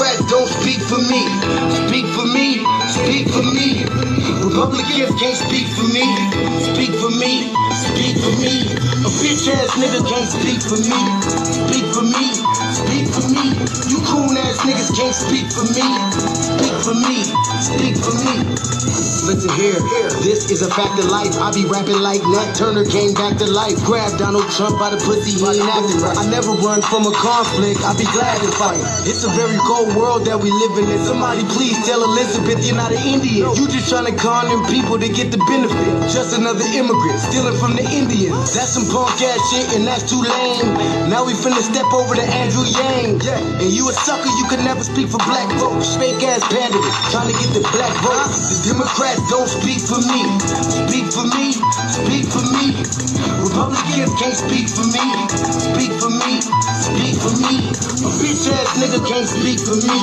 Democrats don't speak for me. Speak for me, speak for me. Republicans can't speak for me. Speak for me, speak for me. A bitch ass nigga can't speak for me. Speak for me, speak for me. You coon ass niggas can't speak for me. Speak for me, speak for me. Listen here, this is a fact of life. I be rapping like Nat Turner came back to life. Grab Donald Trump by the pussy, he ain't acting right. I never run from a conflict, I be glad to fight. It's a very cold world that we living in. Somebody please tell Elizabeth you're not an Indian. You just trying to con them people to get the benefit. Just another immigrant stealing from the Indians. That's some punk ass shit and that's too lame. Now we finna step over to Andrew Yang. And you a sucker, you could never speak for black folks. Fake ass pandering, trying to get the black vote. The Democrats don't speak for me. Speak for me, speak for me. Republicans can't speak for me. Speak for me, speak for me. A bitch ass nigga can't speak for me.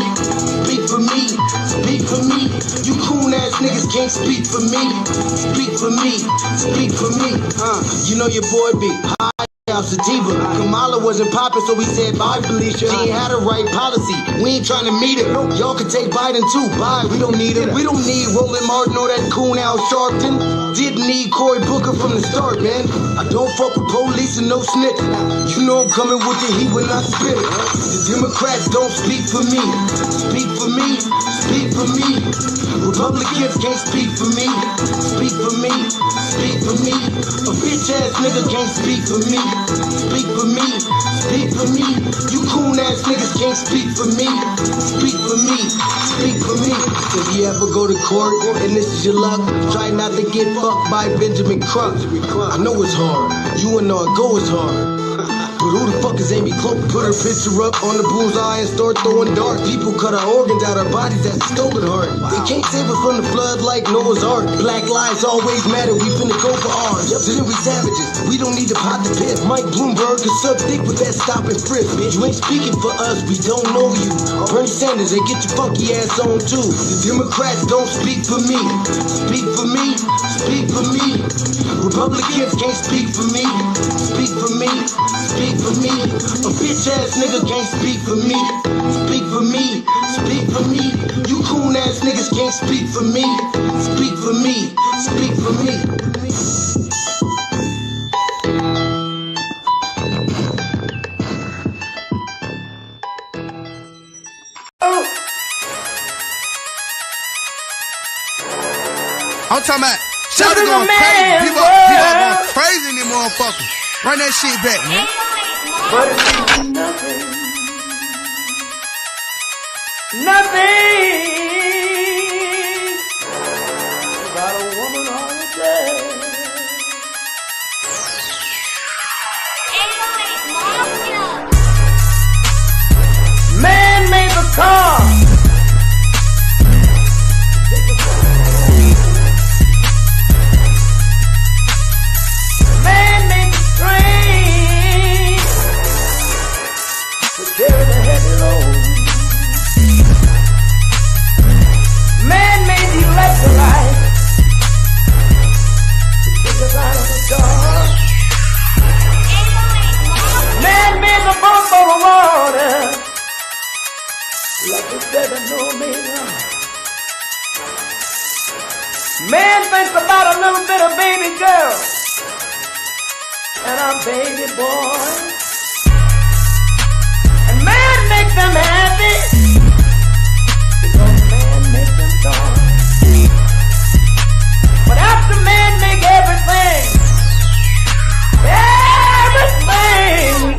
Speak for me, speak for me. You coon ass niggas can't speak for me. Speak for me, speak for me. You know your boy be high out sativa. Kamala wasn't popping, so we said bye, Felicia. She ain't had a right policy. We ain't trying to meet her. Y'all can take Biden too. Bye. We don't need her. We don't need Roland Martin or that coon Al Sharpton. Didn't need Cory Booker from the start, man. I don't fuck with police and no snitch. You know I'm coming with the heat when I spit it. The Democrats don't speak for me. Speak for me, speak for me. Republicans can't speak for me. Speak for me, speak for me. A bitch ass nigga can't speak for me. Speak for me, speak for me. You coon ass niggas can't speak for me. Speak for me, speak for me. If you ever go to court and this is your luck, try not to get fucked by Benjamin Crump. I know it's hard, you and all go is hard. But who the fuck is Amy Cloak? Put her picture up on the bullseye and start throwing darts. People cut our organs out our bodies, that's a stolen heart. They can't save us from the flood like Noah's Ark. Black lives always matter, we finna go for ours. So then we savages, we don't need to pot the piss. Mike Bloomberg can suck dick with that stop and frisk, bitch. You ain't speaking for us, we don't know you. Bernie Sanders, they get your funky ass on too. The Democrats don't speak for me. Speak for me, speak for me. Republicans can't speak for me. Speak for me, speak for me. A bitch ass nigga can't speak for me. Speak for me, speak for me. You coon ass niggas can't speak for me. Speak for me, speak for me. I'm talking about shouting going crazy. People going crazy in them motherfuckers. Run that shit back, man. But it means nothing. Nothing about a woman on a day. Man made the car. Man made the train to carry the heavy load. Man made the electrolyte to take us out of the dark. Man made the boat for the water. Like the 7 Omega. Man thinks about a little bit of baby girl and a baby boy. And man makes them happy because man makes them joy. But after man make everything we can,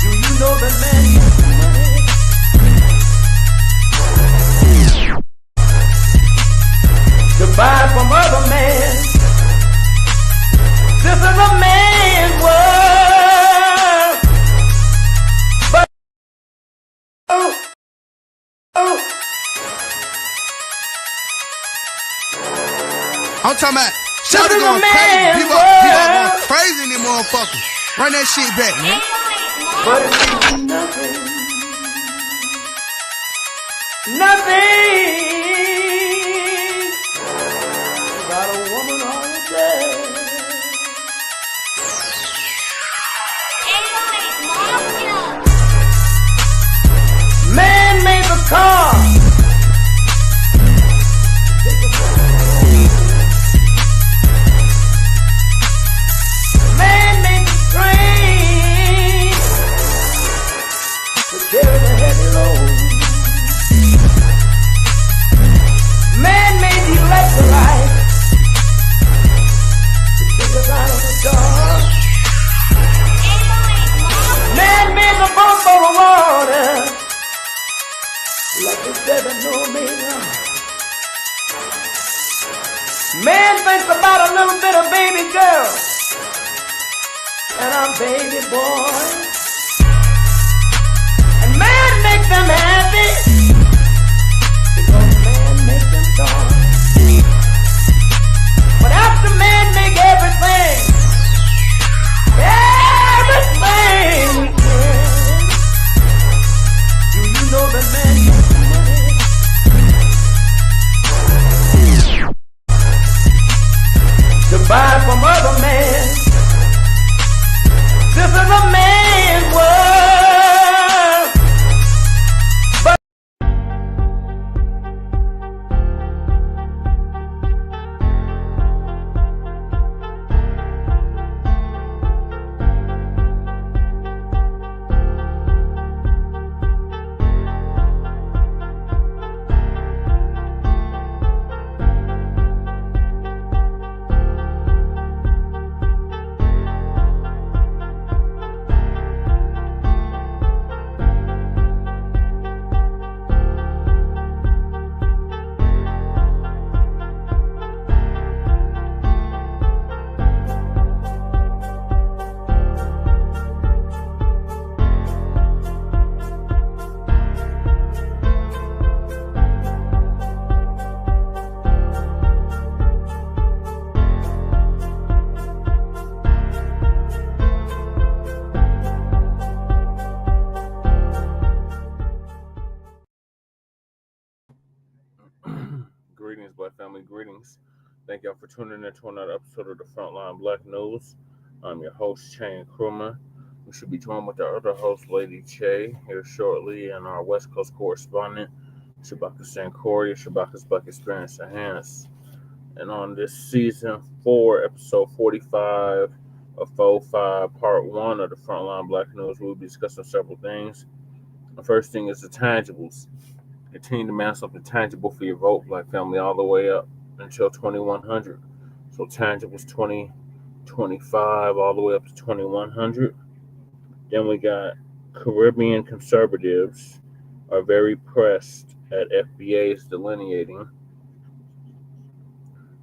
do you know that man makes money? To buy from other men. This is a man's world. But I'm talking about shouting going crazy. People going crazy in them motherfuckers. Run that shit back, man. But it means nothing. Nothing about a woman on a day. Man thinks about a little bit of baby girl and a baby boy. And man makes them happy because man makes them joy. But after man make everything we can, do you know that man makes money to buy from other men? This is a man's world. But Greetings, Black family, greetings. Thank y'all for tuning in to another episode of the Frontline Black News. I'm your host, Shane Krummer. We should be joined with our other host, Lady Che, here shortly, and our West Coast correspondent, Shabaka Sankoria, Shabaka's Black Experience Enhanced. And on this season 4, episode 45 of 45, part 1 of the Frontline Black News, we'll be discussing several things. The first thing is the tangibles. Continue to mass up the tangible for your vote, Black family, all the way up until 2100. So tangibles 2025 all the way up to 2100. Then we got Caribbean conservatives are very pressed at FBAs delineating.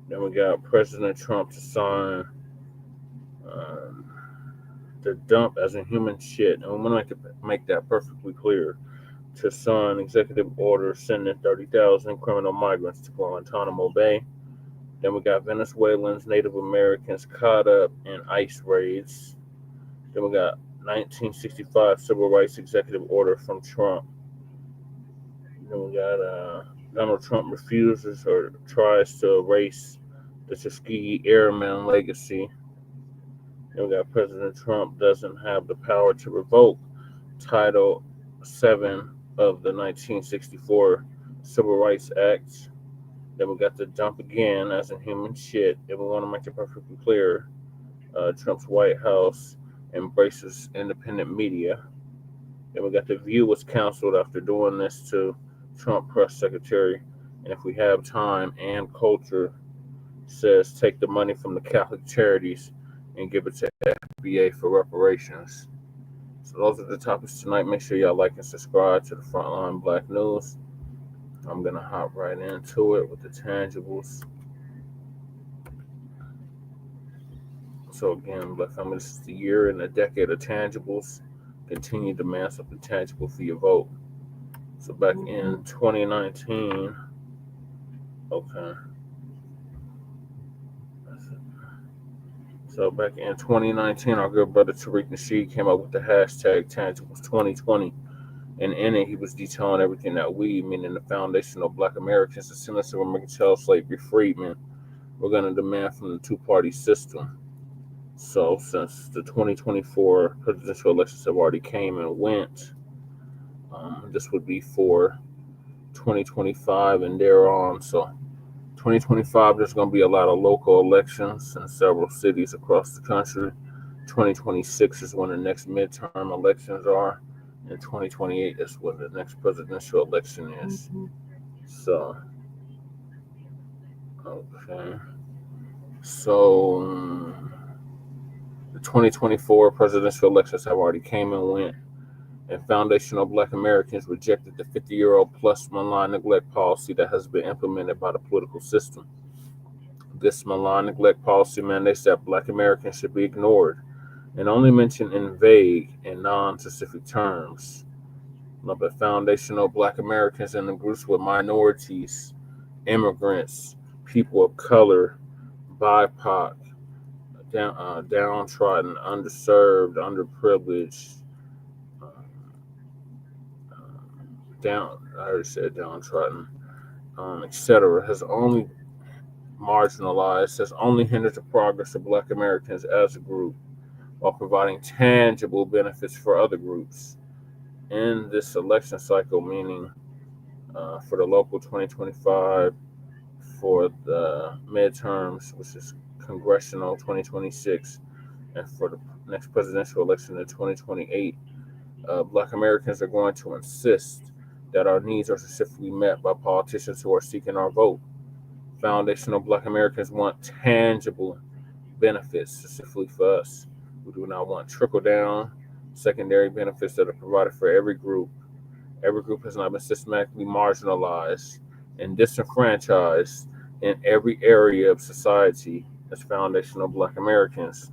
Then we got President Trump to sign the dump as a human shit, and we want to make that perfectly clear. To sign executive order sending 30,000 criminal migrants to Guantánamo Bay. Then we got Venezuelans, Native Americans caught up in ICE raids. Then we got 1965 civil rights executive order from Trump. Then we got Donald Trump refuses or tries to erase the Tuskegee Airmen legacy. Then we got President Trump doesn't have the power to revoke Title 7 of the 1964 Civil Rights Act. Then we got the dump again as in human shit, and we want to make it perfectly clear. Trump's White House embraces independent media. Then we got the View was canceled after doing this to Trump press secretary. And if we have time, and Coulter says take the money from the Catholic Charities and give it to FBA for reparations. So those are the topics tonight. Make sure y'all like and subscribe to the Frontline Black News. I'm going to hop right into it with the tangibles. So again, Black family, this is the year and a decade of tangibles. Continue to mass up the tangible for your vote. So back in 2019, So back in 2019, our good brother Tariq Nasheed came up with the hashtag Tangibles 2020. And in it, he was detailing everything that we, meaning the foundation of Black Americans, descendants of American child slavery freedmen, were going to demand from the two-party system. So since the 2024 presidential elections have already came and went, this would be for 2025 and thereon. So 2025, there's going to be a lot of local elections in several cities across the country. 2026 is when the next midterm elections are, and 2028 is when the next presidential election is. So, So, the 2024 presidential elections have already came and went, and foundational Black Americans rejected the 50-year-old plus malign neglect policy that has been implemented by the political system. This malign neglect policy mandates that Black Americans should be ignored and only mentioned in vague and non-specific terms. But foundational Black Americans and the groups with minorities, immigrants, people of color, BIPOC, downtrodden, underserved, underprivileged, I already said downtrodden, etc., has only marginalized, has only hindered the progress of Black Americans as a group while providing tangible benefits for other groups. In this election cycle, meaning for the local 2025, for the midterms, which is congressional 2026, and for the next presidential election in 2028, Black Americans are going to insist that our needs are specifically met by politicians who are seeking our vote. Foundational Black Americans want tangible benefits specifically for us. We do not want trickle-down secondary benefits that are provided for every group. Every group has not been systematically marginalized and disenfranchised in every area of society as foundational Black Americans.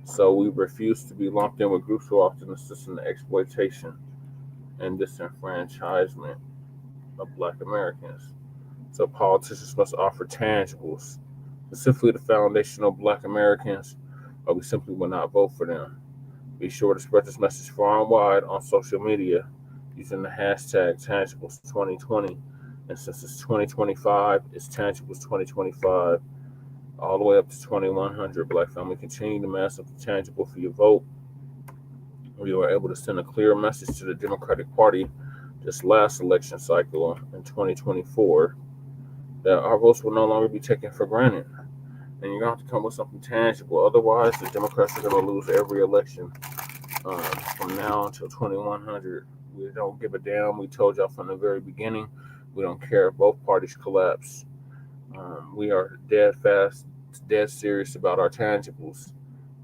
So we refuse to be lumped in with groups who often assist in the exploitation and disenfranchisement of Black Americans. So politicians must offer tangibles, specifically the foundational Black Americans, or we simply will not vote for them. Be sure to spread this message far and wide on social media using the hashtag Tangibles2020. And since it's 2025, it's Tangibles2025, all the way up to 2100. Black family, continue to mass up the tangible for your vote. We were able to send a clear message to the Democratic Party this last election cycle in 2024 that our votes will no longer be taken for granted. And you're going to have to come with something tangible. Otherwise, the Democrats are going to lose every election from now until 2100. We don't give a damn. We told y'all from the very beginning, we don't care if both parties collapse. We are dead serious about our tangibles.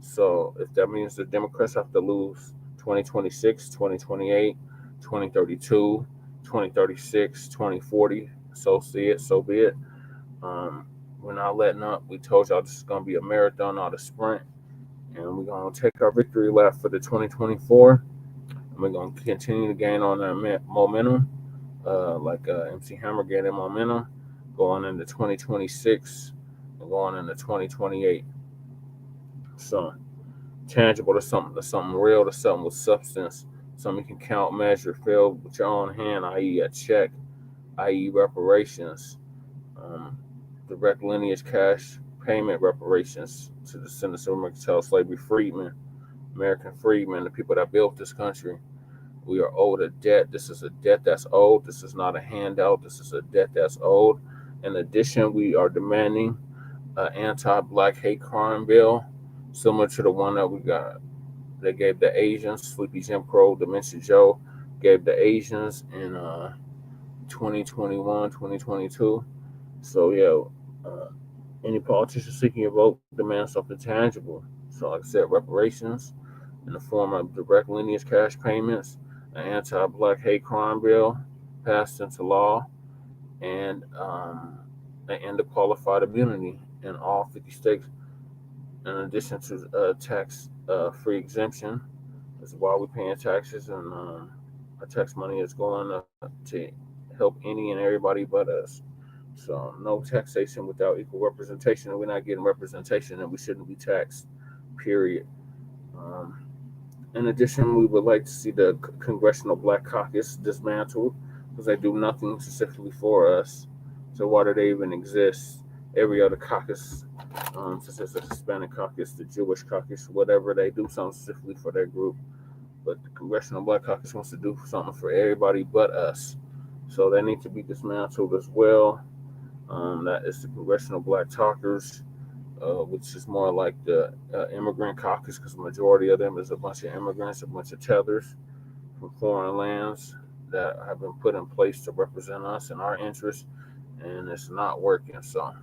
So if that means the Democrats have to lose 2026, 2028, 2032, 2036, 2040, so be it. We're not letting up. We told y'all this is going to be a marathon, not a sprint. And we're going to take our victory lap for the 2024. And we're going to continue to gain on that momentum, like MC Hammer gaining momentum, going into 2026 and going into 2028. So tangible to something real, to something with substance, something you can count, measure, feel with your own hand, i.e. a check, i.e. reparations, direct lineage cash payment reparations to the descendants of American child slavery freedmen, American freedmen, the people that built this country. We are owed a debt. This is a debt that's owed. This is not a handout. This is a debt that's owed. In addition, we are demanding an anti-Black hate crime bill, similar to the one that we got. They gave the Asians, Sleepy Jim Crow, Dementia Joe, gave the Asians in 2021, 2022. So, any politician seeking your vote demands something tangible. So, like I said, reparations in the form of direct lineage cash payments, an anti-Black hate crime bill passed into law, and an end of qualified immunity in all 50 states, in addition to tax-free exemption. That's why we're paying taxes, and our tax money is going to help any and everybody but us. So no taxation without equal representation. And we're not getting representation, and we shouldn't be taxed, period. In addition, we would like to see the Congressional Black Caucus dismantled, because they do nothing specifically for us. So why do they even exist? Every other caucus, such as the Hispanic caucus, the Jewish caucus, whatever, they do something specifically for their group. But the Congressional Black Caucus wants to do something for everybody but us. So they need to be dismantled as well. That is the Congressional Black Talkers, which is more like the immigrant caucus, because the majority of them is a bunch of immigrants, a bunch of tethers from foreign lands that have been put in place to represent us and our interests, and it's not working. So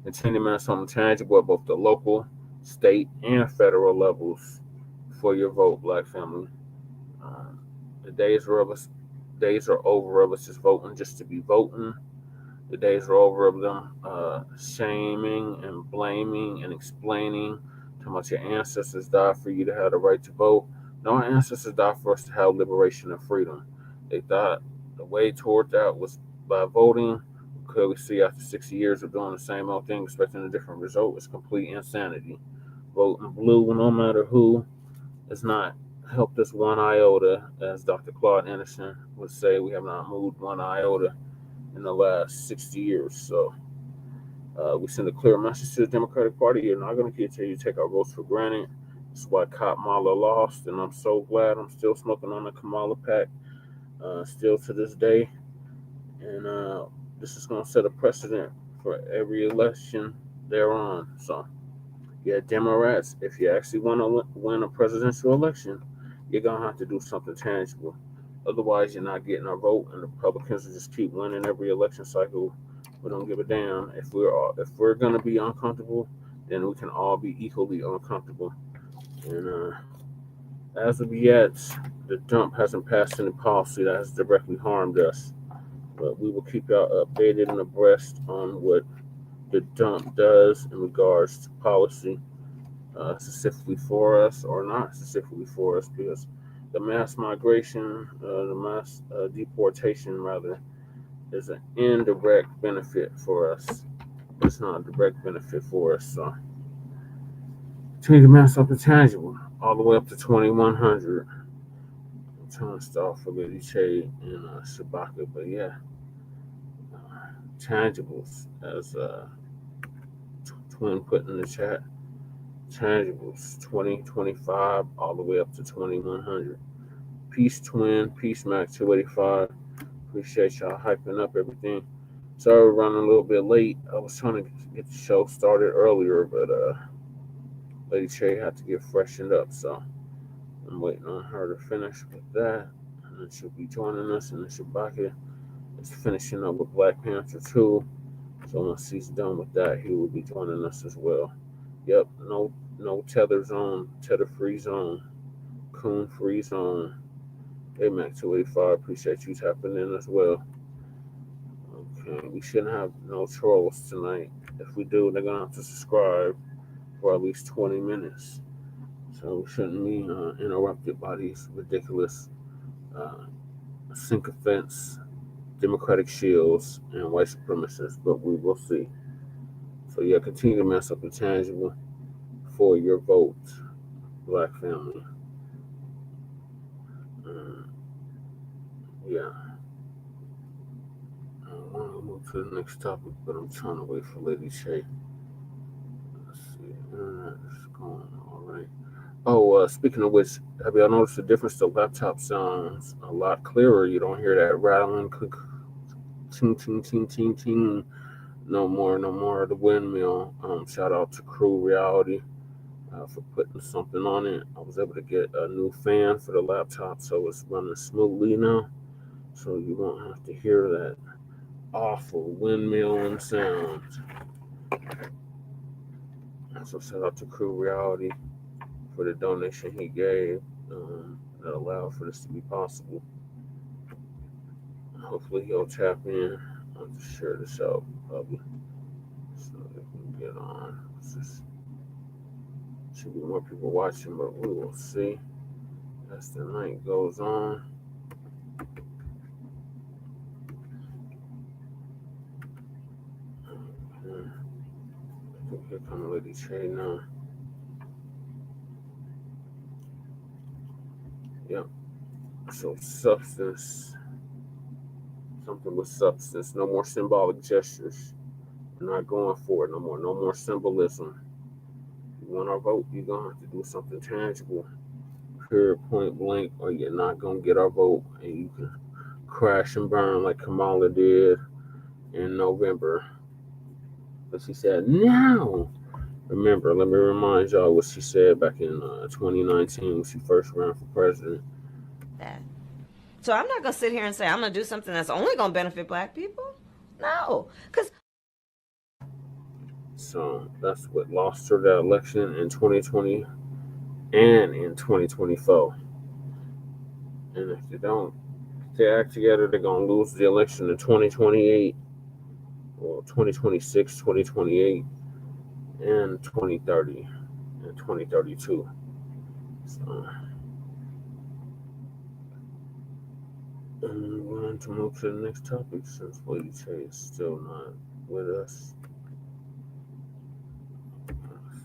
continue to something tangible at both the local, state, and federal levels for your vote, Black family. The days are over of us just voting just to be voting. The days are over of them shaming and blaming and explaining how much your ancestors died for you to have the right to vote. No, our ancestors died for us to have liberation and freedom. They thought the way toward that was by voting. We clearly see after 60 years of doing the same old thing, expecting a different result, is complete insanity. Voting blue, no matter who, has not helped us one iota, as Dr. Claude Anderson would say. We have not moved one iota in the last 60 years. So we send a clear message to the Democratic Party. You're not going to continue to take our votes for granted. That's why Kamala lost, and I'm so glad I'm still smoking on the Kamala pack, still to this day. And this is going to set a precedent for every election thereon. So, yeah, Democrats, if you actually want to win a presidential election, you're going to have to do something tangible. Otherwise, you're not getting our vote, and the Republicans will just keep winning every election cycle. We don't give a damn. If we're gonna be uncomfortable, then we can all be equally uncomfortable. And as of yet, the dump hasn't passed any policy that has directly harmed us. But we will keep y'all updated and abreast on what the dump does in regards to policy, specifically for us or not specifically for us, because the mass migration, the mass deportation, rather, is an indirect benefit for us. It's not a direct benefit for us. So, change the mass up to tangible, all the way up to 2100. I'm trying to start for Lady Che and Shabaka, but yeah, tangibles, as Twin put in the chat. Tangibles 2025 all the way up to 2100. Peace Twin, peace Mac 285. Appreciate y'all hyping up everything. Sorry we're running a little bit late. I was trying to get the show started earlier, but Lady Che had to get freshened up, so I'm waiting on her to finish with that. And then she'll be joining us, and then Shabaka is finishing up with Black Panther 2. So once he's done with that, he will be joining us as well. Yep, no tether zone, tether free zone, coon free zone. Hey Mac 285, appreciate you tapping in as well. Okay, we shouldn't have no trolls tonight. If we do, they're gonna have to subscribe for at least 20 minutes. So we shouldn't be interrupted by these ridiculous sycophants, Democratic shields, and white supremacists, but we will see. So yeah, continue to mess up the tangible for your vote, Black family. Yeah. I want to move to the next topic, but I'm trying to wait for Lady Che. Let's see. Internet is going all right. Oh, speaking of which, have y'all noticed the difference? The laptop sounds a lot clearer. You don't hear that rattling, ting, ting, ting, ting, ting. No more of the windmill. Shout out to Crew Reality for putting something on it. I was able to get a new fan for the laptop, so it's running smoothly now. So you won't have to hear that awful windmilling sound. So shout out to Crew Reality for the donation he gave that allowed for this to be possible. Hopefully he'll tap in. I'll just share this out probably so they can get on. Should be more people watching, but we will see as the night goes on. Okay. Here comes Lady Che now. Yep. So substance. Something with substance. No more symbolic gestures. We're not going for it no more. No more symbolism. If you want our vote, you're going to have to do something tangible. Period, point blank, or you're not going to get our vote. And you can crash and burn like Kamala did in November. But she said, no. Remember, let me remind y'all what she said back in 2019 when she first ran for president. So I'm not going to sit here and say I'm going to do something that's only going to benefit Black people. No. So that's what lost her that election in 2020 and in 2024. And if they act together, they're going to lose the election in 2028 2026, 2028, and 2030 and 2032. So I'm going to move to the next topic since Lady Tay is still not with us.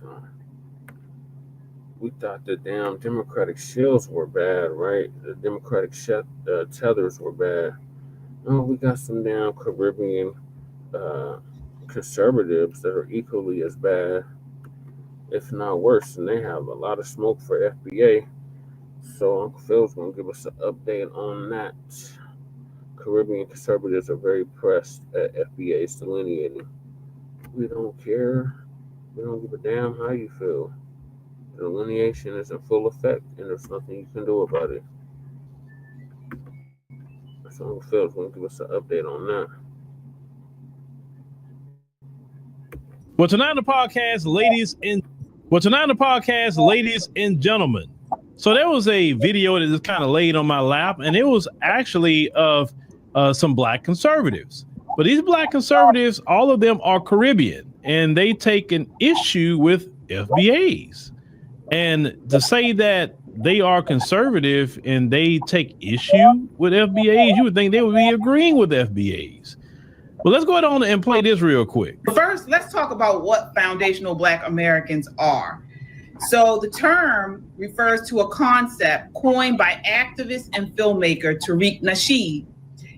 So, we thought the damn Democratic shields were bad, right? The Democratic tethers were bad. Oh, we got some damn Caribbean conservatives that are equally as bad, if not worse, and they have a lot of smoke for FBA. So Uncle Phil's going to give us an update on that. Caribbean conservatives are very pressed at FBA's delineating. We don't care. We don't give a damn how you feel. The delineation is in full effect, and there's nothing you can do about it. So Uncle Phil's going to give us an update on that. Well, tonight on the podcast, ladies and gentlemen. So there was a video that just kind of laid on my lap, and it was actually of some black conservatives. But these black conservatives, all of them are Caribbean, and they take an issue with FBAs. And to say that they are conservative and they take issue with FBAs, you would think they would be agreeing with FBAs. Well, let's go ahead on and play this real quick. First, let's talk about what foundational Black Americans are. So the term refers to a concept coined by activist and filmmaker Tariq Nasheed.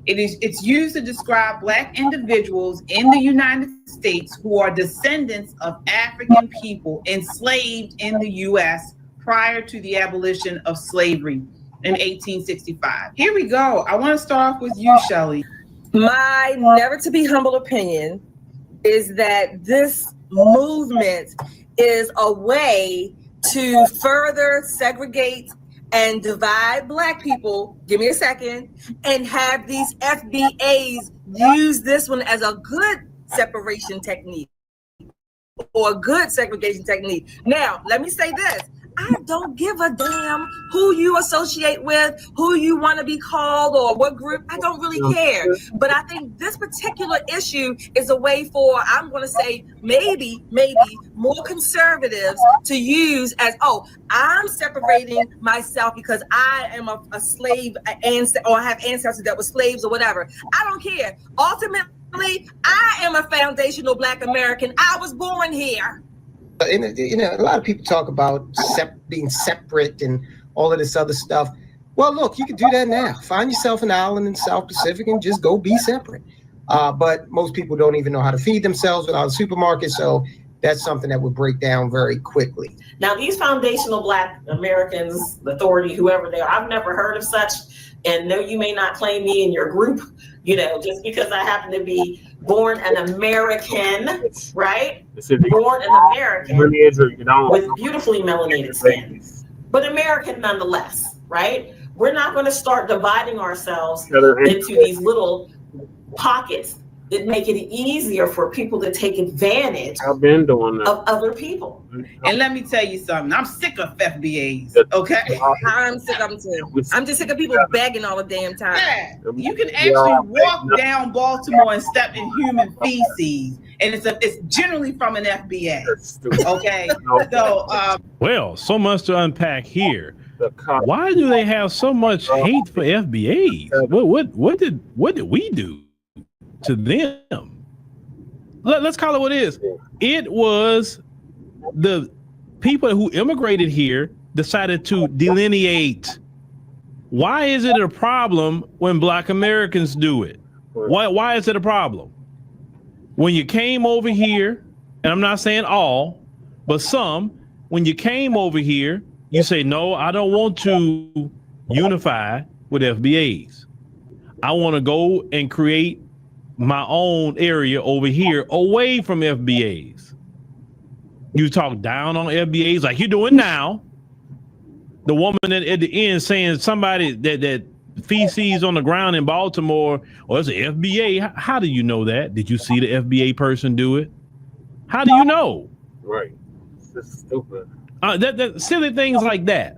It's used to describe Black individuals in the United States who are descendants of African people enslaved in the U.S. prior to the abolition of slavery in 1865. Here we go. I want to start off with you, Shelley. My never to be humble opinion is that this movement is a way to further segregate and divide Black people, give me a second, and have these FBAs use this one as a good separation technique or a good segregation technique. Now, let me say this. I don't give a damn who you associate with, who you want to be called, or what group. I don't really care. But I think this particular issue is a way for, I'm going to say, maybe more conservatives to use as, oh, I'm separating myself because I am a slave or I have ancestors that were slaves or whatever. I don't care. Ultimately, I am a foundational Black American. I was born here. And, you know, a lot of people talk about being separate and all of this other stuff. Well, look, you can do that now. Find yourself an island in the South Pacific and just go be separate. But most people don't even know how to feed themselves without a supermarket. So that's something that would break down very quickly. Now, these foundational Black Americans, authority, whoever they are, I've never heard of such. And no, you may not claim me in your group, you know, just because I happen to be born an American, right? Born an American with beautifully melanated skin, but American nonetheless, right? We're not going to start dividing ourselves into these little pockets that make it easier for people to take advantage of other people. And let me tell you something, I'm sick of FBAs, okay? I'm sick of them too. I'm just sick of people begging all the damn time. Yeah, you can actually walk down Baltimore and step in human feces, and it's generally from an FBA, okay? So, well, so much to unpack here. Why do they have so much hate for FBAs? What did we do to them? Let's call it what it is. It was the people who immigrated here decided to delineate. Why is it a problem when Black Americans do it? Why is it a problem? When you came over here, and I'm not saying all, but some, when you came over here, you say, no, I don't want to unify with FBAs. I want to go and create my own area over here away from FBAs. You talk down on FBAs like you're doing now. The woman at the end saying somebody that feces on the ground in Baltimore, or it's an FBA. How do you know that? Did you see the FBA person do it? How do you know? Right. It's stupid. That silly things like that.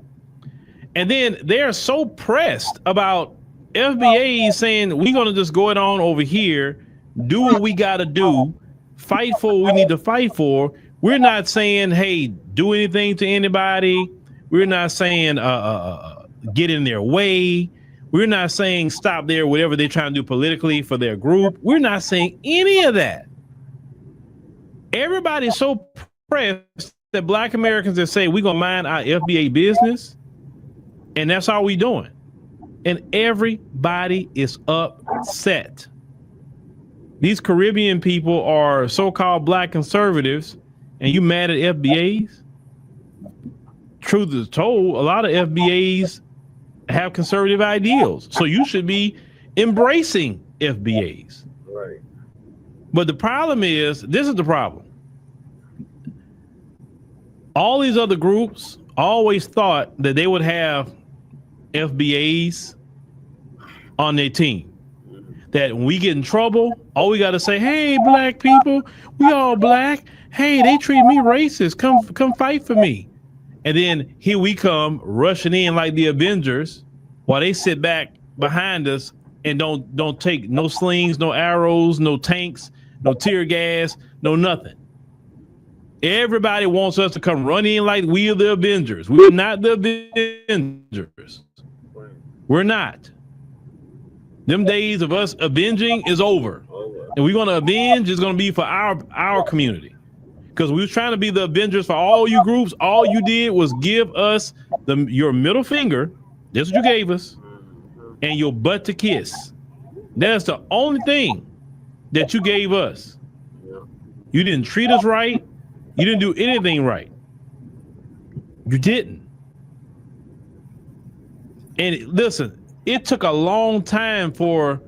And then they're so pressed about FBAs saying we're going to just go it on over here do what we got to do, fight for what we need to fight for. We're not saying, hey, do anything to anybody. We're not saying get in their way. We're not saying stop there, whatever they're trying to do politically for their group. We're not saying any of that. Everybody's so pressed that Black Americans that say we're going to mind our FBA business, and that's all we doing. And everybody is upset. These Caribbean people are so-called Black conservatives, and you mad at FBAs? Truth is told, a lot of FBAs have conservative ideals, so you should be embracing FBAs. Right. But the problem is, this is the problem. All these other groups always thought that they would have FBAs on their team. That when we get in trouble, all we got to say, hey, Black people, we all Black. Hey, they treat me racist. Come fight for me. And then here we come rushing in like the Avengers while they sit back behind us and don't take no slings, no arrows, no tanks, no tear gas, no nothing. Everybody wants us to come run in like we are the Avengers. We're not the Avengers. We're not. Them days of us avenging is over. And we're going to avenge is going to be for our community. Because we was trying to be the Avengers for all you groups. All you did was give us your middle finger. That's what you gave us. And your butt to kiss. That's the only thing that you gave us. You didn't treat us right. You didn't do anything right. You didn't. And listen, it took a long time for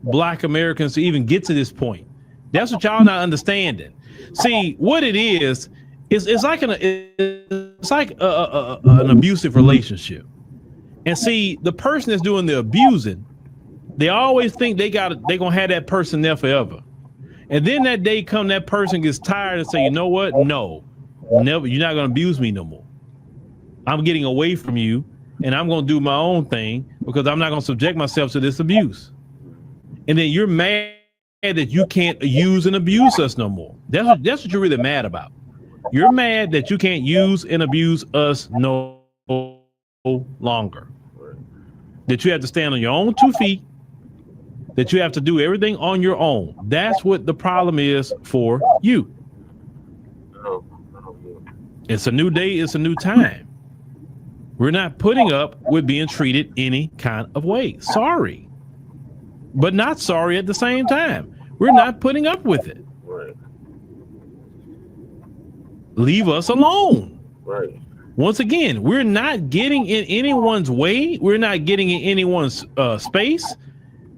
Black Americans to even get to this point. That's what y'all not understanding. See, what it is it's like an abusive relationship. And see, the person that's doing the abusing, they always think they're gonna have that person there forever. And then that day come, that person gets tired and say, you know what? No, never. You're not gonna abuse me no more. I'm getting away from you, and I'm gonna do my own thing because I'm not gonna subject myself to this abuse. And then you're mad that you can't use and abuse us no more. That's what you're really mad about. You're mad that you can't use and abuse us no longer. That you have to stand on your own 2 feet. That you have to do everything on your own. That's what the problem is for you. It's a new day. It's a new time. We're not putting up with being treated any kind of way. Sorry. But not sorry at the same time. We're not putting up with it. Right. Leave us alone. Right. Once again, we're not getting in anyone's way. We're not getting in anyone's space.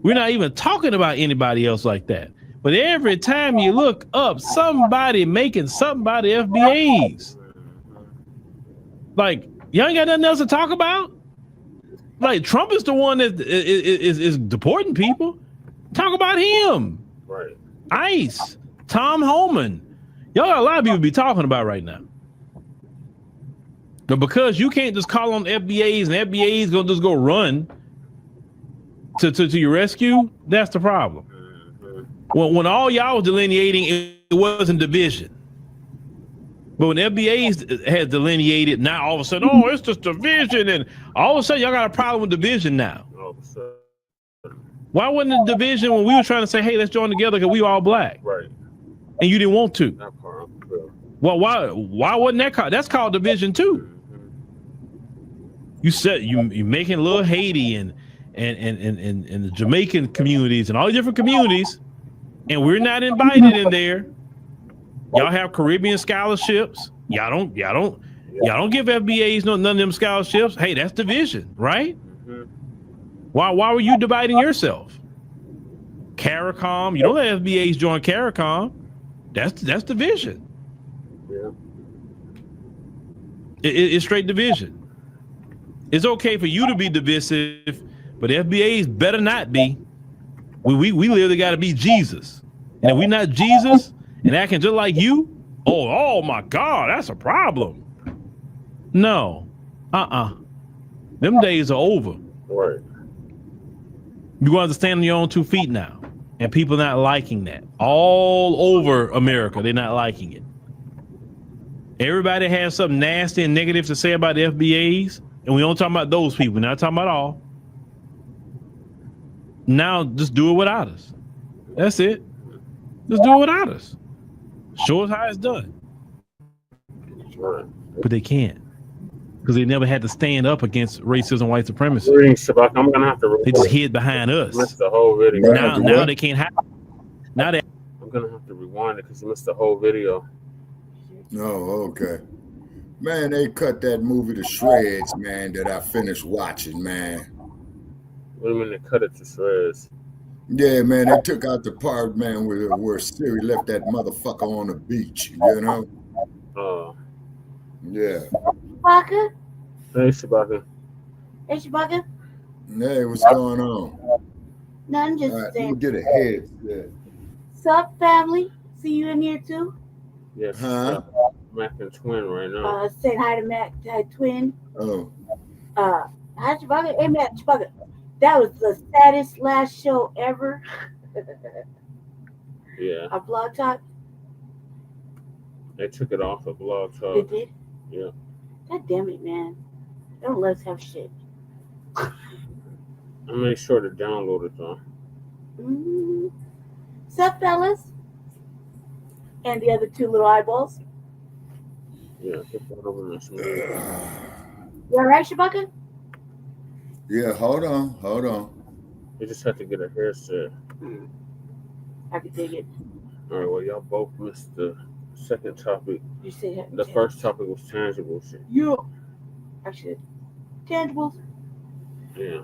We're not even talking about anybody else like that. But every time you look up, somebody making something about the FBAs. Like, y'all ain't got nothing else to talk about? Like, Trump is the one that is deporting people. Talk about him. Right. ICE, Tom Homan. Y'all got a lot of people to be talking about right now. But because you can't just call on FBAs and FBAs gonna just go run to your rescue, that's the problem. When all y'all was delineating, it wasn't division. But when FBAs had delineated, now all of a sudden, oh, it's just division, and all of a sudden y'all got a problem with division now. All of a sudden. Why wasn't it division when we were trying to say, hey, let's join together because we all Black? Right. And you didn't want to. That part, Well, why wasn't that called? That's called division too. You said you making little Haiti and the Jamaican communities and all the different communities, and we're not invited in there. Y'all have Caribbean scholarships. Y'all don't give FBAs none of them scholarships. Hey, that's division, right? Mm-hmm. Why were you dividing yourself? CARICOM, you don't let FBAs join CARICOM. That's division. Yeah. It's straight division. It's okay for you to be divisive, but FBAs better not be. We literally got to be Jesus. And if we're not Jesus and acting just like you, oh my God, that's a problem. No. Them days are over. Right. You want to stand on your own 2 feet now. And people not liking that. All over America, they're not liking it. Everybody has something nasty and negative to say about the FBAs, and we don't talk about those people. We're not talking about all. Now, just do it without us. That's it. Just do it without us. Show us how it's done. But they can't, because they never had to stand up against racism, white supremacy. I'm gonna have to. They just hid behind us. Missed the whole video. Now they can't have. Now they. I'm gonna have to rewind it because you missed the whole video. Oh, okay. Man, they cut that movie to shreds, man, that I finished watching, man. What do you mean they cut it to shreds? Yeah, man, they took out the part, man, where Siri left that motherfucker on the beach, you know? Yeah. Shabaka? Hey, Shabaka. Hey, Shabaka? Hey, what's going on? Nothing, just all right, saying. Let me get a head. Yeah. Sup, family? See you in here, too? Yes. Mac and Twin right now. Saying hi to Mac, Twin. Oh. Hi, Shabaka. Hey, Mac, Shabaka. That was the saddest last show ever. Yeah. Our Blog Talk. They took it off of Blog Talk. They did? Yeah. God damn it, man. They don't let us have shit. I made sure to download it though. Sup, fellas? And the other two little eyeballs. Yeah, get that over this. You all right, Shabaka? Yeah, hold on. You just have to get a hairset. I can dig it. All right, well, y'all both missed the second topic. You say that. The first topic was tangible shit. Yeah. Actually, tangibles. Yeah.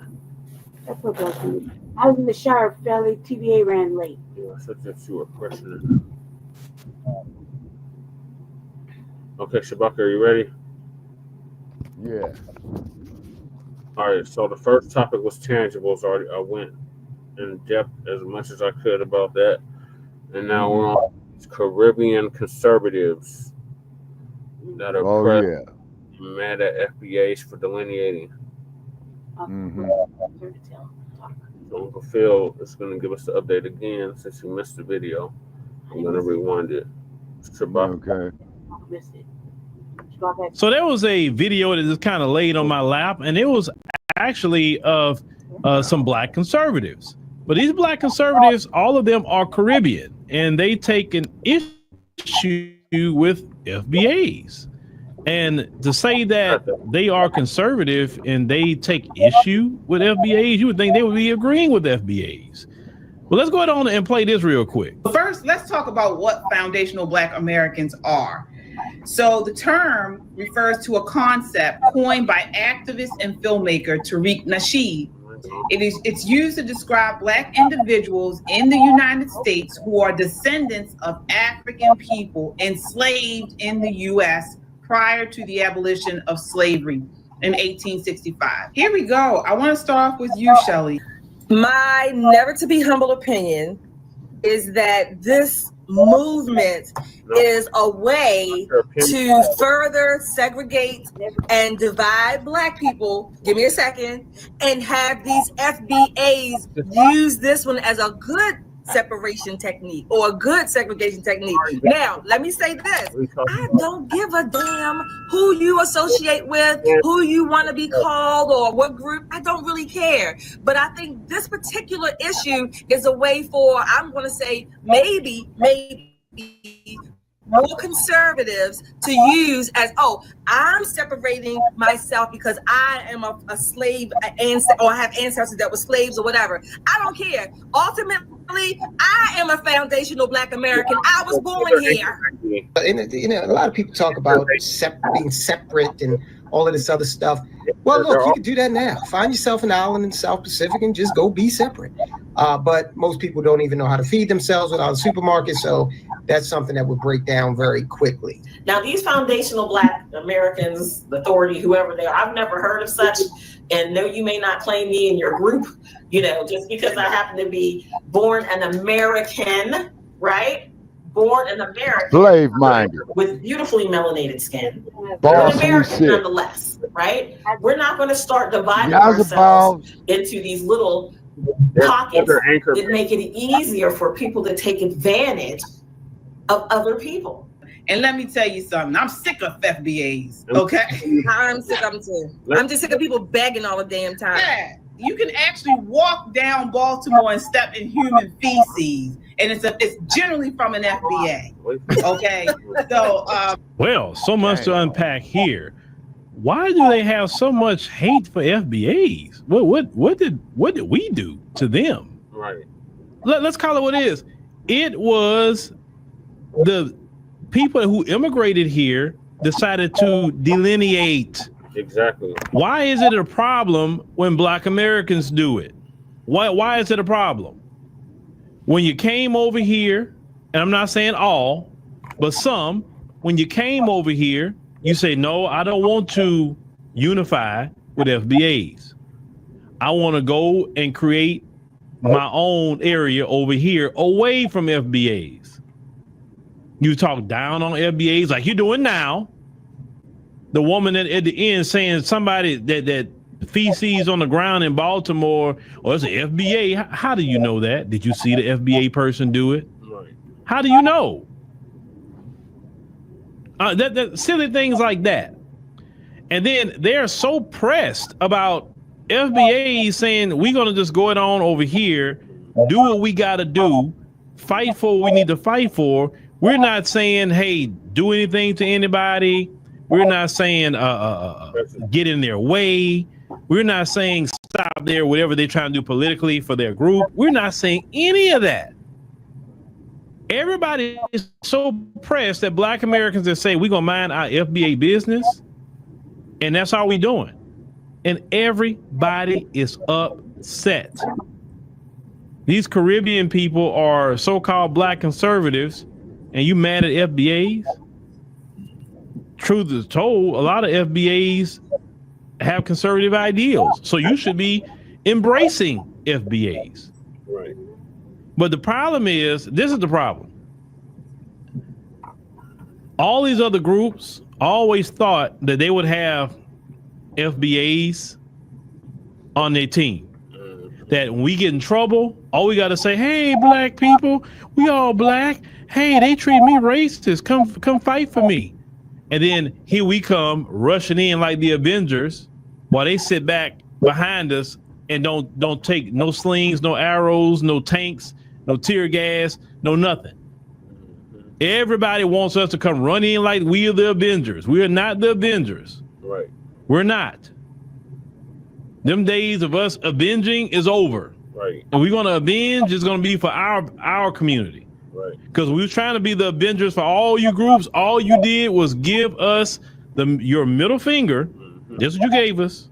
That's what I was doing. I was in the shower, family. TVA ran late. Yeah, I said that you were questioning. Okay, Shabaka, are you ready? Yeah. All right, so the first topic was tangibles. I went in depth as much as I could about that. And now we're on Caribbean conservatives that are mad at FBAs for delineating. So Uncle Phil is going to give us the update again since you missed the video. I'm going to rewind it. Okay. So there was a video that just kind of laid on my lap, and it was actually of some black conservatives. But these black conservatives, all of them are Caribbean, and they take an issue with FBAs. And to say that they are conservative and they take issue with FBAs, you would think they would be agreeing with FBAs. Well, let's go ahead on and play this real quick. First, let's talk about what foundational Black Americans are. So the term refers to a concept coined by activist and filmmaker Tariq Nasheed. It's used to describe Black individuals in the United States who are descendants of African people enslaved in the U.S. prior to the abolition of slavery in 1865. Here we go. I want to start off with you, Shelley. My never to be humble opinion is that this movement is a way to further segregate and divide Black people, give me a second, and have these FBAs use this one as a good separation technique or a good segregation technique. Now, let me say this. I don't give a damn who you associate with, who you want to be called, or what group. I don't really care. But I think this particular issue is a way for, I'm going to say, maybe more conservatives to use as, oh, I'm separating myself because I am a slave or I have ancestors that were slaves or whatever. I don't care. Ultimately, I am a foundational Black American. I was born here. And, you know, a lot of people talk about being separate and all of this other stuff. Well, look, you can do that now. Find yourself an island in the South Pacific and just go be separate. But most people don't even know how to feed themselves without a supermarket. So that's something that would break down very quickly. Now, these foundational Black Americans, the authority, whoever they are, I've never heard of such. And no, you may not claim me in your group, you know, just because I happen to be born an American, right? Born an American. Slave-minded. With beautifully melanated skin. Boss an American nonetheless, right? We're not going to start dividing ourselves into these little pockets that make it easier for people to take advantage of other people. And let me tell you something, I'm sick of FBAs, okay? I'm sick of them too. I'm just sick of people begging all the damn time. Yeah, you can actually walk down Baltimore and step in human feces, and it's generally from an FBA, okay? So, well, so much to unpack here. Why do they have so much hate for FBAs? What did we do to them? Right. Let's call it what it is. It was the people who immigrated here decided to delineate. Exactly. Why is it a problem when Black Americans do it? Why is it a problem? When you came over here, and I'm not saying all, but some, when you came over here, you say, no, I don't want to unify with FBAs. I want to go and create my own area over here away from FBAs. You talk down on FBAs like you're doing now. The woman at the end saying somebody that feces on the ground in Baltimore, or it's an FBA. How do you know that? Did you see the FBA person do it? Right. How do you know? That silly things like that. And then they're so pressed about FBAs saying we're going to just go it on over here, do what we got to do, fight for what we need to fight for. We're not saying, hey, do anything to anybody. We're not saying get in their way. We're not saying stop there, whatever they're trying to do politically for their group. We're not saying any of that. Everybody is so pressed that Black Americans that say we're going to mind our FBA business, and that's all we're doing. And everybody is upset. These Caribbean people are so-called Black conservatives, and you mad at FBAs? Truth is told, a lot of FBAs have conservative ideals, so you should be embracing FBAs. Right. But the problem is, this is the problem. All these other groups always thought that they would have FBAs on their team. That when we get in trouble, all we got to say, hey, Black people, we all Black. Hey, they treat me racist. Come fight for me. And then here we come rushing in like the Avengers while they sit back behind us and don't take no slings, no arrows, no tanks, no tear gas, no nothing. Everybody wants us to come run in like we are the Avengers. We are not the Avengers. Right. We're not. Them days of us avenging is over. Right. And we're going to avenge is going to be for our community. Right. Because we were trying to be the Avengers for all you groups. All you did was give us your middle finger. That's what you gave us.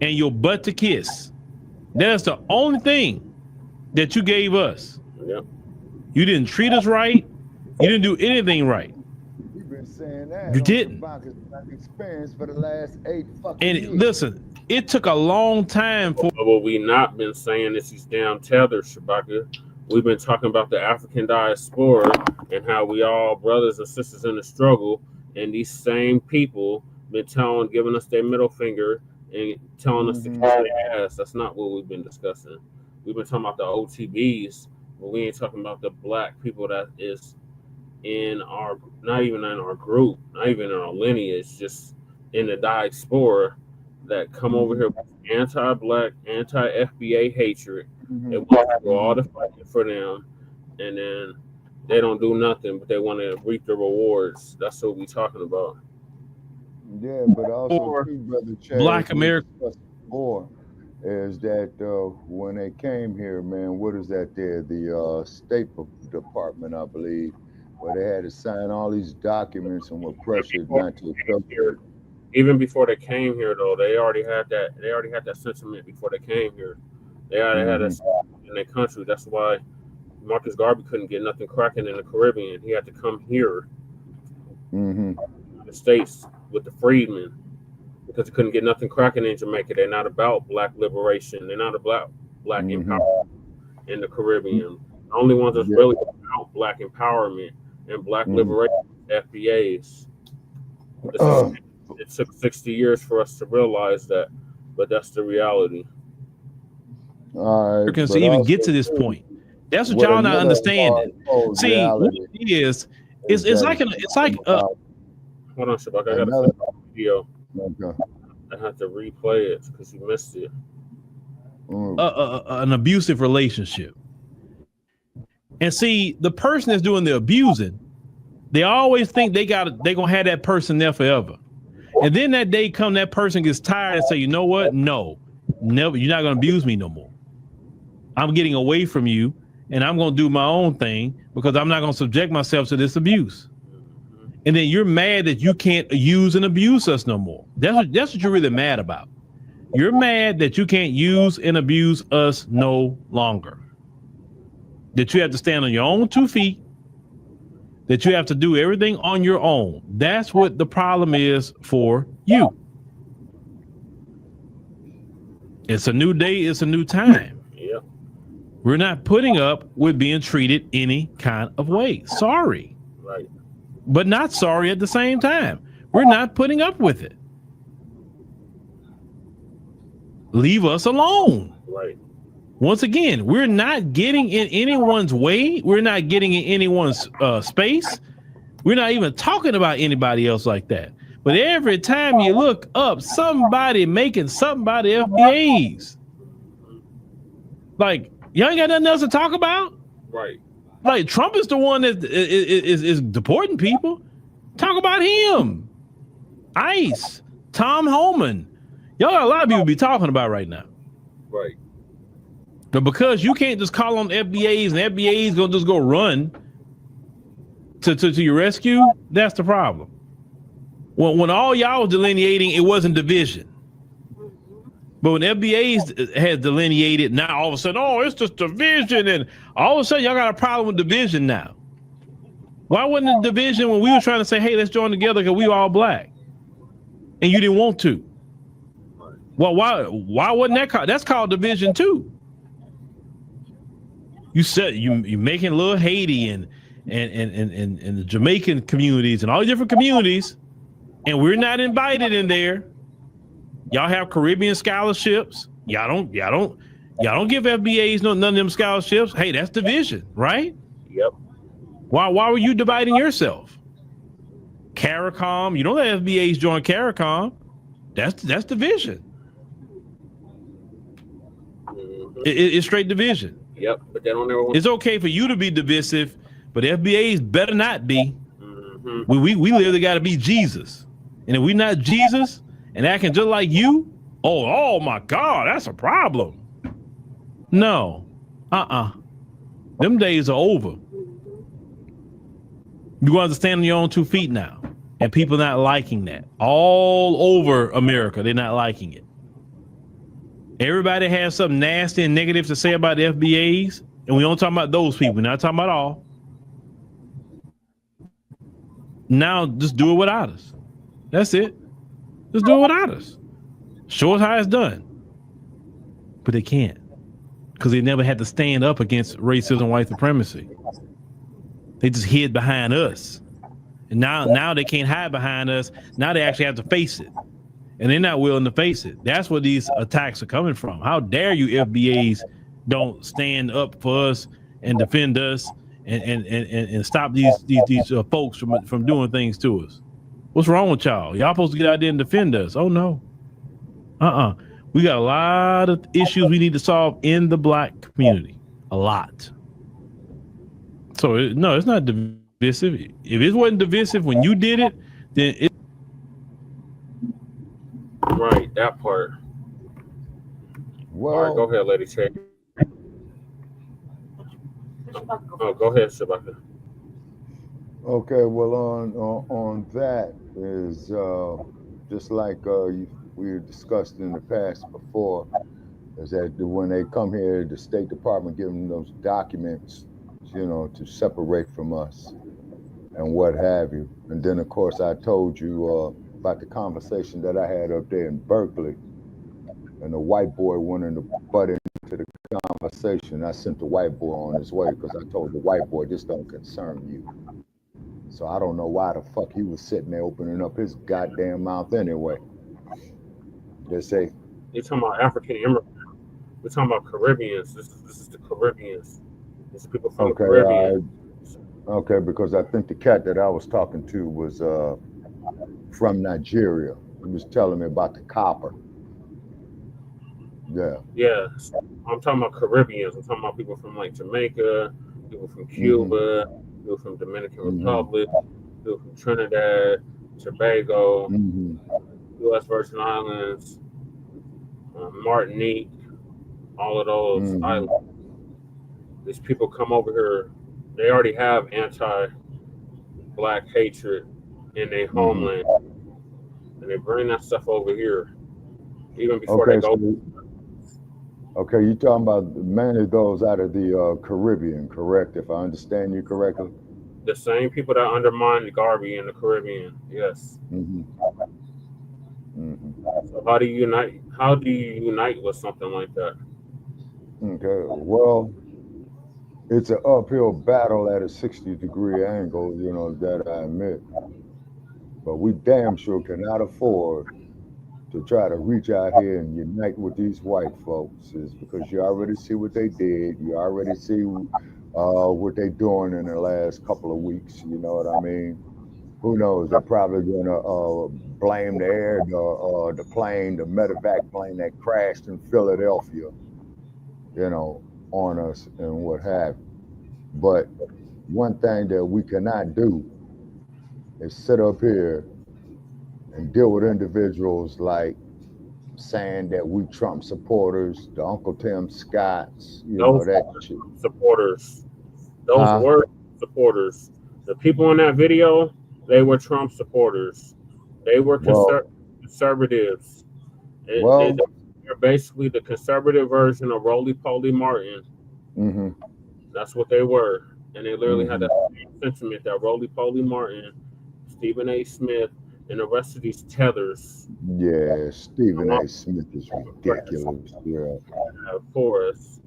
And your butt to kiss. That's the only thing that you gave us. Yep. You didn't treat us right. You didn't do anything right. You've been saying that. You didn't. Experience for the last 8 fucking and years. Listen, it took a long time for. What we not been saying is these damn tethers, Shabaka. We've been talking about the African diaspora and how we all brothers and sisters in the struggle, and these same people been giving us their middle finger and telling us to kiss their ass. That's not what we've been discussing. We've been talking about the OTBs, but we ain't talking about the Black people that is in our, not even in our group, not even in our lineage, just in the diaspora that come over here with anti-Black, anti-FBA hatred. They want to do all the fighting for them, and then they don't do nothing, but they want to reap the rewards. That's what we're talking about. Yeah, but also too, Brother Chad, Black America more is that when they came here, man, what is that there? The State Department, I believe, where they had to sign all these documents and were pressured not to accept it. Even before they came here, though, they already had that. They already had that sentiment before they came here. They already had that in their country. That's why Marcus Garvey couldn't get nothing cracking in the Caribbean. He had to come here, the States, with the freedmen, because he couldn't get nothing cracking in Jamaica. They're not about Black liberation. They're not about Black empowerment in the Caribbean. The only ones that's really about Black empowerment and Black liberation, FBAs. It took 60 years for us to realize that, but that's the reality. Americans to even get to this point. That's what y'all not understanding. See, what it is, it's like hold on, Shabak, I got a video. I have to replay it because you missed it. An abusive relationship. And see, the person that's doing the abusing, they always think they're gonna have that person there forever. And then that day come, that person gets tired and say, you know what? No, never, you're not gonna abuse me no more. I'm getting away from you and I'm gonna do my own thing because I'm not gonna subject myself to this abuse. And then you're mad that you can't use and abuse us no more. That's what you're really mad about. You're mad that you can't use and abuse us no longer. That you have to stand on your own 2 feet. That you have to do everything on your own. That's what the problem is for you. It's a new day. It's a new time. Yeah. We're not putting up with being treated any kind of way. Sorry. Right. But not sorry at the same time. We're not putting up with it. Leave us alone. Right. Once again, we're not getting in anyone's way. We're not getting in anyone's space. We're not even talking about anybody else like that. But every time you look up, somebody making something about the FBAs. Like, y'all ain't got nothing else to talk about? Right. Like, Trump is the one that is deporting people. Talk about him. ICE, Tom Homan. Y'all got a lot of people to be talking about right now. Right. But because you can't just call on FBAs and FBAs gonna just go run to your rescue, that's the problem. When all y'all was delineating, it wasn't division. But when FBAs has delineated, now all of a sudden, oh, it's just division, and all of a sudden y'all got a problem with division now. Why wasn't it division when we were trying to say, hey, let's join together because we all black, and you didn't want to? Well, why wasn't that called? That's called division too. You said you making little Haiti and the Jamaican communities and all the different communities, and we're not invited in there. Y'all have Caribbean scholarships. Y'all don't give FBAs none of them scholarships. Hey, that's division, right? Yep. Why were you dividing yourself? CARICOM, you don't let FBAs join CARICOM. That's division. It's straight division. Yep, but they don't ever. It's okay for you to be divisive, but FBAs better not be. We literally got to be Jesus, and if we're not Jesus and acting just like you, oh my God, that's a problem. No, them days are over. You want to stand on your own 2 feet now, and people not liking that all over America. They're not liking it. Everybody has something nasty and negative to say about the FBAs, and we don't talk about those people. We're not talking about all. Now, just do it without us. That's it. Just do it without us. Show us how it's done. But they can't, because they never had to stand up against racism, white supremacy. They just hid behind us. And now they can't hide behind us. Now they actually have to face it. And they're not willing to face it. That's where these attacks are coming from. How dare you FBAs don't stand up for us and defend us and stop these folks from doing things to us? What's wrong with y'all? Y'all supposed to get out there and defend us. Oh no. We got a lot of issues we need to solve in the black community. A lot. So no, it's not divisive. If it wasn't divisive when you did it, then it. Right, that part. Well, all right, go ahead, Lady Shay. Oh, go ahead, Shabaka. Okay, well, on that is just like we discussed in the past before, is that when they come here, the State Department give them those documents, to separate from us and what have you. And then, of course, I told you about the conversation that I had up there in Berkeley, and the white boy wanted to butt into the conversation. I sent the white boy on his way because I told the white boy, this don't concern you. So I don't know why the fuck he was sitting there opening up his goddamn mouth anyway. They say, you're talking about African immigrants. We're talking about Caribbeans. This is the Caribbeans. It's people from the Okay, Caribbean. okay, because I think the cat that I was talking to was from Nigeria. He was telling me about the copper. Yeah. Yeah, I'm talking about Caribbeans. I'm talking about people from like Jamaica, people from Cuba, people from Dominican Republic, people from Trinidad, Tobago, U.S. Virgin Islands, Martinique, all of those islands. These people come over here. They already have anti-black hatred in their homeland, and they bring that stuff over here even before they go. Okay, you're talking about mainly those out of the Caribbean, correct? If I understand you correctly. The same people that undermined the Garvey in the Caribbean, yes. So how do you unite? How do you unite with something like that? Okay, well, it's an uphill battle at a 60-degree angle, you know, that I admit. But we damn sure cannot afford to try to reach out here and unite with these white folks, is because you already see what they did. You already see what they're doing in the last couple of weeks. You know what I mean? Who knows? They're probably gonna blame the plane, the medevac plane that crashed in Philadelphia, you know, on us and what have you. But one thing that we cannot do is sit up here and deal with individuals like saying that we Trump supporters, the Uncle Tim Scotts, you know, that shit. Supporters. Those were supporters. The people in that video, they were Trump supporters. They were conservatives. They're basically the conservative version of Roly Poly Martin. That's what they were. And they literally had that sentiment that Roly Poly Martin, Stephen A. Smith, and the rest of these tethers. Yeah, Stephen A. Smith is ridiculous. Yeah. For us.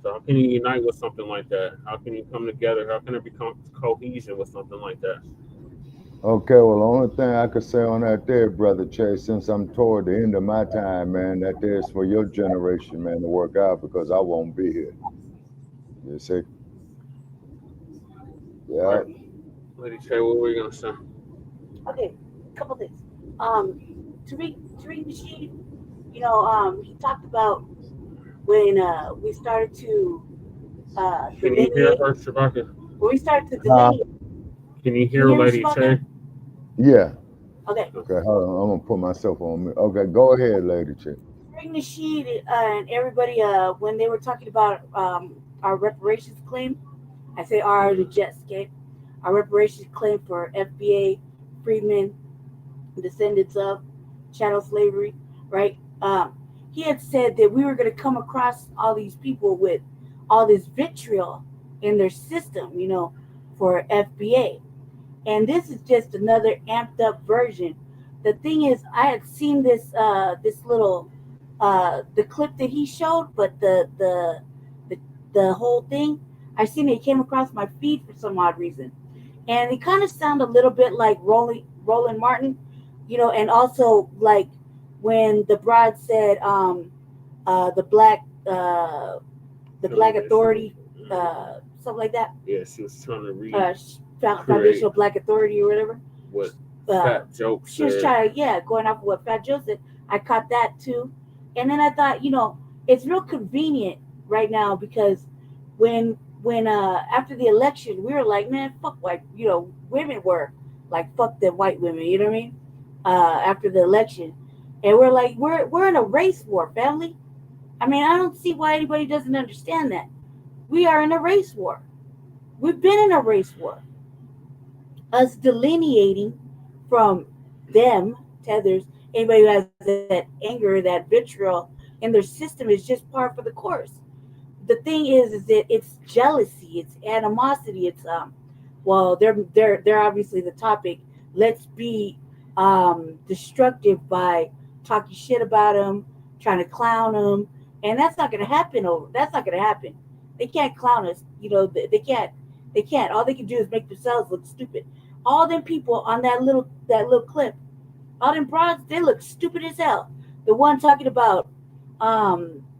So how can you unite with something like that? How can you come together? How can there become cohesion with something like that? Okay, well, the only thing I could say on that there, Brother Chase, since I'm toward the end of my time, man, that there's for your generation, man, to work out, because I won't be here. You see? Yeah. Right. Lady Che, what were you going to say? Okay, a couple things. Tariq Nasheed, you know, he talked about when we started to Can you hear her, Shabaka? When we started to delineate. Can you hear Lady Che? Yeah. Okay. Okay, hold on. I'm gonna put myself on me. Okay, go ahead, Lady Che. Tariq Nasheed and everybody, when they were talking about our reparations claim, I say our the Jets, okay? Our reparations claim for FBA, freedmen, descendants of chattel slavery, right? He had said that we were going to come across all these people with all this vitriol in their system, you know, for FBA. And this is just another amped up version. The thing is, I had seen this this little the clip that he showed, but the whole thing, I seen it came across my feed for some odd reason. And it kind of sounded a little bit like Roland Martin, you know, and also like when the broad said the Black Authority, something like that. Yeah, she was trying to read Foundational Black Authority or whatever. What Fat Joe said. She was trying to, going off of what Fat Joe said. I caught that too. And then I thought, you know, it's real convenient right now because when after the election, we were like, man, fuck white, you know, women were like, fuck the white women, you know what I mean? After the election. And we're like, we're in a race war, family. I mean, I don't see why anybody doesn't understand that. We are in a race war. We've been in a race war. Us delineating from them, tethers, anybody who has that anger, that vitriol in their system is just par for the course. The thing is that it's jealousy, it's animosity, it's well, they're obviously the topic. Let's be destructive by talking shit about them, trying to clown them, and that's not going to happen. That's not going to happen. They can't clown us. You know, they can't. They can't. All they can do is make themselves look stupid. All them people on that little clip, all them broads, they look stupid as hell. The one talking about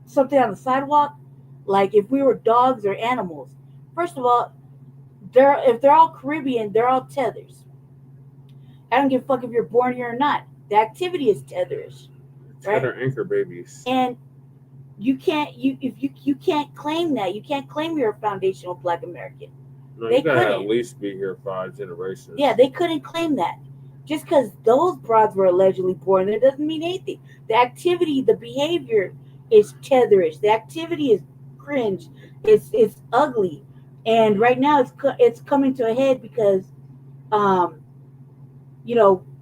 something on the sidewalk, like if we were dogs or animals. First of all, if they're all Caribbean, they're all tethers. I don't give a fuck if you're born here or not. The activity is tetherish, right? Tether anchor babies. And you can't claim that. You can't claim you're a foundational Black American. No, you gotta at least be here 5 generations. Yeah, they couldn't claim that. Just because those broads were allegedly born, that doesn't mean anything. The activity, the behavior is tetherish. The activity is cringe. It's ugly, and right now it's coming to a head because,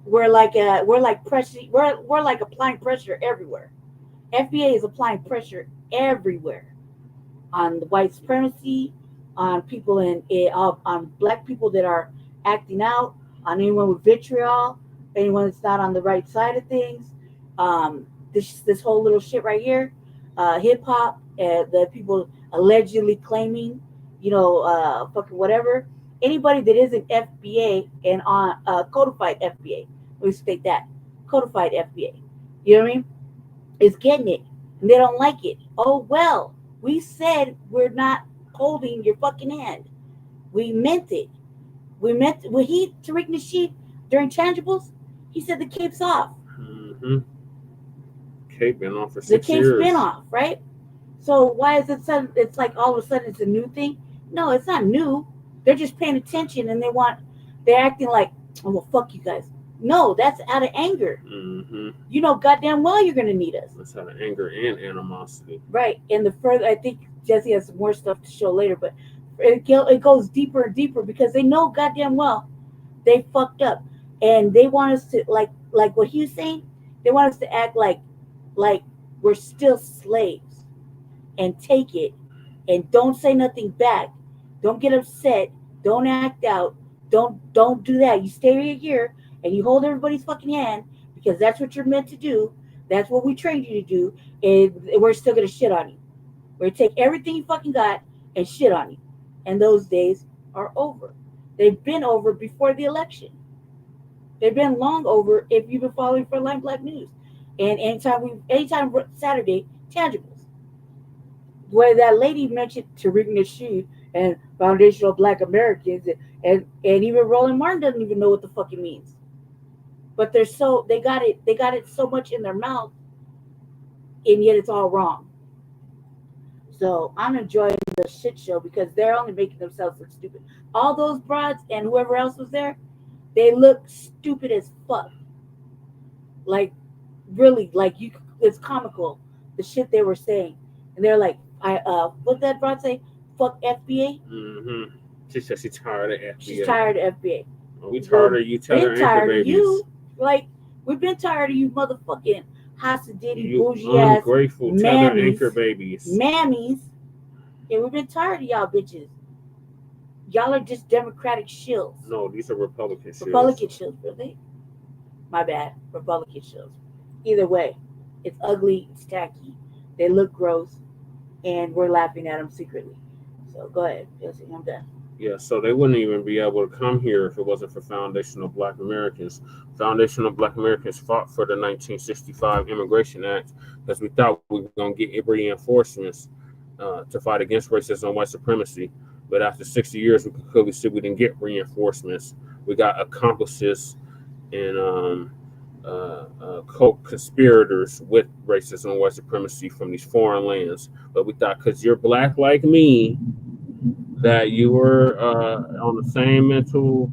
we're like applying pressure everywhere. FBA is applying pressure everywhere on the white supremacy, on people on Black people that are acting out, on anyone with vitriol, anyone that's not on the right side of things. This whole little shit right here, hip hop, the people allegedly claiming, fucking whatever. Anybody that isn't FBA and on codified FBA, let me state that, codified FBA, you know what I mean, is getting it, and they don't like it. Oh well, we said we're not holding your fucking hand. We meant it. When Tariq Nasheed during Tangibles, he said the cape's off. Mm-hmm. Cape been off for 6 years. The cape's years. been off, right? So why is it sudden? It's like all of a sudden it's a new thing. No, it's not new. They're just paying attention, and they're acting like, oh well, fuck you guys. No, that's out of anger. Mm-hmm. You know goddamn well you're gonna need us. That's out of anger and animosity. Right, and the further, I think Jesse has some more stuff to show later, but it goes deeper and deeper because they know goddamn well they fucked up, and they want us to like what he was saying. They want us to act like we're still slaves, and take it, and don't say nothing back, don't get upset, don't act out, don't do that. You stay here and you hold everybody's fucking hand because that's what you're meant to do. That's what we trained you to do, and we're still gonna shit on you. We're gonna take everything you fucking got and shit on you. And those days are over. They've been over before the election. They've been long over if you've been following Frontline Black News. And anytime Saturday, Tangibles, where that lady mentioned Tariq Nasheed and foundational Black Americans, and even Roland Martin doesn't even know what the fuck it means. But they got it so much in their mouth, and yet it's all wrong. So I'm enjoying the shit show because they're only making themselves look stupid. All those broads and whoever else was there, they look stupid as fuck. Like, really, it's comical, the shit they were saying. And they're like, what that broad say? Fuck FBA? Mm-hmm. She said she's tired of FBA. She's tired of FBA. We tired of you telling anchor babies. You. Like, we've been tired of you motherfucking Hasidity, bougie ass, ungrateful tether anchor babies, mammies, and we've been tired of y'all bitches. Y'all are just Democratic shills. No, these are Republican shills. Republican shills, really? My bad, Republican shills. Either way, it's ugly, it's tacky, they look gross, and we're laughing at them secretly. So go ahead, Jesse, I'm done. Yeah, so they wouldn't even be able to come here if it wasn't for foundational Black Americans. Foundational Black Americans fought for the 1965 Immigration Act because we thought we were going to get reinforcements to fight against racism and white supremacy. But after 60 years, we could clearly see we didn't get reinforcements. We got accomplices and co-conspirators with racism and white supremacy from these foreign lands. But we thought because you're Black like me, that you were on the same mental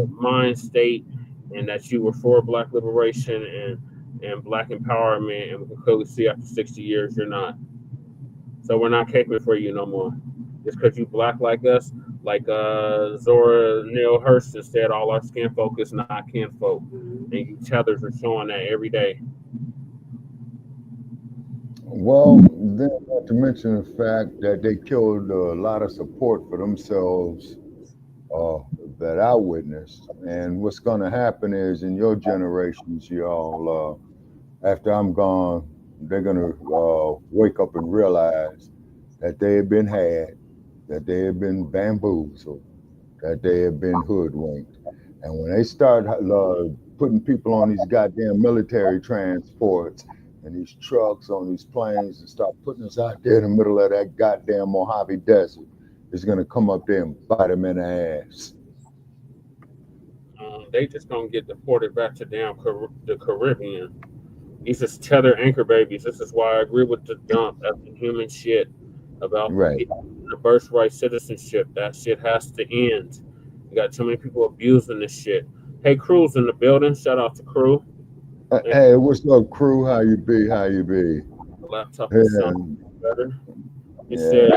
mind state, and that you were for Black liberation and Black empowerment, and we can clearly see after 60 years you're not. So we're not caping for you no more. Just because you Black like us, like Zora Neale Hurston said, all our skin folk is not kinfolk. And you tethers are showing that every day. Well, then not to mention the fact that they killed a lot of support for themselves that I witnessed. And what's going to happen is in your generations, y'all, after I'm gone, they're going to wake up and realize that they have been had, that they have been bamboozled, that they have been hoodwinked. And when they start putting people on these goddamn military transports and these trucks on these planes and start putting us out there in the middle of that goddamn Mojave Desert, is going to come up there and bite them in the ass. They just gonna get deported back to the Caribbean. These is tether anchor babies. This is why I agree with the dump. That's inhuman shit about the birthright citizenship. That shit has to end. You got too many people abusing this shit. Hey, Crew's in the building. Shout out to Crew. Hey, what's up, Crew? How you be? How you be? The laptop is sounding better. It said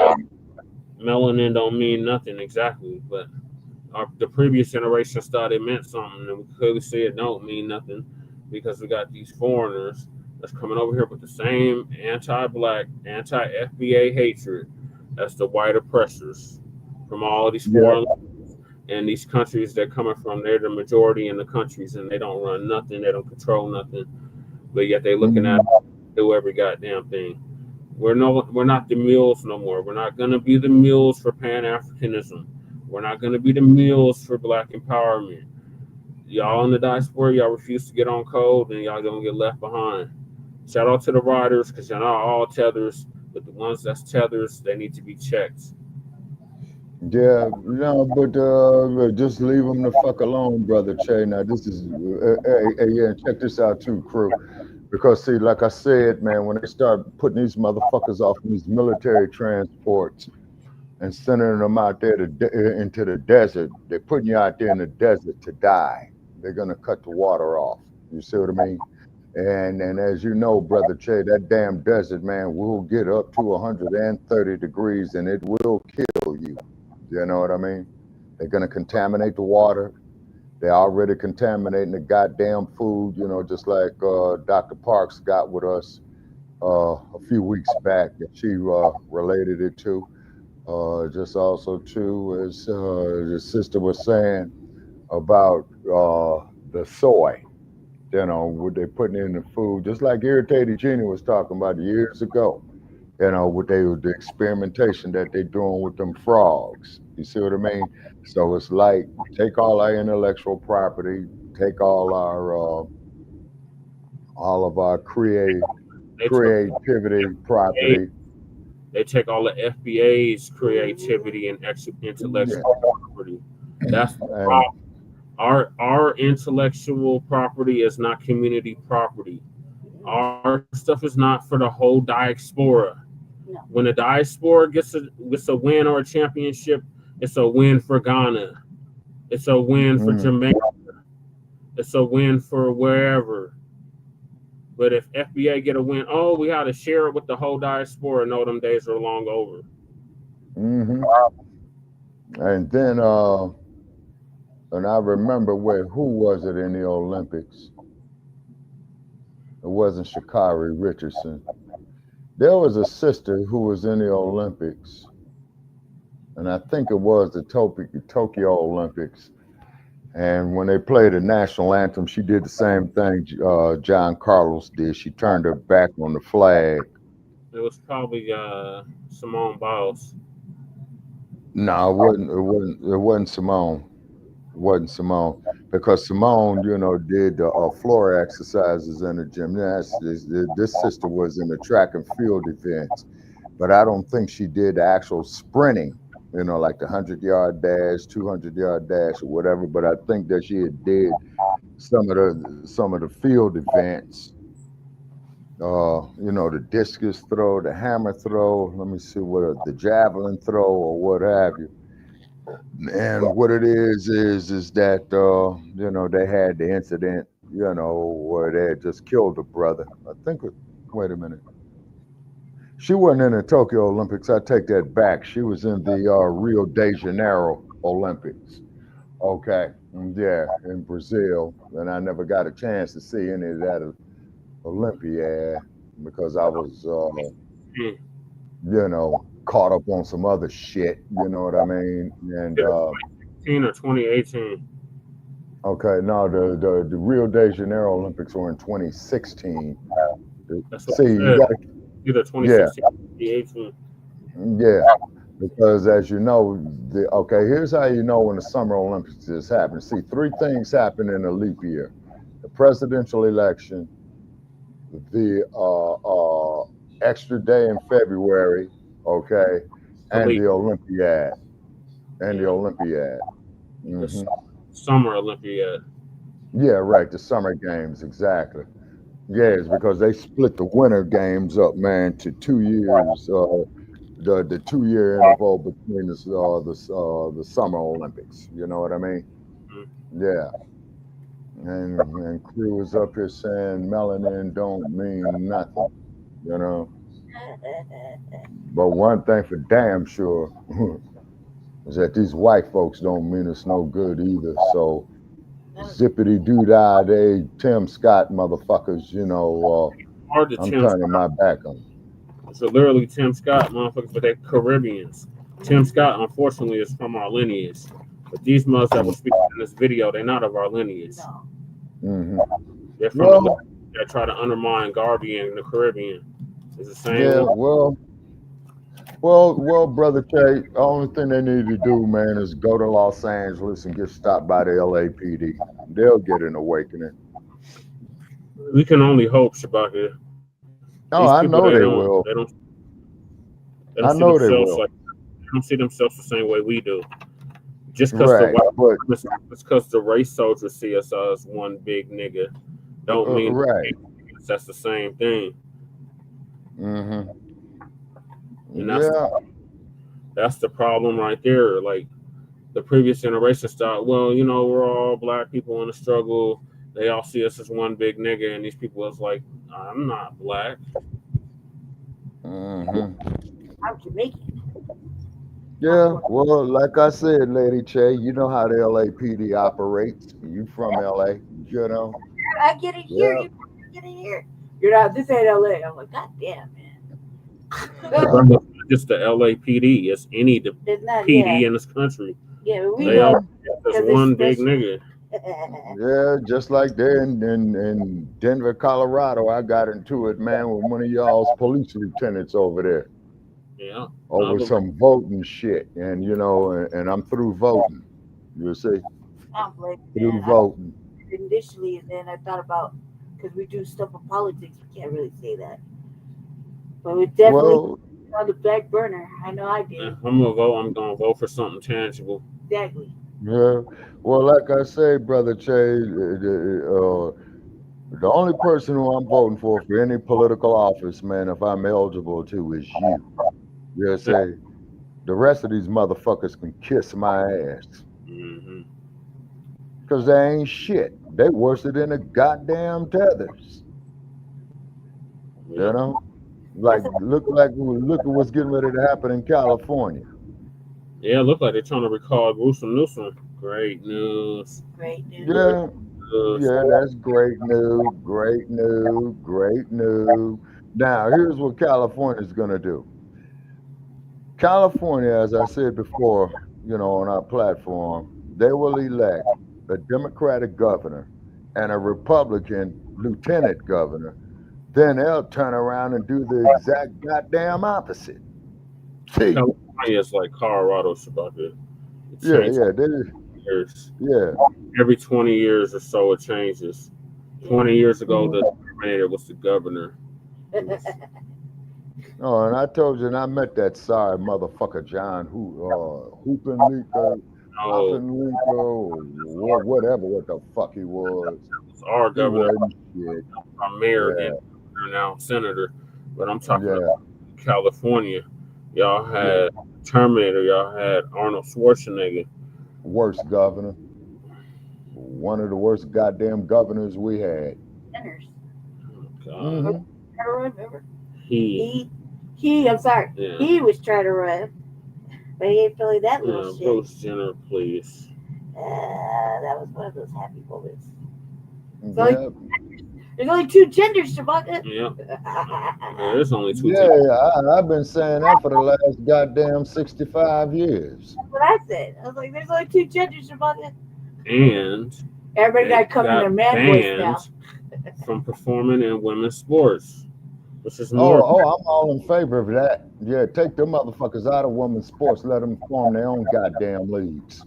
melanin don't mean nothing exactly, but the previous generation thought it meant something, and we clearly see it don't mean nothing because we got these foreigners that's coming over here with the same anti-black, anti-FBA hatred as the white oppressors from all of these foreign and these countries they're coming from. They're the majority in the countries, and they don't run nothing. They don't control nothing, but yet they looking at do every goddamn thing. We're not the mules no more. We're not gonna be the mules for Pan-Africanism. We're not gonna be the mules for Black empowerment. Y'all in the diaspora, y'all refuse to get on code, and y'all gonna get left behind. Shout out to the riders, because y'all not all tethers, but the ones that's tethers, they need to be checked. Yeah, no, but just leave them the fuck alone, brother Che. Now this is, yeah, check this out too, Crew. Because see, like I said, man, when they start putting these motherfuckers off in these military transports and sending them out there into the desert, they're putting you out there in the desert to die. They're gonna cut the water off. You see what I mean? And as you know, brother Che, that damn desert, man, will get up to 130 degrees and it will kill you. You know what I mean? They're gonna contaminate the water. They're already contaminating the goddamn food, you know, just like Dr. Parks got with us a few weeks back that she related it to. Just also too, as the sister was saying about the soy, you know, what they're putting in the food, just like Irritated Genie was talking about years ago, you know, what the experimentation that they're doing with them frogs. You see what I mean? So it's like, take all our intellectual property, take all of our creativity property. They take all the FBA's creativity and intellectual property. That's the problem. Our intellectual property is not community property. Our stuff is not for the whole diaspora. No. When a diaspora gets a win or a championship, it's a win for Ghana. It's a win for Jamaica. It's a win for wherever. But if FBA get a win, oh, we got to share it with the whole diaspora. No, them days are long over. And then, and I remember who was it in the Olympics? It wasn't Sha'Carri Richardson. There was a sister who was in the Olympics, and I think it was the Tokyo Olympics. And when they played the national anthem, she did the same thing John Carlos did. She turned her back on the flag. It was probably Simone Biles. No, it wasn't Simone. It wasn't Simone, because Simone, you know, did the floor exercises in the gymnastics. This sister was in the track and field events, but I don't think she did the actual sprinting, you know, like the 100-yard dash, 200-yard dash, or whatever. But I think that she had did some of the field events. You know, the discus throw, the hammer throw. Let me see the javelin throw, or what have you. And what it is that you know, they had the incident, you know, where they had just killed a brother. I think. Wait a minute. She wasn't in the Tokyo Olympics. I take that back. She was in the Rio de Janeiro Olympics. Okay, yeah, in Brazil, and I never got a chance to see any of that Olympiad because I was, you know, caught up on some other shit. You know what I mean? And 2016 or 2018. Okay, no, the Rio de Janeiro Olympics were in 2016. See, you got either 2016 or 2018. Yeah, because as you know, here's how you know when the Summer Olympics is happening. See, three things happen in a leap year: the presidential election, the extra day in February, okay, and the Olympiad. And the Olympiad. The Summer Olympiad. Yeah, right. The Summer Games, exactly. Yeah, it's because they split the Winter Games up, man, to 2 years. The 2 year interval between the Summer Olympics. You know what I mean? Mm-hmm. Yeah. And Crew is up here saying melanin don't mean nothing. You know. But one thing for damn sure is that these white folks don't mean it's no good either. So zippity doo dah, they Tim Scott motherfuckers, you know, I'm turning my back on them. So literally Tim Scott motherfuckers, but they're Caribbeans. Tim Scott, unfortunately, is from our lineage. But these mothers that were speaking in this video, they're not of our lineage. Mm-hmm. They're from the lineage that try to undermine Garvey and the Caribbean. It's the same. Yeah, well, Brother K, the only thing they need to do, man, is go to Los Angeles and get stopped by the LAPD. They'll get an awakening. We can only hope, Shabaka. Oh, I know they will. They don't I know they will. Like, they don't see themselves the same way we do. Just because the race soldiers see us as one big nigga, don't mean that's the same thing. Mm-hmm. And that's the problem right there. Like the previous generation thought, well, you know, we're all black people in the struggle. They all see us as one big nigga, and these people was like, I'm not black. Mm-hmm. I'm Jamaican. Yeah, well, like I said, Lady Che, you know how the LAPD operates. You from LA, you know. I get it here. You get it here. You're not. This ain't LA. I'm like, God damn, man. Just the LAPD. It's any PD in this country. Yeah, we they all just one big nigga. Yeah, just like there in Denver, Colorado, I got into it, man, with one of y'all's police lieutenants over there. Yeah. Over some voting shit, and you know, and I'm through voting. You see, through voting. Initially, and then I thought about because we do stuff with politics, we can't really say that, but we definitely on the back burner. I know I did. Yeah, I'm gonna vote for something tangible. Exactly. Yeah. Well, like I say, Brother Che, the only person who I'm voting for any political office, man, if I'm eligible to, is you. You say the rest of these motherfuckers can kiss my ass. Mm-hmm. Cause they ain't shit. They worse than the goddamn tethers. You know? Like look at what's getting ready to happen in California. Yeah, it look like they're trying to recall Newsom. Great news. Great news. Yeah. Yeah, that's great news. Great news. Great news. Now, here's what California's gonna do. California, as I said before, you know, on our platform, they will elect a Democratic governor and a Republican lieutenant governor. Then they'll turn around and do the exact goddamn opposite. See? California is like Colorado, Shabaka. Yeah. Every 20 years or so, it changes. 20 years ago, the Terminator was the governor. Oh, and I told you, and I met that sorry motherfucker John Hoopenleaker, whatever what the fuck he was. It's our governor, our mayor, and now senator. But I'm talking about California. Y'all had Terminator. Y'all had Arnold Schwarzenegger. Worst governor. One of the worst goddamn governors we had. Oh, God. He I'm sorry. Yeah. He was trying to run, but he ain't feeling that little shit. Bruce Jenner, please. That was one of those happy moments. There's only two genders, Shabaka. Yeah. There's only two. I've been saying that for the last goddamn 65 years. That's what I said. I was like, there's only two genders, Shabaka. And everybody got to come in their man voice now. From performing in women's sports. Which is more I'm all in favor of that. Yeah, take them motherfuckers out of women's sports. Let them form their own goddamn leagues.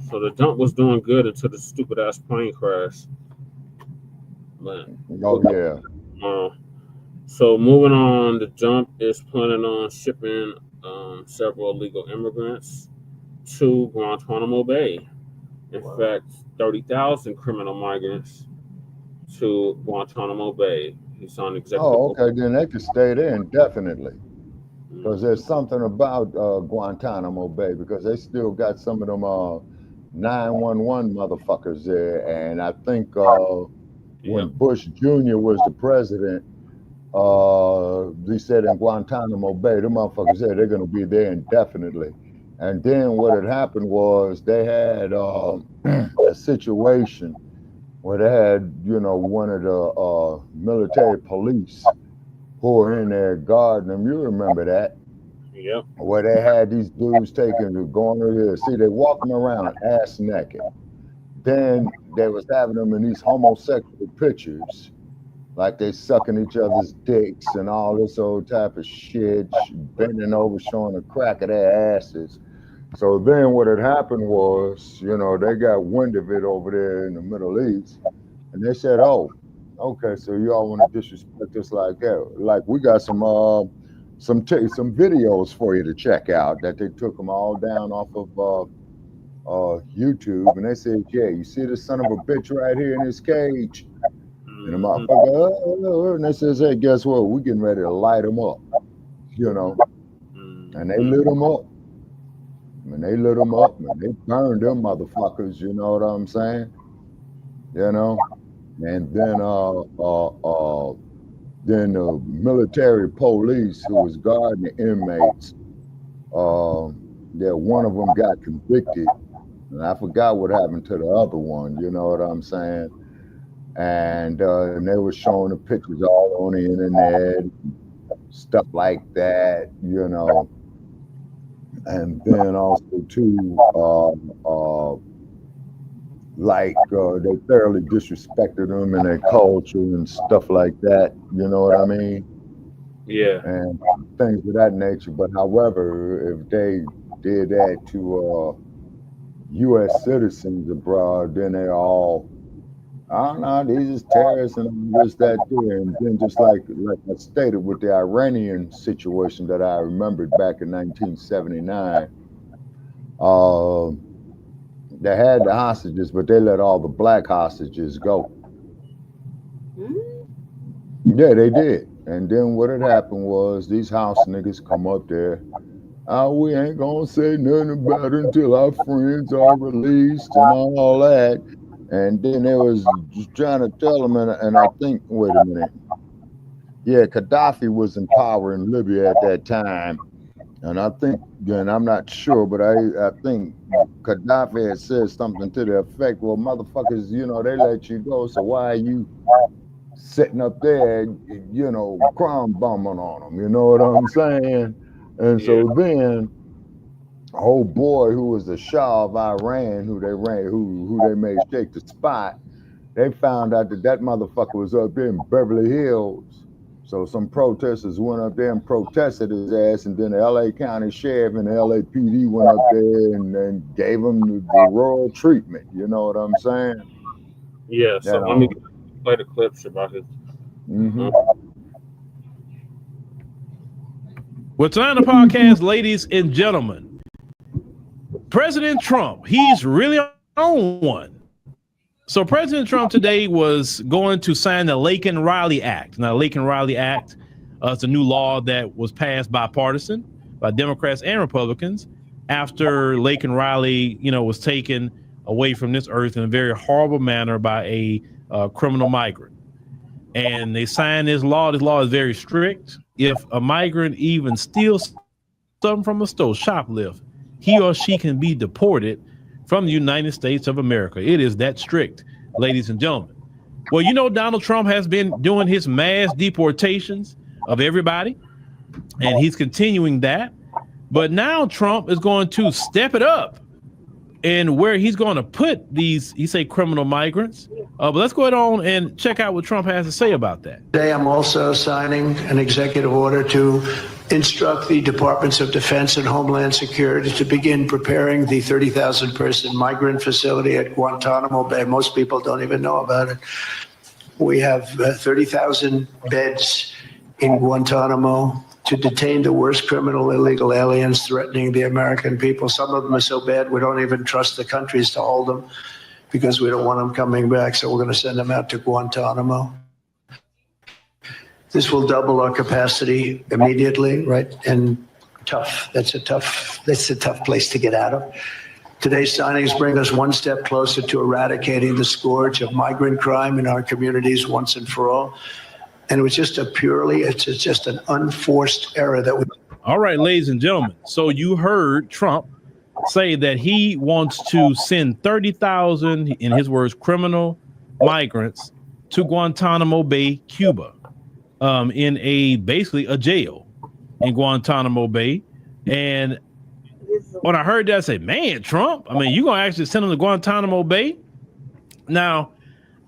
So the dump was doing good until the stupid ass plane crash. But Oh yeah. So moving on, the Jump is planning on shipping several illegal immigrants to Guantanamo Bay. In fact, 30,000 criminal migrants to Guantanamo Bay. He's on executive. Oh, okay. Then they could stay there indefinitely. Because there's something about Guantanamo Bay, because they still got some of them 911 motherfuckers there. And I think when Bush Jr. was the president, they said in Guantanamo Bay, the motherfuckers there, they're going to be there indefinitely. And then what had happened was they had a situation where they had, you know, one of the military police who were in there guarding them. You remember that? Yep. Where they had these dudes going over here. See, they walk them around ass naked. Then they was having them in these homosexual pictures, like they sucking each other's dicks and all this old type of shit, bending over, showing the crack of their asses. So then what had happened was, you know, they got wind of it over there in the Middle East, and they said, oh, okay, so y'all want to disrespect us like that? Like, we got some videos for you to check out that they took them all down off of YouTube, and they said, yeah, you see this son of a bitch right here in this cage? And the motherfucker, and they says, hey, guess what? We getting ready to light them up, you know? And they lit them up. And they lit them up, and they burned them motherfuckers, you know what I'm saying? You know? And then the military police who was guarding the inmates, one of them got convicted, and I forgot what happened to the other one, you know what I'm saying? And they were showing the pictures all on the internet, stuff like that, you know. And then also too, they thoroughly disrespected them and their culture and stuff like that. You know what I mean? Yeah. And things of that nature. But however, if they did that to U.S. citizens abroad, then they're all, I don't know, these is terrorists and this, that, there. And then just like I stated with the Iranian situation that I remembered back in 1979, they had the hostages, but they let all the black hostages go. Yeah, they did. And then what had happened was these house niggas come up there. We ain't gonna say nothing about it until our friends are released and all that. And then they was just trying to tell them, and I think, wait a minute. Yeah, Gaddafi was in power in Libya at that time. And I think, and I'm not sure, but I think Gaddafi had said something to the effect, well, motherfuckers, you know, they let you go, so why are you sitting up there, you know, crime bombing on them, you know what I'm saying? And so then a whole boy who was the Shah of Iran, who they made shake the spot, they found out that motherfucker was up there in Beverly Hills. So some protesters went up there and protested his ass, and then the LA County Sheriff and the LAPD went up there and gave him the royal treatment. You know what I'm saying? Yeah, so let me play the clips about his. Well, tonight on the podcast, ladies and gentlemen, President Trump, he's really on one. So President Trump today was going to sign the Laken-Riley Act. Now, the Laken-Riley Act is a new law that was passed bipartisan by Democrats and Republicans after Laken-Riley, was taken away from this earth in a very horrible manner by a criminal migrant. And they signed this law. This law is very strict. If a migrant even steals something from a store, shoplift, he or she can be deported from the United States of America. It is that strict, ladies and gentlemen. Well, Donald Trump has been doing his mass deportations of everybody, and he's continuing that. But now Trump is going to step it up, and where he's going to put these, criminal migrants. But let's go ahead on and check out what Trump has to say about that. Today, I'm also signing an executive order to instruct the Departments of Defense and Homeland Security to begin preparing the 30,000 person migrant facility at Guantánamo Bay. Most people don't even know about it. We have 30,000 beds in Guantánamo to detain the worst criminal illegal aliens threatening the American people. Some of them are so bad we don't even trust the countries to hold them because we don't want them coming back. So we're going to send them out to Guantánamo. This will double our capacity immediately, right? And that's a tough place to get out of. Today's signings bring us one step closer to eradicating the scourge of migrant crime in our communities once and for all. And it was just it's just an unforced error that we. All right, ladies and gentlemen. So you heard Trump say that he wants to send 30,000, in his words, criminal migrants to Guantanamo Bay, Cuba, in basically a jail in Guantanamo Bay. And when I heard that, I said, man, Trump, I mean, you're going to actually send him to Guantanamo Bay? Now,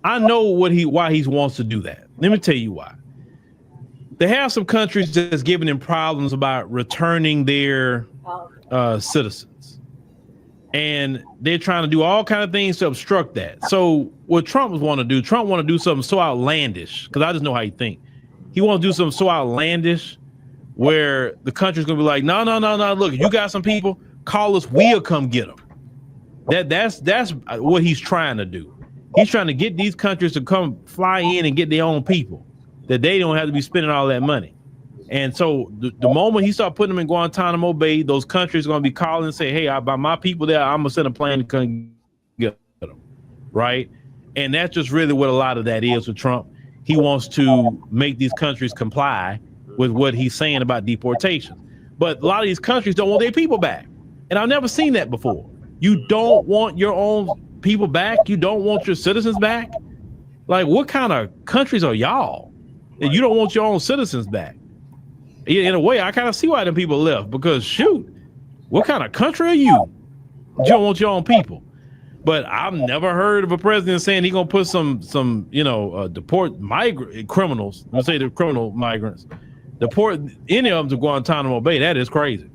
I know why he wants to do that. Let me tell you why. They have some countries that's giving him problems about returning their citizens. And they're trying to do all kinds of things to obstruct that. So what Trump want to do something so outlandish, because I just know how he think. He want to do something so outlandish where the country's going to be like, no, look, if you got some people, call us, we'll come get them. That's what he's trying to do. He's trying to get these countries to come fly in and get their own people, that they don't have to be spending all that money. And so the moment he start putting them in Guantanamo Bay, those countries are going to be calling and say, hey, by my people there, I'm going to send a plane to come get them, right? And that's just really what a lot of that is with Trump. He wants to make these countries comply with what he's saying about deportation. But a lot of these countries don't want their people back. And I've never seen that before. You don't want your own people back? You don't want your citizens back? Like, what kind of countries are y'all that you don't want your own citizens back? In a way, I kind of see why them people left, because shoot, what kind of country are you? You don't want your own people. But I've never heard of a president saying he's gonna put some deport migrant criminals. Let's say the criminal migrants, deport any of them to Guantanamo Bay. That is crazy.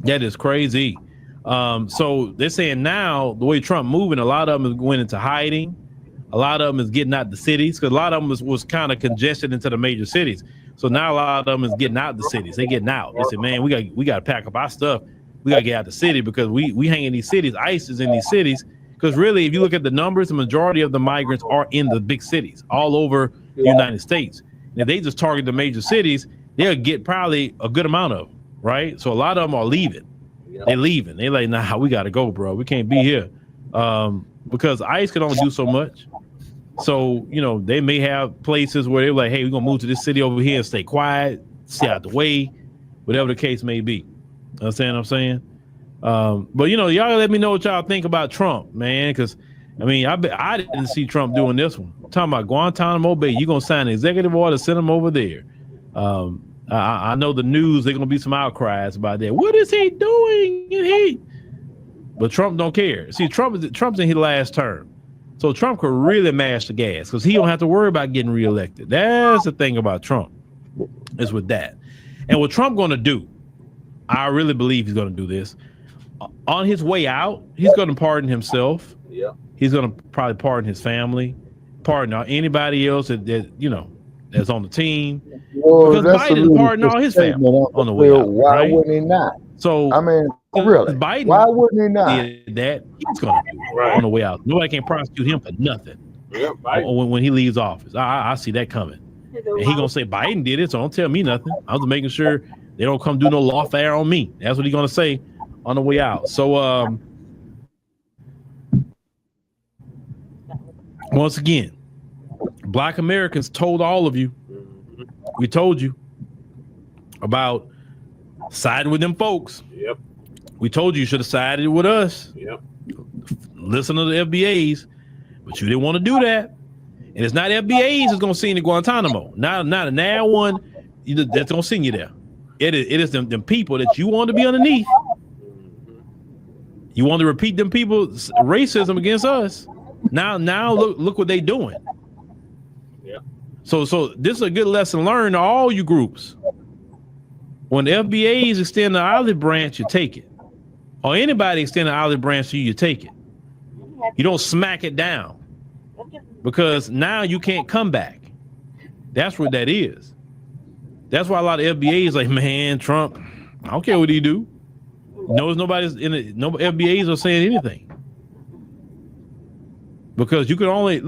That is crazy. So they're saying now the way Trump moving, a lot of them is going into hiding. A lot of them is getting out the cities, because a lot of them was kind of congested into the major cities. So now a lot of them is getting out the cities. They getting out. They said, man, we got to pack up our stuff. We got to get out the city because we hang in these cities. ICE is in these cities. Because really, if you look at the numbers, the majority of the migrants are in the big cities all over the United States. And if they just target the major cities, they'll get probably a good amount of them, right? So a lot of them are leaving. They're leaving. They're like, nah, we got to go, bro. We can't be here. Because ICE can only do so much. So, they may have places where they're like, hey, we're going to move to this city over here and stay quiet, stay out the way, whatever the case may be. Understand what I'm saying? But, y'all let me know what y'all think about Trump, man, because, I didn't see Trump doing this one. I'm talking about Guantanamo Bay. You're going to sign an executive order, send him over there. I know the news, there's going to be some outcries about that. What is he doing? But Trump don't care. See, Trump's in his last term. So Trump could really mash the gas because he don't have to worry about getting reelected. That's the thing about Trump, is with that. And what Trump going to do, I really believe he's going to do this. On his way out, he's going to pardon himself. Yeah. He's going to probably pardon his family, pardon anybody else that's on the team. Well, because Biden pardoned all his family on the way out. Why right? wouldn't he not? So really, Biden, why wouldn't he not? That he's going to do on the way out. Nobody can prosecute him for nothing. Yeah, when he leaves office, I see that coming. And he gonna say Biden did it, so don't tell me nothing. I'm just making sure they don't come do no lawfare on me. That's what he's gonna say on the way out. So once again, Black Americans told all of you, we told you about siding with them folks. Yep. We told you should have sided with us. Yep. Listen to the FBAs, but you didn't want to do that. And it's not FBAs that's going to send you to Guantanamo. Not a now one that's going to send you there. It is them people that you want to be underneath. You want to repeat them people's racism against us. Now look what they doing. Yeah. So this is a good lesson learned to all you groups. When the FBAs extend the olive branch, you take it. Or anybody extend the olive branch to you, you take it. You don't smack it down. because now you can't come back. That's what that is. That's why a lot of FBAs like, man, Trump, I don't care what he do. Nobody's in it. No FBAs are saying anything because you can only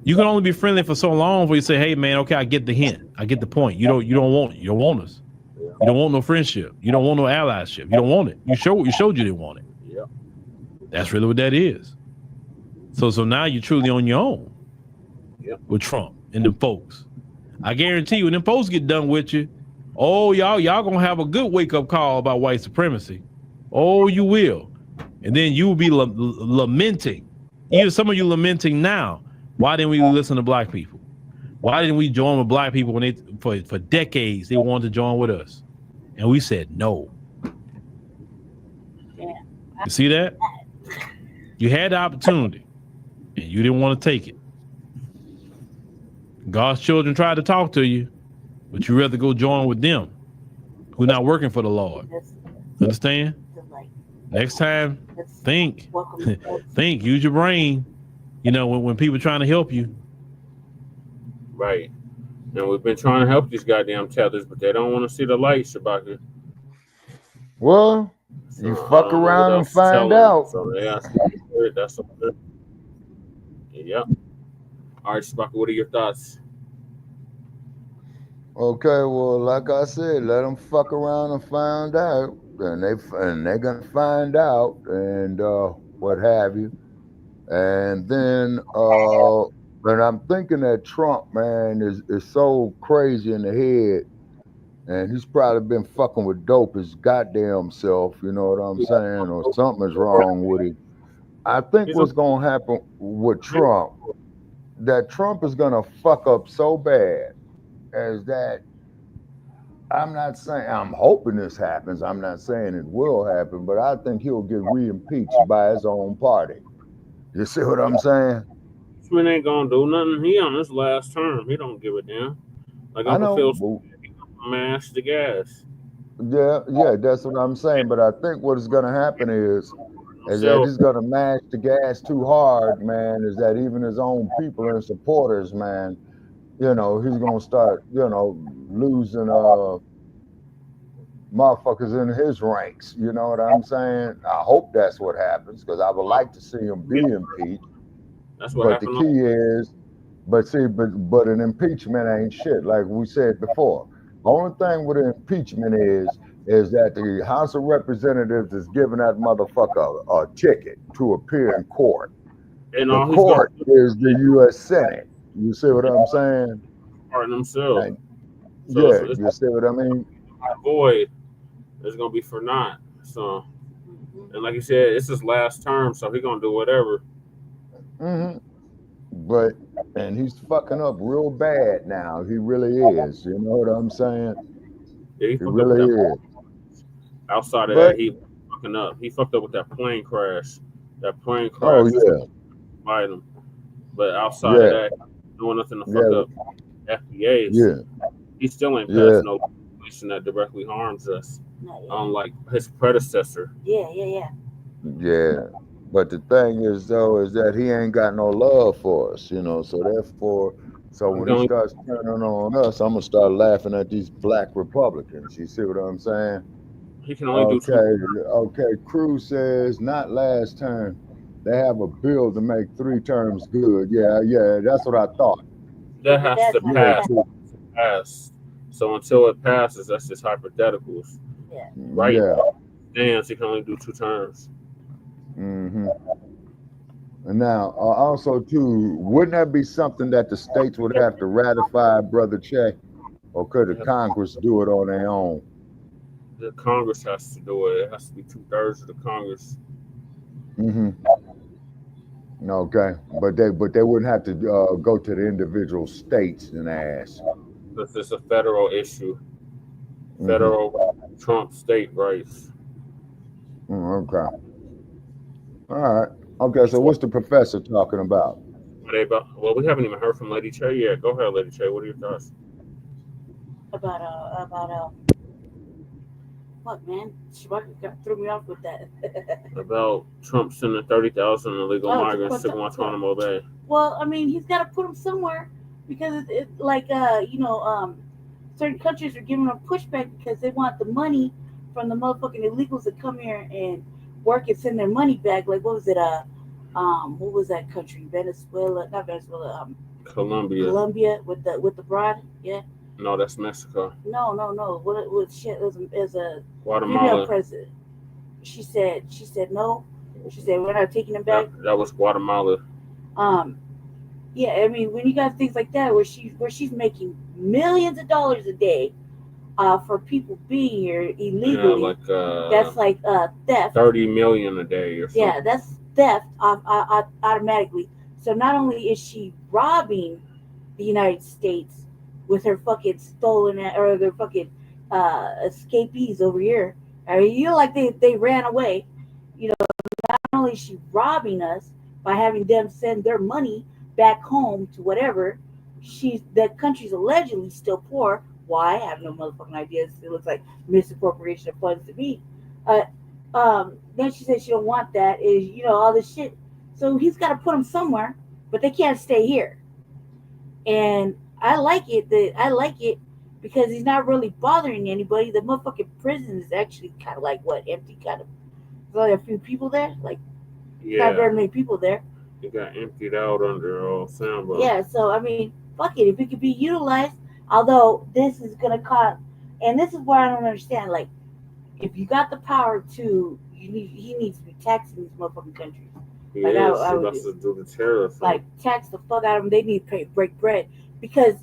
You can only be friendly for so long before you say, hey man, okay, I get the hint. I get the point. You don't want us. You don't want no friendship. You don't want no allyship. You don't want it. You showed you didn't want it. Yeah. That's really what that is. So now you're truly on your own. Yep. With Trump and them folks. I guarantee you when them folks get done with you, oh y'all gonna have a good wake-up call about white supremacy. Oh, you will. And then you will be lamenting. Even some of you lamenting now. Why didn't we listen to black people? Why didn't we join with black people when for decades they wanted to join with us? And we said no. Yeah. You see that? You had the opportunity and you didn't want to take it. God's children tried to talk to you, but you rather go join with them who not working for the Lord. Understand? Next time, think, use your brain. You know, when people are trying to help you. Right. And we've been trying to help these goddamn tethers, but they don't want to see the light, Shabaka. Well, you fuck around and find out. So they ask you, that's something. Yeah. All right, Shabaka, what are your thoughts? Okay, well, like I said, let them fuck around and find out. And they're gonna find out and what have you. And then, and I'm thinking that Trump, man, is so crazy in the head, and he's probably been fucking with dope his goddamn self, you know what I'm saying, or something is wrong with him. I think what's gonna happen with Trump, that Trump is gonna fuck up so bad, as that, I'm not saying, I'm hoping this happens, I'm not saying it will happen, but I think he'll get re-impeached by his own party. You see what I'm saying? This man ain't gonna do nothing. He on his last term. He don't give a damn. Like Uncle Phil said, he gonna mash the gas. Yeah, that's what I'm saying. But I think what is gonna happen is that he's gonna mash the gas too hard, man. Is that even his own people and supporters, man, you know, he's gonna start, you know, losing motherfuckers in his ranks, you know what I'm saying? I hope that's what happens because I would like to see him be impeached. That's what happened. But the key is, but an impeachment ain't shit. Like we said before, the only thing with an impeachment is that the House of Representatives is giving that motherfucker a ticket to appear in court. And the court is the U.S. Senate. You see what I'm saying? Pardon themselves. Like, yeah, you see what I mean? Void is gonna be for naught. So, and like you said, it's his last term, so he's gonna do whatever. But and he's fucking up real bad now. He really is. You know what I'm saying? Yeah, he really is. Outside of that, he fucking up. He fucked up with that plane crash. That plane crash. Oh yeah. Fight him. But outside of that, doing nothing to fuck up FBAs. Yeah. He still ain't passed no legislation that directly harms us. Unlike his predecessor. Yeah. But the thing is though, is that he ain't got no love for us, you know. So therefore, when he starts turning on us, I'm gonna start laughing at these black Republicans. You see what I'm saying? He can only do Okay, Cruz says not last term. They have a bill to make 3 terms good. Yeah, that's what I thought. That has to pass. So until it passes, that's just hypotheticals. Yeah. Right? Yeah. He can only do 2 terms. And now, also too, wouldn't that be something that the states would have to ratify, Brother Che? Or could the Congress do it on their own? The Congress has to do it. It has to be 2/3 of the Congress. Okay, but they wouldn't have to go to the individual states and ask. Because it's a federal issue. Federal Trump state rights. Okay. All right. Okay, so what's the professor talking about? Well, we haven't even heard from Lady Che yet. Go ahead, Lady Che. What are your thoughts? About Fuck, man. Chewbacca threw me off with that. About Trump sending 30,000 illegal migrants to Guantánamo Bay. Well, I mean, he's got to put them somewhere because it's like, certain countries are giving them pushback because they want the money from the motherfucking illegals that come here and work and send their money back. Like, what was it? What was that country? Venezuela? Not Venezuela. Colombia with the broad. Yeah. No, that's Mexico. No. What shit? It was a Guatemala. female president. She said no. She said we're not taking them back. That was Guatemala. Yeah, I mean, when you got things like that where she's making millions of dollars a day for people being here illegally, that's like theft. 30 million a day or something. Yeah, that's theft automatically. So not only is she robbing the United States with her fucking stolen or their fucking escapees over here, I mean, you know, like they ran away. You know, not only is she robbing us by having them send their money back home to whatever, that country's allegedly still poor. Why? I have no motherfucking idea. It looks like misappropriation of funds to me. Then she said she don't want that. Is, you know, all this shit. So he's got to put them somewhere, but they can't stay here. And I like it because he's not really bothering anybody. The motherfucking prison is actually kind of like empty, kind of. There's only a few people there, not very many people there. It got emptied out under Samba. Yeah, so I mean, fuck it. If it could be utilized, although this is gonna cost, and this is where I don't understand. Like, if you got the power to, he needs to be taxing these motherfucking countries. He wants to do the tariff. Like, tax the fuck out of them. They need to break bread because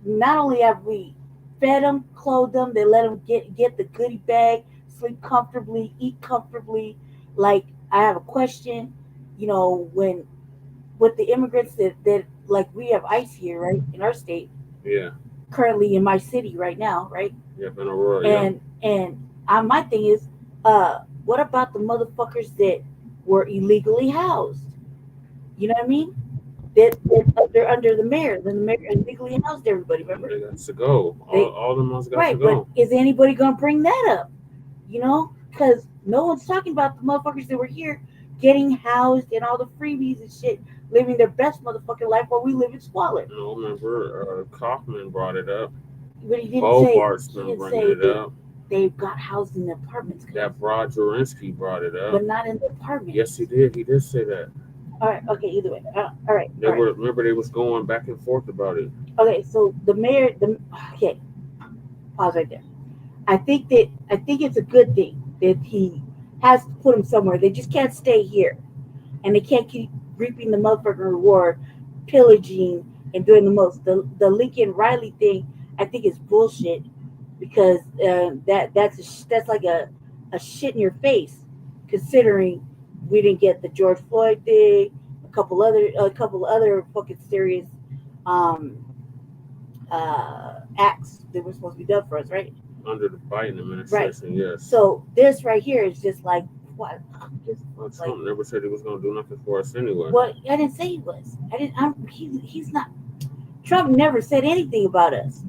not only have we fed them, clothed them, they let them get the goodie bag, sleep comfortably, eat comfortably. Like, I have a question. You know, with the immigrants that like we have ICE here, right, in our state. Yeah. Currently in my city right now, right? Yeah, in Aurora. And my thing is, what about the motherfuckers that were illegally housed? You know what I mean? They're under the mayor. Then the mayor illegally housed everybody. Remember? They got to go. All the ones got to go. Right, but is anybody gonna bring that up? You know, because no one's talking about the motherfuckers that were here getting housed and all the freebies and shit, living their best motherfucking life while we live in squalor. No, remember, Kaufman brought it up. But he didn't say they got housed in the apartments. That Broderinsky brought it up. But not in the apartments. Yes, he did. He did say that. All right, okay, either way. All right. Remember, they was going back and forth about it. Okay, so the mayor, okay, pause right there. I think it's a good thing that he has to put them somewhere. They just can't stay here, and they can't keep reaping the motherfucking reward, pillaging and doing the most. The Lincoln Riley thing, I think, is bullshit because that's like a shit in your face, considering we didn't get the George Floyd thing, a couple other fucking serious acts that were supposed to be done for us, right? Under the Biden administration, right. Yes. So this right here is just like what? Trump never said he was going to do nothing for us anyway. Well, I didn't say he was. He's not. Trump never said anything about us.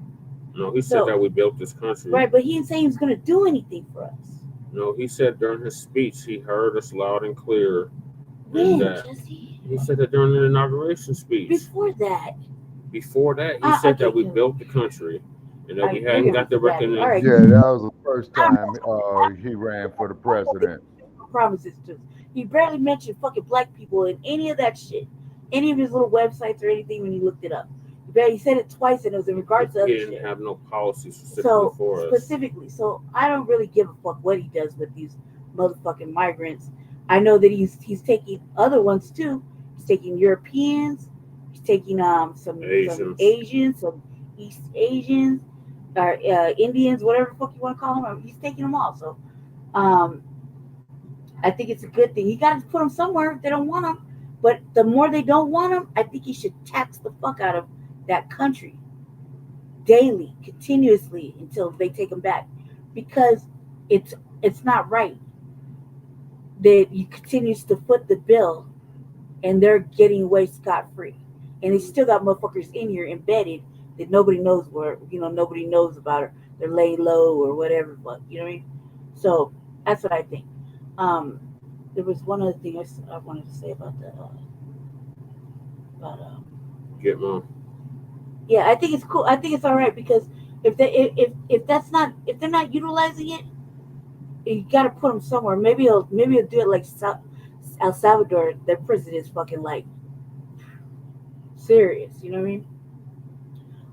No, he said that we built this country. Right, but he didn't say he was going to do anything for us. No, he said during his speech he heard us loud and clear. When, Jesse? He said that during the inauguration speech. Before that, he said that we built the country. And that we hadn't got the recognition. Right. Yeah, that was the first time he ran for the president. Promises to. He barely mentioned fucking black people in any of that shit, any of his little websites or anything when he looked it up. He said it twice, and it was in regards to other shit. He didn't have no policy specifically for us. So I don't really give a fuck what he does with these motherfucking migrants. I know that he's taking other ones too. He's taking Europeans. He's taking some Asians, some East Asians. Or Indians, whatever the fuck you want to call them, he's taking them all. So, I think it's a good thing. You got to put them somewhere if they don't want them. But the more they don't want them, I think you should tax the fuck out of that country daily, continuously until they take them back, because it's not right that you continues to foot the bill and they're getting away scot-free, and they still got motherfuckers in here embedded that nobody knows where, nobody knows about, or they're laying low or whatever, but you know what I mean? So that's what I think. There was one other thing I wanted to say about the Get more. yeah, I think it's cool. I think it's all right because if they're not utilizing it, you got to put them somewhere. Maybe he'll do it like El Salvador. Their prison is fucking like serious. You know what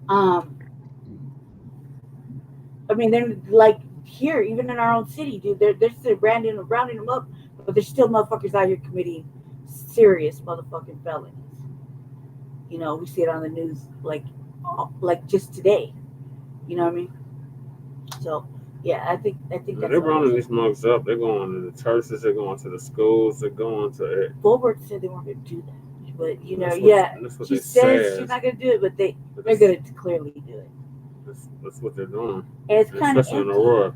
I mean? I mean, they're like here, even in our own city, dude. They're still rounding them up, but there's still motherfuckers out here committing serious motherfucking felonies. You know, we see it on the news like just today. You know what I mean? So yeah, I think that's they're rounding these mugs up. They're going to the churches. They're going to the schools. They're going to it. Bulwark said they weren't going to do that, but you know, that's what she they says said. she's not going to do it, but they're going to clearly do it. That's what they're doing. And it's kind of especially in Aurora.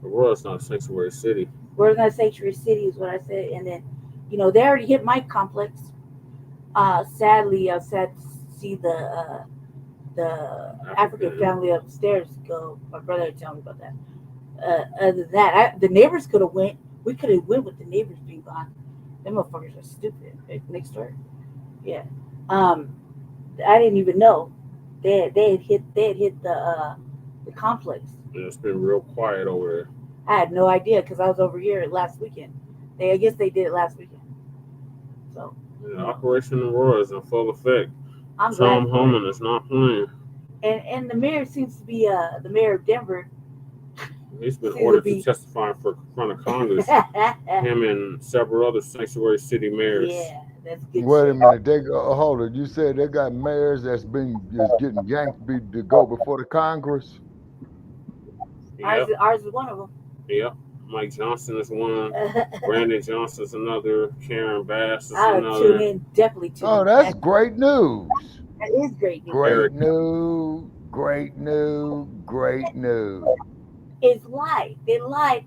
Aurora's not a sanctuary city. We're not a sanctuary city, is what I said. And then, you know, they already hit my complex. Sadly, I was sad to see the African family upstairs go. My brother would tell me about that. Other than that, the neighbors could have went. We could have went with the neighbors being gone. Them motherfuckers are stupid. Next door. Yeah. I didn't even know they had hit the complex. Yeah, it's been real quiet over there. I had no idea because I was over here last weekend. I guess they did it last weekend. So yeah, Operation Aurora is in full effect. I'm Tom glad. Homan is not playing. And the mayor seems to be the mayor of Denver. He's been ordered to testify in front of Congress. Him and several other sanctuary city mayors. Yeah, that's good. Wait a minute, hold it. You said they got mayors that's getting yanked to go before the Congress. Yep. Ours is one of them. Yep. Mike Johnson is one. Brandon Johnson is another. Karen Bass is another. Definitely tune in. Oh, that's great news. That is great news. Great news. Great news. Great news. It's lied. They lied.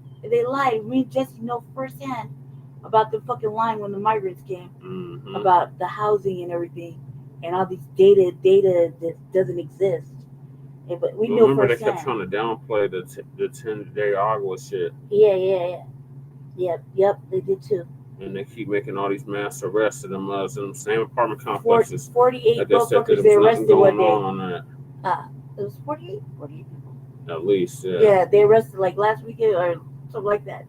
We just know firsthand about the fucking line when the migrants came, about the housing and everything, and all these data that doesn't exist. But we know remember firsthand. They kept trying to downplay the 10-day Agua shit. Yeah. Yep, they did too. And they keep making all these mass arrests of them in same apartment complexes. 48 motherfuckers they arrested one day. It was 48 people. At least, yeah. Yeah, they arrested like last weekend or something like that.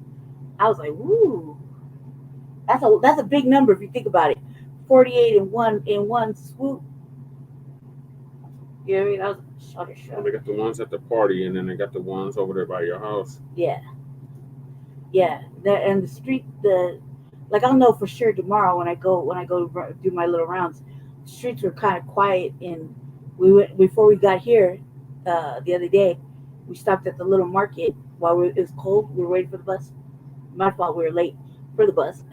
I was like, woo. That's a big number if you think about it. 48 in one swoop. You know what I mean? I was shut. Well, they got the ones at the party, and then they got the ones over there by your house. Yeah. And the street, I'll know for sure tomorrow when I go do my little rounds. The streets were kind of quiet, and we went before we got here the other day. We stopped at the little market while it was cold. We were waiting for the bus. My fault, we were late for the bus.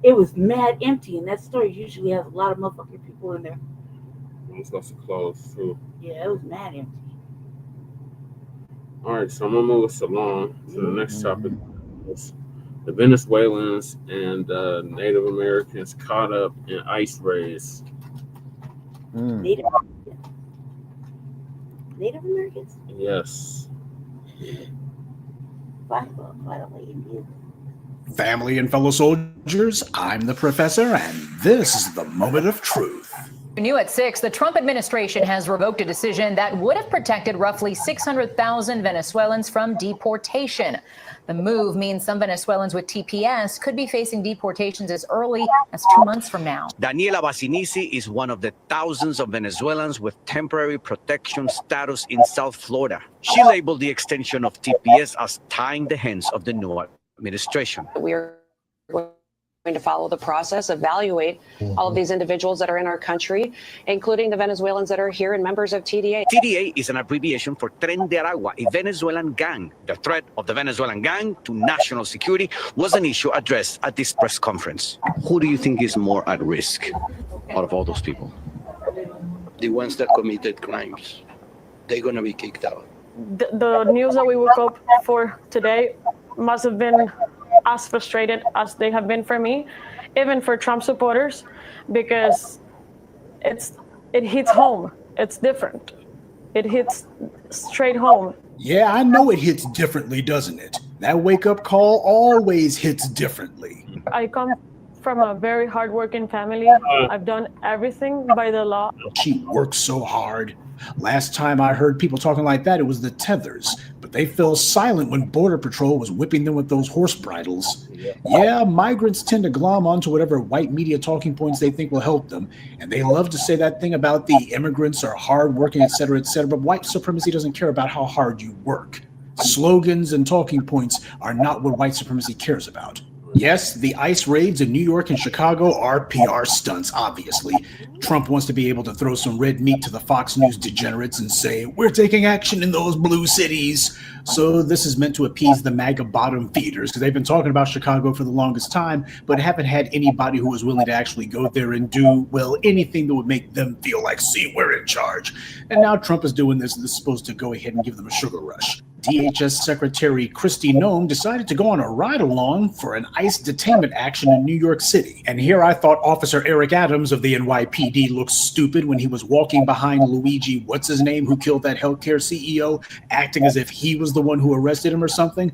It was mad empty, and that store usually has a lot of motherfucking people in there. It's supposed to close too. Yeah, it was mad empty. All right, so I'm gonna move us along to the next topic. The Venezuelans and Native Americans caught up in ICE raids. Native Americans? Yes. By the way, Indians. Family and fellow soldiers, I'm the professor, and this is the moment of truth. New at 6, the Trump administration has revoked a decision that would have protected roughly 600,000 Venezuelans from deportation. The move means some Venezuelans with TPS could be facing deportations as early as 2 months from now. Daniela Basinisi is one of the thousands of Venezuelans with temporary protection status in South Florida. She labeled the extension of TPS as tying the hands of the new administration. We are going to follow the process, evaluate all of these individuals that are in our country, including the Venezuelans that are here and members of TDA. TDA is an abbreviation for Tren de Aragua, a Venezuelan gang. The threat of the Venezuelan gang to national security was an issue addressed at this press conference. Who do you think is more at risk out of all those people? The ones that committed crimes. They're going to be kicked out. The news that we woke up for today must have been as frustrated as they have been for me, even for Trump supporters, because it hits home. It's different. It hits straight home Yeah, I know it hits differently, doesn't it? That wake-up call always hits differently. I come from a very hardworking family. I've done everything by the law. She works so hard. Last time I heard people talking like that, it was the Tethers, but they fell silent when Border Patrol was whipping them with those horse bridles. Yeah, migrants tend to glom onto whatever white media talking points they think will help them, and they love to say that thing about the immigrants are hardworking, etc., but white supremacy doesn't care about how hard you work. Slogans and talking points are not what white supremacy cares about. Yes, the ICE raids in New York and Chicago are PR stunts, obviously. Trump wants to be able to throw some red meat to the Fox News degenerates and say, we're taking action in those blue cities. So this is meant to appease the MAGA bottom feeders, because they've been talking about Chicago for the longest time, but haven't had anybody who was willing to actually go there and do, well, anything that would make them feel like, see, we're in charge. And now Trump is doing this, and this is supposed to go ahead and give them a sugar rush. DHS Secretary Kristi Noem decided to go on a ride-along for an ICE detainment action in New York City. And here I thought Officer Eric Adams of the NYPD looked stupid when he was walking behind Luigi, what's-his-name, who killed that healthcare CEO, acting as if he was the one who arrested him or something.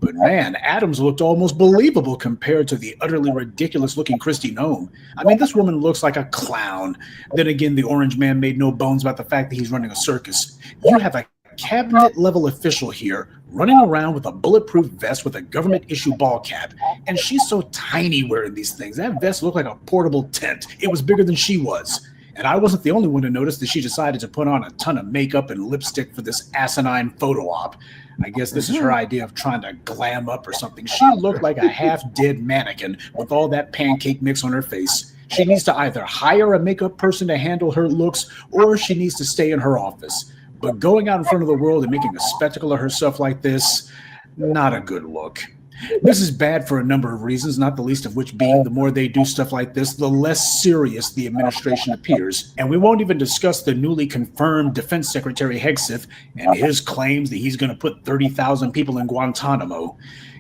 But man, Adams looked almost believable compared to the utterly ridiculous-looking Kristi Noem. I mean, this woman looks like a clown. Then again, the orange man made no bones about the fact that he's running a circus. You have a cabinet-level official here running around with a bulletproof vest with a government-issue ball cap, and she's so tiny wearing these things. That vest looked like a portable tent. It was bigger than she was. And I wasn't the only one to notice that she decided to put on a ton of makeup and lipstick for this asinine photo op. I guess this is her idea of trying to glam up or something. She looked like a half-dead mannequin with all that pancake mix on her face. She needs to either hire a makeup person to handle her looks, or she needs to stay in her office. But going out in front of the world and making a spectacle of herself like this, not a good look. This is bad for a number of reasons, not the least of which being the more they do stuff like this, the less serious the administration appears. And we won't even discuss the newly confirmed Defense Secretary Hegseth and his claims that he's going to put 30,000 people in Guantánamo.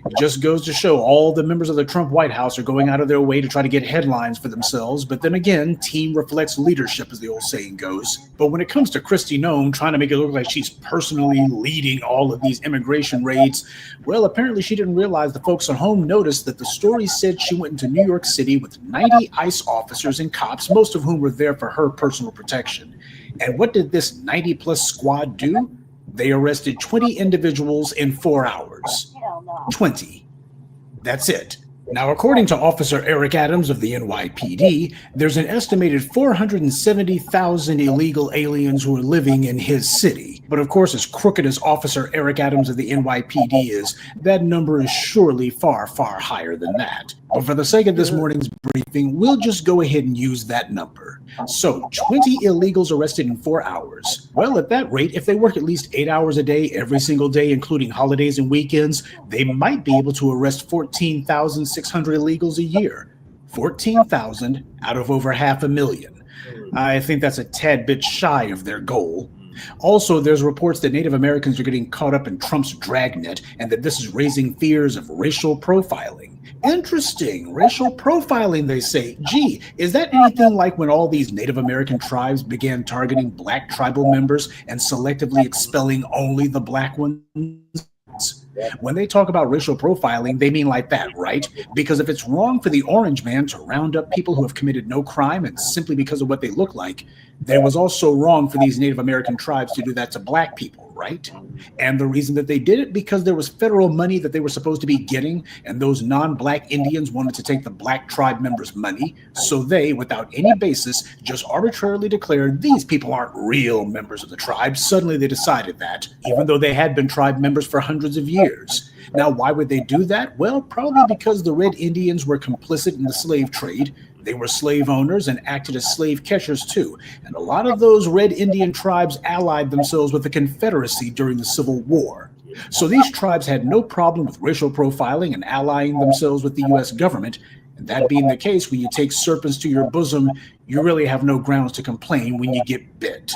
It just goes to show all the members of the Trump White House are going out of their way to try to get headlines for themselves. But then again, team reflects leadership, as the old saying goes. But when it comes to Kristi Noem trying to make it look like she's personally leading all of these immigration raids, well, apparently she didn't realize the folks at home noticed that the story said she went into New York City with 90 ICE officers and cops, most of whom were there for her personal protection. And what did this 90-plus squad do? They arrested 20 individuals in 4 hours. 20. That's it. Now, according to Officer Eric Adams of the NYPD, there's an estimated 470,000 illegal aliens who are living in his city. But of course, as crooked as Officer Eric Adams of the NYPD is, that number is surely far, far higher than that. But for the sake of this morning's briefing, we'll just go ahead and use that number. So, 20 illegals arrested in 4 hours. Well, at that rate, if they work at least 8 hours a day, every single day, including holidays and weekends, they might be able to arrest 14,600 illegals a year. 14,000 out of over 500,000. I think that's a tad bit shy of their goal. Also, there's reports that Native Americans are getting caught up in Trump's dragnet and that this is raising fears of racial profiling. Interesting. Racial profiling, they say. Gee, is that anything like when all these Native American tribes began targeting Black tribal members and selectively expelling only the Black ones? When they talk about racial profiling, they mean like that, right? Because if it's wrong for the orange man to round up people who have committed no crime and simply because of what they look like, then it was also wrong for these Native American tribes to do that to Black people, right? And the reason that they did it, because there was federal money that they were supposed to be getting, and those non-Black Indians wanted to take the Black tribe members' money, so they, without any basis, just arbitrarily declared these people aren't real members of the tribe. Suddenly they decided that, even though they had been tribe members for hundreds of years. Now, why would they do that? Well, probably because the Red Indians were complicit in the slave trade. They were slave owners and acted as slave catchers too. And a lot of those Red Indian tribes allied themselves with the Confederacy during the Civil War. So these tribes had no problem with racial profiling and allying themselves with the U.S. government. And that being the case, when you take serpents to your bosom, you really have no grounds to complain when you get bit.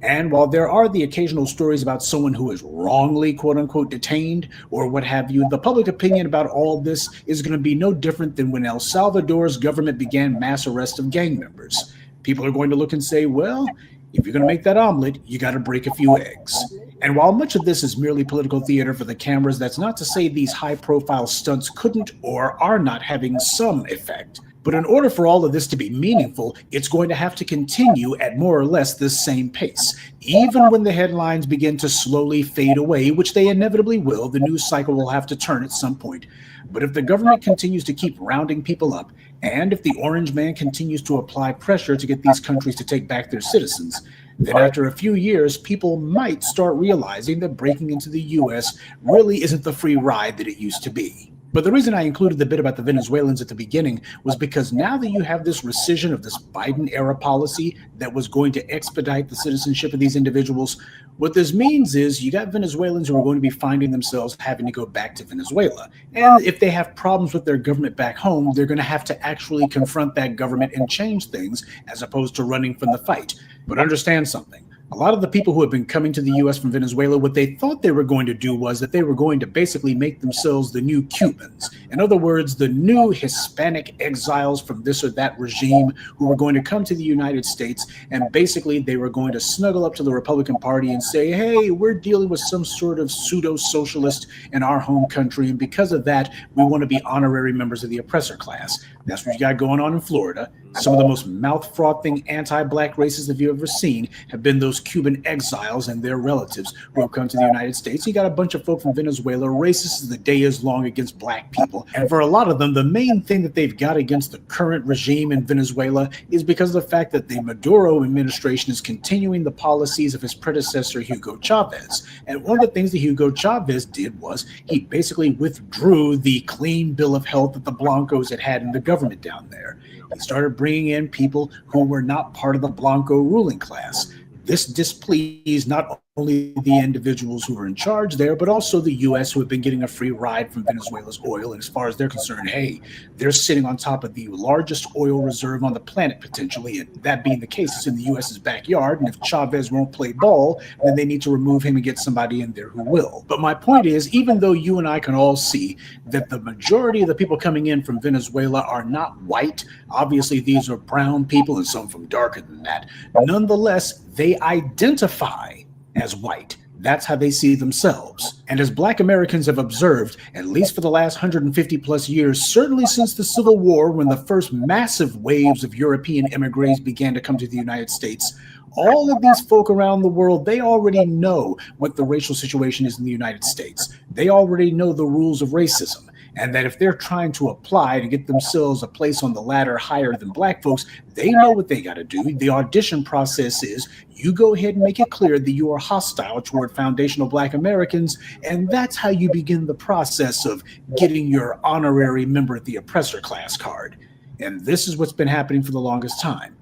And while there are the occasional stories about someone who is wrongly, quote unquote, detained or what have you, the public opinion about all this is going to be no different than when El Salvador's government began mass arrests of gang members. People are going to look and say, well, if you're going to make that omelet, you got to break a few eggs. And while much of this is merely political theater for the cameras, that's not to say these high-profile stunts couldn't or are not having some effect. But in order for all of this to be meaningful, it's going to have to continue at more or less this same pace. Even when the headlines begin to slowly fade away, which they inevitably will, the news cycle will have to turn at some point. But if the government continues to keep rounding people up, and if the Orange Man continues to apply pressure to get these countries to take back their citizens, then after a few years, people might start realizing that breaking into the U.S. really isn't the free ride that it used to be. But the reason I included the bit about the Venezuelans at the beginning was because now that you have this rescission of this Biden-era policy that was going to expedite the citizenship of these individuals, what this means is you got Venezuelans who are going to be finding themselves having to go back to Venezuela. And if they have problems with their government back home, they're going to have to actually confront that government and change things as opposed to running from the fight. But understand something. A lot of the people who have been coming to the U.S. from Venezuela, what they thought they were going to do was that they were going to basically make themselves the new Cubans. In other words, the new Hispanic exiles from this or that regime who were going to come to the United States, and basically they were going to snuggle up to the Republican Party and say, hey, we're dealing with some sort of pseudo-socialist in our home country, and because of that, we want to be honorary members of the oppressor class. That's what you got going on in Florida. Some of the most mouth-frothing anti-black racists that you've ever seen have been those Cuban exiles and their relatives who have come to the United States. You got a bunch of folk from Venezuela, racist as the day is long against black people. And for a lot of them, the main thing that they've got against the current regime in Venezuela is because of the fact that the Maduro administration is continuing the policies of his predecessor, Hugo Chavez. And one of the things that Hugo Chavez did was he basically withdrew the clean bill of health that the Blancos had in the government down there. He started bringing in people who were not part of the Blanco ruling class. This displeased not only the individuals who were in charge there, but also the U.S. who have been getting a free ride from Venezuela's oil. And as far as they're concerned, hey, they're sitting on top of the largest oil reserve on the planet, potentially. And that being the case, it's in the U.S.'s backyard. And if Chavez won't play ball, then they need to remove him and get somebody in there who will. But my point is, even though you and I can all see that the majority of the people coming in from Venezuela are not white, obviously these are brown people and some from darker than that, nonetheless, they identify as white. That's how they see themselves. And as Black Americans have observed, at least for the last 150 plus years, certainly since the Civil War, when the first massive waves of European immigrants began to come to the United States, all of these folk around the world, they already know what the racial situation is in the United States. They already know the rules of racism. And that if they're trying to apply to get themselves a place on the ladder higher than black folks, they know what they got to do. The audition process is you go ahead and make it clear that you are hostile toward foundational Black Americans, and that's how you begin the process of getting your honorary member of the oppressor class card. And this is what's been happening for the longest time.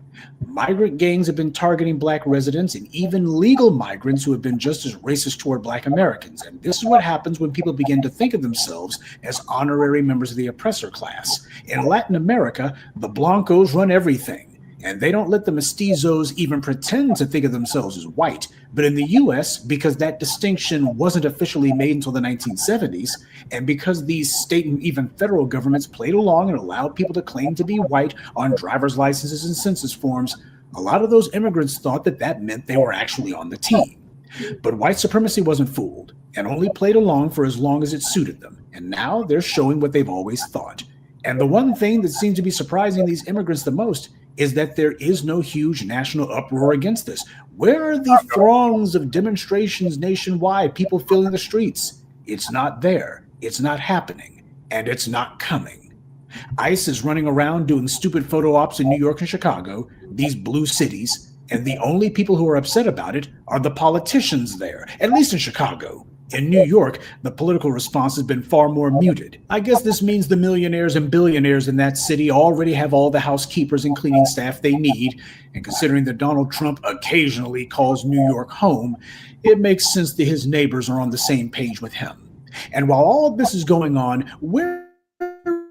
Migrant gangs have been targeting Black residents and even legal migrants who have been just as racist toward Black Americans. And this is what happens when people begin to think of themselves as honorary members of the oppressor class. In Latin America, the Blancos run everything. And they don't let the mestizos even pretend to think of themselves as white. But in the US, because that distinction wasn't officially made until the 1970s, and because these state and even federal governments played along and allowed people to claim to be white on driver's licenses and census forms, a lot of those immigrants thought that that meant they were actually on the team. But white supremacy wasn't fooled and only played along for as long as it suited them. And now they're showing what they've always thought. And the one thing that seems to be surprising these immigrants the most is that there is no huge national uproar against this. Where are the throngs of demonstrations nationwide, people filling the streets? It's not there. It's not happening. And it's not coming. ICE is running around doing stupid photo ops in New York and Chicago, these blue cities, and the only people who are upset about it are the politicians there, at least in Chicago. In New York, the political response has been far more muted. I guess this means the millionaires and billionaires in that city already have all the housekeepers and cleaning staff they need, and considering that Donald Trump occasionally calls New York home, it makes sense that his neighbors are on the same page with him. And while all of this is going on, where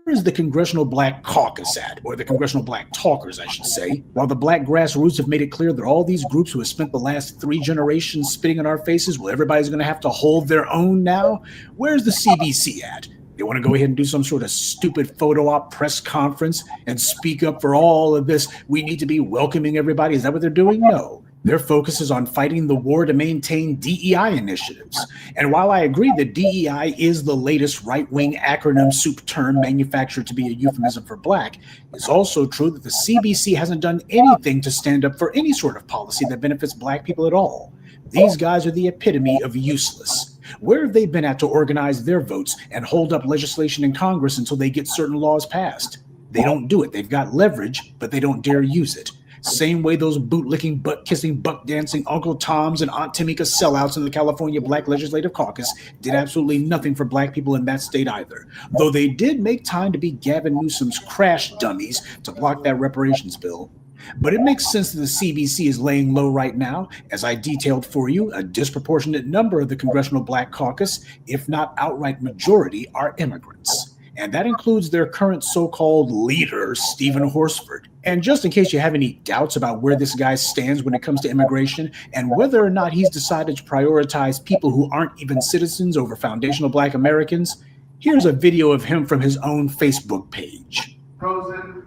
is the Congressional Black Caucus at? Or the Congressional Black Talkers, I should say. While the Black grassroots have made it clear that all these groups who have spent the last 3 generations spitting in our faces, well, everybody's going to have to hold their own now. Where's the CBC at? They want to go ahead and do some sort of stupid photo op press conference and speak up for all of this. We need to be welcoming everybody. Is that what they're doing? No. Their focus is on fighting the war to maintain DEI initiatives. And while I agree that DEI is the latest right-wing acronym soup term manufactured to be a euphemism for black, it's also true that the CBC hasn't done anything to stand up for any sort of policy that benefits black people at all. These guys are the epitome of useless. Where have they been at to organize their votes and hold up legislation in Congress until they get certain laws passed? They don't do it. They've got leverage, but they don't dare use it. Same way those bootlicking, butt-kissing, buck-dancing Uncle Toms and Aunt Tamika sellouts in the California Black Legislative Caucus did absolutely nothing for black people in that state either, though they did make time to be Gavin Newsom's crash dummies to block that reparations bill. But it makes sense that the CBC is laying low right now. As I detailed for you, a disproportionate number of the Congressional Black Caucus, if not outright majority, are immigrants. And that includes their current so-called leader, Stephen Horsford. And just in case you have any doubts about where this guy stands when it comes to immigration and whether or not he's decided to prioritize people who aren't even citizens over foundational black Americans, here's a video of him from his own Facebook page. Rosen,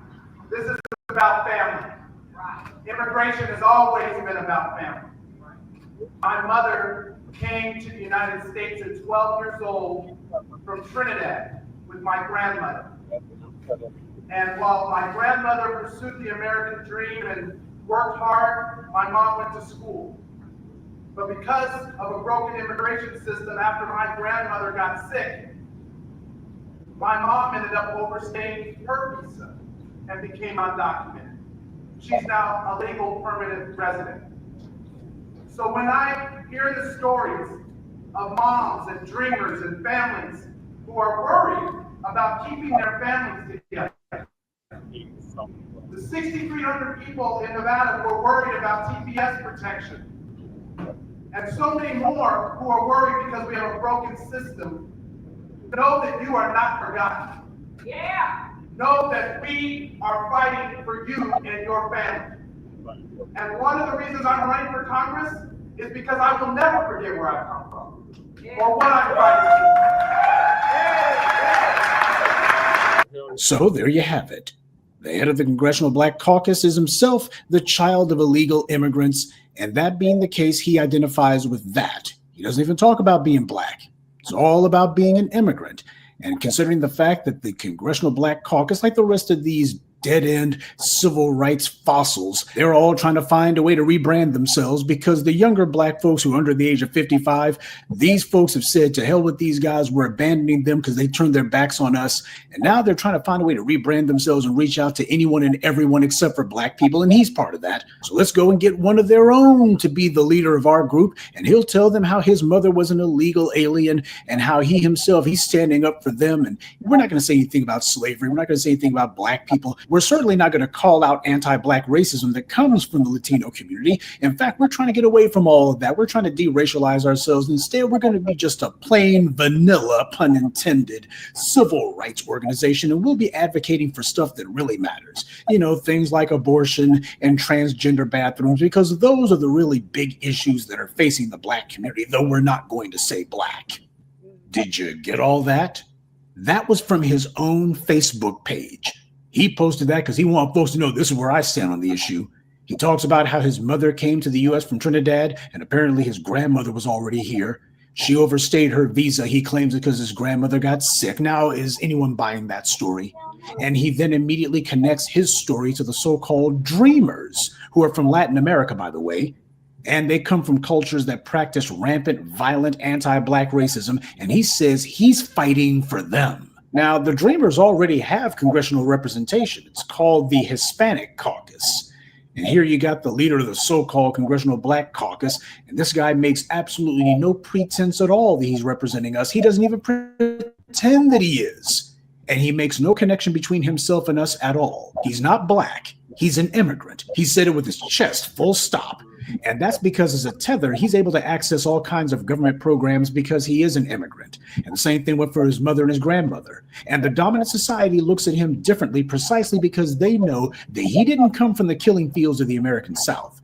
this is about family. Immigration has always been about family. My mother came to the United States at 12 years old from Trinidad with my grandmother. And while my grandmother pursued the American dream and worked hard, my mom went to school. But because of a broken immigration system, after my grandmother got sick, my mom ended up overstaying her visa and became undocumented. She's now a legal permanent resident. So when I hear the stories of moms and dreamers and families who are worried about keeping their families together, the 6,300 people in Nevada who are worried about TPS protection, and so many more who are worried because we have a broken system, know that you are not forgotten. Yeah. Know that we are fighting for you and your family. And one of the reasons I'm running for Congress is because I will never forget where I come from or what I'm fighting for. So there you have it. The head of the Congressional Black Caucus is himself the child of illegal immigrants, and that being the case, he identifies with that. He doesn't even talk about being black. It's all about being an immigrant. And considering the fact that the Congressional Black Caucus, like the rest of these dead-end civil rights fossils, they're all trying to find a way to rebrand themselves because the younger black folks who are under the age of 55, these folks have said, to hell with these guys, we're abandoning them because they turned their backs on us. And now they're trying to find a way to rebrand themselves and reach out to anyone and everyone except for black people, and he's part of that. So let's go and get one of their own to be the leader of our group, and he'll tell them how his mother was an illegal alien and how he himself, he's standing up for them. And we're not going to say anything about slavery. We're not going to say anything about black people. We're certainly not going to call out anti-black racism that comes from the Latino community. In fact, we're trying to get away from all of that. We're trying to de-racialize ourselves. Instead, we're going to be just a plain vanilla, pun intended, civil rights organization, and we'll be advocating for stuff that really matters. You know, things like abortion and transgender bathrooms, because those are the really big issues that are facing the black community, though we're not going to say black. Did you get all that? That was from his own Facebook page. He posted that because he wanted folks to know this is where I stand on the issue. He talks about how his mother came to the U.S. from Trinidad, and apparently his grandmother was already here. She overstayed her visa. He claims it because his grandmother got sick. Now, is anyone buying that story? And he then immediately connects his story to the so-called dreamers, who are from Latin America, by the way. And they come from cultures that practice rampant, violent, anti-black racism. And he says he's fighting for them. Now, the Dreamers already have congressional representation. It's called the Hispanic Caucus. And here you got the leader of the so-called Congressional Black Caucus. And this guy makes absolutely no pretense at all that he's representing us. He doesn't even pretend that he is. And he makes no connection between himself and us at all. He's not black. He's an immigrant. He said it with his chest, full stop. And that's because as a tether, he's able to access all kinds of government programs because he is an immigrant. And the same thing went for his mother and his grandmother. And the dominant society looks at him differently precisely because they know that he didn't come from the killing fields of the American South.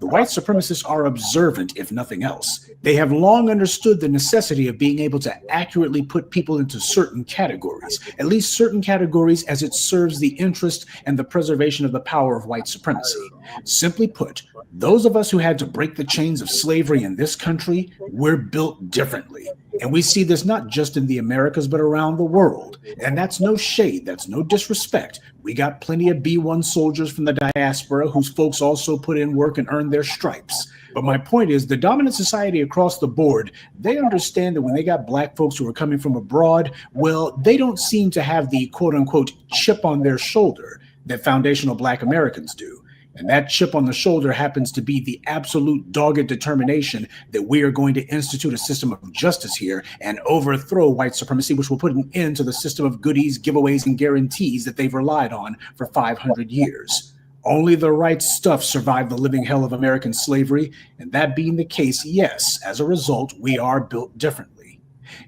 The white supremacists are observant, if nothing else. They have long understood the necessity of being able to accurately put people into certain categories, at least certain categories as it serves the interest and the preservation of the power of white supremacy. Simply put, those of us who had to break the chains of slavery in this country, we're built differently. And we see this not just in the Americas, but around the world. And that's no shade, that's no disrespect. We got plenty of B-1 soldiers from the diaspora whose folks also put in work and earned their stripes. But my point is, the dominant society across the board, they understand that when they got black folks who are coming from abroad, well, they don't seem to have the quote-unquote chip on their shoulder that foundational black Americans do. And that chip on the shoulder happens to be the absolute dogged determination that we are going to institute a system of justice here and overthrow white supremacy, which will put an end to the system of goodies, giveaways, and guarantees that they've relied on for 500 years. Only the right stuff survived the living hell of American slavery, and that being the case, yes, as a result, we are built differently.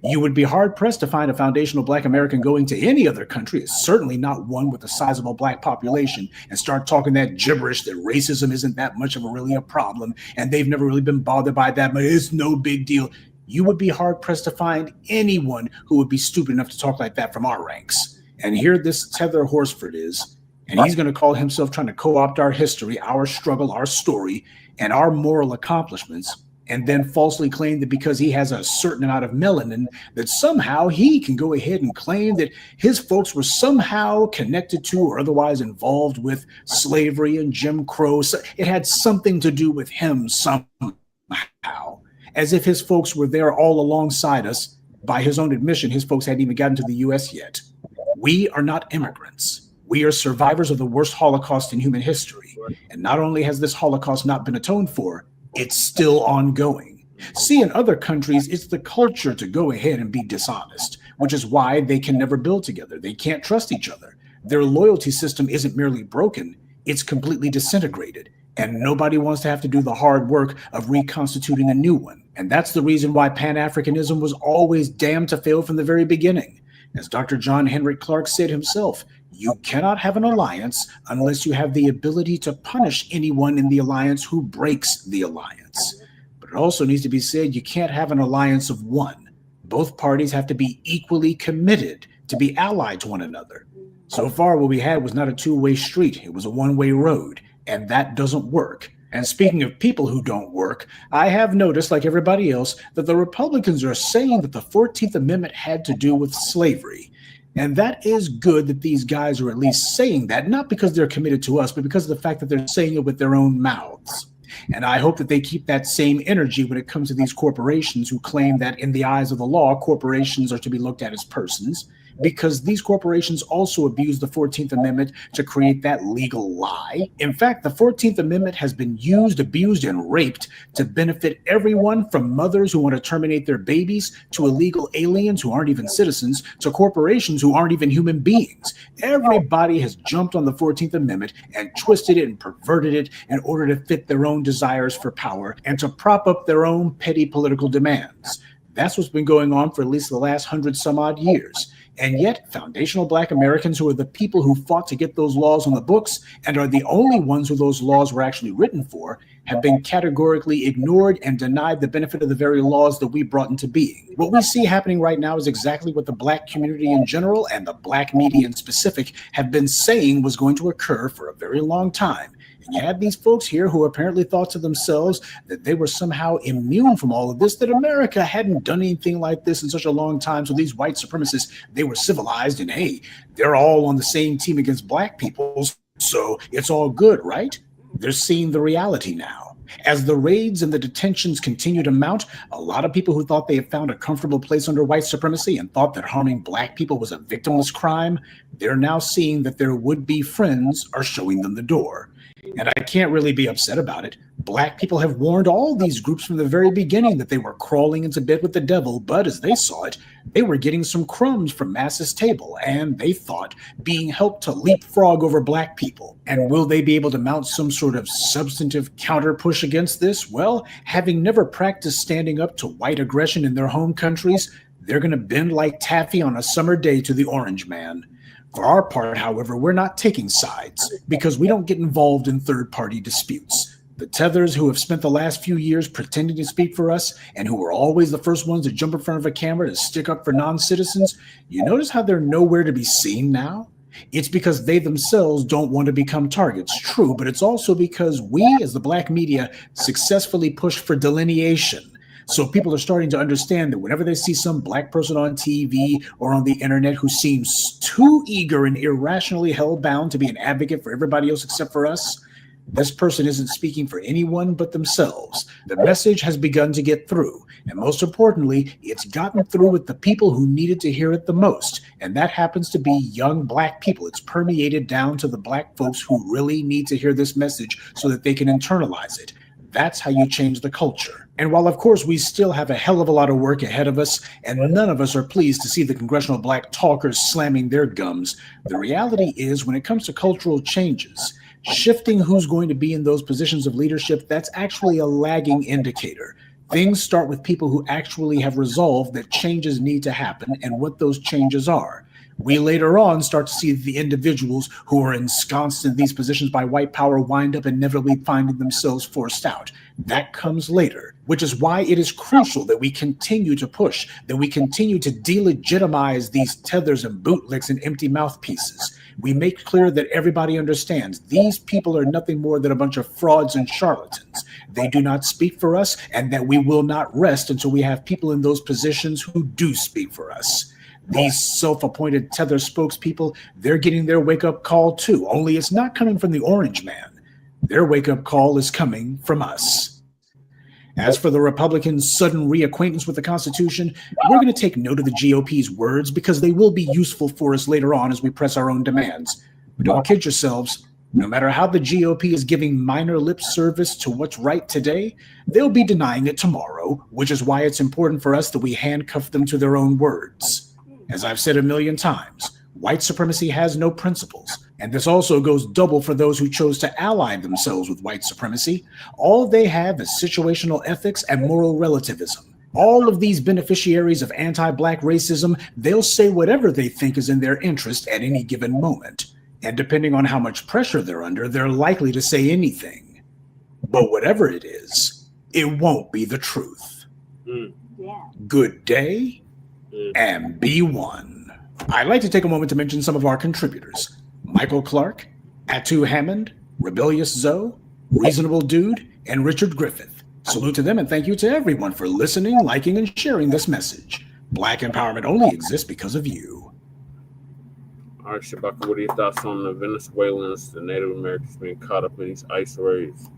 You would be hard-pressed to find a foundational black American going to any other country, certainly not one with a sizable black population, and start talking that gibberish that racism isn't that much of a problem, and they've never really been bothered by that, but it's no big deal. You would be hard-pressed to find anyone who would be stupid enough to talk like that from our ranks. And here this Tether Horsford is, and he's going to call himself trying to co-opt our history, our struggle, our story, and our moral accomplishments, and then falsely claim that because he has a certain amount of melanin, that somehow he can go ahead and claim that his folks were somehow connected to or otherwise involved with slavery and Jim Crow. So it had something to do with him somehow, as if his folks were there all alongside us. By his own admission, his folks hadn't even gotten to the U.S. yet. We are not immigrants. We are survivors of the worst Holocaust in human history. And not only has this Holocaust not been atoned for, it's still ongoing. See, in other countries, it's the culture to go ahead and be dishonest, which is why they can never build together. They can't trust each other. Their loyalty system isn't merely broken, it's completely disintegrated. And nobody wants to have to do the hard work of reconstituting a new one. And that's the reason why Pan-Africanism was always damned to fail from the very beginning. As Dr. John Henrik Clarke said himself, you cannot have an alliance unless you have the ability to punish anyone in the alliance who breaks the alliance. But it also needs to be said, you can't have an alliance of one. Both parties have to be equally committed to be allied to one another. So far, what we had was not a two-way street. It was a one-way road, and that doesn't work. And speaking of people who don't work, I have noticed, like everybody else, that the Republicans are saying that the 14th Amendment had to do with slavery. And that is good that these guys are at least saying that, not because they're committed to us, but because of the fact that they're saying it with their own mouths. And I hope that they keep that same energy when it comes to these corporations who claim that in the eyes of the law, corporations are to be looked at as persons, because these corporations also abuse the 14th Amendment to create that legal lie. In fact, the 14th Amendment has been used, abused, and raped to benefit everyone from mothers who want to terminate their babies, to illegal aliens who aren't even citizens, to corporations who aren't even human beings. Everybody has jumped on the 14th Amendment and twisted it and perverted it in order to fit their own desires for power and to prop up their own petty political demands. That's what's been going on for at least the last 100 some odd years. And yet, foundational Black Americans, who are the people who fought to get those laws on the books and are the only ones who those laws were actually written for, have been categorically ignored and denied the benefit of the very laws that we brought into being. What we see happening right now is exactly what the Black community in general and the Black media in specific have been saying was going to occur for a very long time. And you have these folks here who apparently thought to themselves that they were somehow immune from all of this, that America hadn't done anything like this in such a long time. So these white supremacists, they were civilized, and hey, they're all on the same team against Black people, so it's all good, right? They're seeing the reality now. As the raids and the detentions continue to mount, a lot of people who thought they had found a comfortable place under white supremacy and thought that harming Black people was a victimless crime, they're now seeing that their would-be friends are showing them the door. And I can't really be upset about it. Black people have warned all these groups from the very beginning that they were crawling into bed with the devil, but as they saw it, they were getting some crumbs from Mass's table, and they thought being helped to leapfrog over Black people. And will they be able to mount some sort of substantive counter push against this? Well, having never practiced standing up to white aggression in their home countries, they're going to bend like taffy on a summer day to the orange man. For our part, however, we're not taking sides because we don't get involved in third-party disputes. The tethers who have spent the last few years pretending to speak for us and who were always the first ones to jump in front of a camera to stick up for non-citizens, you notice how they're nowhere to be seen now? It's because they themselves don't want to become targets, true, but it's also because we, as the Black media, successfully pushed for delineation. So people are starting to understand that whenever they see some Black person on TV or on the internet who seems too eager and irrationally hell-bound to be an advocate for everybody else except for us, this person isn't speaking for anyone but themselves. The message has begun to get through. And most importantly, it's gotten through with the people who needed to hear it the most. And that happens to be young Black people. It's permeated down to the Black folks who really need to hear this message so that they can internalize it. That's how you change the culture. And while, of course, we still have a hell of a lot of work ahead of us, and none of us are pleased to see the congressional Black talkers slamming their gums, the reality is when it comes to cultural changes, shifting who's going to be in those positions of leadership, that's actually a lagging indicator. Things start with people who actually have resolved that changes need to happen and what those changes are. We later on start to see the individuals who are ensconced in these positions by white power wind up inevitably finding themselves forced out. That comes later, which is why it is crucial that we continue to push, that we continue to delegitimize these tethers and bootlicks and empty mouthpieces. We make clear that everybody understands these people are nothing more than a bunch of frauds and charlatans. They do not speak for us, and that we will not rest until we have people in those positions who do speak for us. These self-appointed tether spokespeople, they're getting their wake-up call too, only it's not coming from the orange man. Their wake-up call is coming from us. As for the Republicans' sudden reacquaintance with the Constitution, we're going to take note of the GOP's words because they will be useful for us later on as we press our own demands. But don't kid yourselves. No matter how the GOP is giving minor lip service to what's right today, they'll be denying it tomorrow, which is why it's important for us that we handcuff them to their own words. As I've said a million times, white supremacy has no principles. And this also goes double for those who chose to ally themselves with white supremacy. All they have is situational ethics and moral relativism. All of these beneficiaries of anti-Black racism, they'll say whatever they think is in their interest at any given moment. And depending on how much pressure they're under, they're likely to say anything. But whatever it is, it won't be the truth. Good day, and be one. I'd like to take a moment to mention some of our contributors. Michael Clark, Atu Hammond, Rebellious Zoe, Reasonable Dude, and Richard Griffith. Salute to them and thank you to everyone for listening, liking, and sharing this message. Black empowerment only exists because of you. All right, Shabaka, what are your thoughts on the Venezuelans, the Native Americans being caught up in these ICE raids?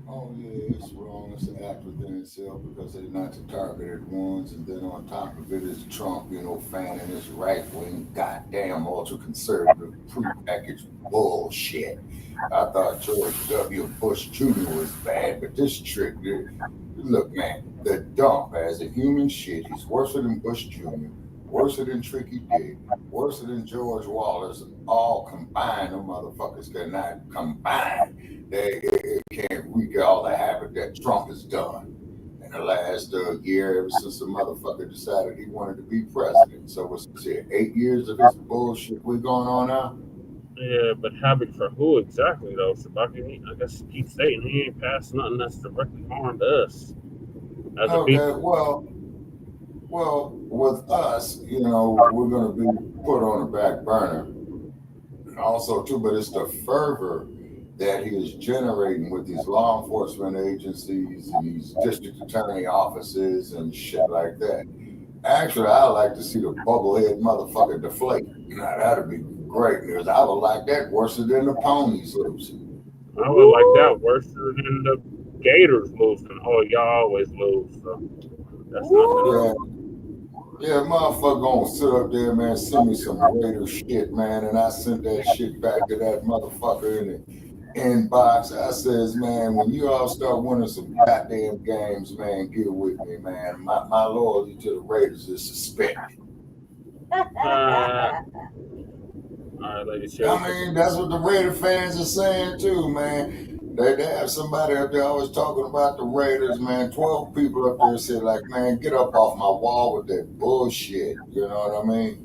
Oh, yeah, it's wrong. It's an act within itself because they're not the targeted ones. And then on top of it is Trump, fanning his right-wing, goddamn ultra-conservative, prepackaged bullshit. I thought George W. Bush Jr. was bad, but this trick, look, man, the dump as a human shit, he's worse than Bush Jr., worse than Tricky Dick, worse than George Wallace, all combined. Them motherfuckers cannot combine. They can't wreak all the havoc that Trump has done in the last year, ever since the motherfucker decided he wanted to be president. So what's it, 8 years of this bullshit we're going on now? Yeah, but havoc for who exactly, though? Sabaki, I guess he keeps saying he ain't passed nothing that's directly harmed us as a people. Well, with us, we're going to be put on the back burner. And also, too, but it's the fervor that he is generating with these law enforcement agencies and these district attorney offices and shit like that. Actually, I like to see the bubblehead motherfucker deflate. Now, that'd be great news. I would like that worse than the ponies losing. I would like that worse than the Gators losing. Oh, y'all always lose. So that's not Yeah, motherfucker gonna sit up there, man, send me some Raider shit, man, and I sent that shit back to that motherfucker in the inbox. I says, man, when you all start winning some goddamn games, man, get with me, man. My loyalty to the Raiders is suspended. All right, ladies. I mean, that's what the Raider fans are saying too, man. They have somebody up there always talking about the Raiders, man. 12 people up there said, like, man, get up off my wall with that bullshit. You know what I mean?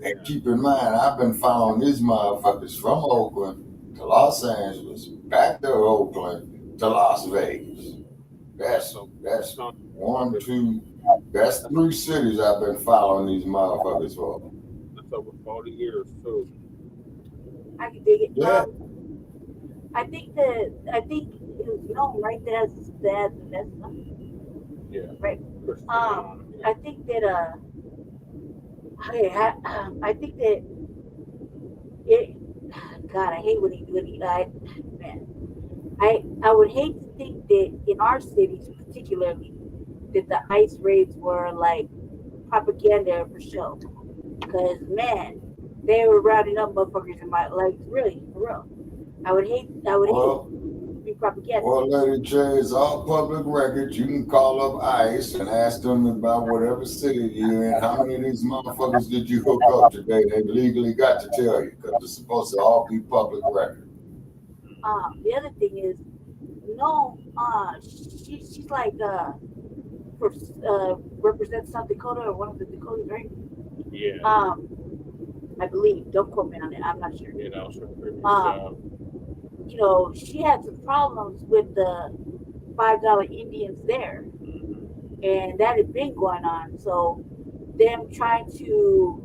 And keep in mind, I've been following these motherfuckers from Oakland to Los Angeles, back to Oakland, to Las Vegas. That's 1, 2, that's 3 cities I've been following these motherfuckers for. That's over 40 years too. I can dig it. Yeah. I think it was known right there as that's Yeah. right. I think that I think that it. God, I hate when he man. I would hate to think that in our cities, particularly, that the ICE raids were like propaganda for show. Because man, they were rounding up motherfuckers in my really for real. I would hate to be propaganda. Well, Lady J, it's all public record. You can call up ICE and ask them about whatever city you're in. How many of these motherfuckers did you hook up today? They legally got to tell you because it's supposed to all be public record. The other thing is, she's like represents South Dakota or one of the Dakotas, right? Yeah. I believe. Don't quote me on it. I'm not sure. Yeah, that was her previous you know, she had some problems with the $5 Indians there, and that had been going on. So them trying to,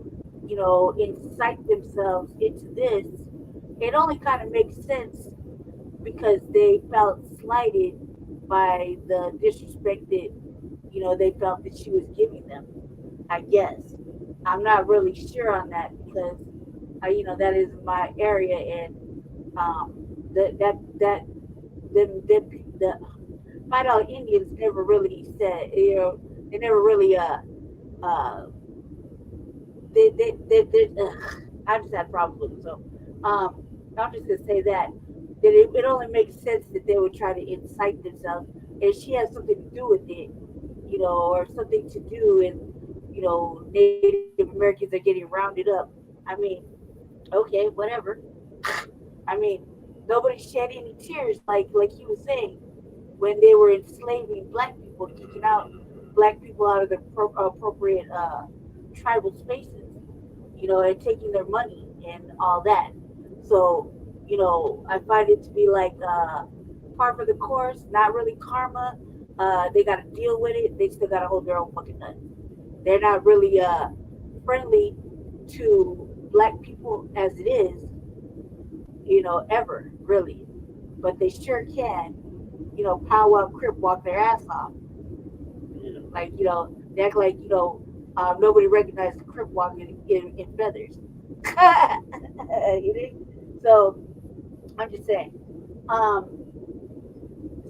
you know, incite themselves into this, it only kind of makes sense because they felt slighted by the disrespect that, you know, they felt that she was giving them, I guess. I'm not really sure on that because, you know, that is my area, and the $5 Indians never really said, you know, they never really I just had problems with it. So I'm just gonna say that it only makes sense that they would try to incite themselves, and she has something to do with it, you know, or something to do, and you know, Native Americans are getting rounded up. I mean, okay, whatever. I mean, nobody shed any tears like he was saying when they were enslaving black people, kicking out black people out of the appropriate tribal spaces, you know, and taking their money and all that. So, you know, I find it to be like par for the course, not really karma. They got to deal with it. They still got to hold their own fucking nuts. They're not really friendly to black people as it is, you know, ever really. But they sure can, you know, powwow crip walk their ass off. Like, you know, they act like, you know, nobody recognized the crip walk in feathers. You know? So I'm just saying. As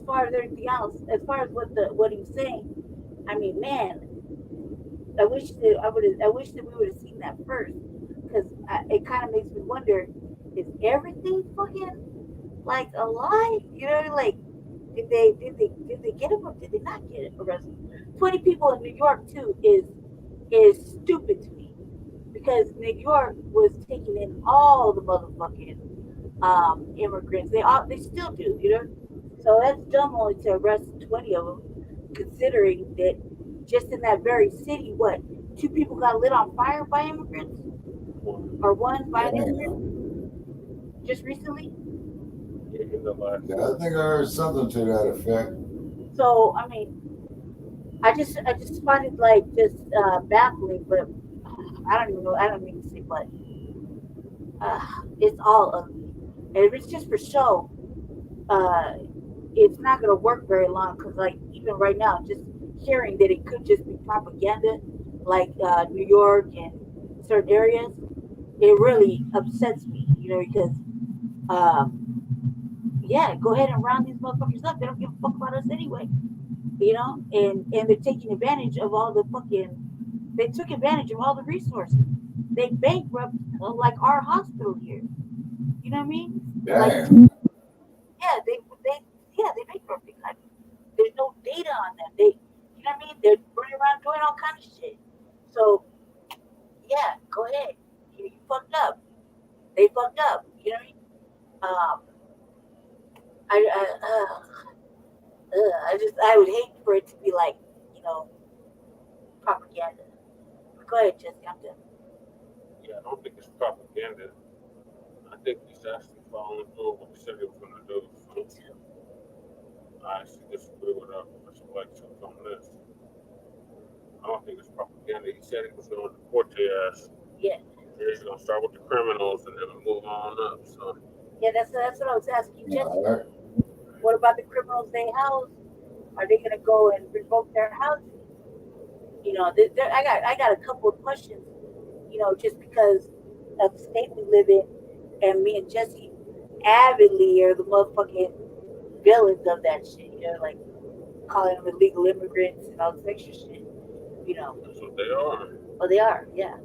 far as everything else, as far as what he was saying, I mean, man, I wish that we would have seen that first, because it kind of makes me wonder: is everything fucking like a lie? You know, like did they get him or did they not get arrested? 20 people in New York too is stupid to me, because New York was taking in all the motherfucking immigrants. They still do, you know. So that's dumb only to arrest 20 of them, considering that just in that very city, what, 2 people got lit on fire by immigrants? Or 1 by an immigrant? Just recently? Yeah, I think I heard something to that effect. So, I mean, I just find it like just baffling, but I don't even know, I don't mean to say, but it's all ugly. And if it's just for show, it's not going to work very long, because like even right now, just hearing that it could just be propaganda, like New York and certain areas, it really upsets me, you know, because yeah, go ahead and round these motherfuckers up. They don't give a fuck about us anyway, you know, and they're taking advantage of all the they took advantage of all the resources. They bankrupt like our hospital here. You know what I mean? Damn. Like, yeah, they bankrupted. Like, there's no data on them. You know what I mean? They're running around doing all kinds of shit. So, yeah, go ahead. You fucked up. They fucked up. You know what I mean? I would hate for it to be like, you know, propaganda. Go ahead, Jesse. I'm done. Yeah, I don't think it's propaganda. I think he's actually following through what he said he was going to do. So. I actually disagree with Mr. Blacc on this. I don't think it's propaganda. He said he was going to deport their ass. Yeah. He's going to start with the criminals and then move on up. So. Yeah, that's what I was asking you, Jesse. What about the criminals they house? Are they going to go and revoke their housing? You know, I got a couple of questions. You know, just because of the state we live in, and me and Jesse avidly are the motherfucking villains of that shit. You know, like calling them illegal immigrants and all this extra shit. You know. That's what they are. Oh, they are. Yeah,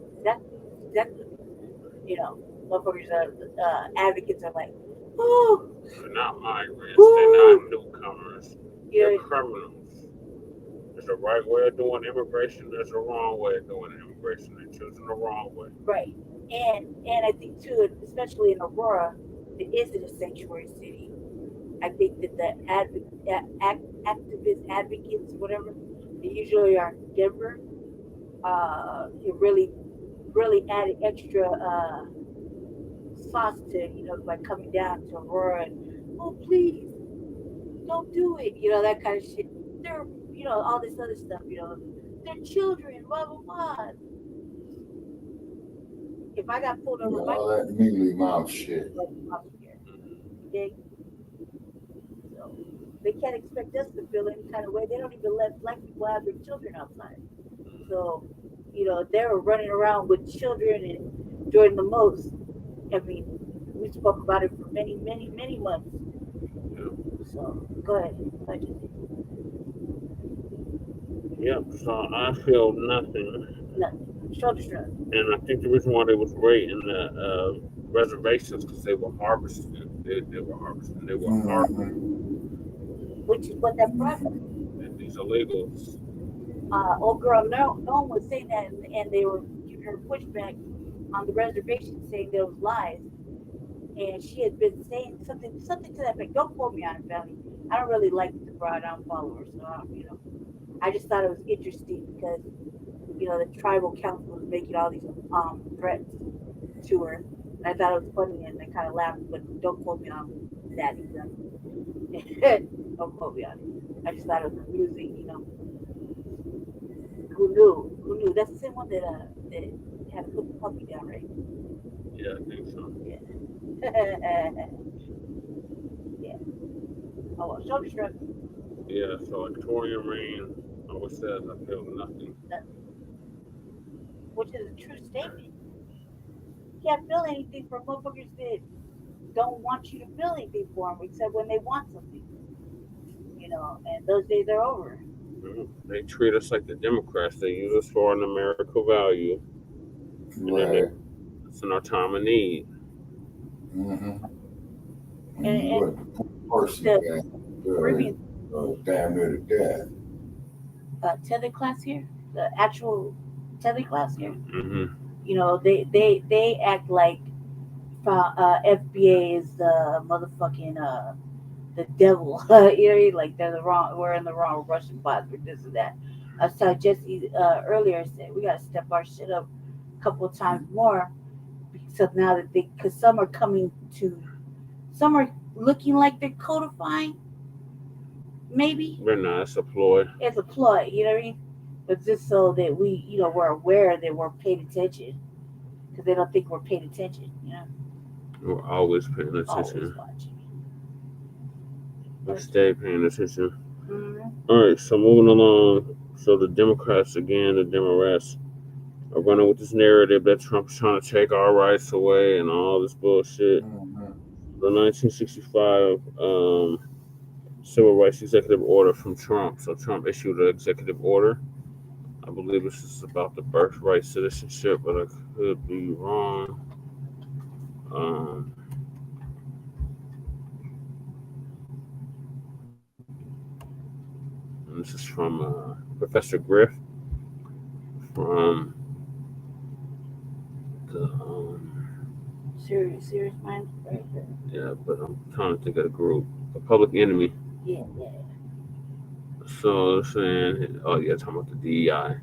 exactly. You know, motherfuckers advocates are like, oh, they're not migrants. They're not newcomers. Yeah. They're criminals. There's a right way of doing immigration. There's a wrong way of doing immigration. They're choosing the wrong way. Right. And I think too, especially in Aurora, it isn't a sanctuary city. I think that the activist advocates, whatever, they usually are in Denver. It really added extra sauce to, you know, by coming down to Aurora and, oh, please, don't do it. You know, that kind of shit. They're, you know, all this other stuff, you know, they're children, blah, blah, blah. If I got pulled over, all that mealy mouth shit. Okay? So they can't expect us to feel any kind of way. They don't even let black people have their children outside. So, you know, they were running around with children and doing the most. I mean, we spoke about it for many, many, many months. So go ahead. Yeah, so I feel nothing. Nothing. Shoulder shrug. And I think the reason why they was raiding the reservations because they were harvesting. They were harvesting. They were harvesting. Which is what that brought. These illegals. Old girl, no one was saying that, and they were giving her pushback on the reservation, saying there was lies. And she had been saying something to that effect. Don't quote me on it, family. I don't really like the broad. I don't follow her, so you know. I just thought it was interesting because, you know, the tribal council was making all these threats to her. And I thought it was funny and I kind of laughed, but don't quote me on that either. Don't quote me on it. I just thought it was amusing, you know. Who knew? That's the same one that had to put the puppy down, right? Yeah, I think so. Yeah. Yeah. Oh, well, shoulder shrug. Yeah, so Victoria Rain always says I feel nothing. Which is a true statement. You can't feel anything for motherfuckers that don't want you to feel anything for them, except when they want something. You know, and those days are over. They treat us like the Democrats. They use us for a numerical value. Right. It's in our time of need. Mm-hmm. And person damn near to death. Tether class here, the actual Tether class here. Mm-hmm. You know, they act like FBA is the motherfucking the devil. You know, like we're in the wrong Russian bots for this and that. I saw Jesse earlier said we gotta step our shit up a couple of times more. So now that because some are looking like they're codifying. Maybe. They're not. It's a ploy. It's a ploy, you know what I mean? But just so that we, you know, we're aware that we're paying attention. Because they don't think we're paying attention, you know? We're always paying attention. Always watching. We stay paying attention. Mm-hmm. All right, so moving along. So the Democrats, again, the Democrats are running with this narrative that Trump's trying to take our rights away and all this bullshit. Mm-hmm. The 1965 Civil Rights Executive Order from Trump. So Trump issued an executive order. I believe this is about the birthright citizenship, but I could be wrong. And this is from Professor Griff from the Serious Mind. Right there. Yeah, but I'm trying to think of the group. The Public Enemy. Yeah. So saying, talking about the DEI.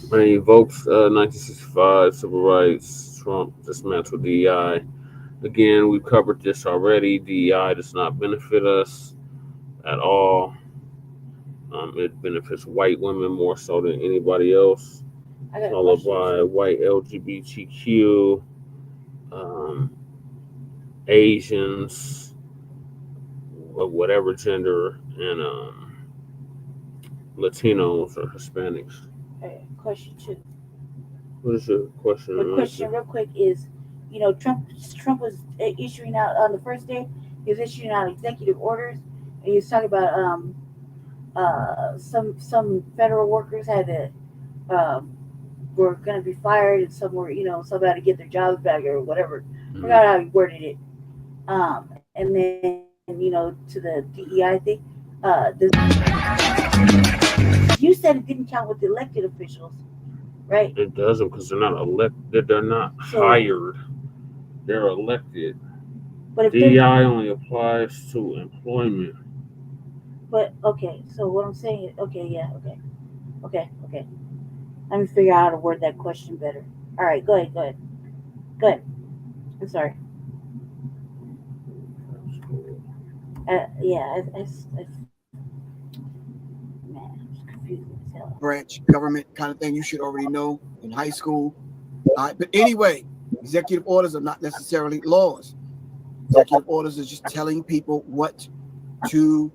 When he evokes 1965 civil rights, Trump dismantled DEI. Again, we've covered this already. DEI does not benefit us. at all. It benefits white women more so than anybody else, followed by white LGBTQ, Asians, of whatever gender, and Latinos or Hispanics. Okay, question 2. What is your question? The question, real quick, is, you know, Trump was issuing out on the first day. He was issuing out executive orders, and he was talking about some federal workers had to were going to be fired, and some were, you know, some had to get their jobs back or whatever. Mm-hmm. Forgot how he worded it. And then, you know, to the DEI thing, you said it didn't count with the elected officials, right? It doesn't, because they're not elected. They're not hired. They're elected. But if DEI only applies to employment. But okay, so what I'm saying is, okay. Let me figure out how to word that question better. All right, go ahead. I'm sorry. Man, I'm just confused as hell. Branch government kind of thing you should already know in high school. But anyway, executive orders are not necessarily laws. Executive orders is just telling people what to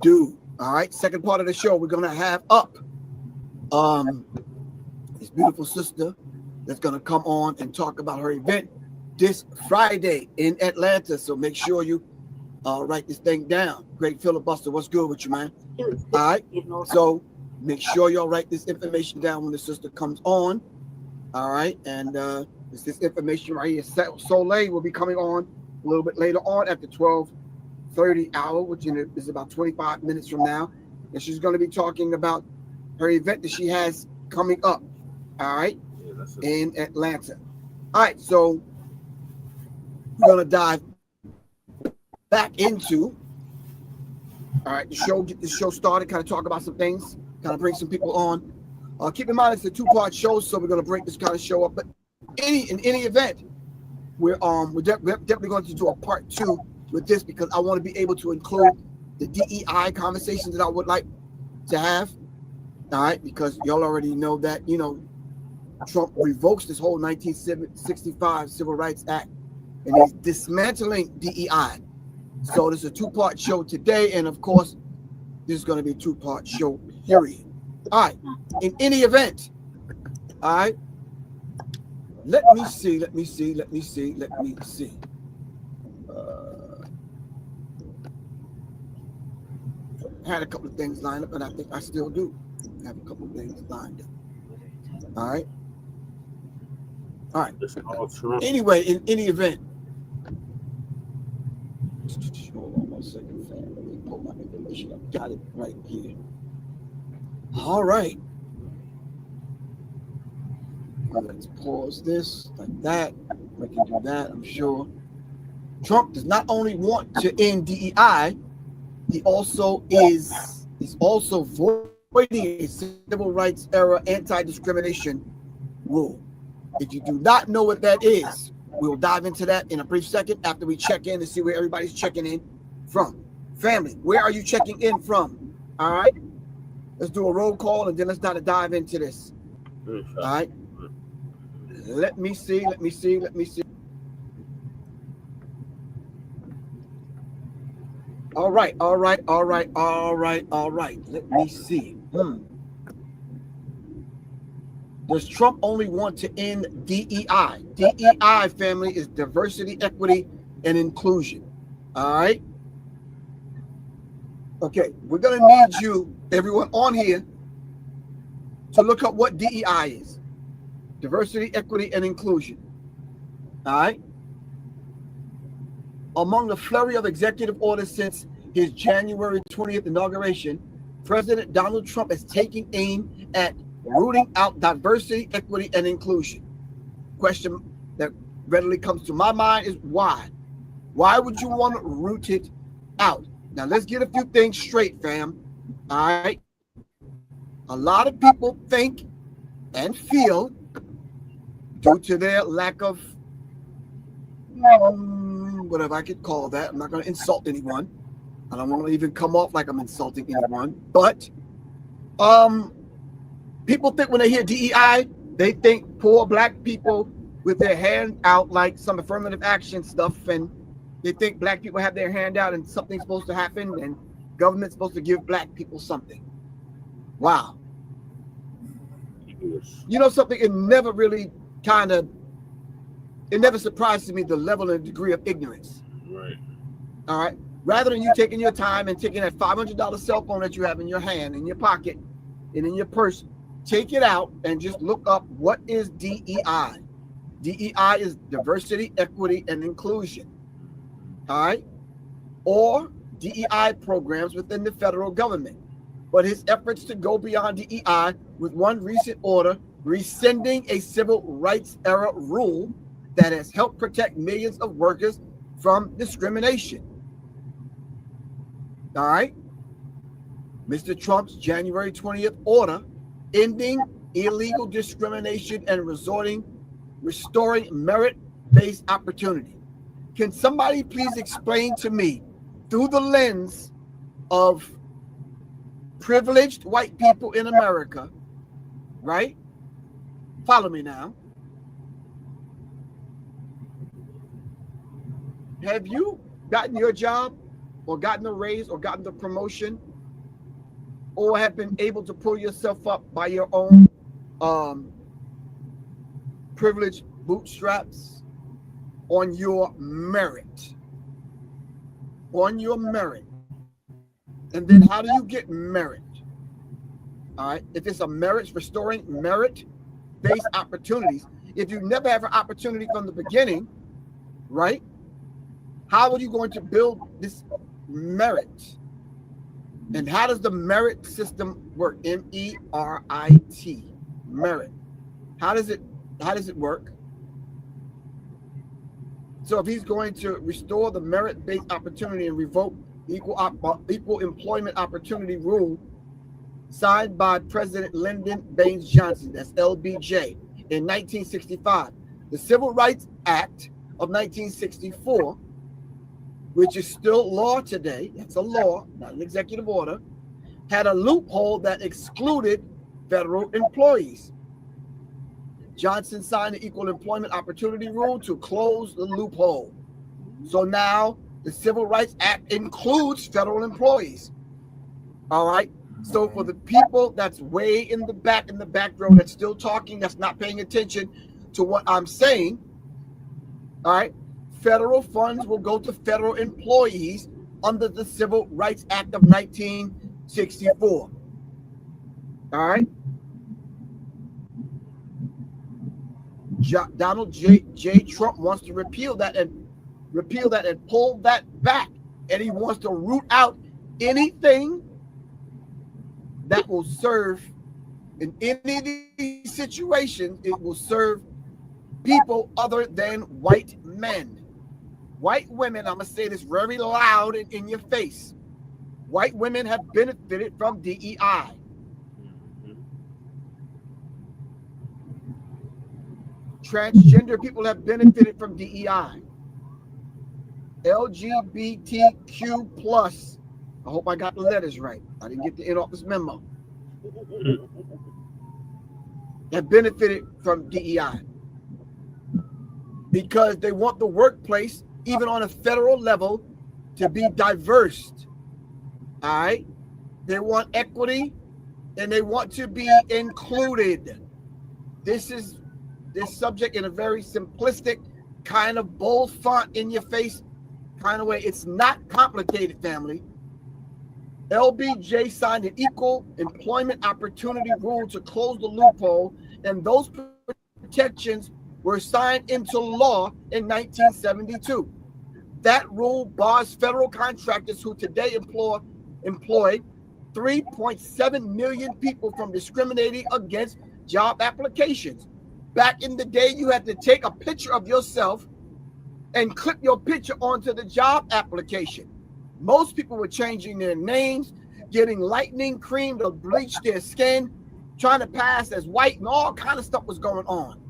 do. All right. Second part of the show, we're gonna have up this beautiful sister that's gonna come on and talk about her event this Friday in Atlanta. So make sure you write this thing down. Great filibuster. What's good with you, man? All right. So make sure y'all write this information down when the sister comes on. All right. And it's this information right here. Soleil will be coming on a little bit later on at the 12:30 hour, which is about 25 minutes from now. And she's going to be talking about her event that she has coming up. All right. In Atlanta. All right. So we're going to dive back into, all right, get the show started, kind of talk about some things, kind of bring some people on. Keep in mind it's a 2-part show, so we're going to break this kind of show up. But in any event, we're definitely going to do a part 2 with this, because I want to be able to include the DEI conversations that I would like to have. All right, because y'all already know that, you know, Trump revokes this whole 1965 Civil Rights Act, and he's dismantling DEI. So this is a 2-part show today, and of course, this is going to be a 2-part show, period. All right, in any event, all right, let me see. Had a couple of things lined up, and I think I still do have a couple of things lined up. All right. Anyway, in any event, hold on 1 second, fam. Let me pull my information up. Got it right here. All right. Let's pause this like that. We can do that, I'm sure. Trump does not only want to end DEI, he also is voiding a civil rights era anti-discrimination rule. If you do not know what that is, we'll dive into that in a brief second after we check in and see where everybody's checking in from. Family, where are you checking in from? All right. Let's do a roll call, and then let's dive into this. All right. Let me see. All right. Let me see. Does Trump only want to end DEI? DEI, family, is diversity, equity, and inclusion. All right. Okay, we're gonna need you, everyone on here, to look up what DEI is. Diversity, equity, and inclusion. All right. Among the flurry of executive orders since his January 20th inauguration, President Donald Trump is taking aim at rooting out diversity, equity, and inclusion. Question that readily comes to my mind is why? Why would you want to root it out? Now, let's get a few things straight, fam. All right. A lot of people think and feel, due to their lack of, whatever I could call that, I'm not going to insult anyone, I don't want to even come off like I'm insulting anyone, but people think when they hear DEI, they think poor black people with their hand out like some affirmative action stuff, and they think black people have their hand out and something's supposed to happen and government's supposed to give black people something. Wow. You know something, it never really it never surprises me the level and degree of ignorance. Right. All right. Rather than you taking your time and taking that $500 cell phone that you have in your hand, in your pocket, and in your purse, take it out and just look up what is DEI. DEI is diversity, equity, and inclusion. All right. Or DEI programs within the federal government. But his efforts to go beyond DEI with one recent order rescinding a civil rights era rule that has helped protect millions of workers from discrimination. All right. Mr. Trump's January 20th order ending illegal discrimination and restoring merit-based opportunity. Can somebody please explain to me through the lens of privileged white people in America, right? Follow me now. Have you gotten your job or gotten a raise or gotten the promotion or have been able to pull yourself up by your own privileged bootstraps on your merit? On your merit. And then how do you get merit? All right. If it's a merit, restoring merit-based opportunities, if you never have an opportunity from the beginning, right? How are you going to build this merit? And how does the merit system work? MERIT, merit. How does it work? So if he's going to restore the merit-based opportunity and revoke equal employment opportunity rule signed by President Lyndon Baines Johnson, that's LBJ, in 1965. The Civil Rights Act of 1964, which is still law today, it's a law, not an executive order, had a loophole that excluded federal employees. Johnson signed the Equal Employment Opportunity Rule to close the loophole. So now the Civil Rights Act includes federal employees. All right. So for the people that's way in the back row that's still talking, that's not paying attention to what I'm saying, all right, federal funds will go to federal employees under the Civil Rights Act of 1964. All right. Donald J. Trump wants to repeal that and pull that back, and he wants to root out anything that will serve in any of these situations. It will serve people other than white men. White women, I'm gonna say this very loud and in your face. White women have benefited from DEI. Transgender people have benefited from DEI. LGBTQ plus. I hope I got the letters right. I didn't get the in-office memo. Have benefited from DEI because they want the workplace, even on a federal level, to be diverse. All right. They want equity and they want to be included. This subject in a very simplistic, kind of bold font in your face kind of way. It's not complicated, family. LBJ signed an Equal Employment Opportunity Rule to close the loophole, and those protections were signed into law in 1972. That rule bars federal contractors who today employ 3.7 million people from discriminating against job applications. Back in the day, you had to take a picture of yourself and clip your picture onto the job application. Most people were changing their names, getting lightning cream to bleach their skin, trying to pass as white, and all kind of stuff was going on.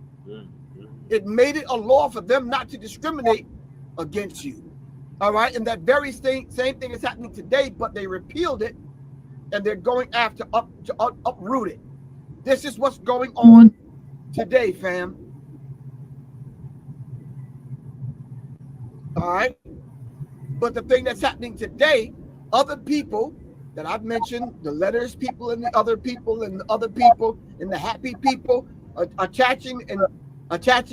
It made it a law for them not to discriminate against you. All right, and that very same thing is happening today, but they repealed it, and they're going after uproot it. This is what's going on today, fam. All right, but the thing that's happening today, other people that I've mentioned, the letters people and the other people and the other people and the happy people are attaching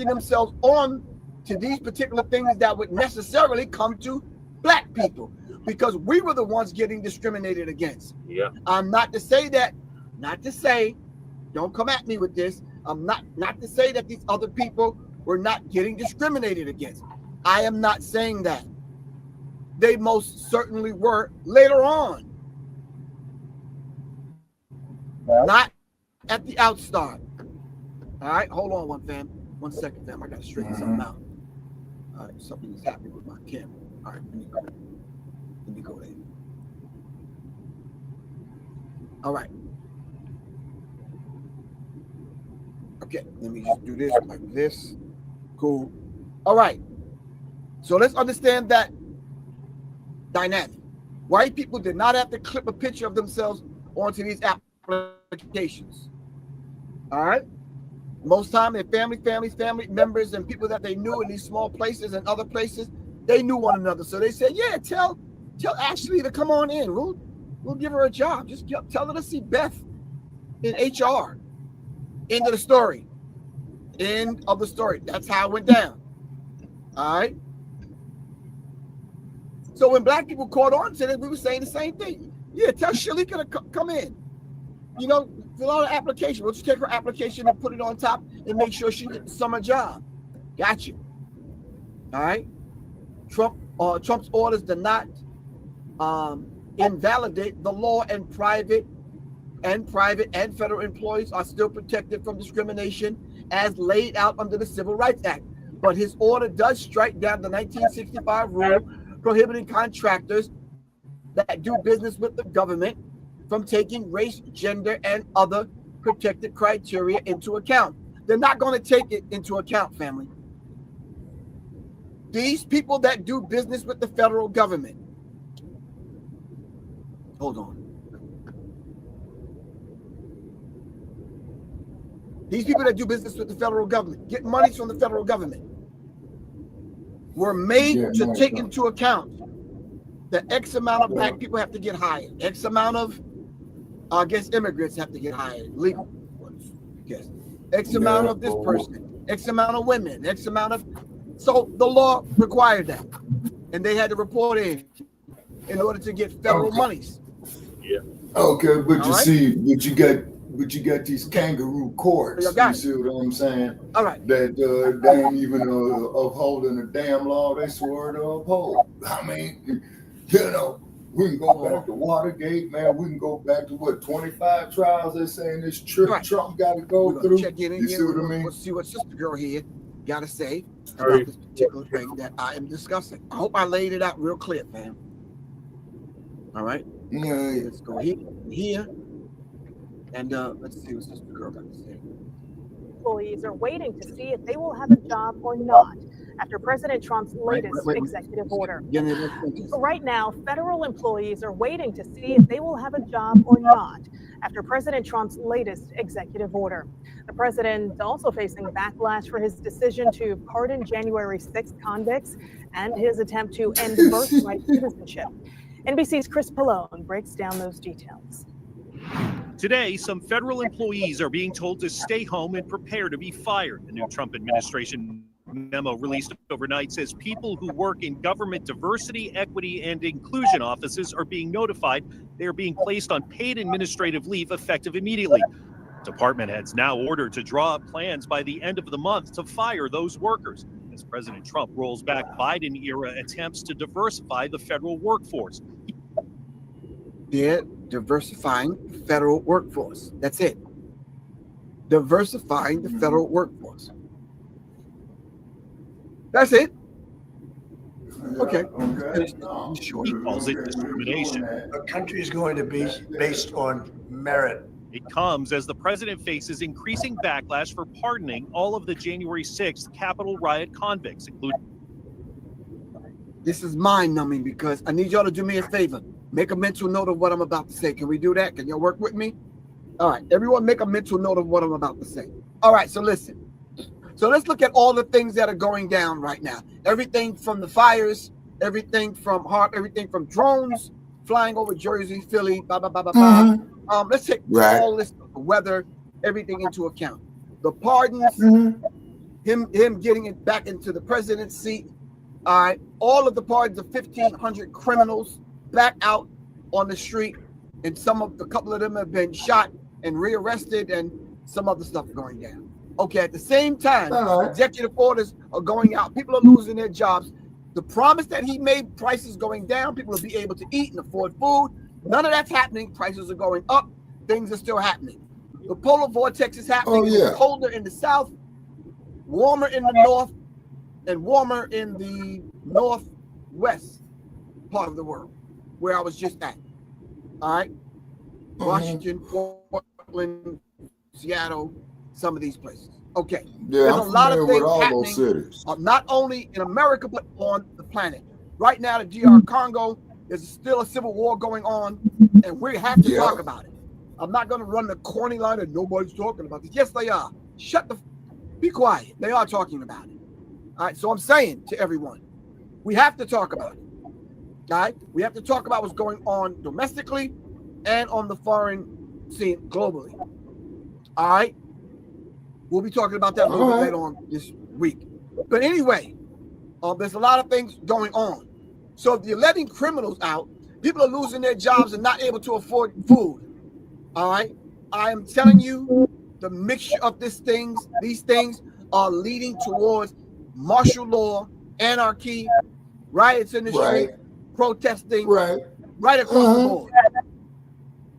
themselves on to these particular things that would necessarily come to Black people, because we were the ones getting discriminated against. Yeah. I'm not to say, don't come at me with this. I'm not to say that these other people were not getting discriminated against. I am not saying that. They most certainly were later on. Not at the outstart. All right, hold on one second, fam. I got to straighten something out. All right, something is happening with my camera. All right, let me go there. All right. Okay, let me just do this like this. Cool. All right. So let's understand that dynamic. White people did not have to clip a picture of themselves onto these applications. All right. Most time, their family members and people that they knew in these small places and other places, they knew one another. So they said, "Yeah, tell Ashley to come on in. We'll give her a job. Just tell her to see Beth in HR." End of the story. End of the story. That's how it went down. All right. So when Black people caught on to this, we were saying the same thing. Yeah, tell Shalika to come in. You know, fill out an application. We'll just take her application and put it on top and make sure she gets the summer job. Got you. All right. Trump's orders do not invalidate the law, and private and federal employees are still protected from discrimination as laid out under the Civil Rights Act. But his order does strike down the 1965 rule prohibiting contractors that do business with the government from taking race, gender, and other protected criteria into account. They're not going to take it into account, family. These people that do business with the federal government. Hold on. These people that do business with the federal government, get money from the federal government, were made to take into account the X amount of Black people have to get hired, X amount of, I guess, immigrants have to get hired, legal ones, yes, X amount of this person, X amount of women, X amount of, so the law required that, and they had to report in order to get federal monies. Yeah. Okay, but All you right? see, but you got these kangaroo courts. You see what I'm saying? All right. That they ain't even upholding the damn law they swore to uphold. I mean, you know, we can go back to Watergate, man. We can go back to what, 25 trials they're saying this trip Trump got to go through. Check in you see what I mean? We'll see what Sister Girl here got to say about this particular thing that I am discussing. I hope I laid it out real clear, fam. All right. Yeah. Let's go here. And let's see what Sister Girl got to say. Employees are waiting to see if they will have a job or not after President Trump's latest executive order. Right now, federal employees are waiting to see if they will have a job or not after President Trump's latest executive order. The president also facing backlash for his decision to pardon January 6th convicts and his attempt to end birthright citizenship. NBC's Chris Pallone breaks down those details. Today, some federal employees are being told to stay home and prepare to be fired. The new Trump administration memo released overnight says people who work in government diversity, equity, and inclusion offices are being notified they are being placed on paid administrative leave effective immediately. Department heads now ordered to draw up plans by the end of the month to fire those workers as President Trump rolls back Biden-era attempts to diversify the federal workforce. They're diversifying the federal workforce. That's it. Diversifying the federal workforce. That's it. Okay. He calls it discrimination. A country is going to be based on merit. It comes as the president faces increasing backlash for pardoning all of the January 6th Capitol riot convicts, including. This is mind-numbing because I need y'all to do me a favor. Make a mental note of what I'm about to say. Can we do that? Can y'all work with me? All right, everyone make a mental note of what I'm about to say. All right, so listen. So let's look at all the things that are going down right now. Everything from the fires, everything from drones flying over Jersey, Philly, blah, blah, blah, blah, blah. Let's take all this weather, everything into account. The pardons, him getting it back into the president's seat. All right, all of the pardons of 1,500 criminals back out on the street, and a couple of them have been shot and rearrested, and some other stuff going down. Okay, at the same time, executive orders are going out. People are losing their jobs. The promise that he made, prices going down, people will be able to eat and afford food. None of that's happening. Prices are going up. Things are still happening. The polar vortex is happening. It's colder in the south, warmer in the north, and warmer in the northwest part of the world, where I was just at. All right? Washington, Portland, Seattle, some of these places. Okay. Yeah, there's I'm a lot of things all happening, those cities. Not only in America, but on the planet. Right now, the DR Congo, there's still a civil war going on, and we have to talk about it. I'm not going to run the corny line that nobody's talking about this. Yes, they are. Be quiet. They are talking about it. All right, so I'm saying to everyone, we have to talk about it. All right, we have to talk about what's going on domestically and on the foreign scene globally. All right, we'll be talking about that a little bit later on this week. But anyway, there's a lot of things going on. So if you're letting criminals out, people are losing their jobs and not able to afford food. All right, I am telling you, the mixture of these things are leading towards martial law, anarchy, riots in the street, protesting, right across the board.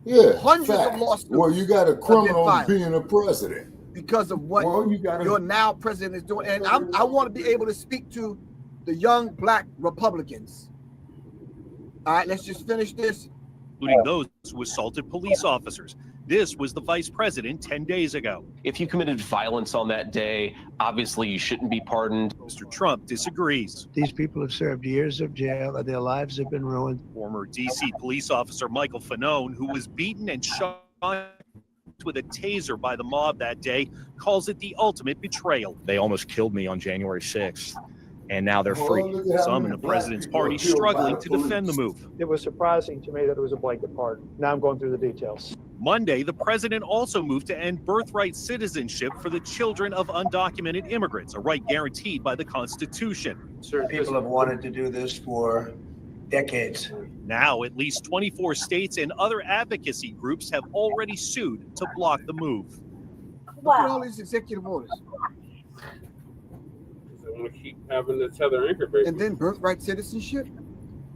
Yeah, hundreds of lawsuits. Well, you got a criminal being a president because of what your now president is doing, and I want to be able to speak to the young Black Republicans. All right, let's just finish this. Including those who assaulted police officers. This was the vice president 10 days ago. If you committed violence on that day, obviously you shouldn't be pardoned. Mr. Trump disagrees. These people have served years of jail and their lives have been ruined. Former D.C. police officer Michael Fanone, who was beaten and shot with a taser by the mob that day, calls it the ultimate betrayal. They almost killed me on January 6th. And now they're free. Some in the president's party struggling to defend the move. It was surprising to me that it was a blanket pardon. Now I'm going through the details. Monday, the president also moved to end birthright citizenship for the children of undocumented immigrants, a right guaranteed by the Constitution. People have wanted to do this for decades. Now, at least 24 states and other advocacy groups have already sued to block the move. Look at all these executive orders. Want to keep having the tether anchor, baby. And then birthright citizenship.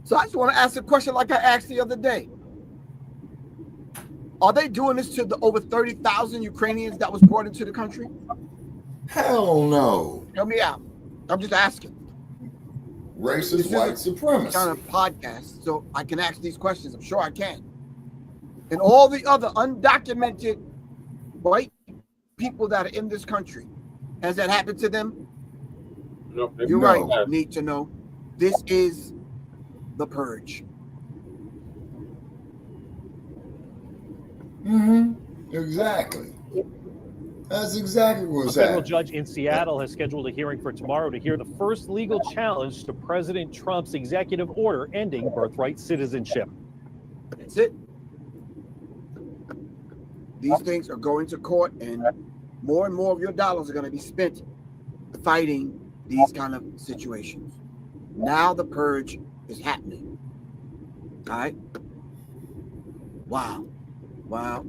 So I just want to ask a question like I asked the other day. Are they doing this to the over 30,000 Ukrainians that was brought into the country? Hell no. Help me out. I'm just asking. Racist white supremacy. Kind of podcast, so I can ask these questions. I'm sure I can. And all the other undocumented white people that are in this country, has that happened to them? No, you're right. Need to know. This is the purge. Exactly. That's exactly what's A federal happening. judge in Seattle has scheduled a hearing for tomorrow to hear the first legal challenge to President Trump's executive order ending birthright citizenship. That's it. These things are going to court, and more of your dollars are going to be spent fighting these kind of situations. Now the purge is happening. All right. Wow. All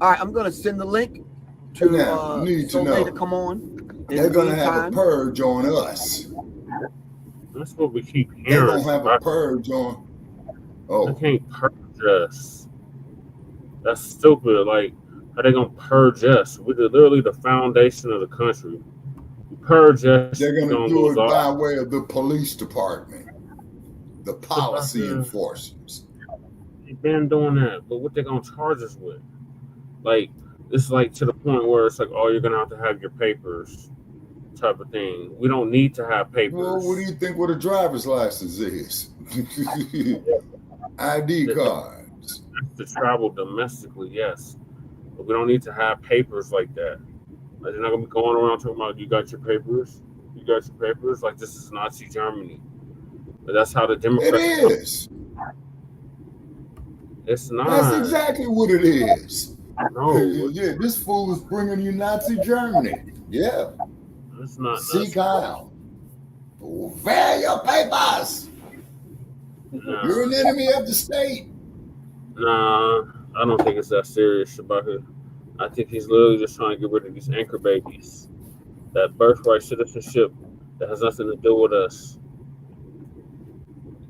right, I'm going to send the link to Soleil to come on. They're going to have a purge on us. That's what we keep hearing. They're going to have a purge on. They can't purge us. That's stupid. Like, how they going to purge us? We're literally the foundation of the country. Purge us. They're going to do it by way of the police department, the policy enforcers. They've been doing that, but what they going to charge us with? Like, it's like to the point where it's like, oh, you're going to have your papers. type of thing. We don't need to have papers. Well, what do you think what a driver's license is? ID cards. To travel domestically, yes. But we don't need to have papers like that. Like, they're not going to be going around talking about, you got your papers? You got your papers? Like, this is Nazi Germany. But that's how the Democrats... It is. It's not. That's exactly what it is. No. Yeah, this fool is bringing you Nazi Germany. Yeah. It's not. Seek out. Wear your papers. Nah. You're an enemy of the state. Nah, I don't think it's that serious about it. I think he's literally just trying to get rid of these anchor babies. That birthright citizenship that has nothing to do with us.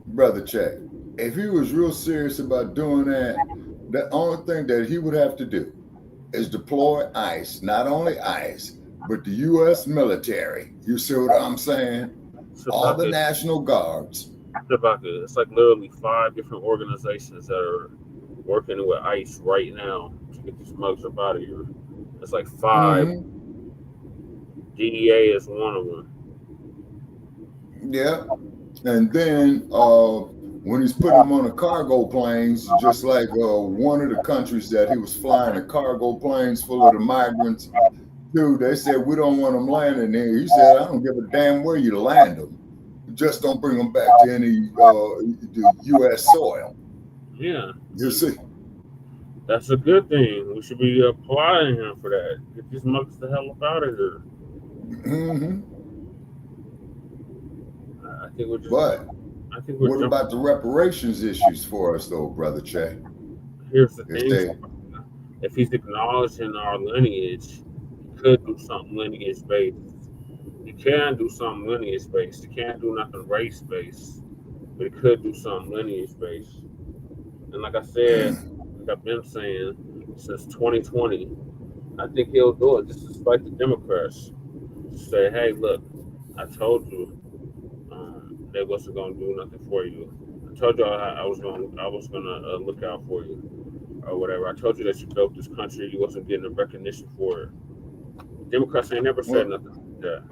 Brother Check, if he was real serious about doing that, the only thing that he would have to do is deploy ICE, not only ICE, but the U.S. military. You see what I'm saying? All the National Guards. It's like literally 5 different organizations that are working with ICE right now to get these mugs up out of here. It's like 5. Mm-hmm. DEA is one of them. Yeah. And then when he's putting them on the cargo planes, just like one of the countries that he was flying the cargo planes full of the migrants to, they said, we don't want them landing there. He said, I don't give a damn where you land them. Just don't bring them back to any the U.S. soil. Yeah. You see? That's a good thing. We should be applauding him for that. Get these mugs the hell up out of here. Mm-hmm. I think we're just... But what about the reparations issues for us, though, Brother Che? Here's the thing. If he's acknowledging our lineage, he could do something lineage-based. He can do something lineage-based. He can't do nothing race-based. But he could do something lineage-based. And like I said, like I've been saying since 2020, I think he'll do it just to spite the Democrats. Say, hey, look, I told you they wasn't gonna do nothing for you. I told you I was gonna look out for you, or whatever. I told you that you built this country. You wasn't getting the recognition for it. Democrats ain't never said nothing like that.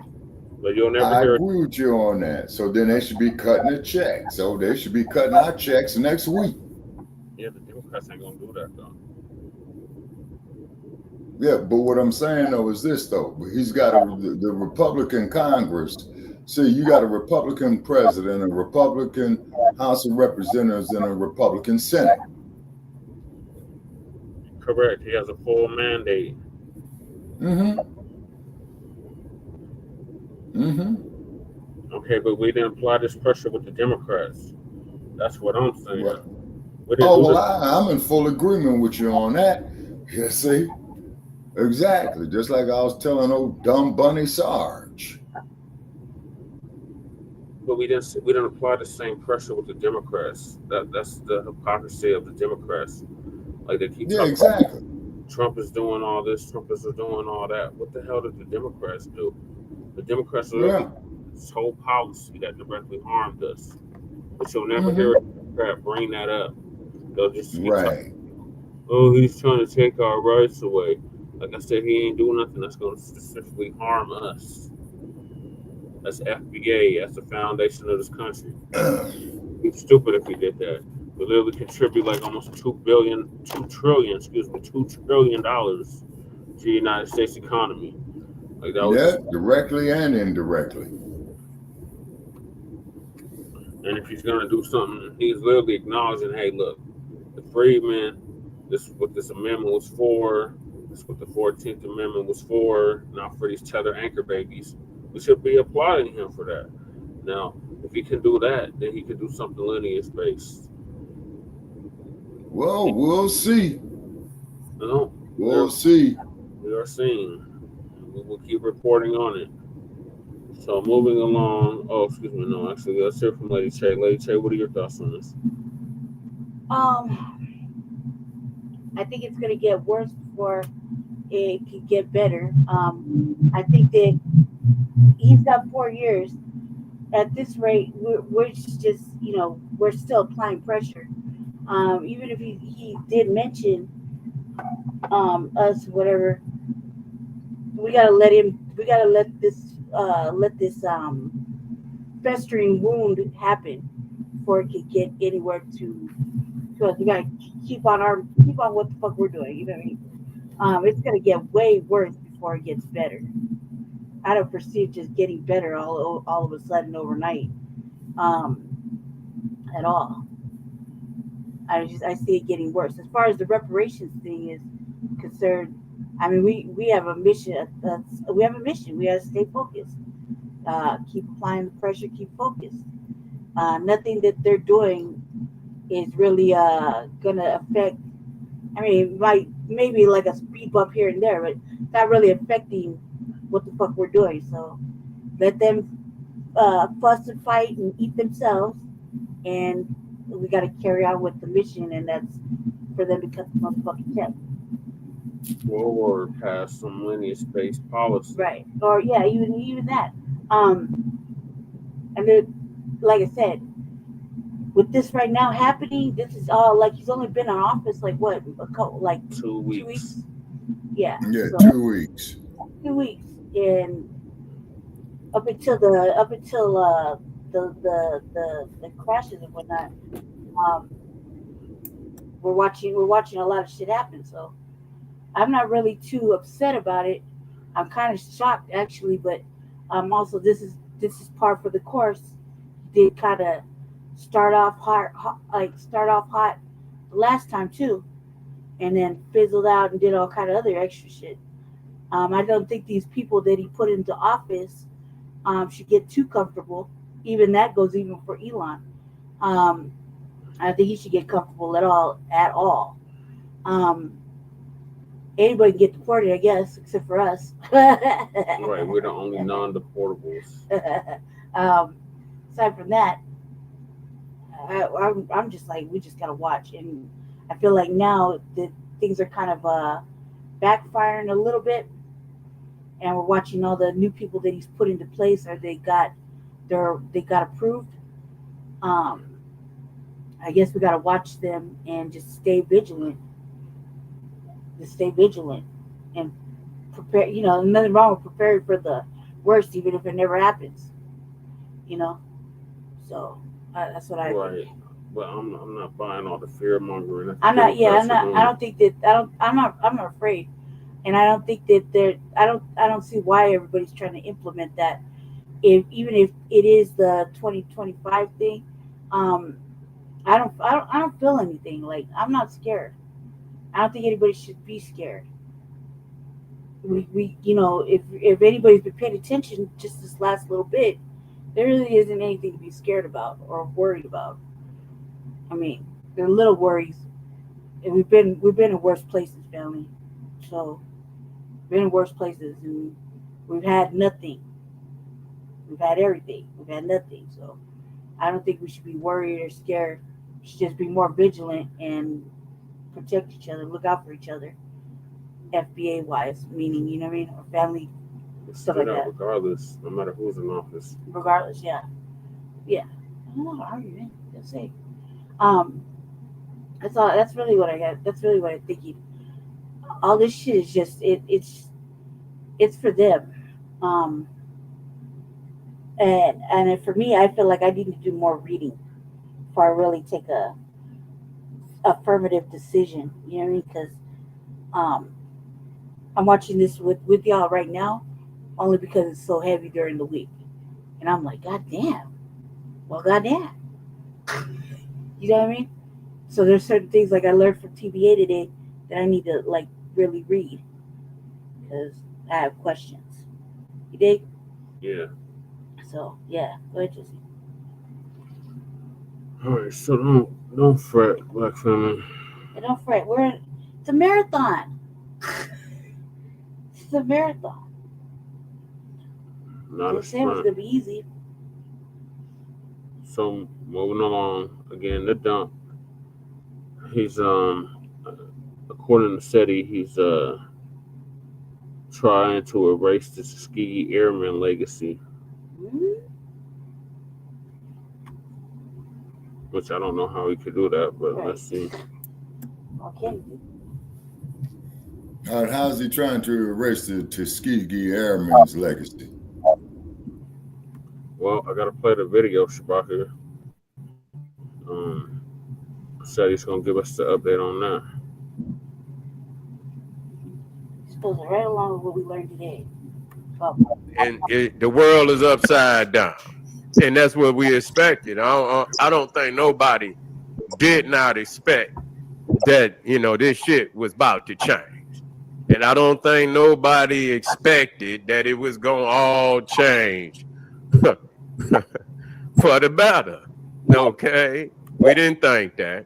But you'll never I hear. agree with you on that. So then they should be cutting a check. So they should be cutting our checks next week. Yeah, the Democrats ain't gonna do that though. Yeah, but what I'm saying though is this though. He's got the Republican Congress. See, you got a Republican president, a Republican House of Representatives, and a Republican Senate. Correct. He has a full mandate. Mm-hmm. Mm-hmm. Okay, but we didn't apply this pressure with the Democrats. That's what I'm saying. Right. Oh, well, I'm in full agreement with you on that. You see? Exactly. Just like I was telling old dumb Bunny Sarge. But we didn't apply the same pressure with the Democrats. That's the hypocrisy of the Democrats. Like they keep talking exactly. About Trump is doing all this, Trump is doing all that. What the hell did the Democrats do? The Democrats are this whole policy that directly harmed us. But you'll never hear a Democrat bring that up. They'll just keep talking, oh, he's trying to take our rights away. Like I said, he ain't doing nothing that's going to specifically harm us. That's FBA. That's the foundation of this country. We'd be stupid if we did that. We literally contribute like almost $2 trillion to the United States economy. Like that was, directly and indirectly. And if he's gonna do something, he's literally acknowledging, hey, look, the freedmen, this is what this amendment was for. This is what the 14th Amendment was for. Not for these tether anchor babies. We should be applauding him for that. Now, if he can do that, then he can do something lineage-based. Well, we'll see. No, we'll see. We are seeing. We'll keep reporting on it. So moving along. Oh, excuse me. No, actually, let's hear from Lady Che. Lady Che, what are your thoughts on this? I think it's going to get worse before it can get better. I think that he's got 4 years. At this rate, we're just, we're still applying pressure. Even if he did mention us, whatever, we gotta let let this festering wound happen before it could get anywhere to us. We gotta keep on what the fuck we're doing. You know what I mean? It's gonna get way worse before it gets better. I don't foresee it just getting better all of a sudden overnight, at all. I see it getting worse. As far as the reparations thing is concerned, I mean, we have a mission. We have a mission. We have to stay focused. Keep applying the pressure. Keep focused. Nothing that they're doing is really gonna affect. I mean, maybe like a speed bump here and there, but it's not really affecting what the fuck we're doing. So let them fuss and fight and eat themselves, and we got to carry on with the mission, and that's for them to cut the motherfucking check. Or pass some lineage-based policy. Right. Or yeah, even that. And then, like I said, with this right now happening, this is all like he's only been in office like what, a couple, like 2 weeks. 2 weeks. Yeah. Yeah, so, 2 weeks. 2 weeks, and up until the crashes and whatnot, we're watching a lot of shit happen. So I'm not really too upset about it. I'm kind of shocked actually, but also this is par for the course. He did kind of start off hot the last time too, and then fizzled out and did all kind of other extra shit. I don't think these people that he put into office should get too comfortable. Even that goes even for Elon. I think he should get comfortable at all. Anybody can get deported, I guess, except for us. Right, we're the only non-deportables. Aside from that, I'm just like, we just gotta watch, and I feel like now that things are kind of backfiring a little bit, and we're watching all the new people that he's put into place, or they got approved. I guess we gotta watch them and just stay vigilant. And prepare. You know, nothing wrong with preparing for the worst, even if it never happens. You know, so that's what I think. But I'm not buying all the fear mongering. I'm not. I don't think that. I'm not afraid, and I don't think that I don't see why everybody's trying to implement that. Even if it is the 2025 thing, I don't feel anything. Like, I'm not scared. I don't think anybody should be scared. We you know, if anybody's been paying attention just this last little bit, there really isn't anything to be scared about or worried about. I mean, there are little worries, and we've been in worse places, family. So we've been in worse places, and we've had nothing. We've had everything. We've had nothing. So I don't think we should be worried or scared. We should just be more vigilant and protect each other, look out for each other, FBA wise, meaning, you know what I mean, or family, stuff like that. Regardless, no matter who's in office. Regardless, yeah. I'm not arguing. That's it. That's all. That's really what I got. That's really what I'm thinking. All this shit is just it's for them. And for me, I feel like I need to do more reading before I really take a affirmative decision. You know what I mean? Because I'm watching this with y'all right now, only because it's so heavy during the week, and I'm like, God damn. Well, goddamn. You know what I mean? So there's certain things like I learned from TBA today that I need to like really read because I have questions. You dig? Yeah. So yeah, go ahead, Jesse. All right, so don't fret, Black family. Yeah, don't fret. It's a marathon. It's a marathon. Not a saying it's gonna be easy. So moving along again, the dump. He's according to SETI, he's trying to erase the Tuskegee Airmen legacy, which I don't know how he could do that, but let's see. Okay. How's he trying to erase the Tuskegee Airmen's legacy? Well, I gotta play the video right here. Said he's gonna give us the update on that. This goes right along with what we learned today. And the world is upside down, and that's what we expected. I don't think nobody did not expect that, you know, this shit was about to change, and I don't think nobody expected that it was gonna all change for the better. Okay, we didn't think that.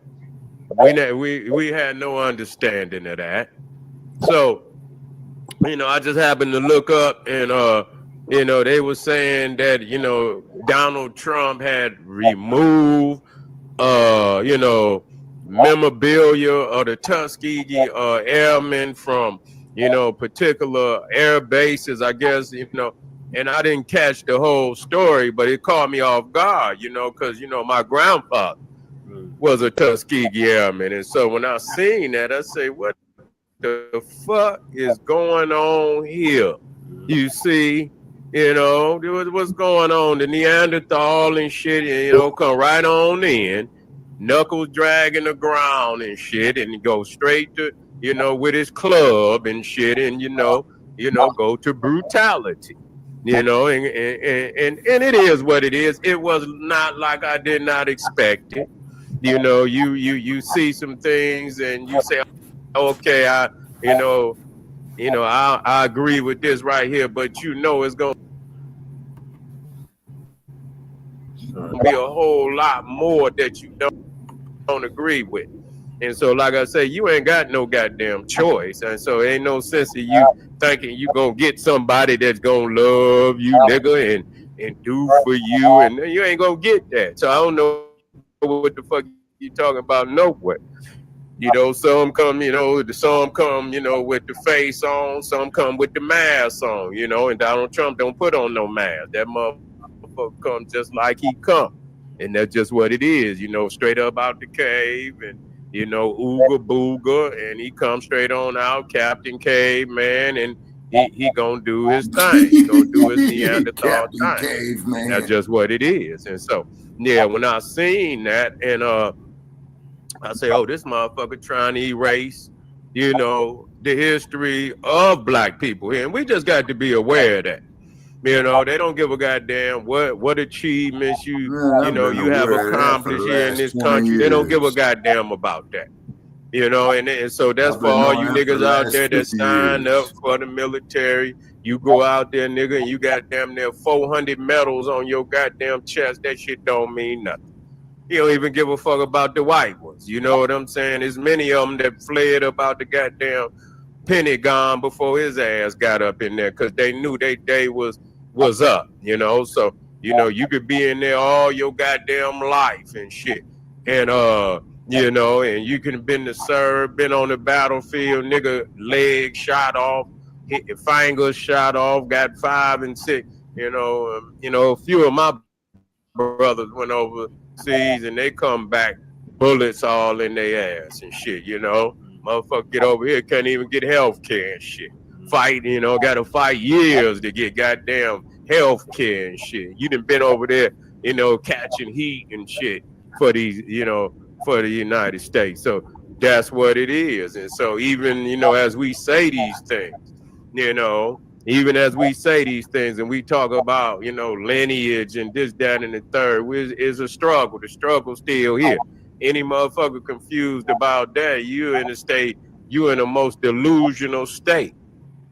We had no understanding of that. So, you know, I just happened to look up, and you know, they were saying that, you know, Donald Trump had removed you know, memorabilia of the Tuskegee airmen from, you know, particular air bases, I guess, you know. And I didn't catch the whole story, but it caught me off guard, you know, because, you know, my grandfather was a Tuskegee airman. And so when I seen that, I say, what the fuck is going on here? You see, you know, what's going on? The Neanderthal and shit, you know, come right on in, knuckles dragging the ground and shit, and go straight to, you know, with his club and shit, and you know, go to brutality. You know, and it is what it is. It was not like I did not expect it. You know, you see some things and you say, okay, I agree with this right here, but you know it's gonna be a whole lot more that you don't agree with. And so, like I say, you ain't got no goddamn choice. And so ain't no sense of you thinking you gonna get somebody that's gonna love you, nigga, and do for you, and you ain't gonna get that. So I don't know what the fuck you talking about nowhere. You know, some come, you know, with the face on, some come with the mask on, you know, and Donald Trump don't put on no mask. That motherfucker come just like he come. And that's just what it is, you know, straight up out the cave, and you know, ooga booga, and he comes straight on out, Captain Caveman, and he gonna do his thing. He gonna do his Neanderthal thing. Caveman. That's just what it is. And so, yeah, when I seen that, and I say, oh, this motherfucker trying to erase, you know, the history of black people here, and we just got to be aware of that. You know, they don't give a goddamn what achievements you have accomplished here in this country. They don't give a goddamn about that. You know, and so that's for all you niggas out there that signed up for the military. You go out there, nigga, and you got damn near 400 medals on your goddamn chest. That shit don't mean nothing. You don't even give a fuck about the white ones. You know what I'm saying? There's many of them that fled about the goddamn Pentagon before his ass got up in there, because they knew they day was up, you know. So, you know, you could be in there all your goddamn life and shit, and you know, and you can have been to serve, been on the battlefield, nigga, leg shot off, hit your fingers shot off, got 5 and 6. You know, a few of my brothers went overseas and they come back bullets all in their ass and shit, you know. Motherfucker get over here, can't even get health care and shit. Fight, you know, gotta fight years to get goddamn health care and shit. You done been over there, you know, catching heat and shit for these, you know, for the United States. So that's what it is. And so even, you know, as we say these things, you know, even as we say these things and we talk about, you know, lineage and this, that, and the third, is a struggle. The struggle's still here. Any motherfucker confused about that, you in a most delusional state.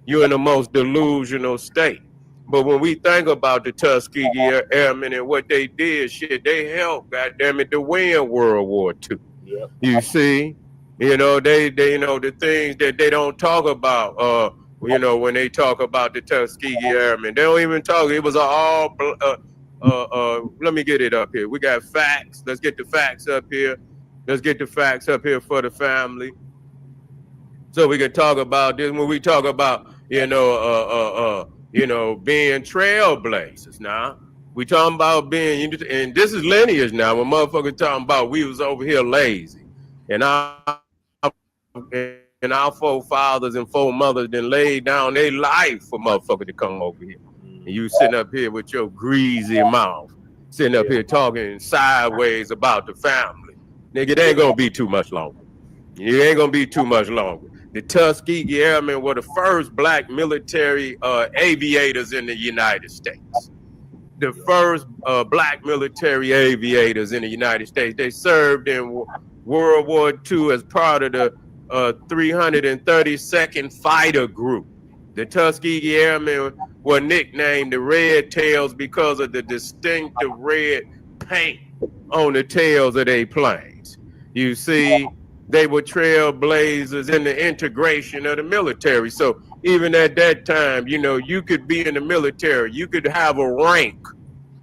You're in the most delusional state. But when we think about the Tuskegee Airmen and what they did, shit, they helped, goddamn it, to win World War II. Yep. You see, you know, they you know, the things that they don't talk about, you know, when they talk about the Tuskegee Airmen, they don't even talk. It was all let me get it up here. We got facts. Let's get the facts up here. Let's get the facts up here for the family, so we can talk about this. When we talk about, you know, being trailblazers. Now we talking about being, and this is lineage now. When motherfuckers talking about we was over here lazy, and our forefathers and foremothers then laid down their life for motherfuckers to come over here. and you sitting up here with your greasy mouth, sitting up here talking sideways about the family. Nigga, it ain't gonna be too much longer. It ain't gonna be too much longer. The Tuskegee Airmen were the first black military aviators in the United States. The first black military aviators in the United States. They served in World War II as part of the 332nd Fighter Group. The Tuskegee Airmen were nicknamed the Red Tails because of the distinctive red paint on the tails of their planes. You see, they were trailblazers in the integration of the military. So even at that time, you know, you could be in the military, you could have a rank.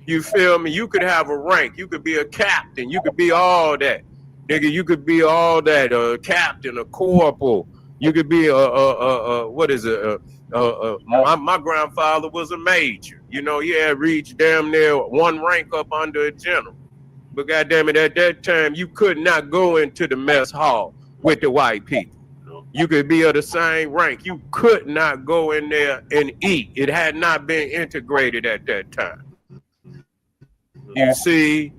You feel me? You could have a rank. You could be a captain. You could be all that. Nigga, you could be all that. A captain, a corporal. You could be what is it? My grandfather was a major. You know, he had reached damn near one rank up under a general. But goddamn it, at that time, you could not go into the mess hall with the white people. You could be of the same rank. You could not go in there and eat. It had not been integrated at that time. You see,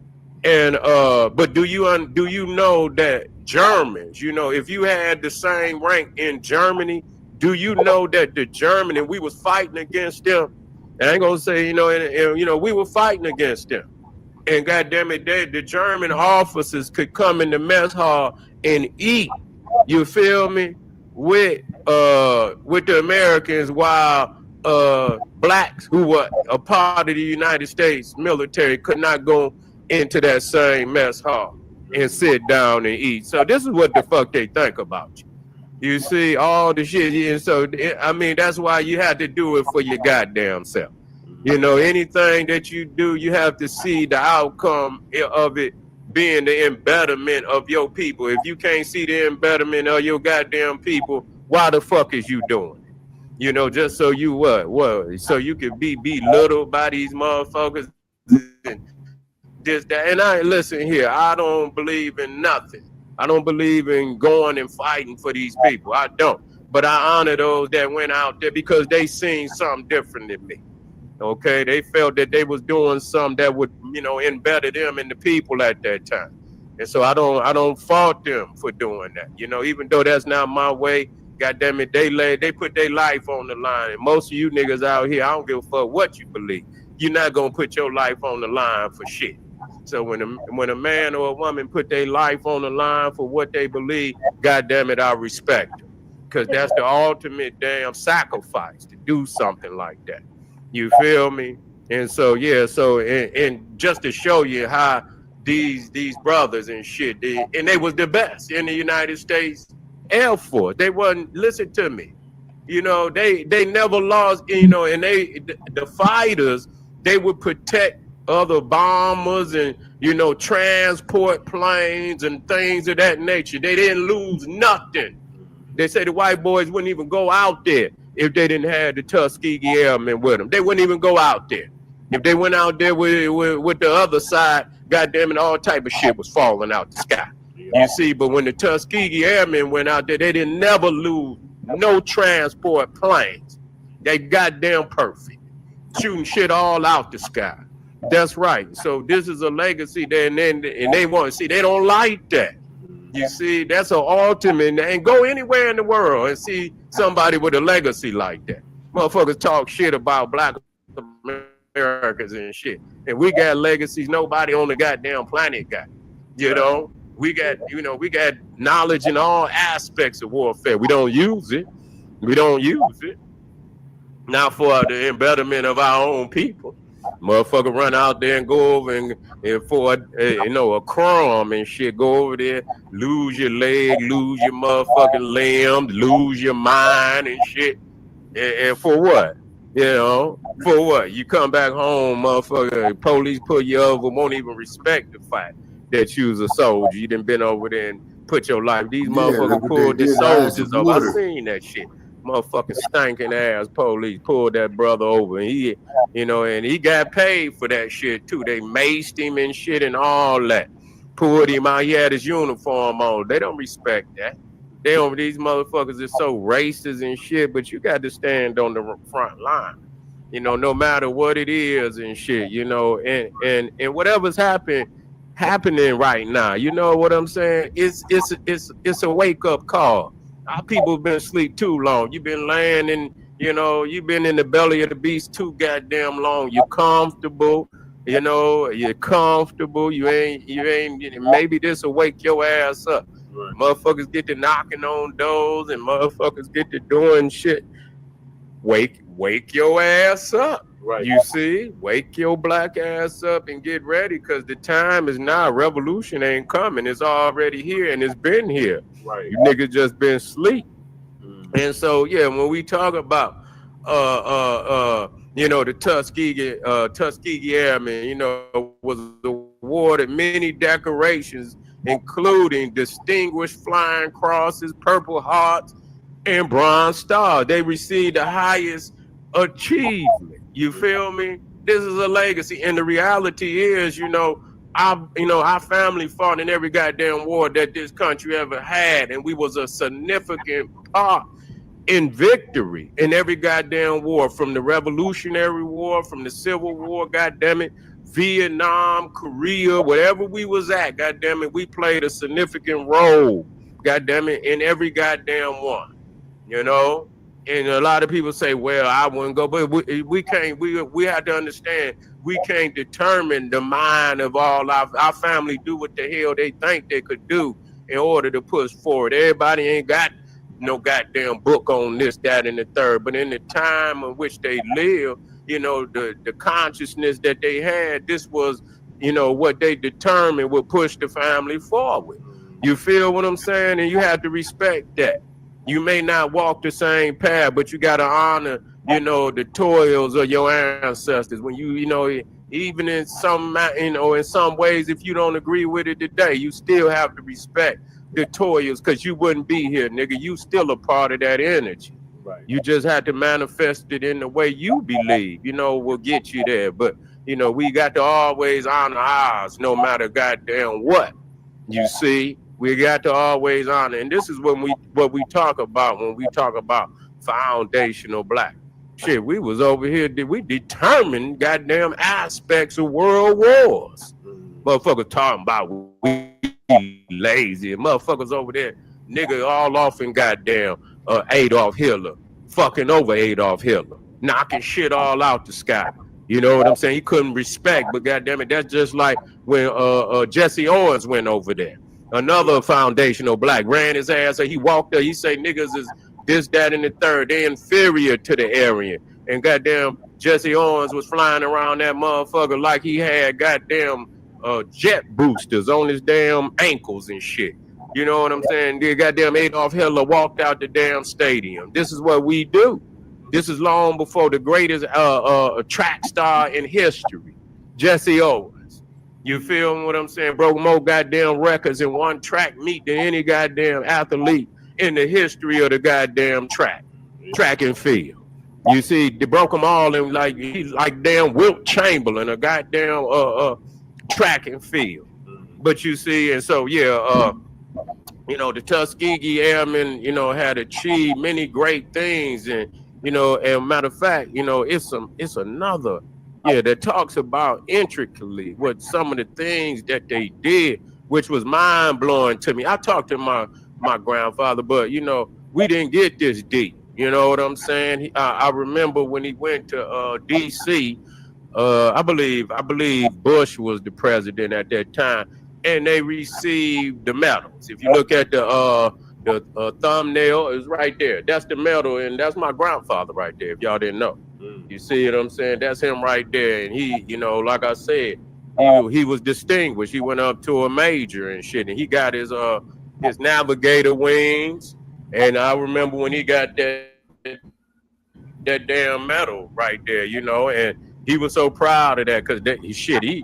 and but do you know that Germans, you know, if you had the same rank in Germany, do you know that the German, and we was fighting against them? And I ain't gonna say, and we were fighting against them. And goddamn it, the German officers could come in the mess hall and eat. You feel me? With the Americans, while blacks who were a part of the United States military could not go into that same mess hall and sit down and eat. So this is what the fuck they think about you. You see all the shit. And so, I mean, that's why you have to do it for your goddamn self. You know, anything that you do, you have to see the outcome of it being the embetterment of your people. If you can't see the embetterment of your goddamn people, why the fuck is you doing it? You know, just so you what? So you could be belittled by these motherfuckers and this, that. And I listen here, I don't believe in nothing. I don't believe in going and fighting for these people. I don't. But I honor those that went out there because they seen something different than me. Okay, they felt that they was doing something that would, embedded them in the people at that time. And so I don't fault them for doing that. You know, even though that's not my way, goddamn it, they put their life on the line. And most of you niggas out here, I don't give a fuck what you believe. You're not gonna put your life on the line for shit. So when a man or a woman put their life on the line for what they believe, goddamn it, I respect them. Because that's the ultimate damn sacrifice to do something like that. You feel me? And so, yeah, and just to show you how these brothers and shit, and they was the best in the United States Air Force. They wasn't, listen to me, they never lost, and the fighters, they would protect other bombers and, transport planes and things of that nature. They didn't lose nothing. They say the white boys wouldn't even go out there if they didn't have the Tuskegee Airmen with them. They wouldn't even go out there. If they went out there with the other side, goddamn it, all type of shit was falling out the sky. You see, but when the Tuskegee Airmen went out there, they didn't never lose no transport planes. They goddamn perfect. Shooting shit all out the sky. That's right. So this is a legacy there, and they want to see, they don't like that. You see, that's an ultimate, and go anywhere in the world and see somebody with a legacy like that. Motherfuckers talk shit about black Americans and shit. And we got legacies nobody on the goddamn planet got. We got knowledge in all aspects of warfare. We don't use it. Not for the embetterment of our own people. Motherfucker run out there and go over and for a crumb and shit, go over there, lose your leg, lose your motherfucking limb, lose your mind and shit. And for what? For what? You come back home, motherfucker, police pull you over, won't even respect the fact that you was a soldier. You done been over there and put your life. These motherfuckers pulled the soldiers over. I seen that shit. Motherfucking stinking ass police pulled that brother over, and he got paid for that shit too. They maced him and shit and all that. Pulled him out. He had his uniform on. They don't respect that. These motherfuckers are so racist and shit. But you got to stand on the front line. you know, no matter what it is and shit, you know, and whatever's happening right now, you know what I'm saying? It's a wake up call. Our people have been asleep too long. You've been laying in, you know, you've been in the belly of the beast too goddamn long. You're comfortable, you know, you're comfortable. You ain't. Maybe this will wake your ass up. Right. Motherfuckers get to knocking on doors and motherfuckers get to doing shit. Wake your ass up. Right. You see, wake your black ass up and get ready, because the time is now. Revolution ain't coming. It's already here and it's been here. Right. You niggas just been asleep. And so, yeah, when we talk about you know, the Tuskegee Airmen, you know, was awarded many decorations, including Distinguished Flying Crosses, Purple Hearts, and Bronze Star. They received the highest achievement. You feel me? This is a legacy, and the reality is, you know, our family fought in every goddamn war that this country ever had, and we was a significant part in victory in every goddamn war, from the Revolutionary War, from the Civil War, goddamn it, Vietnam, Korea, wherever we was at, goddamn it, we played a significant role, goddamn it, in every goddamn one, you know. And a lot of people say, well, I wouldn't go, but we can't, we have to understand, we can't determine the mind of all our family do what the hell they think they could do in order to push forward. Everybody ain't got no goddamn book on this, that, and the third, but in the time in which they live, you know, the consciousness that they had, this was, you know, what they determined would push the family forward. You feel what I'm saying? And you have to respect that. You may not walk the same path, but you got to honor, you know, the toils of your ancestors. When you know, even in some, you know, in some ways, if you don't agree with it today, you still have to respect the toils, because you wouldn't be here, nigga. You still a part of that energy. Right. You just had to manifest it in the way you believe, you know, will get you there. But, you know, we got to always honor ours, no matter goddamn what. You see, we got to always honor. And this is what we talk about when we talk about foundational black. Shit, we was over here, we determined goddamn aspects of world wars. Motherfuckers talking about we lazy. Motherfuckers over there, nigga, all off in goddamn Adolf Hitler, fucking over Adolf Hitler, knocking shit all out the sky. You know what I'm saying? He couldn't respect, but goddamn it, that's just like when Jesse Owens went over there. Another foundational black ran his ass. So he walked there. He say niggas is this, that, and the third. They inferior to the Aryan. And goddamn, Jesse Owens was flying around that motherfucker like he had goddamn jet boosters on his damn ankles and shit. You know what I'm saying? The goddamn Adolf Hitler walked out the damn stadium. This is what we do. This is long before the greatest track star in history, Jesse Owens. You feel what I'm saying? Broke more goddamn records in one track meet than any goddamn athlete in the history of the goddamn track and field. You see, they broke them all in like damn Wilt Chamberlain, a goddamn track and field. But you see, and so yeah, you know, the Tuskegee Airmen, you know, had achieved many great things, and you know, and matter of fact, you know, it's another that talks about intricately what some of the things that they did, which was mind blowing to me. I talked to my grandfather, but you know, we didn't get this deep. You know what I'm saying? I remember when he went to D.C. I believe Bush was the president at that time, and they received the medals. If you look at the thumbnail, is right there. That's the medal, and that's my grandfather right there. If y'all didn't know, you see what I'm saying? That's him right there. And he, you know, like I said, he was distinguished. He went up to a major and shit, and he got his navigator wings. And I remember when he got that damn medal right there, you know, and he was so proud of that, because he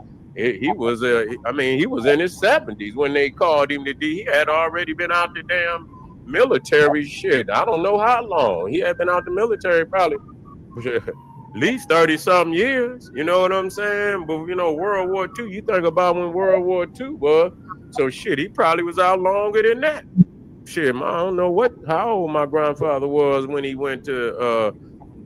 was he was in his 70s when they called him to D. He had already been out the damn military shit. I don't know how long. He had been out the military probably at least 30-something years. You know what I'm saying? But you know, World War II, you think about when World War II was. So shit, he probably was out longer than that. Shit, I don't know how old my grandfather was when he went to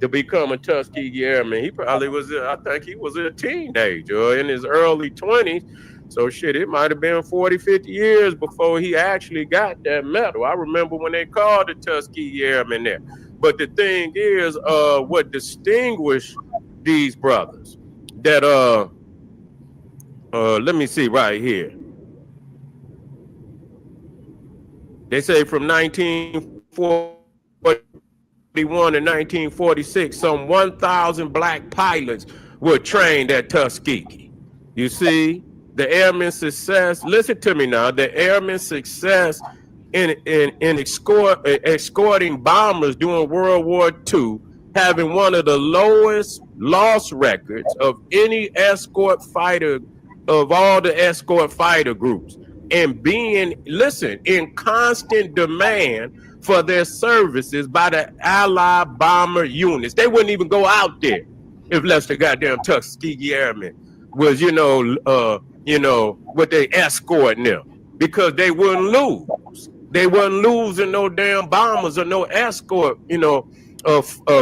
to become a Tuskegee Airman. He probably was, I think he was a teenager in his early 20s. So shit, it might have been 40, 50 years before he actually got that medal. I remember when they called the Tuskegee Airmen there. But the thing is, what distinguished these brothers that, let me see right here. They say from 1941 to 1946, some 1,000 black pilots were trained at Tuskegee. You see, the airmen's success, listen to me now, the airmen's success in escorting bombers during World War II, having one of the lowest loss records of any escort fighter, of all the escort fighter groups, and being, listen, in constant demand for their services by the Allied bomber units. They wouldn't even go out there if less the goddamn Tuskegee Airmen was, what they escorting them, because they wouldn't lose. They wasn't losing no damn bombers or no escort,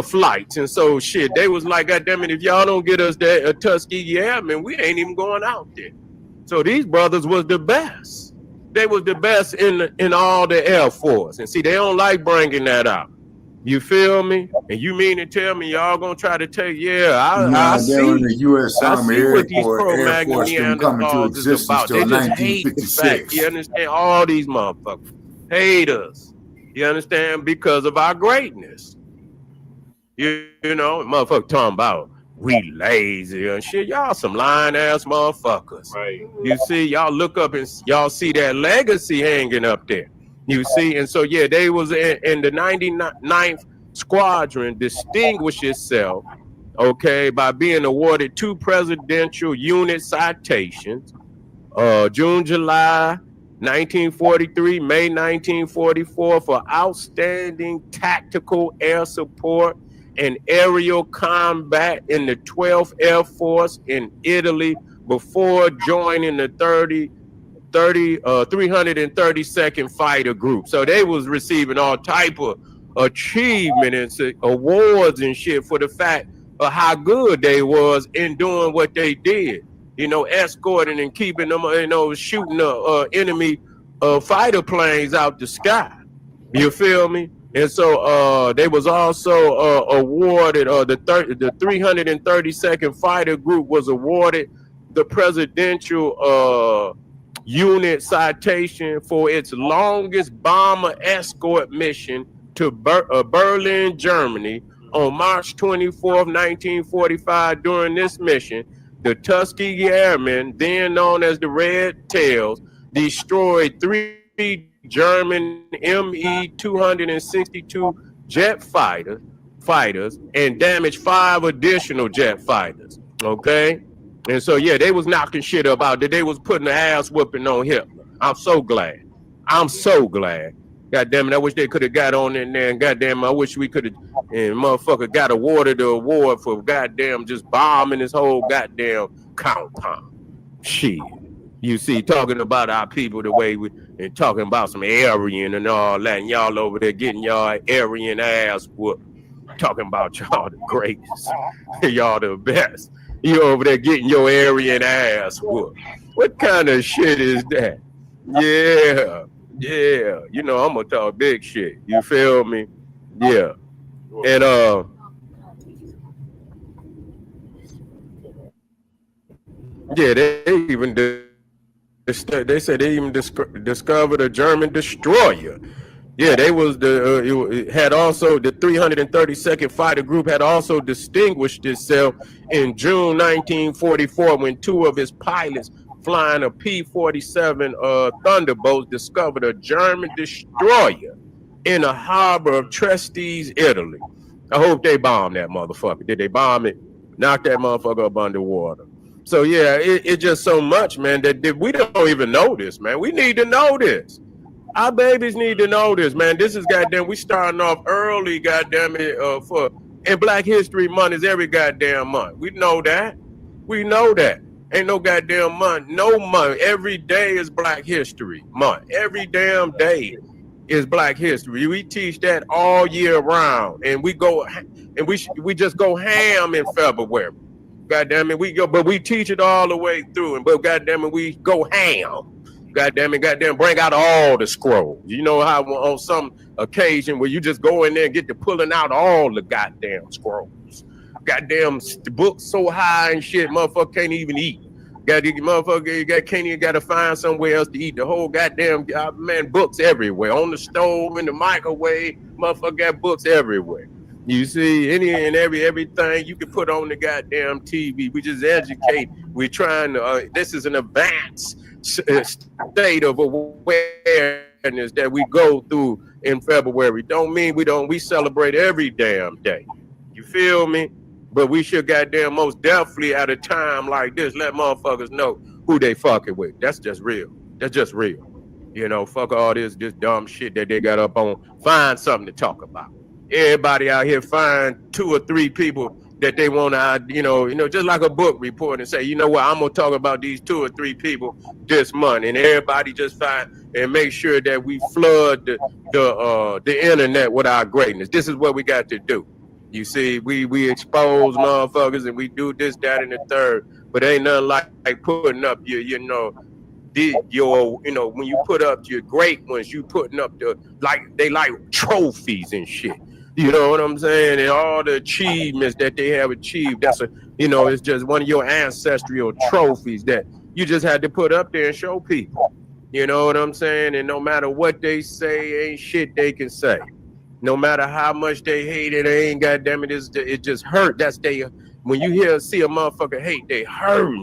flights. And so shit, they was like, goddamn it, if y'all don't get us that Tuskegee Airmen, we ain't even going out there. So these brothers was the best. They was the best in all the Air Force. And see, they don't like bringing that out. You feel me? And you mean to tell me y'all gonna try to take? I see. The U.S. Army Air what these Force didn't come into Neanderthals is existence about. till They just hate the fact. 1956. You understand? All these motherfuckers hate us. You understand? Because of our greatness. You know, motherfucker talking about we lazy and shit. Y'all some lying ass motherfuckers. Right. You see, y'all look up and y'all see that legacy hanging up there. You see, and so yeah, they was in the 99th Squadron, distinguished itself, okay, by being awarded 2 presidential unit citations, June, July 1943, May 1944, for outstanding tactical air support and aerial combat in the 12th Air Force in Italy before joining the 332nd Fighter Group. So they was receiving all type of achievement and awards and shit for the fact of how good they was in doing what they did. You know, escorting and keeping them, shooting enemy fighter planes out the sky. You feel me? And so they was also awarded, the 332nd Fighter Group was awarded the presidential unit citation for its longest bomber escort mission to Berlin, Germany on March 24th, 1945. During this mission, the Tuskegee Airmen, then known as the Red Tails, destroyed 3 German Me-262 jet fighters and damaged 5 additional jet fighters. Okay? And so, yeah, they was knocking shit up out there. They was putting the ass whooping on Hitler. I'm so glad. God damn it, I wish they could have got on in there, and goddamn, I wish we could have, and motherfucker got awarded the award for goddamn just bombing this whole goddamn compound. Shit. You see, talking about our people the way we, and talking about some Aryan and all that, and y'all over there getting y'all Aryan ass whooped. Talking about y'all the greatest. Y'all the best. You over there getting your Aryan ass whooped. What kind of shit is that? Yeah. You know, I'm gonna talk big shit. You feel me? Yeah. And yeah, they even they said they even discovered a German destroyer. Yeah, they was it had also the 332nd Fighter Group had also distinguished itself in June 1944 when 2 of its pilots flying a P-47 Thunderbolts discovered a German destroyer in a harbor of Trieste, Italy. I hope they bombed that motherfucker. Did they bomb it? Knock that motherfucker up underwater. So yeah, it just so much, man, that we don't even know this, man. We need to know this. Our babies need to know this, man. This is goddamn, we starting off early, goddamn it, and Black History Month is every goddamn month. We know that. Ain't no goddamn month, no month. Every day is Black History Month. Every damn day is Black History. We teach that all year round, and we go and we just go ham in February. God damn it, we go, but we teach it all the way through, and but God damn it, we go ham. God damn it, goddamn, bring out all the scrolls. You know how on some occasion where you just go in there and get to pulling out all the goddamn scrolls. Goddamn, the book's so high and shit, motherfucker can't even eat. Can't even gotta find somewhere else to eat. The whole goddamn man, books everywhere on the stove, in the microwave. Motherfucker got books everywhere. You see, any and everything you can put on the goddamn TV. We just educate. We're trying to. This is an advanced state of awareness that we go through in February. Don't mean we celebrate every damn day. You feel me? But we should goddamn most definitely at a time like this let motherfuckers know who they fucking with. That's just real. That's just real. You know, fuck all this dumb shit that they got up on. Find something to talk about. Everybody out here find 2 or 3 people that they want to, you know, just like a book report and say, you know what, I'm gonna talk about these 2 or 3 people this month, and everybody just find and make sure that we flood the internet with our greatness. This is what we got to do. You see, we expose motherfuckers and we do this, that, and the third, but ain't nothing like putting up your, you know, when you put up your great ones, you putting up they like trophies and shit. You know what I'm saying? And all the achievements that they have achieved, it's just one of your ancestral trophies that you just had to put up there and show people. You know what I'm saying? And no matter what they say, ain't shit they can say. No matter how much they hate it, they ain't goddamn it, it just hurt. When you see a motherfucker hate, they hurt.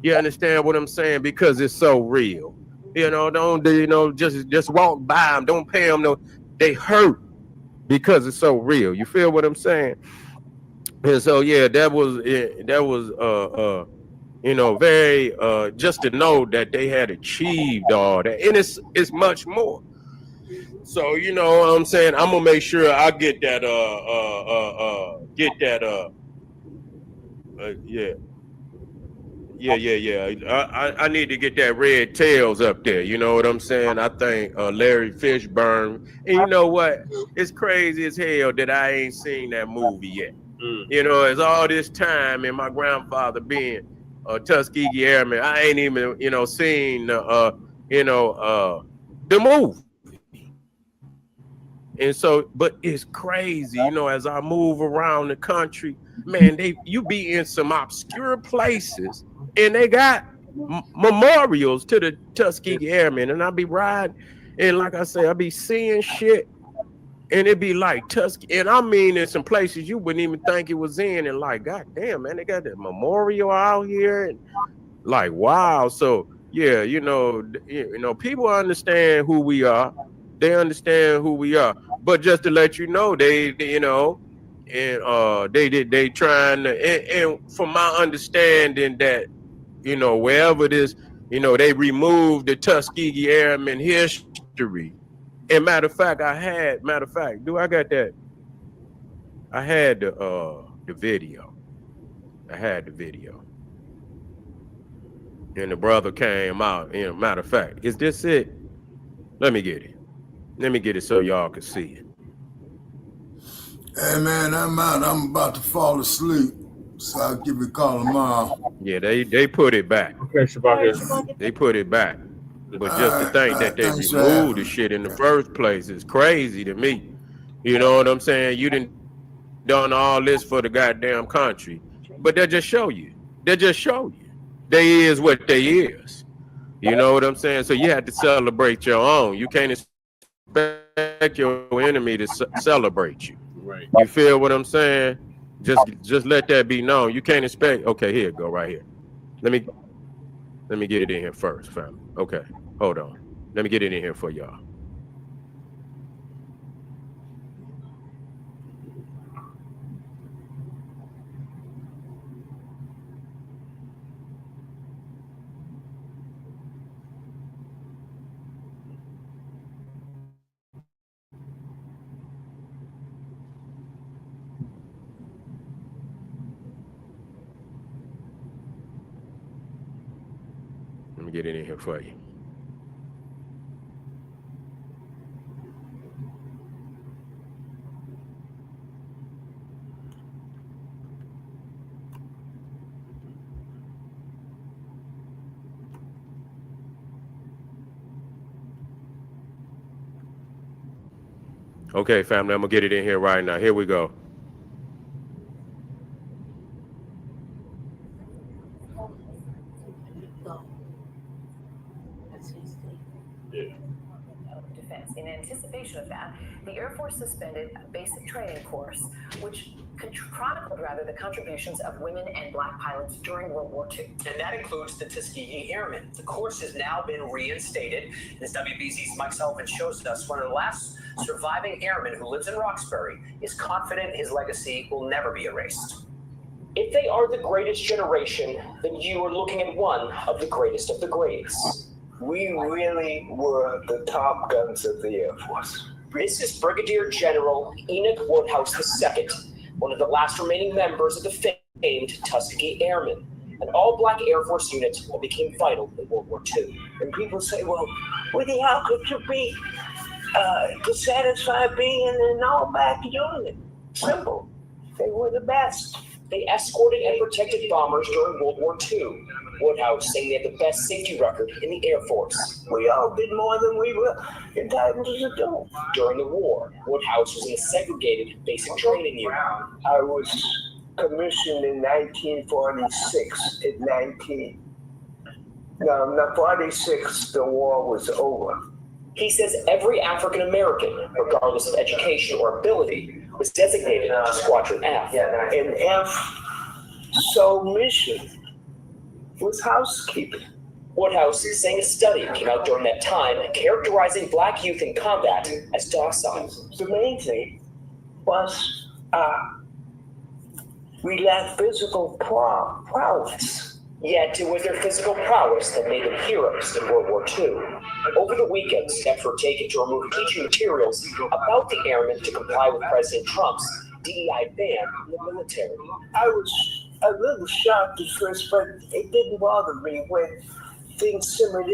You understand what I'm saying? Because it's so real. You know, just walk by them, don't pay them no. They hurt because it's so real. You feel what I'm saying? And so yeah, that was very just to know that they had achieved all that, and it's much more. So you know what I'm saying? I'm gonna make sure I get that I need to get that Red Tails up there. You know what I'm saying? I think Larry Fishburne. And you know what? It's crazy as hell that I ain't seen that movie yet. You know, it's all this time and my grandfather being Tuskegee Airman, I ain't even seen the movie. And so, but it's crazy, as I move around the country, man, you be in some obscure places and they got memorials to the Tuskegee Airmen, and I be riding, and like I say, I be seeing shit, and it be like Tuskegee, and I mean in some places you wouldn't even think it was in, and like, god damn, man, they got that memorial out here, and like, wow. So yeah, people understand who we are. They understand who we are, but just to let you know, they trying to, and from my understanding that, wherever this, they removed the Tuskegee Airmen history. And matter of fact, do I got that? I had the video. I had the video. And the brother came out. Matter of fact, is this it? Let me get it. Let me get it so y'all can see it. Hey man, I'm out. I'm about to fall asleep, so I'll give you a call tomorrow. Yeah, they put it back. Okay, Shabbat. They put it back. But just to think that they removed the shit in the first place is crazy to me. You know what I'm saying? You done all this for the goddamn country, but they just show you. They just show you. They is what they is. You know what I'm saying? So you have to celebrate your own. You can't expect your enemy to celebrate you. Right. You feel what I'm saying? Just let that be known. You can't expect. Okay, here, go right here. Let me get it in here first, fam. Okay, hold on. Let me get it in here for y'all. Let me get it in here for you. Okay, family, I'm gonna get it in here right now. Here we go. Defense. In anticipation of that, the Air Force suspended a basic training course, which chronicled the contributions of women and Black pilots during World War II. And that includes the Tuskegee Airmen. The course has now been reinstated. As WBZ's Mike Sullivan shows us, one of the last surviving airmen who lives in Roxbury is confident his legacy will never be erased. If they are the greatest generation, then you are looking at one of the greatest of the greats. We really were the top guns of the Air Force. This is Brigadier General Enoch Woodhouse II, one of the last remaining members of the famed Tuskegee Airmen, an all-Black Air Force unit that became vital in World War II. And people say, well, how could you be dissatisfied being in an all-Black unit? Simple. They were the best. They escorted and protected bombers during World War II. Woodhouse saying they had the best safety record in the Air Force. We all did more than we were entitled to do. During the war, Woodhouse was in a segregated basic training unit. I was commissioned in 1946 at 19. No, not 46, the war was over. He says every African American, regardless of education or ability, was designated to Squadron F. And F, sole mission was housekeeping. Woodhouse saying a study came out during that time characterizing Black youth in combat as docile. The main thing was we lacked physical prowess. Yet it was their physical prowess that made them heroes in World War II. Over the weekend, steps were taken to remove teaching materials about the airmen to comply with President Trump's DEI ban in the military. I was a little shocked at first, but it didn't bother me when things simmered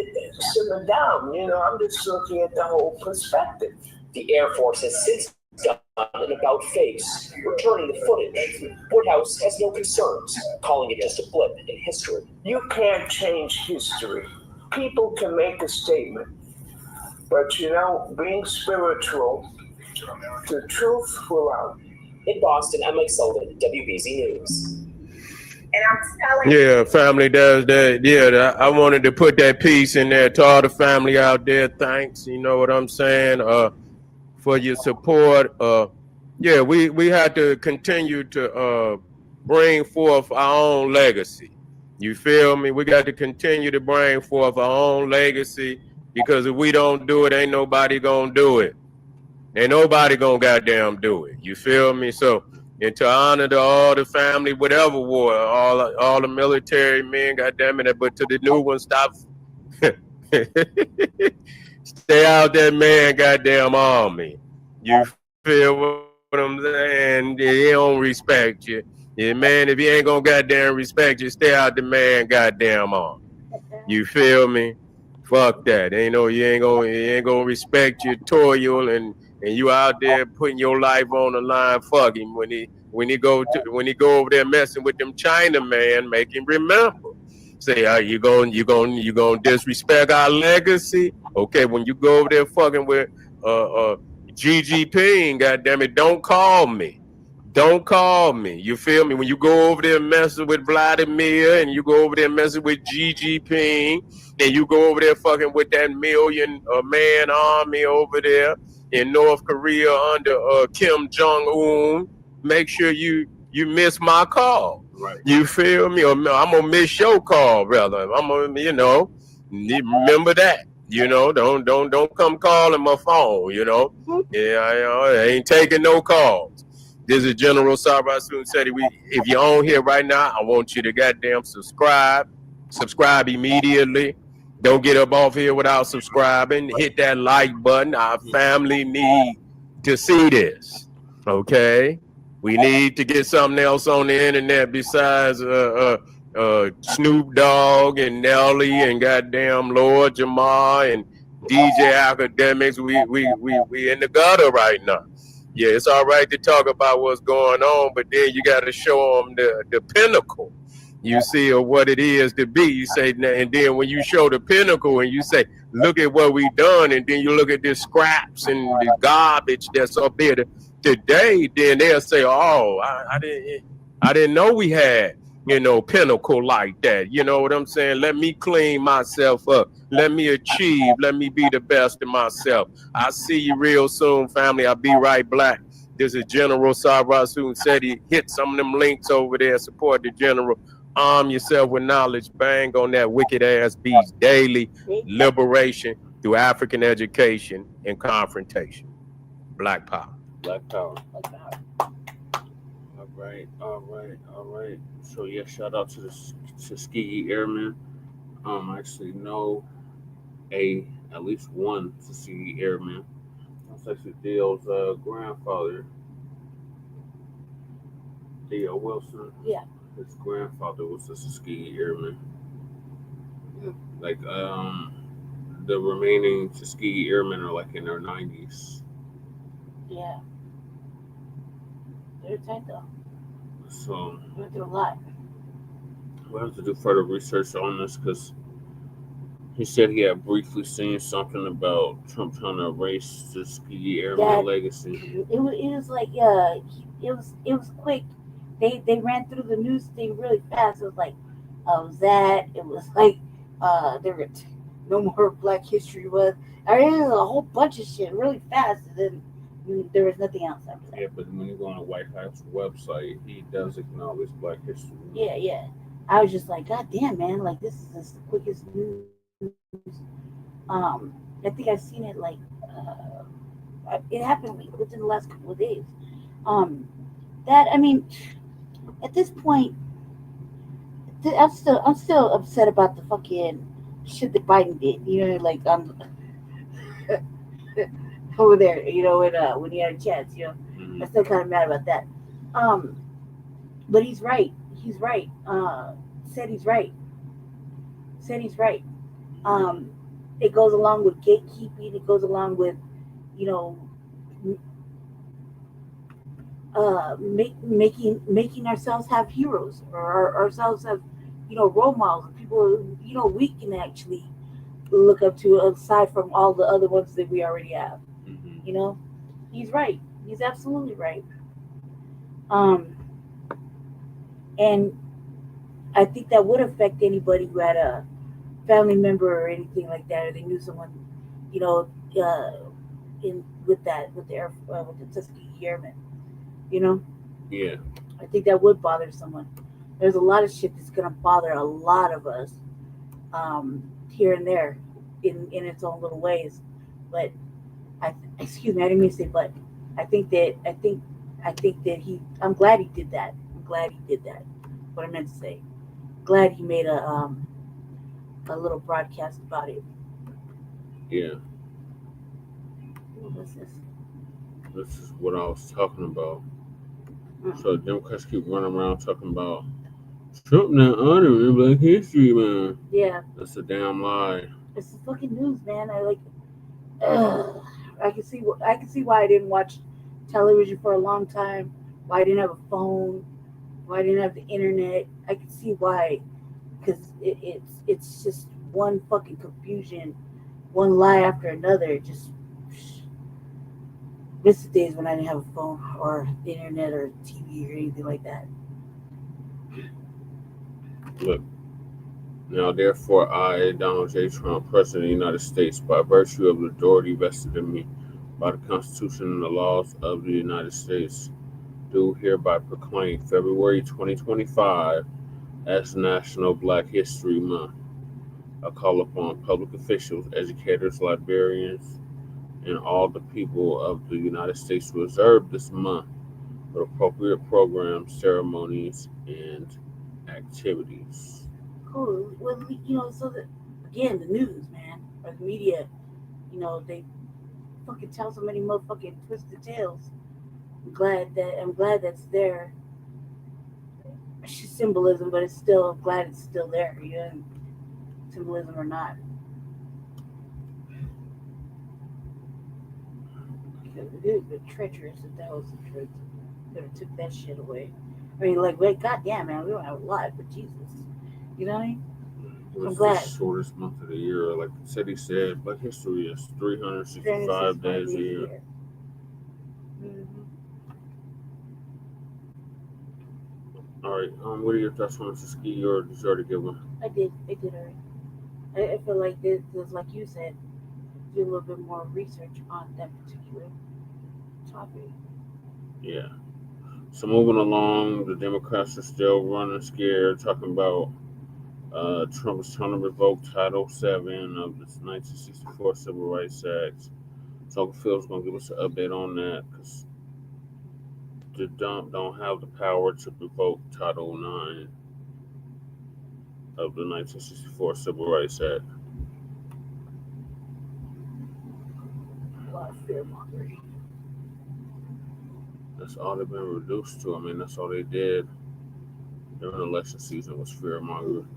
down. You know, I'm just looking at the whole perspective. The Air Force has since done an about-face, returning the footage. Woodhouse has no concerns, calling it just a blip in history. You can't change history. People can make a statement, but you know, being spiritual, the truth will out. In Boston, I'm Mike Sullivan, WBZ News. And I'm telling Yeah, family does that. Yeah, I wanted to put that piece in there to all the family out there. Thanks, you know what I'm saying, for your support. Yeah, we had to continue to bring forth our own legacy. You feel me? We got to continue to bring forth our own legacy, because if we don't do it, ain't nobody gonna do it. Ain't nobody gonna goddamn do it. You feel me? So, and to honor to all the family, whatever war, all the military men, goddamn it, but to the new ones, stop. Stay out that man goddamn army. You feel what I'm saying? He don't respect you. Yeah, man, if he ain't gonna goddamn respect you, stay out the man goddamn army. You feel me? Fuck that. You ain't gonna respect your toil, and you out there putting your life on the line. Fuck him when he go over there messing with them China man. Make him remember. Say, you gonna disrespect our legacy? Okay, when you go over there fucking with Xi Jinping, goddammit, don't call me. Don't call me. You feel me? When you go over there messing with Vladimir, and you go over there messing with Xi Jinping, and you go over there fucking with that million-man army over there in North Korea under Kim Jong-un, make sure you miss my call. Right. You feel me? Or I'm gonna miss your call, brother. I'm gonna, remember that. Don't come calling my phone. Yeah, I ain't taking no calls. This is General Sabra Soon Seti. If you're on here right now, I want you to goddamn subscribe. Subscribe immediately. Don't get up off here without subscribing. Hit that like button. Our family need to see this. Okay? We need to get something else on the internet besides Snoop Dogg and Nelly and goddamn Lord Jamar and DJ Academics. We in the gutter right now. Yeah, it's all right to talk about what's going on, but then you got to show them the pinnacle, you see, of what it is to be. You say, and then when you show the pinnacle and you say, look at what we done, and then you look at the scraps and the garbage that's up there today, then they'll say, "Oh, I didn't know we had, pinnacle like that." You know what I'm saying? Let me clean myself up. Let me achieve. Let me be the best of myself. I'll see you real soon, family. I'll be right back. There's a General Cyrus who said he hit some of them links over there. Support the General. Arm yourself with knowledge. Bang on that wicked ass beast daily. Liberation through African education and confrontation. Black power. Black Power. All right. So yeah, shout out to the Tuskegee Airmen. I actually know at least one Tuskegee Airman. That's actually Dale's grandfather, Dale Wilson. Yeah. His grandfather was a Tuskegee Airman. Like the remaining Tuskegee Airmen are like in their 90s. Yeah. They're tight though. So went through a lot. We'll have to do further research on this because he said he had briefly seen something about Trump trying to erase the Tuskegee Airman legacy. It was like it was quick. They ran through the news thing really fast. It was like it was like there were no more Black History was. I mean, it was a whole bunch of shit really fast, and then there was nothing else after that. Yeah, but when you go on the White House website, he does acknowledge Black History. Yeah. I was just like, God damn, man! Like this is the quickest news. I think I've seen it like it happened within the last couple of days. That I mean, at this point, I'm still upset about the fucking shit that Biden did. You know, like over there. You know, when he had a chance. You know, I'm still kind of mad about that. But he's right. He's right. Said he's right. It goes along with gatekeeping. It goes along with, making ourselves have heroes or ourselves have, role models, people, we can actually look up to aside from all the other ones that we already have. He's right. He's absolutely right. And I think that would affect anybody who had a family member or anything like that, or they knew someone, with the Tuskegee Airmen, Yeah. I think that would bother someone. There's a lot of shit that's gonna bother a lot of us, here and there, in its own little ways. But excuse me, I didn't mean to say but. I think that I'm glad he did that. What I meant to say. Glad he made a little broadcast about it. Yeah. What's this? This is what I was talking about. So Democrats keep running around talking about Trump not honoring Black History, man. Yeah. That's a damn lie. It's the fucking news, man. I can see why I didn't watch television for a long time. Why I didn't have a phone. Why I didn't have the internet. I can see why. Because it's just one fucking confusion, one lie after another. Just miss the days when I didn't have a phone or the internet or TV or anything like that. Look, now therefore I, Donald J. Trump, President of the United States, by virtue of the authority vested in me by the Constitution and the laws of the United States, do hereby proclaim February 2025 as National Black History Month. I call upon public officials, educators, librarians, and all the people of the United States to observe this month with appropriate programs, ceremonies, and activities. Cool. Well, so that, again, the news, man, or the media, they fucking tell so many motherfucking twisted tales. I'm glad that's there. It's just symbolism, but glad it's still there, symbolism or not. Because it is a bit treacherous if that was the truth. Could have took that shit away. I mean, wait, goddamn, man, we don't have a lot, but Jesus. You know what I mean? I'm glad. The shortest month of the year. Like he said, Black History is 365 days a year. Mm-hmm. All right. What are your thoughts on Tuskegee, or did you already get one? I did already. I feel like this, like you said, do a little bit more research on that particular topic. Yeah. So moving along, the Democrats are still running scared, talking about Trump is trying to revoke Title VII of the 1964 Civil Rights Act. So Uncle Phil's going to give us an update on that, because the dump don't have the power to revoke Title IX of the 1964 Civil Rights Act. A lot of fear-mongering. That's all they've been reduced to. I mean, that's all they did during election season was fear-mongering.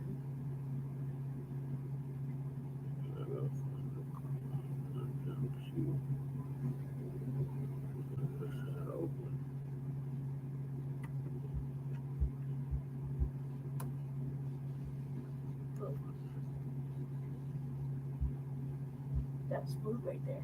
That's smooth right there.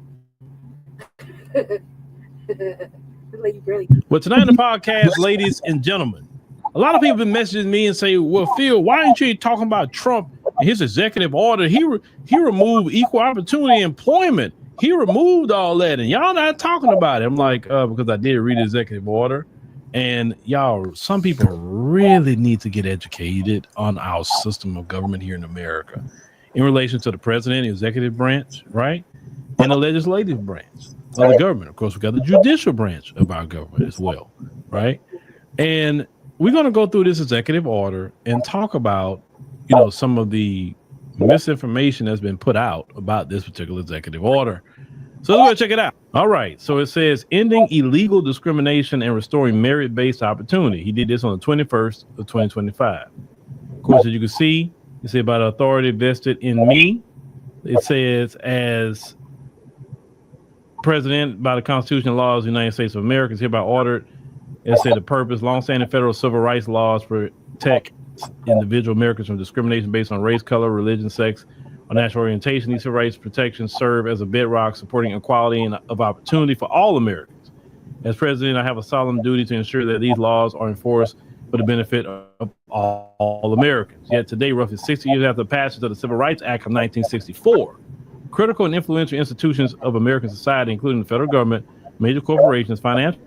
Like you barely. Well, tonight in the podcast, ladies and gentlemen, a lot of people have been messaging me and say, well, Phil, why aren't you talking about Trump and his executive order? He removed equal opportunity employment. He removed all that, and y'all not talking about it. I'm like, because I did read the executive order, and y'all, some people really need to get educated on our system of government here in America in relation to the president, the executive branch, right? And the legislative branch of the government. Of course, we got the judicial branch of our government as well, right? And we're going to go through this executive order and talk about, some of the misinformation that's been put out about this particular executive order. So let's go check it out. All right. So it says ending illegal discrimination and restoring merit-based opportunity. He did this on the 21st of 2025. Of course, as you can see, it says about authority vested in me. It says as president by the Constitution and laws of the United States of America is hereby ordered. It said the purpose, longstanding federal civil rights laws protect individual Americans from discrimination based on race, color, religion, sex, or national orientation. These civil rights protections serve as a bedrock supporting equality and of opportunity for all Americans. As president, I have a solemn duty to ensure that these laws are enforced for the benefit of all Americans. Yet today, roughly 60 years after the passage of the Civil Rights Act of 1964, critical and influential institutions of American society, including the federal government, major corporations, financial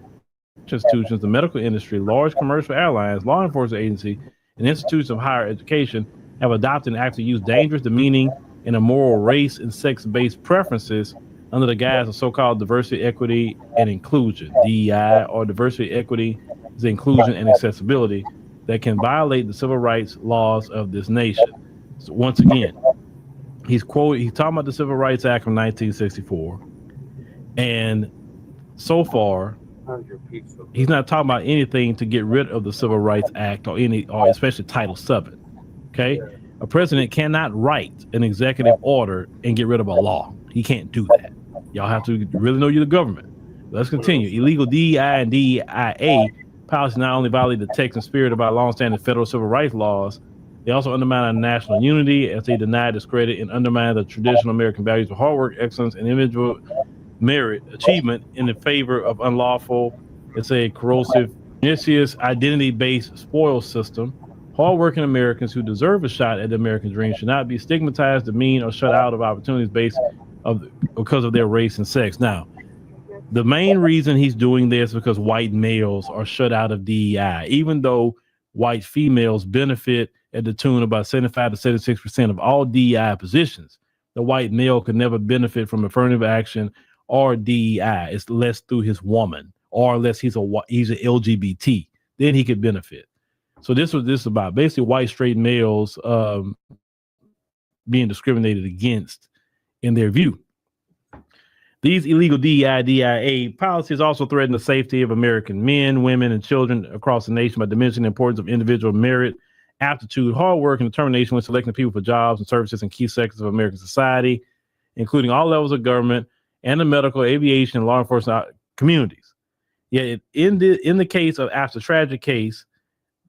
institutions, the medical industry, large commercial airlines, law enforcement agencies, and institutions of higher education, have adopted and actually used dangerous, demeaning, and immoral race and sex-based preferences under the guise of so-called diversity, equity, and inclusion, DEI, or diversity, equity, inclusion, and accessibility that can violate the civil rights laws of this nation. So once again, he's talking about the Civil Rights Act of 1964, and so far, he's not talking about anything to get rid of the Civil Rights Act or especially Title VII. Okay, a president cannot write an executive order and get rid of a law. He can't do that. Y'all have to really know you're the government. Let's continue. Illegal DEI and DEIA policies not only violate the text and spirit of our longstanding federal civil rights laws, they also undermine our national unity as they deny, discredit, and undermine the traditional American values of hard work, excellence, and individual merit achievement in the favor of unlawful, corrosive, pernicious, identity-based spoil system. Hardworking Americans who deserve a shot at the American dream should not be stigmatized, demeaned, or shut out of opportunities because of their race and sex. Now, the main reason he's doing this is because white males are shut out of DEI, even though white females benefit at the tune of about 75 to 76% of all DEI positions. The white male could never benefit from affirmative action or DEI. It's less through his woman, or unless he's an LGBT, then he could benefit. So this is about basically white straight males being discriminated against in their view. These illegal DEI, DIA policies also threaten the safety of American men, women, and children across the nation by diminishing the importance of individual merit, aptitude, hard work, and determination when selecting people for jobs and services in key sectors of American society, including all levels of government and the medical, aviation, and law enforcement communities. Yet in the case of after tragic case,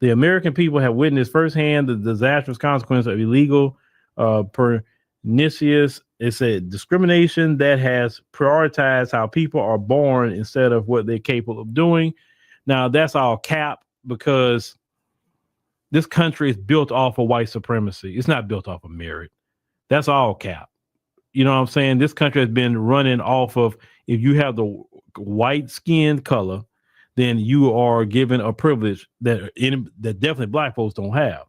the American people have witnessed firsthand the disastrous consequences of illegal pernicious. It's a discrimination that has prioritized how people are born instead of what they're capable of doing. Now, that's all cap because this country is built off of white supremacy. It's not built off of merit. That's all cap. You know what I'm saying? This country has been running off of, if you have the white skin color, then you are given a privilege that definitely black folks don't have.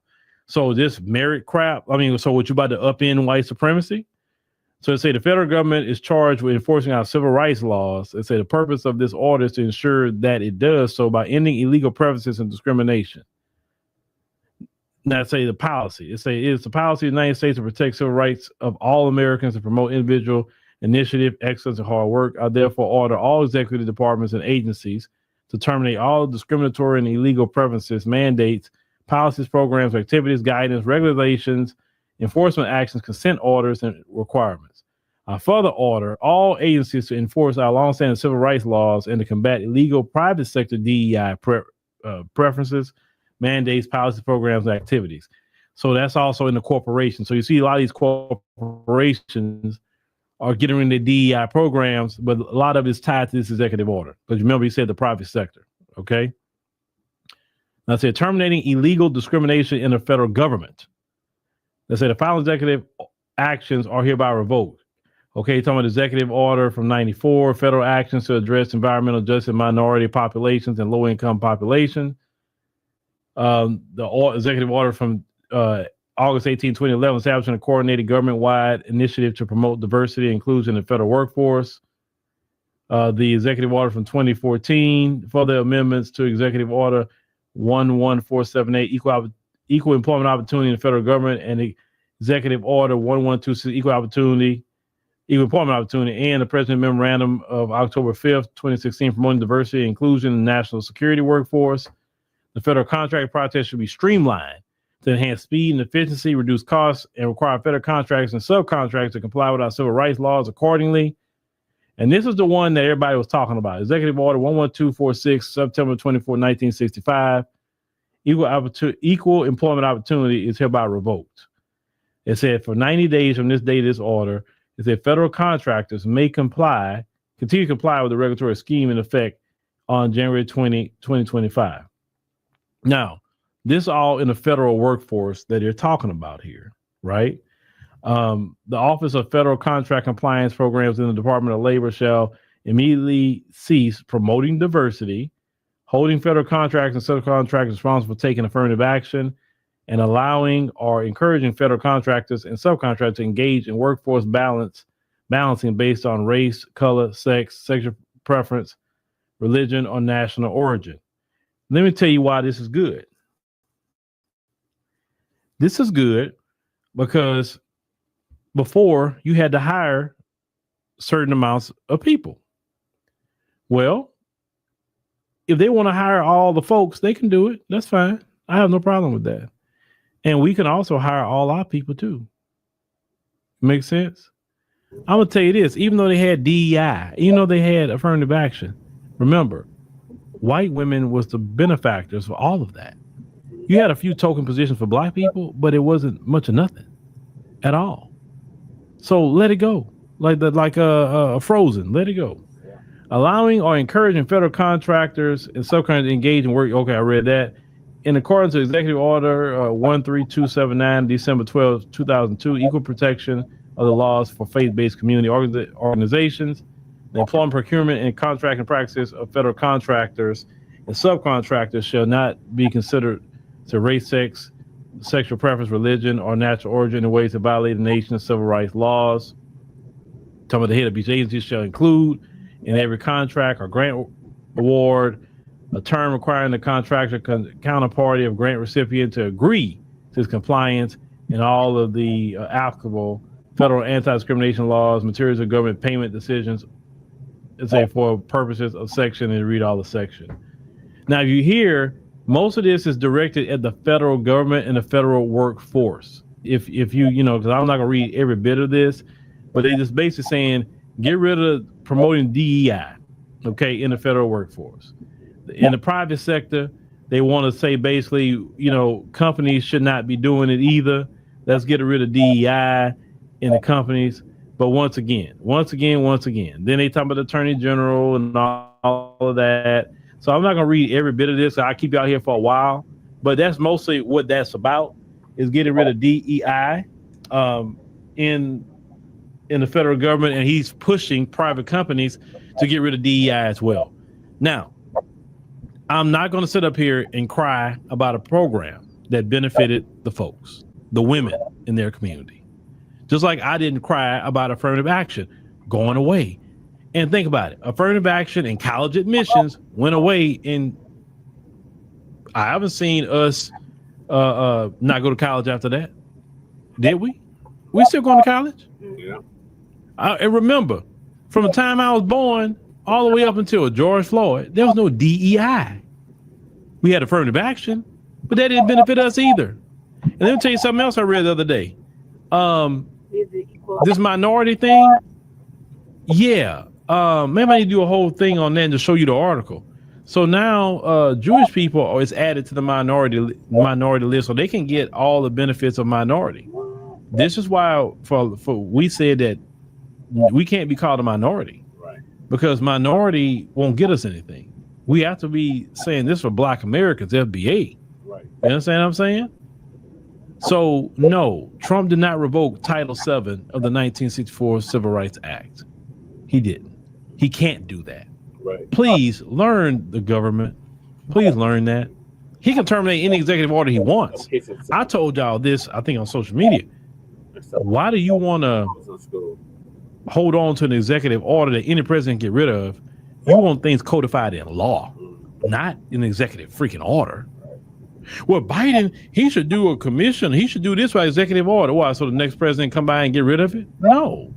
So this merit crap, so what you about to upend white supremacy? So they say the federal government is charged with enforcing our civil rights laws. They say the purpose of this order is to ensure that it does so by ending illegal preferences and discrimination. Now say the policy. It is the policy of the United States to protect civil rights of all Americans and promote individual initiative, excellence, and hard work. I therefore order all executive departments and agencies to terminate all discriminatory and illegal preferences, mandates, policies, programs, activities, guidance, regulations, enforcement actions, consent orders, and requirements. I further order all agencies to enforce our longstanding civil rights laws and to combat illegal private sector DEI preferences, mandates, policies, programs, and activities. So that's also in the corporation. So you see a lot of these corporations are getting into DEI programs, but a lot of it's tied to this executive order. Because remember, he said the private sector. Okay. Now, say terminating illegal discrimination in the federal government. They say the following executive actions are hereby revoked. Okay, talking about executive order from 94, federal actions to address environmental justice in minority populations and low-income population. The executive order from August 18, 2011, establishing a coordinated government-wide initiative to promote diversity and inclusion in the federal workforce. The executive order from 2014, further amendments to executive order 11478, equal employment opportunity in the federal government, and the executive order 1126, equal employment opportunity, and the President Memorandum of October 5th, 2016, promoting diversity and inclusion in the national security workforce. The federal contract process should be streamlined to enhance speed and efficiency, reduce costs, and require federal contractors and subcontractors to comply with our civil rights laws accordingly. And this is the one that everybody was talking about. Executive Order 11246, September 24, 1965. Equal employment opportunity is hereby revoked. It said for 90 days from this date of this order, it said federal contractors may continue to comply with the regulatory scheme in effect on January 20, 2025. Now, this is all in the federal workforce that they're talking about here, right? The Office of Federal Contract Compliance Programs in the Department of Labor shall immediately cease promoting diversity, holding federal contractors and subcontractors responsible for taking affirmative action, and allowing or encouraging federal contractors and subcontractors to engage in workforce balancing based on race, color, sex, sexual preference, religion, or national origin. Let me tell you why this is good. This is good because before you had to hire certain amounts of people. Well, if they want to hire all the folks, they can do it. That's fine. I have no problem with that. And we can also hire all our people too. Makes sense? I'm going to tell you this, even though they had DEI, even though they had affirmative action, remember, white women was the benefactors for all of that. You had a few token positions for black people, but it wasn't much of nothing at all. So let it go. Like Frozen, let it go. Allowing or encouraging federal contractors and subcontractors to engage in work. Okay, I read that. In accordance with Executive Order 13279, December 12, 2002, equal protection of the laws for faith-based community organizations, the employment, procurement, and contracting practices of federal contractors and subcontractors shall not be considered to race, sex, sexual preference, religion, or natural origin in ways that violate the nation's civil rights laws. Talking about the head of each agency shall include in every contract or grant award a term requiring the contractor counterparty of grant recipient to agree to his compliance in all of the applicable federal anti-discrimination laws, materials of government payment decisions, for purposes of section, and read all the section. Now, you hear most of this is directed at the federal government and the federal workforce. If you because I'm not gonna read every bit of this, but they just basically saying get rid of promoting DEI, okay, in the federal workforce. In the private sector, they want to say basically, companies should not be doing it either. Let's get rid of DEI in the companies. But once again, then they talk about the attorney general and all of that. So I'm not going to read every bit of this. I'll keep you out here for a while. But that's mostly what that's about, is getting rid of DEI in the federal government. And he's pushing private companies to get rid of DEI as well. Now, I'm not going to sit up here and cry about a program that benefited the folks, the women in their community. Just like I didn't cry about affirmative action going away. And think about it. Affirmative action and college admissions went away, and I haven't seen us not go to college after that. Did we? We still going to college? Yeah. And remember, from the time I was born all the way up until George Floyd, there was no DEI. We had affirmative action, but that didn't benefit us either. And let me tell you something else I read the other day. This minority thing, yeah. Maybe I need to do a whole thing on that and just show you the article. So now Jewish people is added to the minority list, so they can get all the benefits of minority. This is why for we said that we can't be called a minority, right? Because minority won't get us anything. We have to be saying this for Black Americans, FBA. Right. You understand what I'm saying? So no, Trump did not revoke Title VII of the 1964 Civil Rights Act. He didn't. He can't do that. Right. Please learn the government. Please learn that. He can terminate any executive order he wants. I told y'all this, I think, on social media. Why do you want to hold on to an executive order that any president can get rid of? You want things codified in law, not in executive freaking order. Well, Biden, he should do a commission. He should do this by executive order. Why? So the next president come by and get rid of it? No.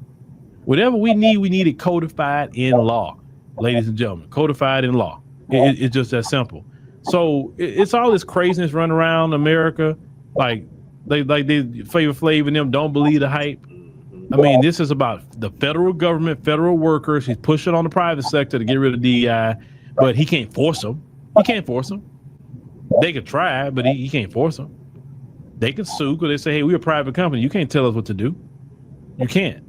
Whatever we need it codified in law, ladies and gentlemen, codified in law. It's just that simple. So it's all this craziness running around America. Like they Flavor Flav and them don't believe the hype. I mean, this is about the federal government, federal workers. He's pushing on the private sector to get rid of DEI, but he can't force them. He can't force them. They could try, but he can't force them. They can sue because they say, hey, we're a private company. You can't tell us what to do. You can't.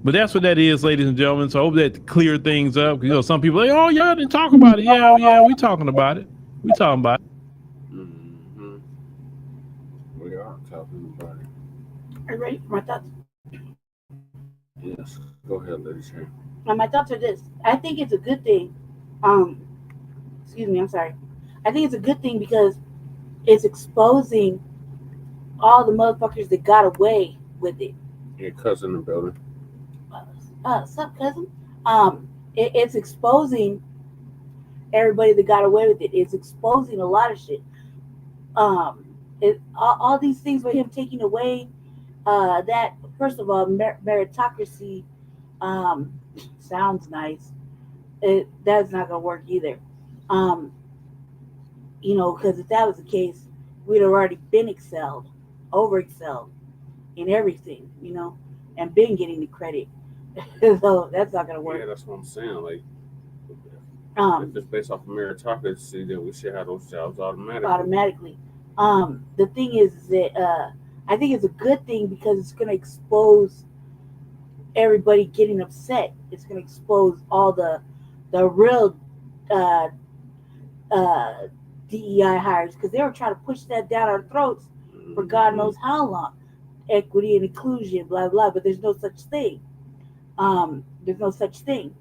But that's what that is, ladies and gentlemen. So I hope that clear things up. You know, some people are like, oh, y'all didn't talk about it. Yeah, we talking about it. We talking about it. Mm-hmm. We are talking about it. Are you ready for my thoughts? Yes. Go ahead, ladies. My thoughts are this. I think it's a good thing. Excuse me, I'm sorry. I think it's a good thing because it's exposing all the motherfuckers that got away with it. Your cousin in the building. What's up, cousin? It's exposing everybody that got away with it. It's exposing a lot of shit. All these things with him taking away that, first of all, meritocracy sounds nice. That's not gonna work either. You know, because if that was the case, we'd have already been over excelled in everything, you know, and been getting the credit. So that's not gonna work. Yeah, that's what I'm saying. Like, if it's based off of meritocracy, then we should have those jobs automatically. The thing is that I think it's a good thing because it's gonna expose everybody getting upset. It's gonna expose all the real DEI hires, because they were trying to push that down our throats for God knows how long. Equity and inclusion, blah, blah, but there's no such thing. There's no such thing.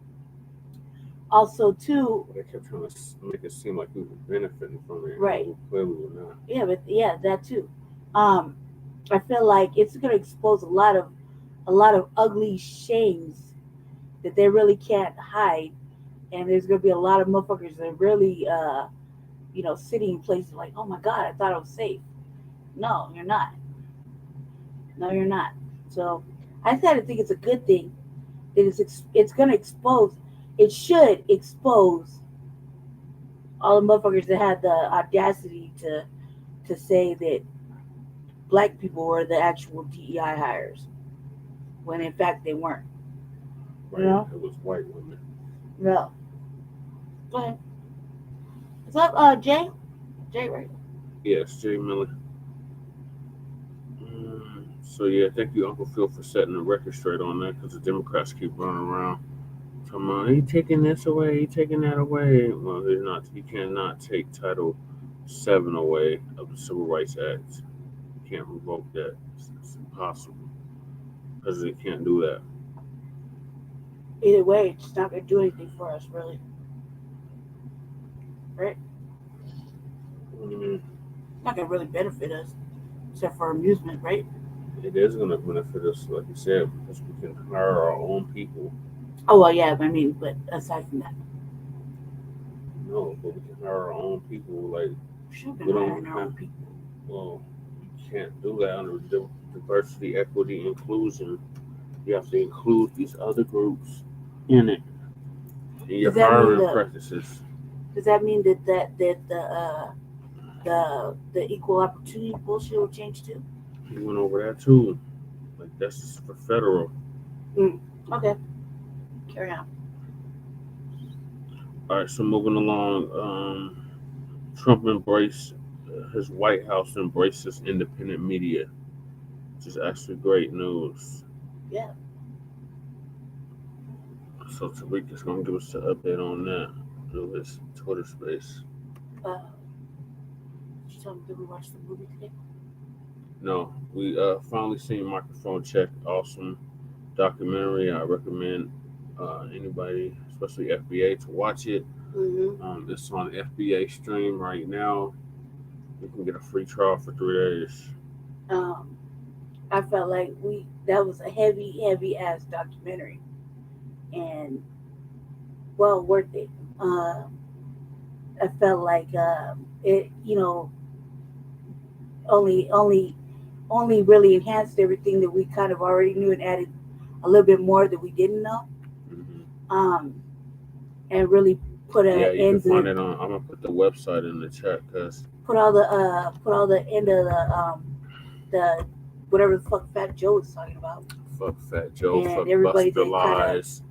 Also, too, they kept trying to make it seem like we were benefiting from it. Right. Clearly we're not. Yeah, but yeah, that too. I feel like it's going to expose a lot of ugly shames that they really can't hide, and there's going to be a lot of motherfuckers that really, you know, sitting in places like, oh my God, I thought I was safe. No, you're not. No, you're not. So I think it's a good thing that it's going to expose. It should expose all the motherfuckers that had the audacity to say that Black people were the actual DEI hires, when in fact they weren't. Right. You know? It was white women. No. Go ahead. What's up, Jay? Jay, right? Yes, Jay Miller. So yeah, thank you, Uncle Phil, for setting the record straight on that, because the Democrats keep running around talking about he taking this away, he taking that away. Well, they're not. He cannot take Title VII away of the Civil Rights Act. You can't revoke that. It's impossible. President can't do that. Either way, it's not going to do anything for us, really. Right? What do you mean? It's not going to really benefit us, except for amusement, right? It is going to benefit us, like you said, because we can hire our own people. Oh, well, yeah, I mean, but aside from that. No, but we can hire our own people. Like, Should we don't hiring our own have, people. well, you can't do that under diversity, equity, inclusion. You have to include these other groups in it. In your hiring practices. Does that mean that the equal opportunity bullshit will change too? We went over that too. Like, that's just for federal. Okay. Carry on. All right, so moving along, Trump his White House embraces independent media, which is actually great news. Yeah. So Tariq is going to give us an update on that through his Twitter space. Did you tell me, did we watch the movie today? No, we finally seen Microphone Check. Awesome documentary. I recommend anybody, especially FBA, to watch it. Mm-hmm. It's on FBA stream right now. You can get a free trial for 3 days. I felt like that was a heavy ass documentary, and well worth it. I felt like it, only really enhanced everything that we kind of already knew and added a little bit more that we didn't know. And really put Yeah, an you end can find to it on. I'm gonna put the website in the chat because put all the end of the whatever the fuck Fat Joe was talking about. fuck Fat Joe, And fuck everybody Buster that kinda- Lies,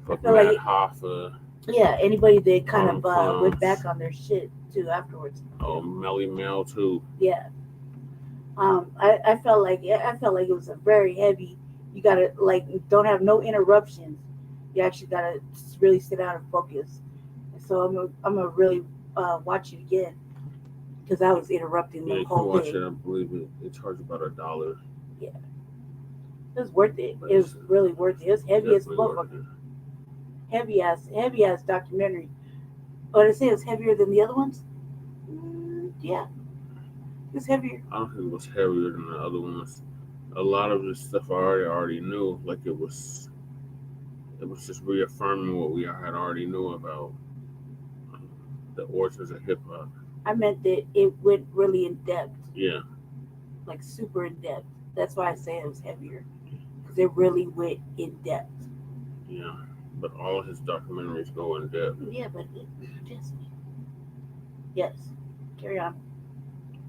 fuck feel Matt like- Hoffa, Yeah, anybody that kind of Crumbs. went back on their shit too afterwards. Melly Mel too. Yeah. I felt like it was a very heavy. You gotta don't have no interruptions. You actually gotta really sit down and focus. And so I'm gonna really watch it again because I was interrupting Yeah, the you can whole watch thing. it. I believe it charged about $1. Yeah, it was worth it. It was really worth it. It was heavy as Definitely worth motherfucker. Heavy ass documentary. Oh, did I say it was heavier than the other ones? Yeah, it was heavier. I don't think it was heavier than the other ones. A lot of this stuff I already knew. Like it was just reaffirming what we had already knew about the origins of hip hop. I meant that it went really in depth. Yeah. Like super in depth. That's why I say it was heavier. Because it really went in depth. Yeah. But all of his documentaries go in depth. Yeah, but just yes. Carry on.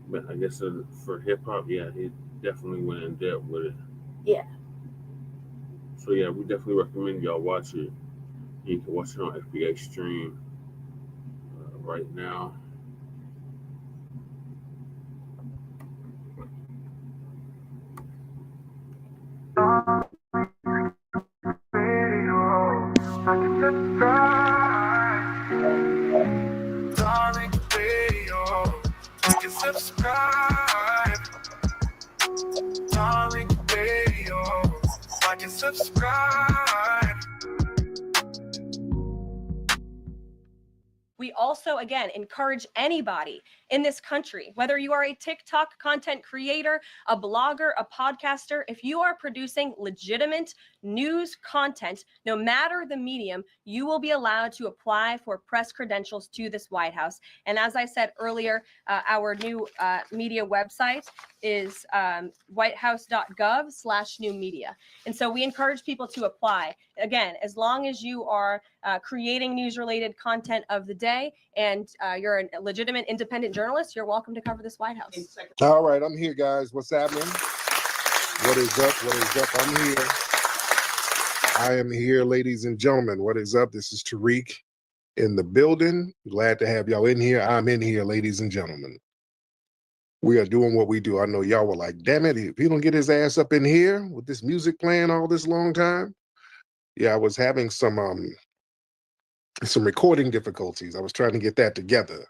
But I guess for hip hop, yeah, he definitely went in depth with it. Yeah. So yeah, we definitely recommend y'all watch it. You can watch it on FBA stream right now. Darling Radio, you can subscribe. Darling Radio, like and subscribe. We also, again, encourage anybody in this country, whether you are a TikTok content creator, a blogger, a podcaster, if you are producing legitimate news content, no matter the medium, you will be allowed to apply for press credentials to this White House. And as I said earlier, our new media website is whitehouse.gov/new media. And so we encourage people to apply. Again, as long as you are creating news-related content of the day and you're a legitimate independent journalist, you're welcome to cover this White House. All right, I'm here, guys. What's happening? What is up? What is up? I'm here. I am here, ladies and gentlemen. What is up? This is Tariq in the building. Glad to have y'all in here. I'm in here, ladies and gentlemen. We are doing what we do. I know y'all were like, damn it, if he don't get his ass up in here with this music playing all this long time. Yeah, I was having some recording difficulties. I was trying to get that together.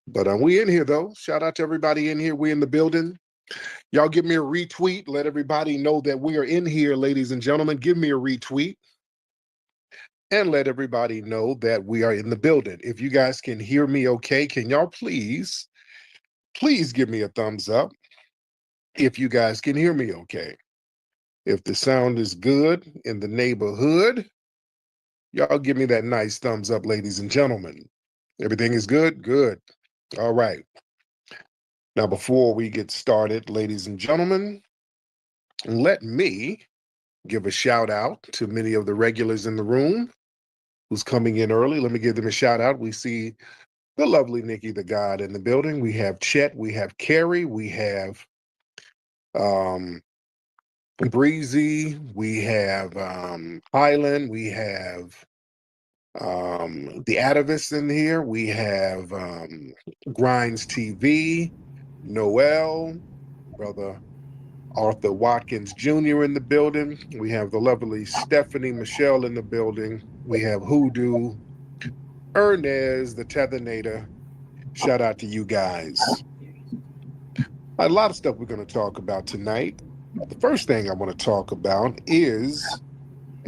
But we in here though. Shout out to everybody in here. We in the building. Y'all give me a retweet. Let everybody know that we are in here, ladies and gentlemen. Give me a retweet. And let everybody know that we are in the building. If you guys can hear me okay, can y'all please give me a thumbs up if you guys can hear me okay. If the sound is good in the neighborhood, y'all give me that nice thumbs up, ladies and gentlemen. Everything is good? Good. All right. Now, before we get started, ladies and gentlemen, let me give a shout out to many of the regulars in the room who's coming in early. Let me give them a shout out. We see the lovely Nikki the God in the building. We have Chet, we have Carrie, we have Breezy, we have Highland, we have the Atavists in here, we have Grinds TV, Noel, brother Arthur Watkins Jr. in the building. We have the lovely Stephanie Michelle in the building. We have Hoodoo, Ernez, the Tethernator. Shout out to you guys. A lot of stuff we're going to talk about tonight. The first thing I want to talk about is,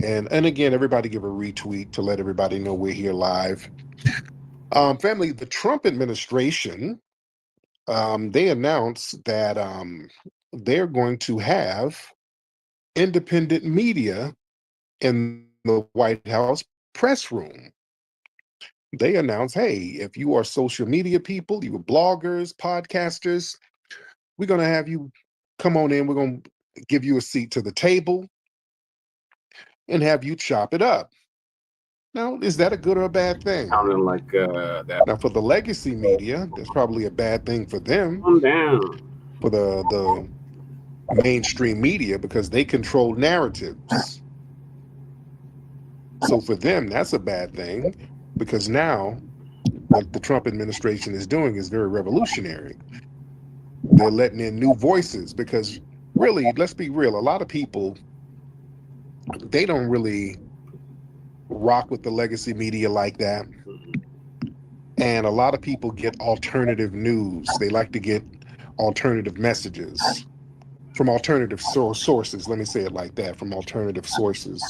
and again, everybody give a retweet to let everybody know we're here live. Family, the Trump administration, they announced that they're going to have independent media in the White House press room. They announced, hey, if you are social media people, you are bloggers, podcasters, we're going to have you come on in. We're going to give you a seat to the table and have you chop it up. Now, is that a good or a bad thing? Sounding like that. Now, for the legacy media, that's probably a bad thing for them. Calm down. For the mainstream media, because they control narratives. So for them, that's a bad thing, because now what the Trump administration is doing is very revolutionary. They're letting in new voices, because really, let's be real, a lot of people, they don't really rock with the legacy media like that. And a lot of people get alternative news. They like to get alternative messages from alternative sources. Let me say it like that, from alternative sources.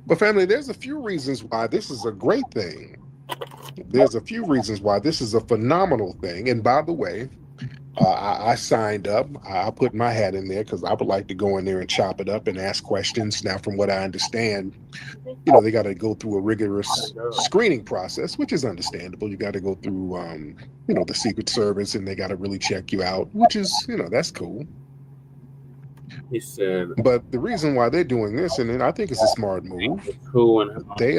But family, there's a few reasons why this is a great thing. There's a few reasons why this is a phenomenal thing. And by the way, I signed up. I put my hat in there because I would like to go in there and chop it up and ask questions. Now, from what I understand, they got to go through a rigorous screening process, which is understandable. You got to go through, the Secret Service, and they got to really check you out, which is, that's cool. He said, but the reason why they're doing this, and I think it's a smart move, they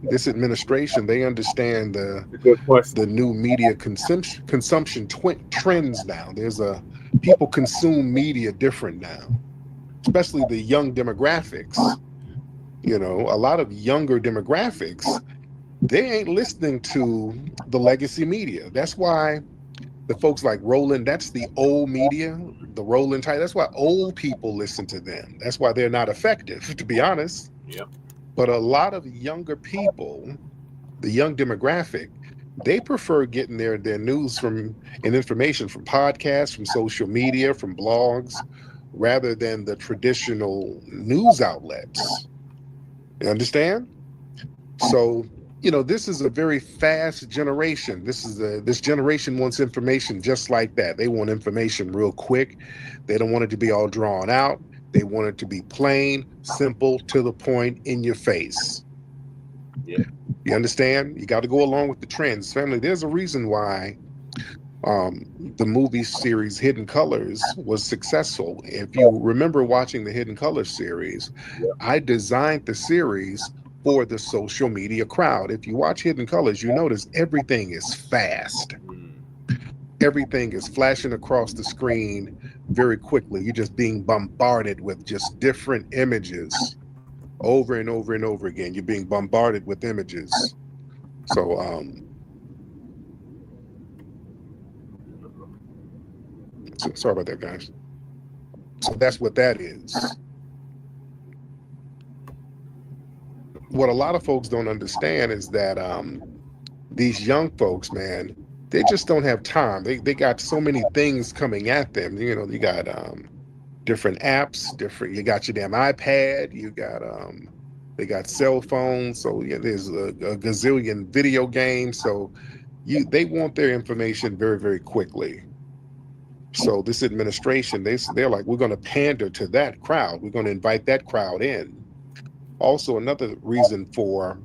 this administration, they understand the new media consumption trends now. There's people consume media different now, especially the young demographics. A lot of younger demographics, they ain't listening to the legacy media. That's why the folks like Roland, that's the old media, the Roland type. That's why old people listen to them. That's why they're not effective, to be honest. Yep. But a lot of younger people, the young demographic, they prefer getting their news and information from podcasts, from social media, from blogs, rather than the traditional news outlets. You understand? So, this is a very fast generation. This generation wants information just like that. They want information real quick. They don't want it to be all drawn out. They want it to be plain, simple, to the point, in your face. Yeah. You understand? You got to go along with the trends. Family, there's a reason why the movie series Hidden Colors was successful. If you remember watching the Hidden Colors series, I designed the series for the social media crowd. If you watch Hidden Colors, you notice everything is fast. Everything is flashing across the screen very quickly. You're just being bombarded with just different images over and over and over again. You're being bombarded with images. So Sorry about that, guys. So that's what that is. What a lot of folks don't understand is that these young folks, man, they just don't have time. They got so many things coming at them. You know, you got different apps, you got your damn iPad, you got they got cell phones, so yeah, there's a gazillion video games. So they want their information very, very quickly. So this administration, they're like, we're going to pander to that crowd. We're going to invite that crowd in. Also, another reason for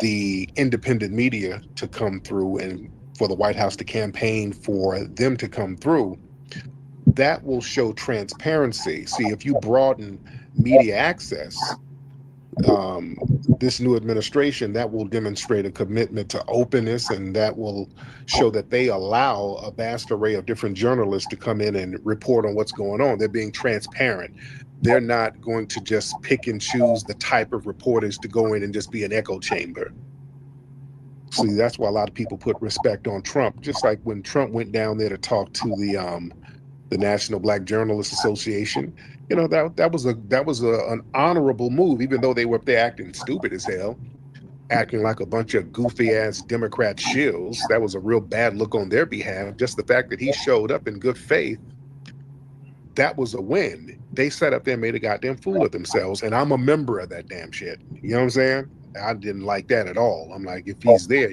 the independent media to come through and for the White House to campaign for them to come through, that will show transparency. See, if you broaden media access, this new administration, that will demonstrate a commitment to openness, and that will show that they allow a vast array of different journalists to come in and report on what's going on. They're being transparent. They're not going to just pick and choose the type of reporters to go in and just be an echo chamber. See, that's why a lot of people put respect on Trump. Just like when Trump went down there to talk to the National Black Journalists Association, you know, that was an honorable move, even though they were up there acting stupid as hell, acting like a bunch of goofy ass Democrat shills. That was a real bad look on their behalf. Just the fact that he showed up in good faith, that was a win. They sat up there and made a goddamn fool of themselves, and I'm a member of that damn shit. You know what I'm saying? I didn't like that at all. I'm like, if he's there,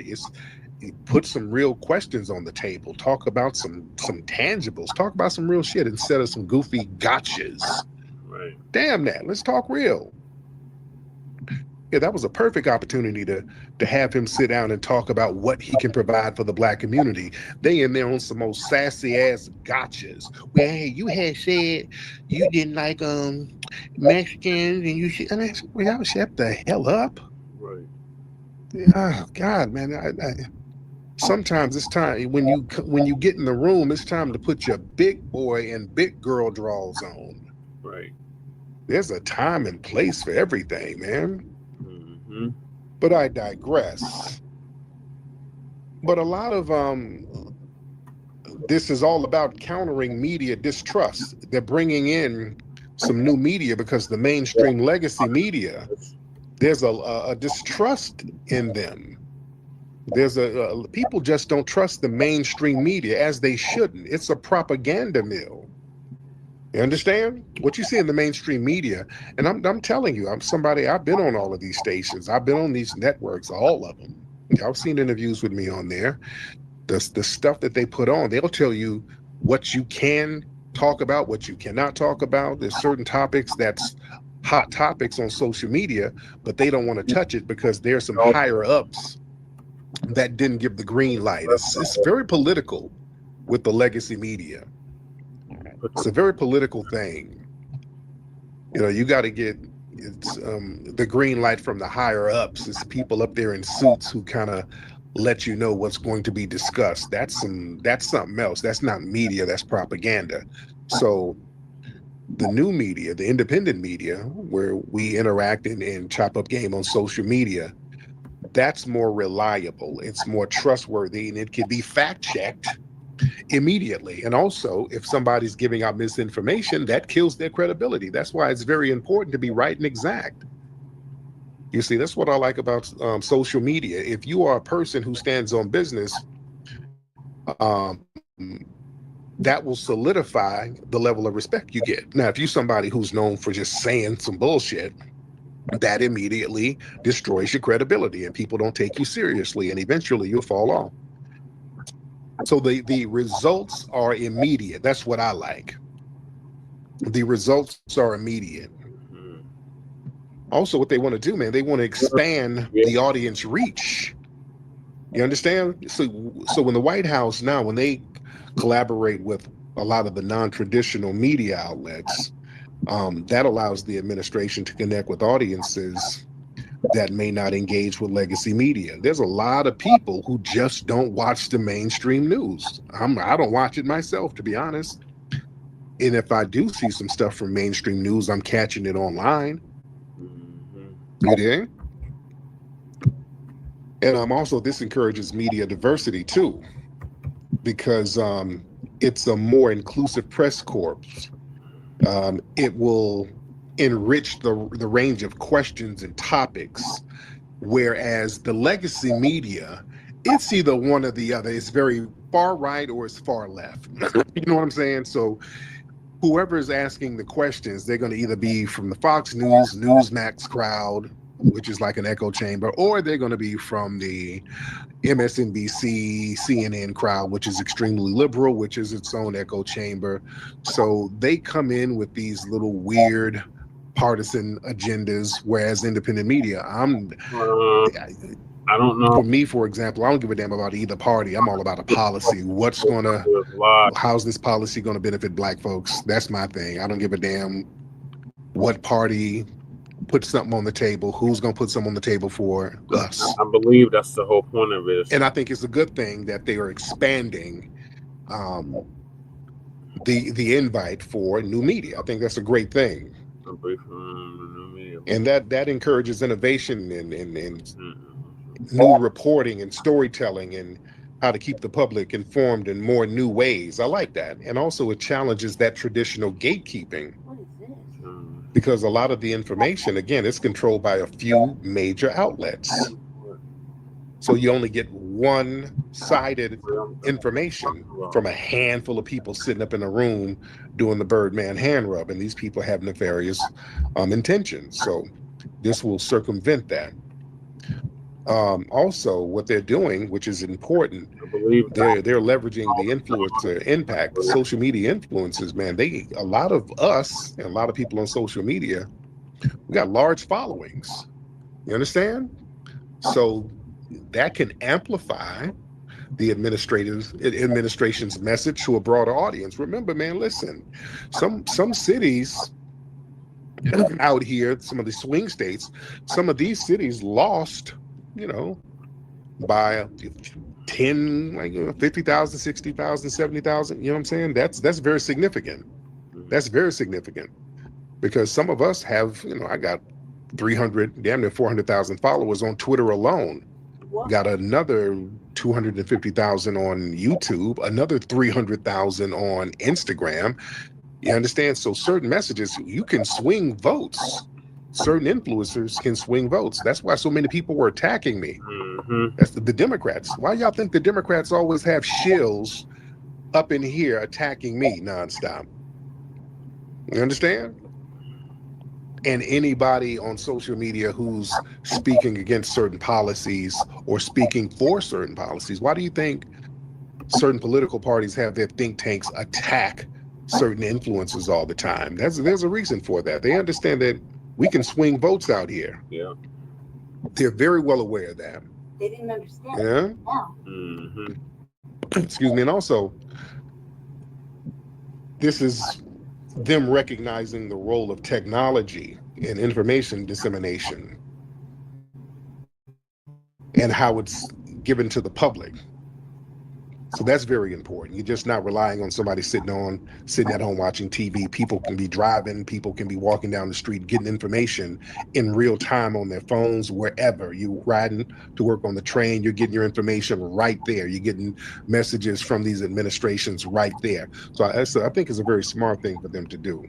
put some real questions on the table. Talk about some tangibles. Talk about some real shit instead of some goofy gotchas. Right. Damn that. Let's talk real. Yeah, that was a perfect opportunity to have him sit down and talk about what he can provide for the Black community. They in there on some most sassy ass gotchas. Well, hey, you had said you didn't like Mexicans, and you should. I mean, y'all shut the hell up. Right. Oh God, man. Sometimes it's time when you get in the room, it's time to put your big boy and big girl draws on. Right. There's a time and place for everything, man. Mm-hmm. But I digress. But a lot of this is all about countering media distrust. They're bringing in some new media because the mainstream legacy media, there's a distrust in them. There's people just don't trust the mainstream media, as they shouldn't. It's a propaganda mill. You understand what you see in the mainstream media? And I'm telling you, I've been on all of these stations. I've been on these networks, all of them. Y'all seen interviews with me on there. The stuff that they put on, they'll tell you what you can talk about, what you cannot talk about. There's certain topics that's hot topics on social media, but they don't want to touch it because there's some higher ups that didn't give the green light. It's very political with the legacy media. It's a very political thing. You know, you got to get the green light from the higher ups. It's people up there in suits who kind of let you know what's going to be discussed. That's something else. That's not media. That's propaganda. So the new media, the independent media, where we interact and chop up game on social media, that's more reliable. It's more trustworthy, and it can be fact checked immediately. And also, if somebody's giving out misinformation, that kills their credibility. That's why it's very important to be right and exact. You see, that's what I like about social media. If you are a person who stands on business, that will solidify the level of respect you get. Now, if you're somebody who's known for just saying some bullshit, that immediately destroys your credibility, and people don't take you seriously, and eventually you'll fall off. So the results are immediate. That's what I like. The results are immediate. Also, what they want to do, man, they want to expand the audience reach. You understand? So when the White House now, when they collaborate with a lot of the non-traditional media outlets, that allows the administration to connect with audiences that may not engage with legacy media. There's a lot of people who just don't watch the mainstream news. I don't watch it myself, to be honest. And if I do see some stuff from mainstream news, I'm catching it online. You dig? And also, this encourages media diversity too, because it's a more inclusive press corps. It will enrich the range of questions and topics, whereas the legacy media, it's either one or the other. It's very far right or it's far left. You know what I'm saying? So whoever is asking the questions, they're going to either be from the Fox News, Newsmax crowd, which is like an echo chamber, or they're going to be from the MSNBC, CNN crowd, which is extremely liberal, which is its own echo chamber. So they come in with these little weird partisan agendas, whereas independent media, I don't know. For me, for example, I don't give a damn about either party. I'm all about a policy. How's this policy going to benefit Black folks? That's my thing. I don't give a damn what party put something on the table, who's going to put something on the table for us. I believe that's the whole point of it. And I think it's a good thing that they are expanding the invite for new media. I think that's a great thing. And that encourages innovation and new reporting and storytelling and how to keep the public informed in more new ways. I like that. And also it challenges that traditional gatekeeping, because a lot of the information, again, is controlled by a few major outlets. So you only get one-sided information from a handful of people sitting up in a room doing the Birdman hand rub, and these people have nefarious intentions. So this will circumvent that. Also, what they're doing, which is important, they're leveraging the influencer impact, the social media influencers, man. A lot of us and a lot of people on social media, we got large followings. You understand? So that can amplify the administration's message to a broader audience. Remember, man, listen, some cities out here, some of the swing states, some of these cities lost, by 10, 50,000, 60,000, 70,000. You know what I'm saying? That's very significant. That's very significant, because some of us have, I got 300, damn near 400,000 followers on Twitter alone. Got another 250,000 on YouTube, another 300,000 on Instagram. You understand? So certain messages, you can swing votes. Certain influencers can swing votes. That's why so many people were attacking me. That's the Democrats. Why y'all think the Democrats always have shills up in here attacking me nonstop? You understand? And anybody on social media who's speaking against certain policies or speaking for certain policies, why do you think certain political parties have their think tanks attack certain influencers all the time? There's a reason for that. They understand that we can swing votes out here. Yeah. They're very well aware of that. They didn't understand. Yeah. No. Excuse me. And also, this is them recognizing the role of technology in information dissemination and how it's given to the public. So that's very important. You're just not relying on somebody sitting at home watching TV. People can be driving, people can be walking down the street, getting information in real time on their phones, wherever. You're riding to work on the train, you're getting your information right there. You're getting messages from these administrations right there. So I think it's a very smart thing for them to do.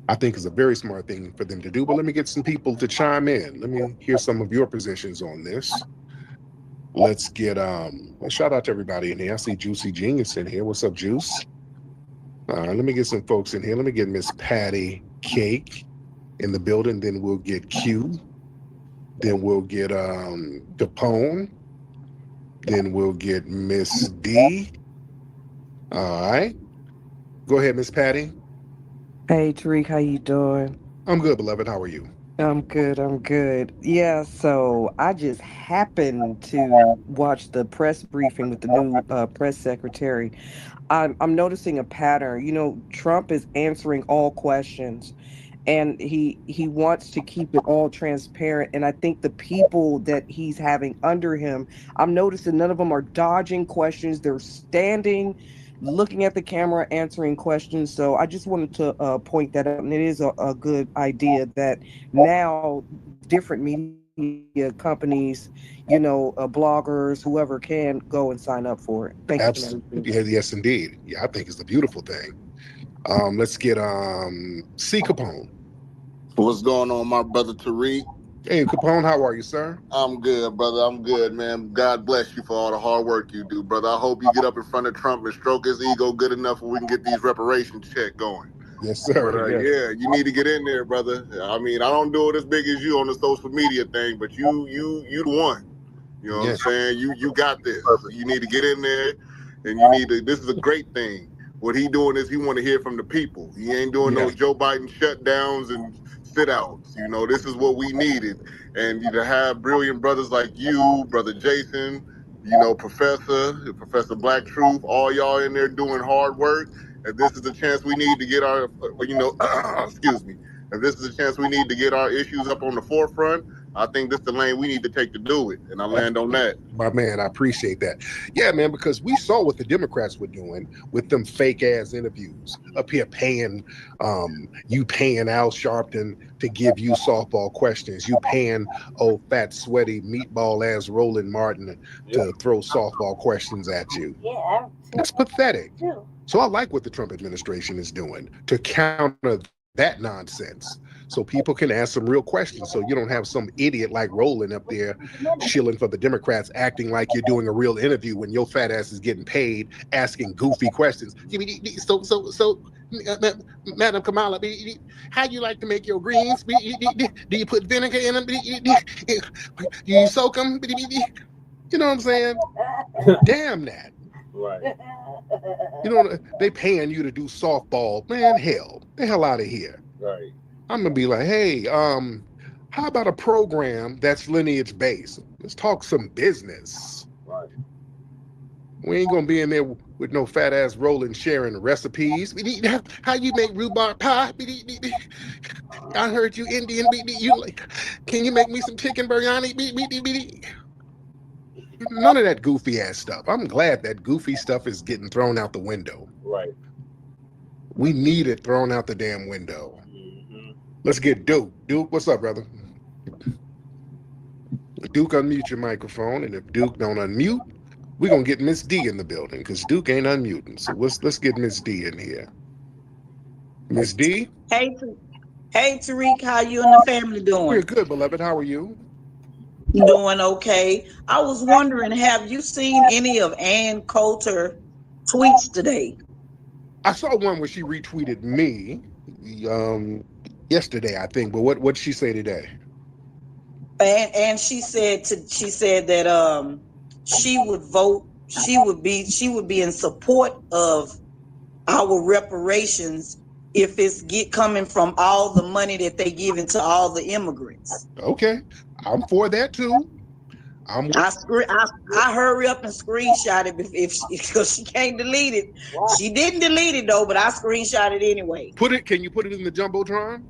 But let me get some people to chime in. Let me hear some of your positions on this. Let's get shout out to everybody in here. I see Juicy Genius in here. What's up, Juice? Let me get some folks in here. Let me get Miss Patty Cake in the building. Then we'll get Q. Then we'll get Capone. Then we'll get Miss D. All right. Go ahead, Miss Patty. Hey, Tariq, how you doing? I'm good, beloved. How are you? I'm good. Yeah, so I just happened to watch the press briefing with the new press secretary. I'm noticing a pattern. Trump is answering all questions, and he wants to keep it all transparent. And I think the people that he's having under him, I'm noticing none of them are dodging questions. They're standing, looking at the camera, answering questions. So I just wanted to point that out. And it is a good idea that now different media companies, bloggers, whoever can go and sign up for it. Thank you for Absolutely. Yes, indeed. Yeah, I think it's a beautiful thing. Let's get C. Capone. What's going on, my brother Tariq? Hey, Capone, how are you, sir? I'm good, brother. I'm good, man. God bless you for all the hard work you do, brother. I hope you get up in front of Trump and stroke his ego good enough where we can get these reparations check going. Yes, sir. But Yes. yeah, you need to get in there, brother. I mean, I don't do it as big as you on the social media thing, but you the one. You know what I'm saying? You got this. You need to get in there, and you need to. This is a great thing. What he doing is he want to hear from the people. He ain't doing no Joe Biden shutdowns and sit outs. You know, this is what we needed. And to have brilliant brothers like you, Brother Jason, Professor Black Truth, all y'all in there doing hard work. And this is the chance we need to get our, excuse me. If this is a chance we need to get our issues up on the forefront, I think this is the lane we need to take to do it. And I land on that. My man, I appreciate that. Yeah, man, because we saw what the Democrats were doing with them fake ass interviews up here paying Al Sharpton to give you softball questions. You paying old fat sweaty meatball ass Roland Martin to throw softball questions at you. Yeah, it's pathetic. So I like what the Trump administration is doing to counter that nonsense, so people can ask some real questions, so you don't have some idiot like Roland up there shilling for the Democrats, acting like you're doing a real interview when your fat ass is getting paid, asking goofy questions. So, Madam Kamala, how you like to make your greens? Do you put vinegar in them? Do you soak them? You know what I'm saying? Damn that. Right. They paying you to do softball. Man, hell. The hell out of here. Right. I'm gonna be like, hey, how about a program that's lineage based? Let's talk some business. Right. We ain't gonna be in there with no fat ass Roland sharing recipes. How you make rhubarb pie? I heard you Indian. Can you make me some chicken biryani? None of that goofy ass stuff. I'm glad that goofy stuff is getting thrown out the window. Right. We need it thrown out the damn window. Let's get Duke. Duke, what's up, brother? Duke, unmute your microphone, and if Duke don't unmute, we're gonna get Miss D in the building because Duke ain't unmuting. So let's get Miss D in here. Miss D? Hey Tariq, how you and the family doing? We're good, beloved. How are you? Doing okay. I was wondering, have you seen any of Ann Coulter tweets today? I saw one where she retweeted me yesterday, I think. But what'd she say today? And she said that she would vote. She would be in support of our reparations if it's coming from all the money that they giving to all the immigrants. Okay, I'm for that too. I hurry up and screenshot it because she can't delete it. She didn't delete it though, but I screenshot it anyway. Can you put it in the Jumbotron?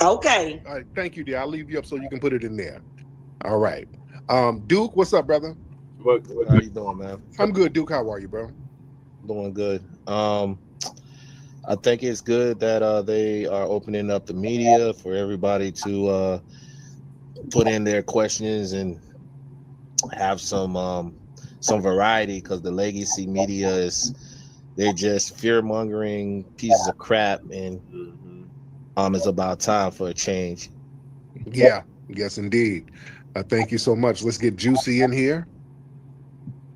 Okay. All right, thank you, dear. I'll leave you up so you can put it in there. All right. Duke, what's up, brother? How you doing, man? I'm good, Duke. How are you, bro? Doing good. I think it's good that they are opening up the media for everybody to put in their questions and have some variety, because the legacy media they're just fear-mongering pieces of crap, and it's about time for a change. Yeah, yes indeed. Thank you so much. Let's get Juicy in here.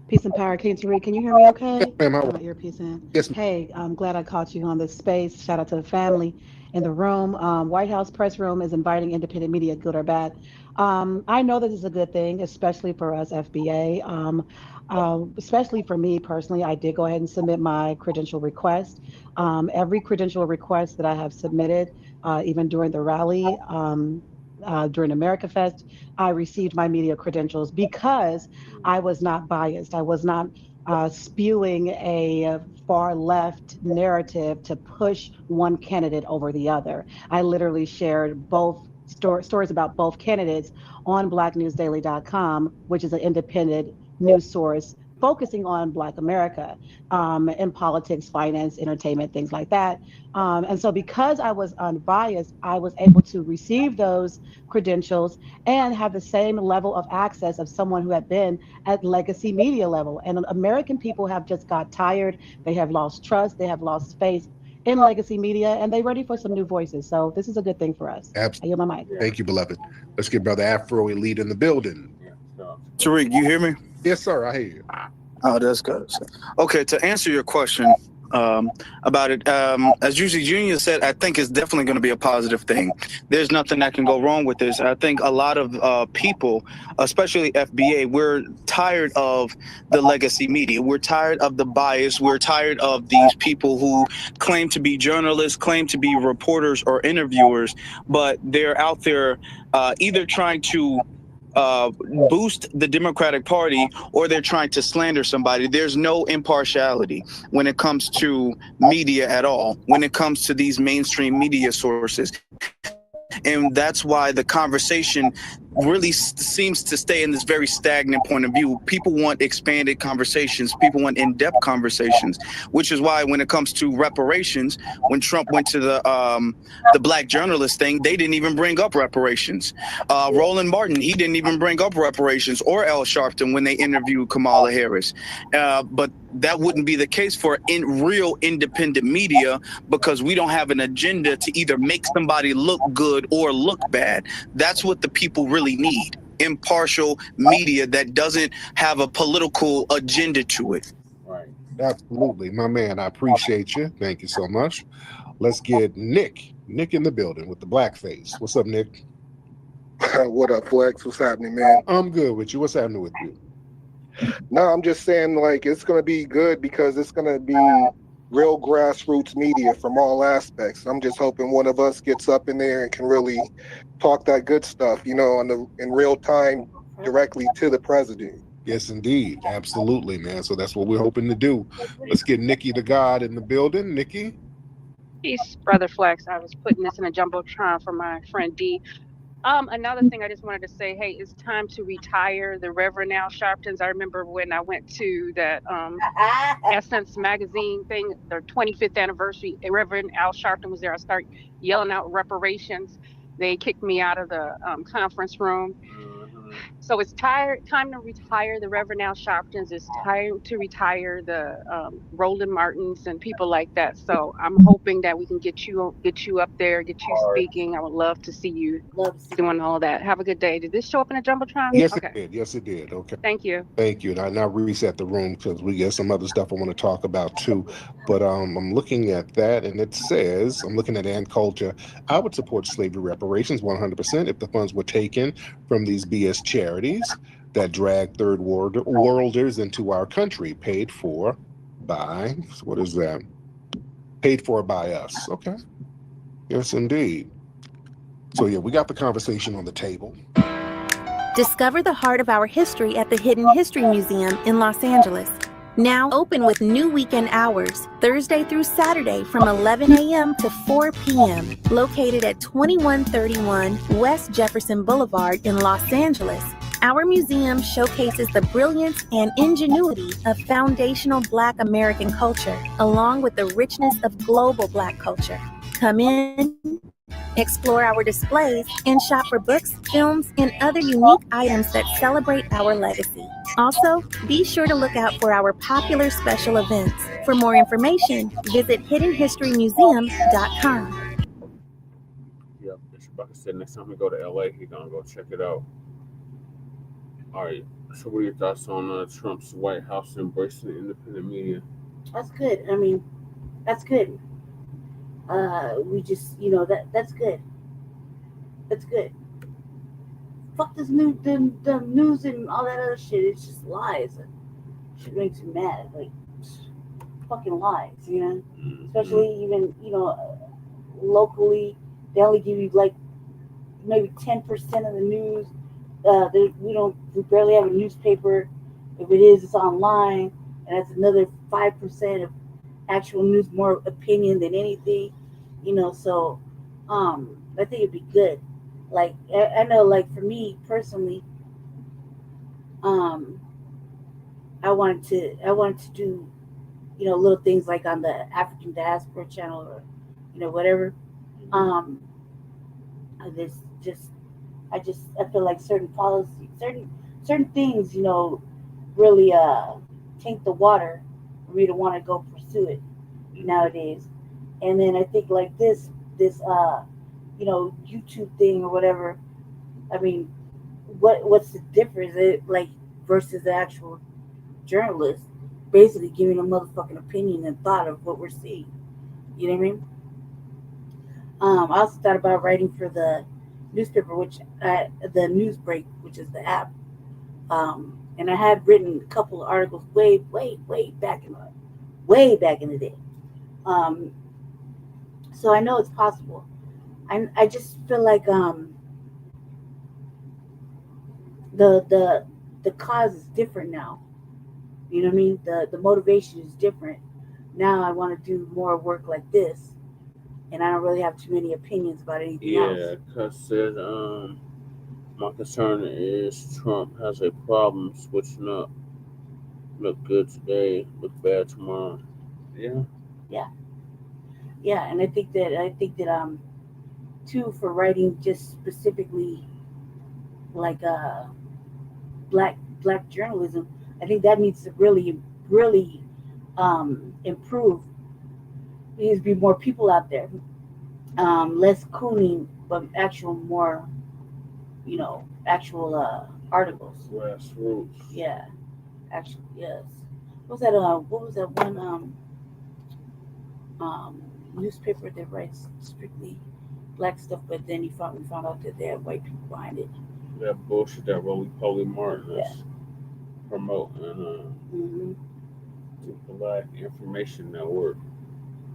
Peace and power, King Tariq. Can you hear me okay? Yes, ma'am. Put my earpiece in. Yes, hey, I'm glad I caught you on this space. Shout out to the family in the room. White House press room is inviting independent media, good or bad. I know that this is a good thing, especially for us FBA. Especially for me personally, I did go ahead and submit my credential request. Every credential request that I have submitted, even during the rally, during America Fest, I received my media credentials because I was not biased. I was not spewing a far left narrative to push one candidate over the other. I literally shared both stories about both candidates on blacknewsdaily.com, which is an independent news source focusing on Black America in politics, finance, entertainment, things like that. And so because I was unbiased, I was able to receive those credentials and have the same level of access of someone who had been at legacy media level. And American people have just got tired. They have lost trust. They have lost faith in legacy media, and they're ready for some new voices. So this is a good thing for us. I yield my mic. Thank you, beloved. Let's get Brother Afro Elite in the building. Tariq, you hear me? Yes, sir. I hear you. Oh, that's good. Okay, to answer your question about it, as Juicy Jr. said, I think it's definitely going to be a positive thing. There's nothing that can go wrong with this. I think a lot of people, especially FBA, we're tired of the legacy media. We're tired of the bias. We're tired of these people who claim to be journalists, claim to be reporters or interviewers, but they're out there either trying to boost the Democratic Party or they're trying to slander somebody. There's no impartiality when it comes to media at all, when it comes to these mainstream media sources. And that's why the conversation really seems to stay in this very stagnant point of view. People want expanded conversations. People want in-depth conversations, which is why when it comes to reparations, when Trump went to the black journalist thing, they didn't even bring up reparations. Roland Martin, he didn't even bring up reparations, or Al Sharpton when they interviewed Kamala Harris. But that wouldn't be the case for real independent media, because we don't have an agenda to either make somebody look good or look bad. That's what the people really need. Impartial media that doesn't have a political agenda to it. Right. Absolutely. My man, I appreciate you. Thank you so much. Let's get Nick in the building with the black face. What's up, Nick? What up, Flex? What's happening, man? I'm good with you. What's happening with you? No, I'm just saying, like, it's going to be good because it's going to be real grassroots media from all aspects. I'm just hoping one of us gets up in there and can really talk that good stuff, you know, in real time directly to the president. Yes, indeed. Absolutely, man. So that's what we're hoping to do. Let's get Nikki the God in the building. Nikki? Peace, Brother Flex. I was putting this in a jumbotron for my friend D. Another thing I just wanted to say, hey, it's time to retire the Reverend Al Sharptons. I remember when I went to that Essence magazine thing, their 25th anniversary, Reverend Al Sharpton was there. I started yelling out reparations. They kicked me out of the conference room. So it's time to retire the Reverend Al Sharptons. It's time to retire the Roland Martins and people like that. So I'm hoping that we can get you up there, get you speaking. I would love to see you doing all that. Have a good day. Did this show up in a jumbotron? Yes, okay. it did. Yes, it did. Okay. Thank you. Thank you. And I now reset the room because we get some other stuff I want to talk about too. But I'm looking at that, and it says, I'm looking at Ann Coulter. I would support slavery reparations 100% if the funds were taken from these BS charities that drag third worlders into our country, paid for by, what is that? Paid for by us. Okay. Yes, indeed. So yeah, we got the conversation on the table. Discover the heart of our history at the Hidden History Museum in Los Angeles. Now open with new weekend hours, Thursday through Saturday from 11 a.m. to 4 p.m. Located at 2131 West Jefferson Boulevard in Los Angeles. Our museum showcases the brilliance and ingenuity of foundational Black American culture, along with the richness of global Black culture. Come in, explore our displays, and shop for books, films, and other unique items that celebrate our legacy. Also, be sure to look out for our popular special events. For more information, visit hiddenhistorymuseum.com. Yep, like I said, next time we go to LA, he's gonna go check it out. All right, so what are your thoughts on Trump's White House embracing the independent media? That's good. I mean, that's good. We just, that's good. That's good. Fuck this news, the news and all that other shit. It's just lies. Shit makes me mad. Like, fucking lies, Especially even, locally, they only give you like maybe 10% of the news. We barely have a newspaper. If it is, it's online, and that's another 5% of actual news, more opinion than anything, So, I think it'd be good. Like, I know, like for me personally, I I wanted to do, little things like on the African Diaspora channel or, whatever. Um, this I feel like certain policies, certain things, really taint the water for me to want to go pursue it nowadays. And then I think like this YouTube thing or whatever. I mean, what's the difference? Like versus the actual journalist, basically giving a motherfucking opinion and thought of what we're seeing. You know what I mean? I also thought about writing for the newspaper, the Newsbreak, which is the app. And I had written a couple of articles way back in the day. So I know it's possible. I just feel like the cause is different now. You know what I mean? The motivation is different. Now I want to do more work like this, and I don't really have too many opinions about anything else. Yeah, because said, my concern is Trump has a problem switching up. Look good today, look bad tomorrow. Yeah, and I think that too, for writing just specifically like black journalism, I think that needs to really improve. There needs to be more people out there, less cooning, but more actual articles. Grassroots. Yeah, actually, yes. What was that one newspaper that writes strictly black stuff, but then we found out that they have white people behind it. That bullshit that Roly Poly Martin is promoting the Black Information Network.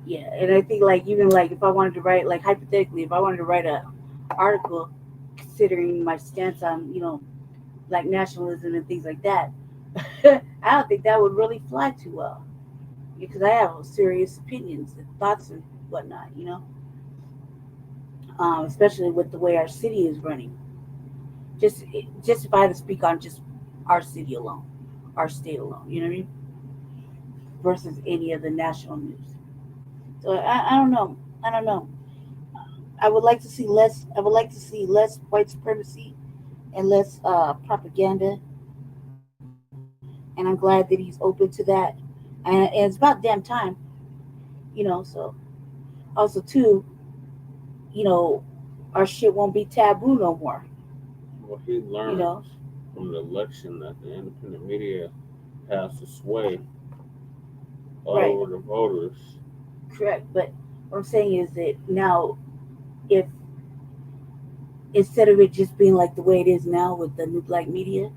Yeah, and I think like even like if I wanted to write, like hypothetically, if I wanted to write a article considering my stance on black nationalism and things like that, I don't think that would really fly too well because I have serious opinions and thoughts and whatnot, especially with the way our city is running. Just if I had to speak on just our city alone, our state alone, you know what I mean? Versus any of the national news. So I don't know. I would like to see less white supremacy and less propaganda. And I'm glad that he's open to that. And it's about damn time, So also too, our shit won't be taboo no more. Well, he learned from the election that the independent media has the sway over the voters. Correct, but what I'm saying is that now, if instead of it just being like the way it is now with the new black media,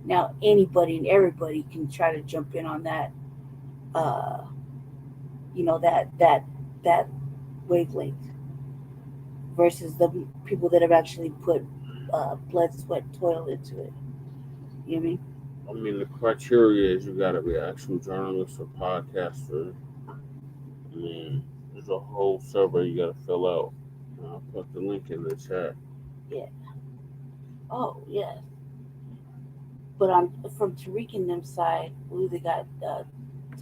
now anybody and everybody can try to jump in on that, that wavelength versus the people that have actually put blood, sweat, toil into it. You know what I mean? I mean, the criteria is you got to be an actual journalist or podcaster. I mean, there's a whole survey you got to fill out. I'll put the link in the chat. Yeah. Oh, yeah. But from Tariq and them side, they got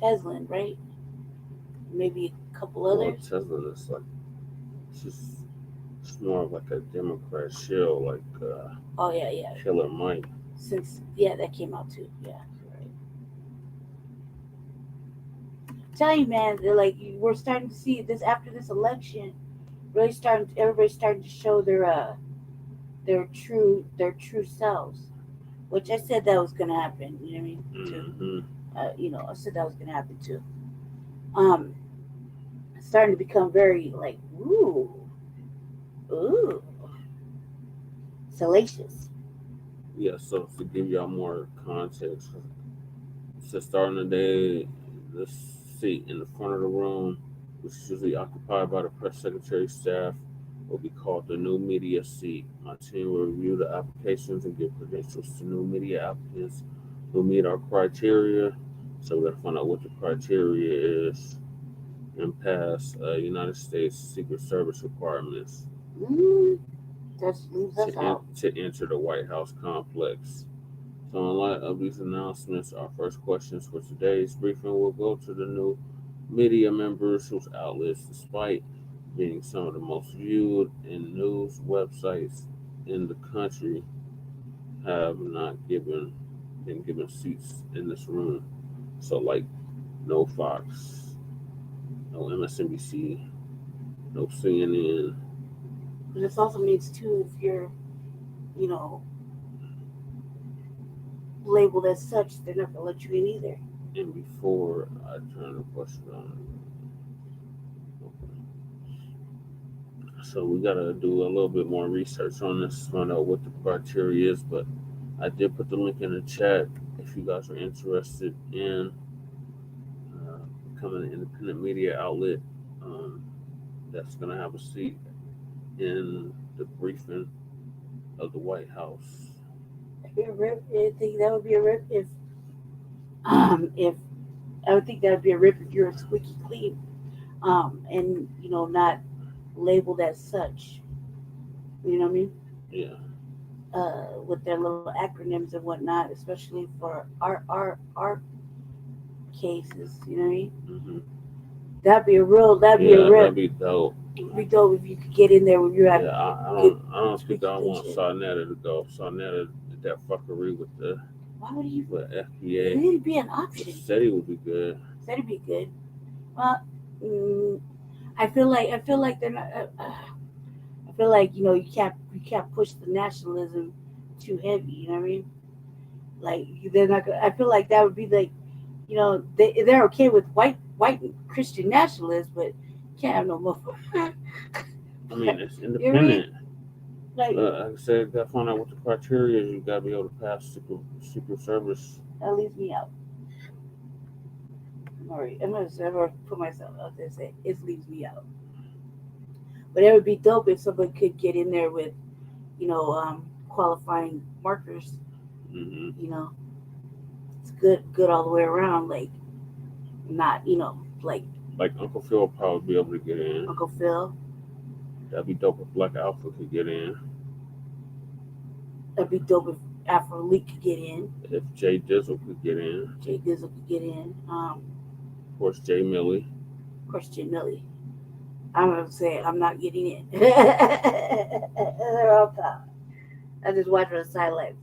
Teslin, right? Maybe a couple others. Teslin is like, it's more of like a Democrat shill, like Killer Mike. That came out too. Yeah, right. Tell you, man, we're starting to see this after this election. Everybody's starting to show their true selves, which I said that was gonna happen. You know what I mean? Too. I said that was gonna happen too. Starting to become very like ooh, salacious. Yeah, so to give y'all more context, so starting the day, the seat in the front of the room, which is usually occupied by the press secretary staff, will be called the new media seat. My team will review the applications and give credentials to new media applicants who meet our criteria. So we got to find out what the criteria is and pass United States Secret Service requirements Just leave us out. to enter the White House complex. So in light of these announcements, our first questions for today's briefing will go to the new media members whose outlets, despite being some of the most viewed and news websites in the country, have not been given seats in this room. So like no Fox, no MSNBC, no CNN. And this also means too, if you're, you know, labeled as such, they're not gonna let you in either. And before I turn the question on, so we gotta do a little bit more research on this, find out what the criteria is. But I did put the link in the chat if you guys are interested in becoming an independent media outlet that's gonna have a seat in the briefing of the White House. I think that would be a rip if I would think that would be a rip if you're a squeaky clean, and you know, not labeled as such. You know what I mean? Yeah. With their little acronyms and whatnot, especially for our cases. You know what I mean? Mm-hmm. That'd be a rip. That'd be dope. It'd be dope if you could get in there when you're at. Yeah, I don't think I want Sarnetta to go. Sarnetta did that fuckery with the Why would you? with FBA. It'd be an option. Said he would be good. Said it'd be good. Well, I feel like they're not. I feel like, you know, you can't push the nationalism too heavy. You know what I mean? Like they're not. I feel like that would be like, you know, they're okay with white Christian nationalists, but can't have no motherfucker. I mean, it's independent. Like I said, gotta find out what the criteria is. You gotta be able to pass Secret Service. that leaves me out. I'm gonna put myself out there and say it leaves me out. But it would be dope if somebody could get in there with, you know, qualifying markers. Mm-hmm. You know, it's good all the way around. Like, not, you know, like Uncle Phil will probably be able to get in. Uncle Phil. That'd be dope if Black Alpha could get in. That'd be dope if Afro Leak could get in. If Jay Dizzle could get in. Jay Dizzle could get in. Of course, Jay Millie. Of course, Jay Millie. I'm gonna say I'm not getting in. They're all top. I just watch from the sidelines,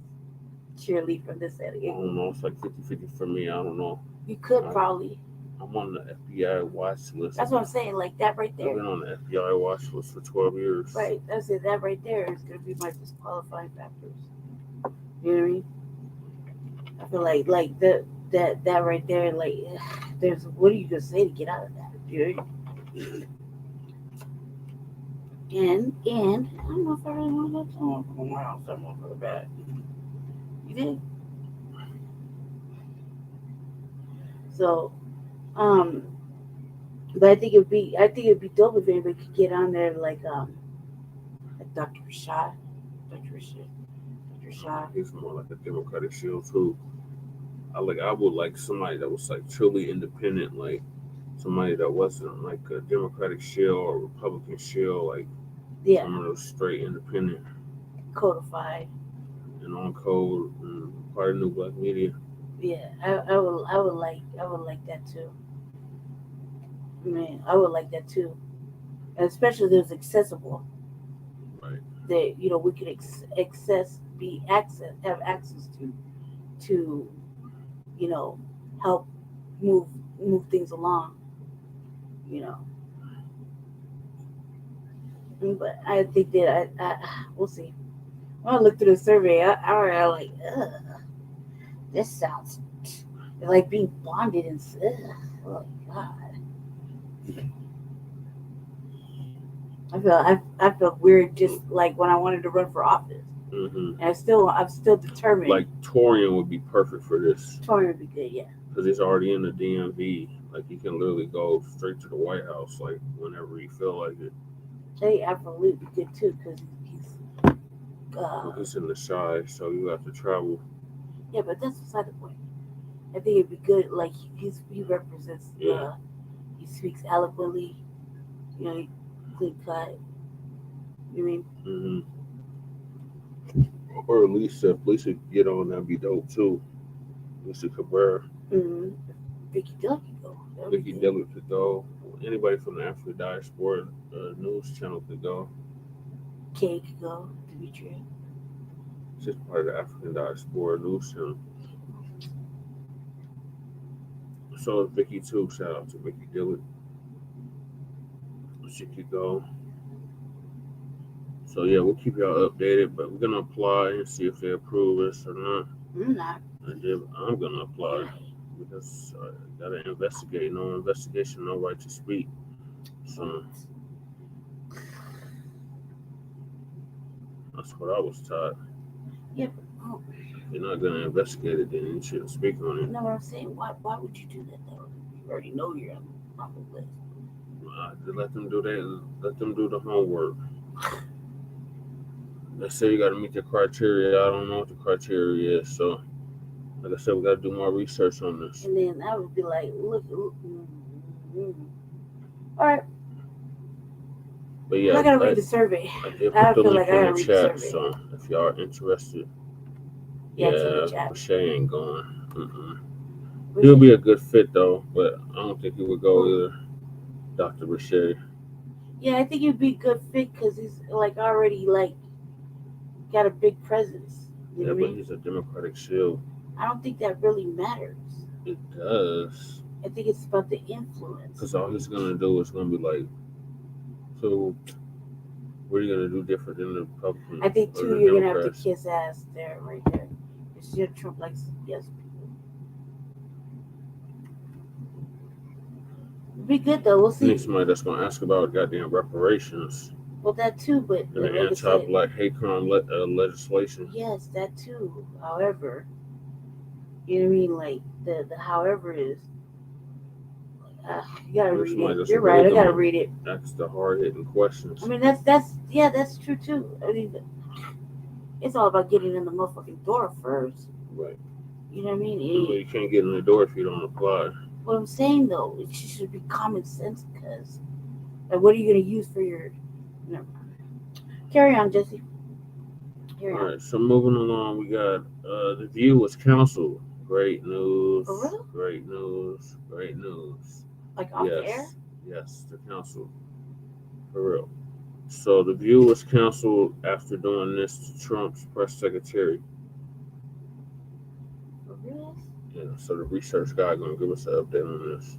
cheerlead from this end. I don't know. It's like 50-50 for me. I don't know. You could probably. I'm on the FBI watch list. That's what I'm saying. Like that right there. I've been on the FBI watch list for 12 years. Right. That's it. That right there is gonna be my disqualifying factors. You know what I mean? I feel like that right there. Like, there's what are you gonna say to get out of that? You know? And I don't know if I really want to talk around someone for the bad. You did. So, but I think it'd be dope if anybody could get on there like Dr. Rashad. He's more like a Democratic shield too. I would like somebody that was like truly independent, like somebody that wasn't like a Democratic shield or Republican shield, like some of those straight independent, codified, and on code, and part of New Black Media. Yeah, I would like that too. Man, I would like that too, and especially if it was accessible. Right. That, you know, we could have access to, you know, help move things along. You know. But I think that I we'll see. When I look through the survey, I like, this sounds like being bonded and oh God. I felt weird just like when I wanted to run for office. Mm-hmm. And I'm still determined. Like Torian would be perfect for this. Torian would be good, yeah. Because he's already in the DMV. Like he can literally go straight to the White House, like whenever he feel like it. Hey, Afro would be good too, because he's in the shy, so you have to travel. Yeah, but that's beside the point. I think it'd be good. Like he represents. Yeah. He speaks eloquently. You know, clean cut. You mean? Mm-hmm. Or Lisa, if Lisa could get on, that'd be dope too. Lisa Cabrera. Vicky Dillon could go. Vicky Dillon could go. Anybody from the African Diaspora News Channel could go. Kay could go. Demetria. She's part of the African Diaspora News Channel. So is Vicky too. Shout out to Vicky Dillon. She could go. So yeah, we'll keep y'all updated, but we're gonna apply and see if they approve us or not. I'm not. I'm gonna apply because I gotta investigate. No investigation, no right to speak. So that's what I was taught. Yeah, but If you're not gonna investigate it, then you shouldn't speak on it. you know what I'm saying? Why would you do that though? You already know you're on the list. Let them do that. Let them do the homework. They say you got to meet the criteria. I don't know what the criteria is. So, like I said, we got to do more research on this. And then I would be like, look. All right. But yeah, I gotta read the survey. I did I put the feel link like I in gotta the read the chat. survey. So, if y'all are interested, Yeah, it's in the chat. Bashea ain't going. He'll be a good fit though, but I don't think he would go either. Dr. Bashea. Yeah, I think he'd be a good fit because he's like already like got a big presence. You know Yeah, what I but mean? he's a Democratic shield. I don't think that really matters. It does. I think it's about the influence. Because all he's going to do is going to be like, so what are you going to do different than the Republicans? I think or too, the you're gonna have to Democrats? kiss ass there, right there. It's your Trump likes yes people. It'd be good though. We'll You see. need somebody that's going to ask about goddamn reparations Well, that too, but and the like I said, anti-black hate crime legislation. yes, that too. However, you know what I mean? Like the however is. You gotta You need read somebody it. that's You're really right. I gotta gonna read it. Ask the hard-hitting questions. I mean, that's true too. I mean, it's all about getting in the motherfucking door first. Right. You know what I mean? Well, you can't get in the door if you don't apply. What I'm saying though, it should be common sense because, like, what are you gonna use for your? No. Carry on, Jesse. Carry All on. right, so moving along, we got The View was canceled. Great news. For real? Great news. Great news. Like off the air? Yes, they're canceled. For real. So The View was canceled after doing this to Trump's press secretary. For real? Yeah, so the research guy gonna give us an update on this.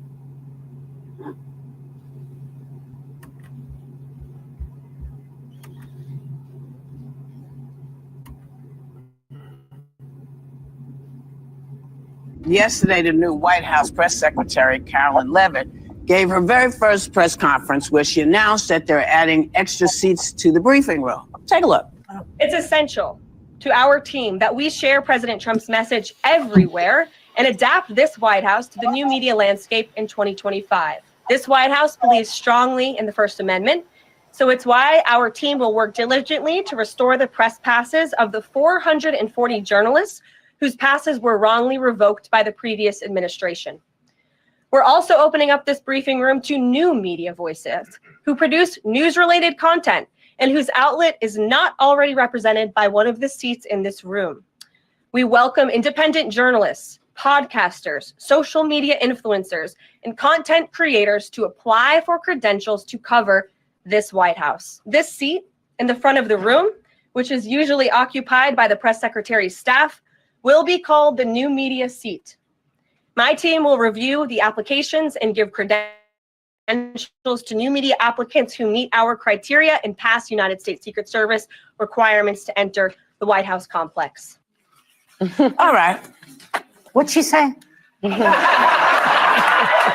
Yesterday, the new White House press secretary, Carolyn Levitt, gave her very first press conference where she announced that they're adding extra seats to the briefing room. Take a look. It's essential to our team that we share President Trump's message everywhere and adapt this White House to the new media landscape in 2025. This White House believes strongly in the First Amendment, so it's why our team will work diligently to restore the press passes of the 440 journalists whose passes were wrongly revoked by the previous administration. We're also opening up this briefing room to new media voices who produce news-related content and whose outlet is not already represented by one of the seats in this room. We welcome independent journalists, podcasters, social media influencers, and content creators to apply for credentials to cover this White House. This seat in the front of the room, which is usually occupied by the press secretary's staff, will be called the new media seat. My team will review the applications and give credentials to new media applicants who meet our criteria and pass United States Secret Service requirements to enter the White House complex. All right. What'd she say?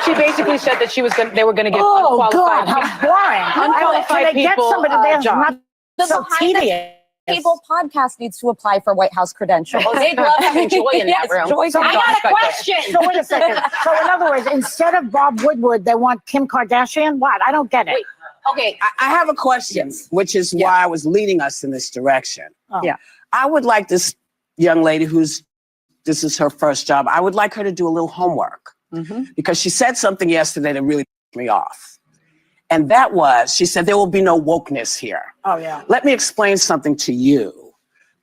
She basically said that they were going to give Oh, unqualified, God, how boring. unqualified Can they get people somebody that's jobs. not so tedious? People podcast needs to apply for White House credentials. Oh, they'd love having Joy in that room. So I got a question. So wait a second. So in other words, instead of Bob Woodward, they want Kim Kardashian? What? I don't get it. Wait, okay, I have a question, which is why I was leading us in this direction. Oh. Yeah. I would like this young lady this is her first job. I would like her to do a little homework because she said something yesterday that really pissed me off. And that was, she said, there will be no wokeness here. Oh, yeah. Let me explain something to you.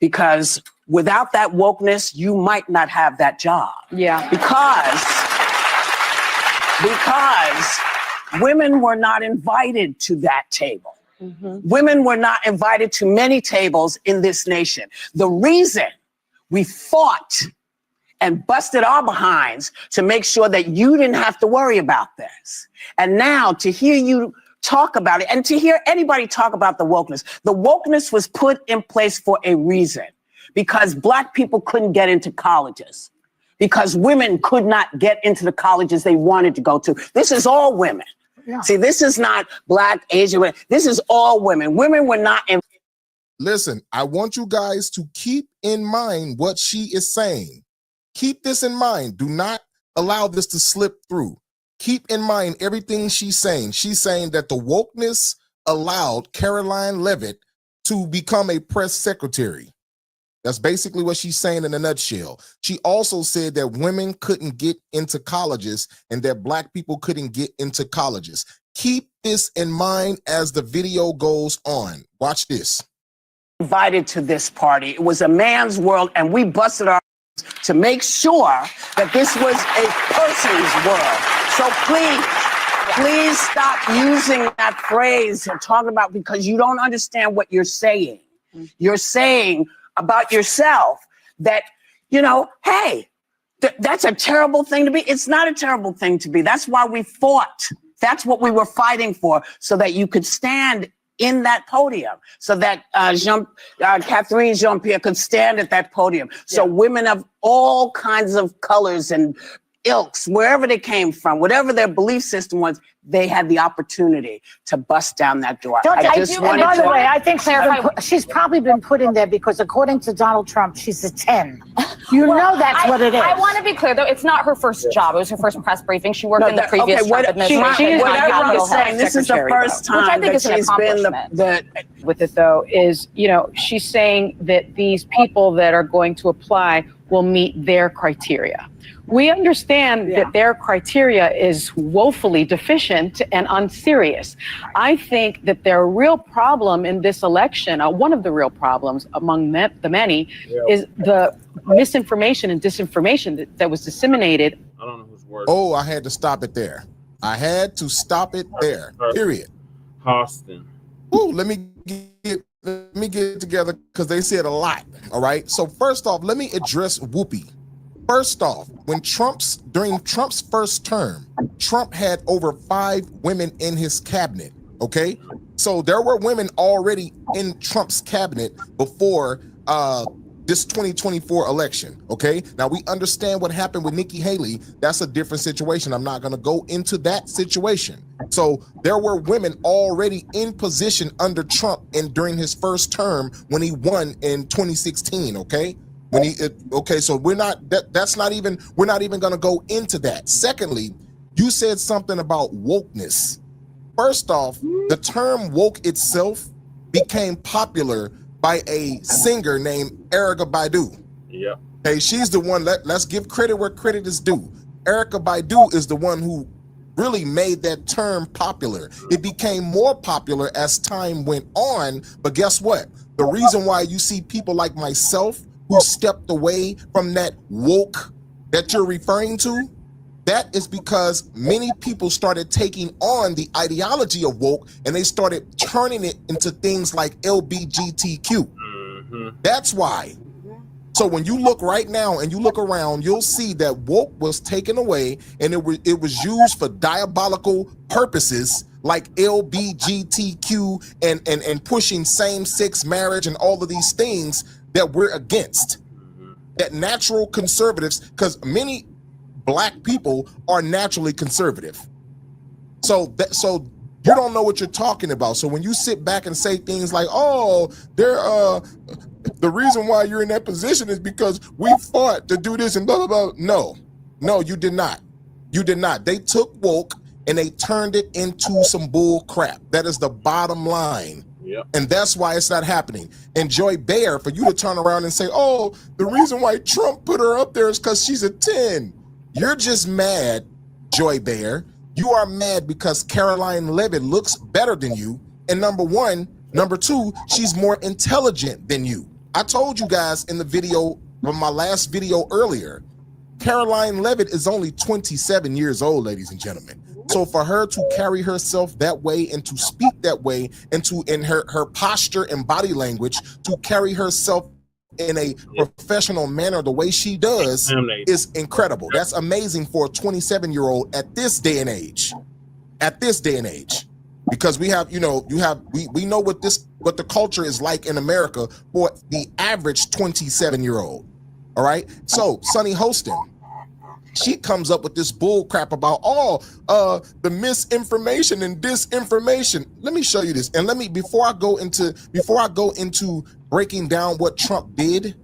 because without that wokeness, you might not have that job. Yeah. Because women were not invited to that table. Women were not invited to many tables in this nation. The reason we fought and busted our behinds to make sure that you didn't have to worry about this. And now to hear you talk about it and to hear anybody talk about the wokeness was put in place for a reason, because Black people couldn't get into colleges, because women could not get into the colleges they wanted to go to. This is all women. Yeah. See, this is not Black, Asian women. This is all women. Women were not in. Listen, I want you guys to keep in mind what she is saying. Keep this in mind. Do not allow this to slip through. Keep in mind everything she's saying. She's saying that the wokeness allowed Caroline Leavitt to become a press secretary. That's basically what she's saying in a nutshell. She also said that women couldn't get into colleges and that Black people couldn't get into colleges. Keep this in mind as the video goes on. Watch this. Invited to this party. It was a man's world, and we busted our to make sure that this was a person's world. So please stop using that phrase and talking about, because you don't understand what you're saying. You're saying about yourself that, you know, hey, that's a terrible thing to be. It's not a terrible thing to be. That's why we fought. That's what we were fighting for, so that you could stand in that podium, so that Catherine Jean-Pierre could stand at that podium. So women of all kinds of colors and ilks, wherever they came from, whatever their belief system was, they had the opportunity to bust down that door. By the way, I think she's probably been put in there because according to Donald Trump, she's a 10. You know that's what it is. I want to be clear, though. It's not her first job. It was her first press briefing. She worked in the previous Trump administration. Whatever I'm saying, this is the first time that she's been with it, though, is, you know, she's saying that these people that are going to apply will meet their criteria. We understand that their criteria is woefully deficient and unserious. I think that their real problem in this election, one of the real problems among the many, is the misinformation and disinformation that was disseminated. I don't know whose word. Oh, I had to stop it there. I had to stop it there. Period. Austin. Ooh, let me get it together because they said a lot. All right. So first off, let me address Whoopi. First off, during Trump's first term, Trump had over 5 women in his cabinet. Okay, so there were women already in Trump's cabinet before this 2024 election. Okay, now we understand what happened with Nikki Haley. That's a different situation. I'm not going to go into that situation. So there were women already in position under Trump and during his first term when he won in 2016. Okay. So we're not even going to go into that. Secondly, you said something about wokeness. First off, the term woke itself became popular by a singer named Erykah Badu. Yeah. Hey, she's the one. Let's give credit where credit is due. Erykah Badu is the one who really made that term popular. It became more popular as time went on. But guess what? The reason why you see people like myself who stepped away from that woke that you're referring to, that is because many people started taking on the ideology of woke and they started turning it into things like LGBTQ. That's why. So when you look right now and you look around, you'll see that woke was taken away and it was used for diabolical purposes like LGBTQ and pushing same-sex marriage and all of these things that we're against. That natural conservatives, because many Black people are naturally conservative. So you don't know what you're talking about. So when you sit back and say things like, "Oh, the reason why you're in that position is because we fought to do this and blah blah blah." No, you did not. You did not. They took woke and they turned it into some bull crap. That is the bottom line. Yep. And that's why it's not happening. And Joy Behar, for you to turn around and say, "Oh, the reason why Trump put her up there is because she's a 10. You're just mad, Joy Behar. You are mad because Caroline Leavitt looks better than you. And number one, number two, she's more intelligent than you. I told you guys in the video, from my last video earlier, Caroline Levitt is only 27 years old, ladies and gentlemen. So for her to carry herself that way and to speak that way and to, in her posture and body language, to carry herself in a professional manner the way she does is incredible. That's amazing for a 27-year-old at this day and age. At this day and age. Because we have, we know what the culture is like in America for the average 27-year-old. All right. So Sunny Hostin, she comes up with this bull crap about the misinformation and disinformation. Let me show you this. And before I go into breaking down what Trump did,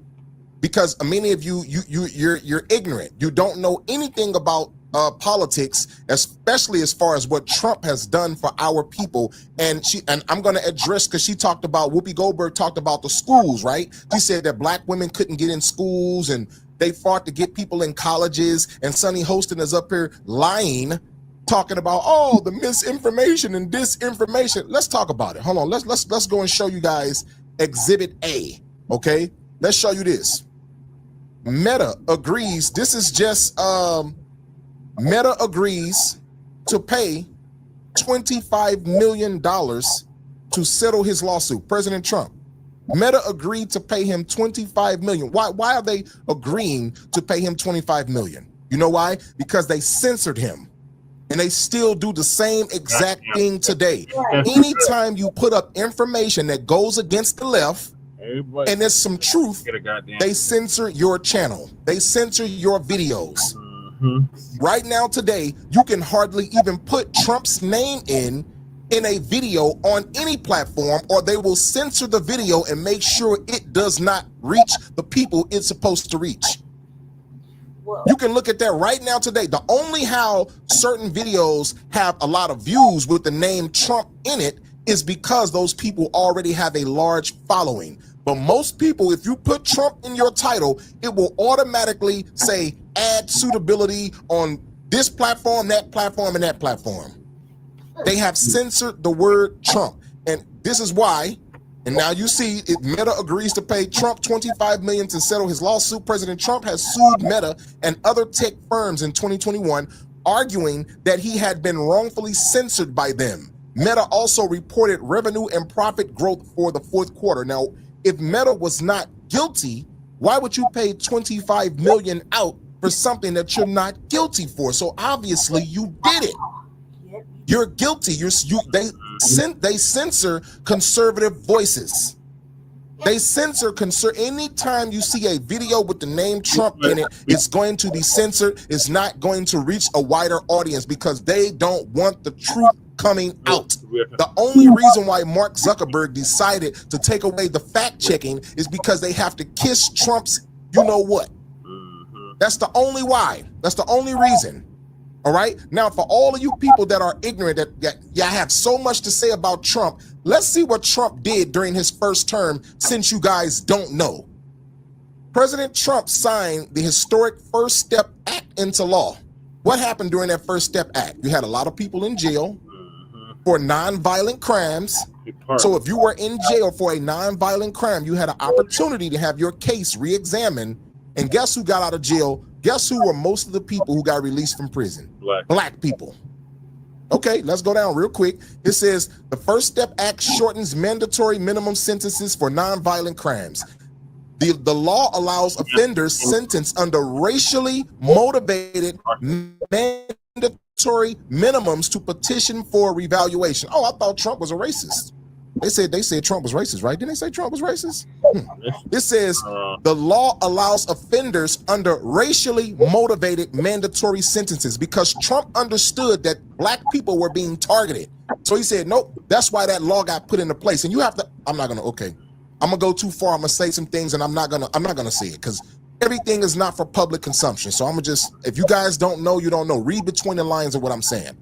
because many of you're ignorant. You don't know anything about politics, especially as far as what Trump has done for our people. And I'm going to address, because she talked about, Whoopi Goldberg talked about the schools, right? She said that black women couldn't get in schools and they fought to get people in colleges. And Sunny Hostin is up here lying, talking about the misinformation and disinformation. Let's talk about it. Hold on. Let's go and show you guys Exhibit A. Okay, let's show you this. Meta agrees. This is just Meta agrees to pay $25 million to settle his lawsuit. President Trump. Meta agreed to pay him $25 million. Why are they agreeing to pay him $25 million? You know why? Because they censored him. And they still do the same exact thing today. Anytime you put up information that goes against the left, and there's some truth, they censor your channel. They censor your videos. Right now today, you can hardly even put Trump's name in a video on any platform, or they will censor the video and make sure it does not reach the people it's supposed to reach. You can look at that right now today. The only how certain videos have a lot of views with the name Trump in it is because those people already have a large following. But most people, if you put Trump in your title, it will automatically say add suitability on this platform, that platform, and that platform. They have censored the word Trump. And this is why, and now you see Meta agrees to pay Trump $25 million to settle his lawsuit. President Trump has sued Meta and other tech firms in 2021, arguing that he had been wrongfully censored by them. Meta also reported revenue and profit growth for the fourth quarter. Now, if Meta was not guilty, why would you pay $25 million out for something that you're not guilty for? So obviously you did it. You're guilty. They censor conservative voices. They censor anytime you see a video with the name Trump in it, it's going to be censored. It's not going to reach a wider audience because they don't want the truth coming out. The only reason why Mark Zuckerberg decided to take away the fact checking is because they have to kiss Trump's you know what. That's the only why. That's the only reason. All right. Now, for all of you people that are ignorant, that have so much to say about Trump, let's see what Trump did during his first term, since you guys don't know. President Trump signed the historic First Step Act into law. What happened during that First Step Act? You had a lot of people in jail for nonviolent crimes. So if you were in jail for a nonviolent crime, you had an opportunity to have your case re-examined. And guess who got out of jail? Guess who were most of the people who got released from prison? Black people. Okay, let's go down real quick. It says the First Step Act shortens mandatory minimum sentences for nonviolent crimes. The law allows offenders sentenced under racially motivated mandatory minimums to petition for revaluation. Oh, I thought Trump was a racist. They said Trump was racist, right? Didn't they say Trump was racist? It says the law allows offenders under racially motivated mandatory sentences because Trump understood that black people were being targeted. So he said, nope, that's why that law got put into place. And you have to, I'm gonna go too far. I'm gonna say some things and I'm not gonna say it because everything is not for public consumption. So I'm gonna just, if you guys don't know, you don't know. Read between the lines of what I'm saying.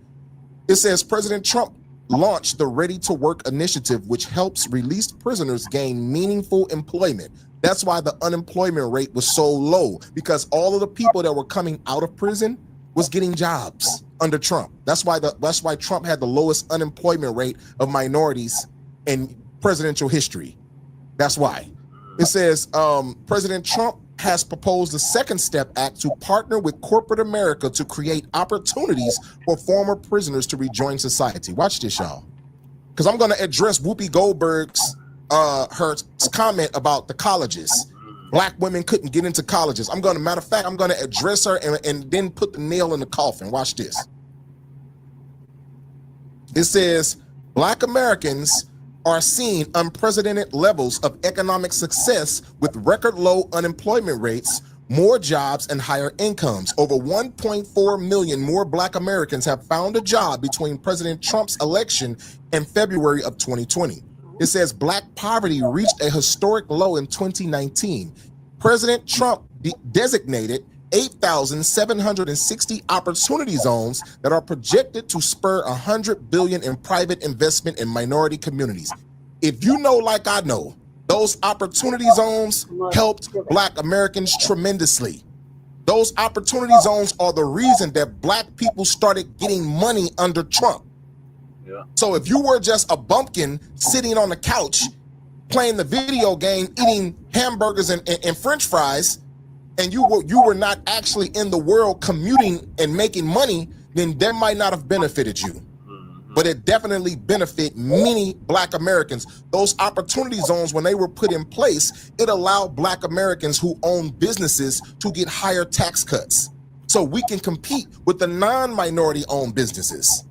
It says President Trump launched the Ready to Work initiative, which helps released prisoners gain meaningful employment. That's why the unemployment rate was so low, because all of the people that were coming out of prison was getting jobs under Trump. That's why Trump had the lowest unemployment rate of minorities in presidential history. That's why. It says President Trump has proposed the Second Step Act to partner with corporate America to create opportunities for former prisoners to rejoin society. Watch this, y'all, because I'm going to address Whoopi Goldberg's her comment about the colleges. Black women couldn't get into colleges. Matter of fact, I'm going to address her and then put the nail in the coffin. Watch this. It says Black Americans are seeing unprecedented levels of economic success with record low unemployment rates, more jobs, and higher incomes. Over 1.4 million more Black Americans have found a job between President Trump's election and February of 2020. It says Black poverty reached a historic low in 2019. President Trump designated 8,760 opportunity zones that are projected to spur $100 billion in private investment in minority communities. If you know, like I know, those opportunity zones helped Black Americans tremendously. Those opportunity zones are the reason that Black people started getting money under Trump. Yeah. So if you were just a bumpkin sitting on the couch, playing the video game, eating hamburgers and French fries, and you were not actually in the world commuting and making money, then that might not have benefited you. But it definitely benefit many Black Americans. Those opportunity zones, when they were put in place, it allowed Black Americans who own businesses to get higher tax cuts. So we can compete with the non-minority owned businesses.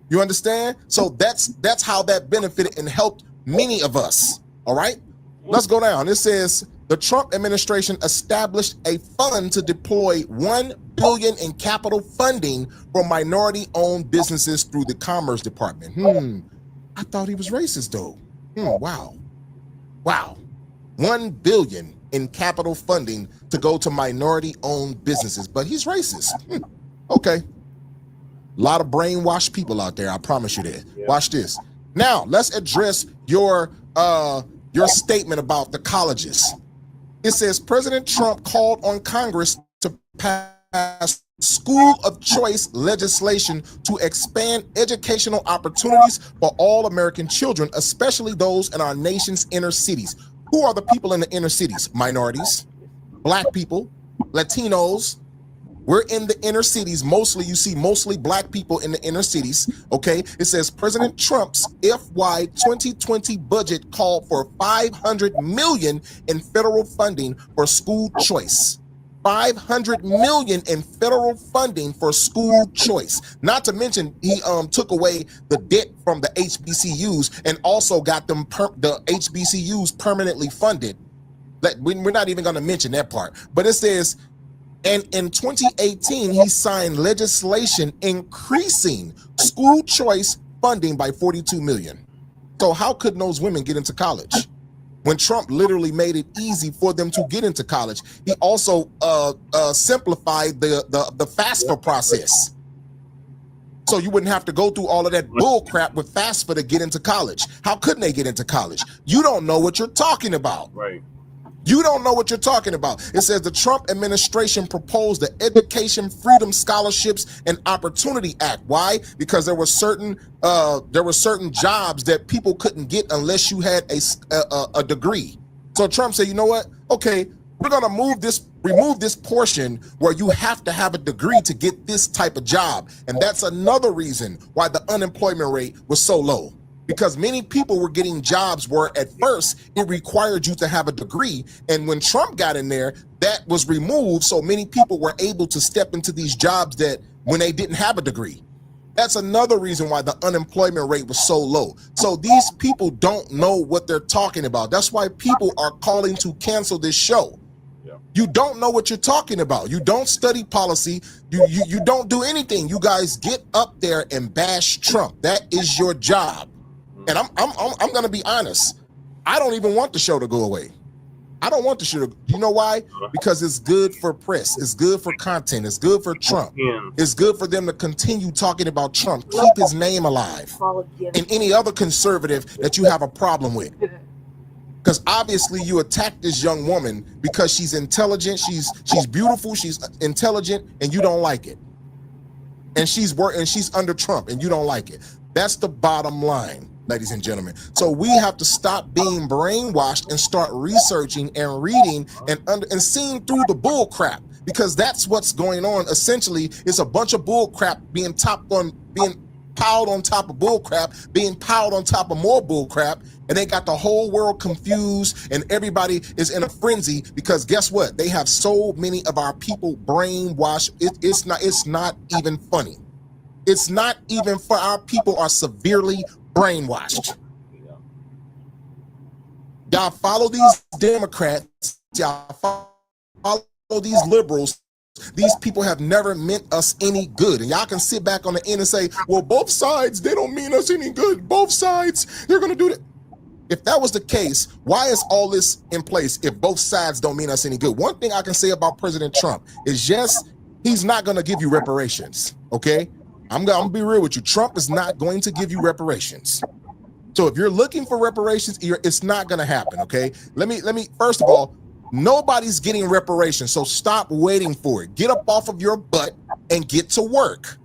You understand? So that's how that benefited and helped many of us. All right, let's go down. It says the Trump administration established a fund to deploy $1 billion in capital funding for minority-owned businesses through the Commerce Department. I thought he was racist though. Wow. $1 billion in capital funding to go to minority-owned businesses, but he's racist. Okay. A lot of brainwashed people out there, I promise you that. Yeah. Watch this. Now, let's address your statement about the colleges. It says President Trump called on Congress to pass school of choice legislation to expand educational opportunities for all American children, especially those in our nation's inner cities. Who are the people in the inner cities? Minorities, Black people, Latinos. We're in the inner cities. Mostly, you see mostly Black people in the inner cities, okay? It says President Trump's FY 2020 budget called for $500 million in federal funding for school choice. $500 million in federal funding for school choice. Not to mention, he took away the debt from the HBCUs and also got them the HBCUs permanently funded. We're not even gonna mention that part, but it says, and in 2018, he signed legislation increasing school choice funding by $42 million. So how could those women get into college? When Trump literally made it easy for them to get into college, he also simplified the FAFSA process. So you wouldn't have to go through all of that bull crap with FAFSA to get into college. How couldn't they get into college? You don't know what you're talking about. Right. You don't know what you're talking about. It says the Trump administration proposed the Education Freedom Scholarships and Opportunity Act. Why? Because there were certain jobs that people couldn't get unless you had a degree. So Trump said, you know what? Okay, we're gonna remove this portion where you have to have a degree to get this type of job. And that's another reason why the unemployment rate was so low. Because many people were getting jobs where at first it required you to have a degree. And when Trump got in there, that was removed. So many people were able to step into these jobs that when they didn't have a degree. That's another reason why the unemployment rate was so low. So these people don't know what they're talking about. That's why people are calling to cancel this show. You don't know what you're talking about. You don't study policy. You don't do anything. You guys get up there and bash Trump. That is your job. And I'm gonna be honest. I don't even want the show to go away. I don't want the show to. You know why? Because it's good for press. It's good for content. It's good for Trump. It's good for them to continue talking about Trump. Keep his name alive. And any other conservative that you have a problem with. Because obviously you attacked this young woman because she's intelligent. She's beautiful. She's intelligent, and you don't like it. And she's under Trump, and you don't like it. That's the bottom line. ladies and gentlemen. So we have to stop being brainwashed and start researching and reading and seeing through the bull crap, because that's what's going on. Essentially, it's a bunch of bull crap being piled on top of bull crap, being piled on top of more bull crap, and they got the whole world confused, and everybody is in a frenzy because guess what? They have so many of our people brainwashed. It's not even funny. It's not even for our people are severely brainwashed. Y'all follow these Democrats, y'all follow these liberals. These people have never meant us any good. And y'all can sit back on the end and say, well, both sides, they don't mean us any good. Both sides, they're gonna do that. If that was the case, why is all this in place if both sides don't mean us any good? One thing I can say about President Trump is, yes, he's not gonna give you reparations, okay? I'm gonna be real with you. Trump is not going to give you reparations. So if you're looking for reparations, it's not gonna happen, okay? Let me, first of all, nobody's getting reparations, so stop waiting for it. Get up off of your butt and get to work.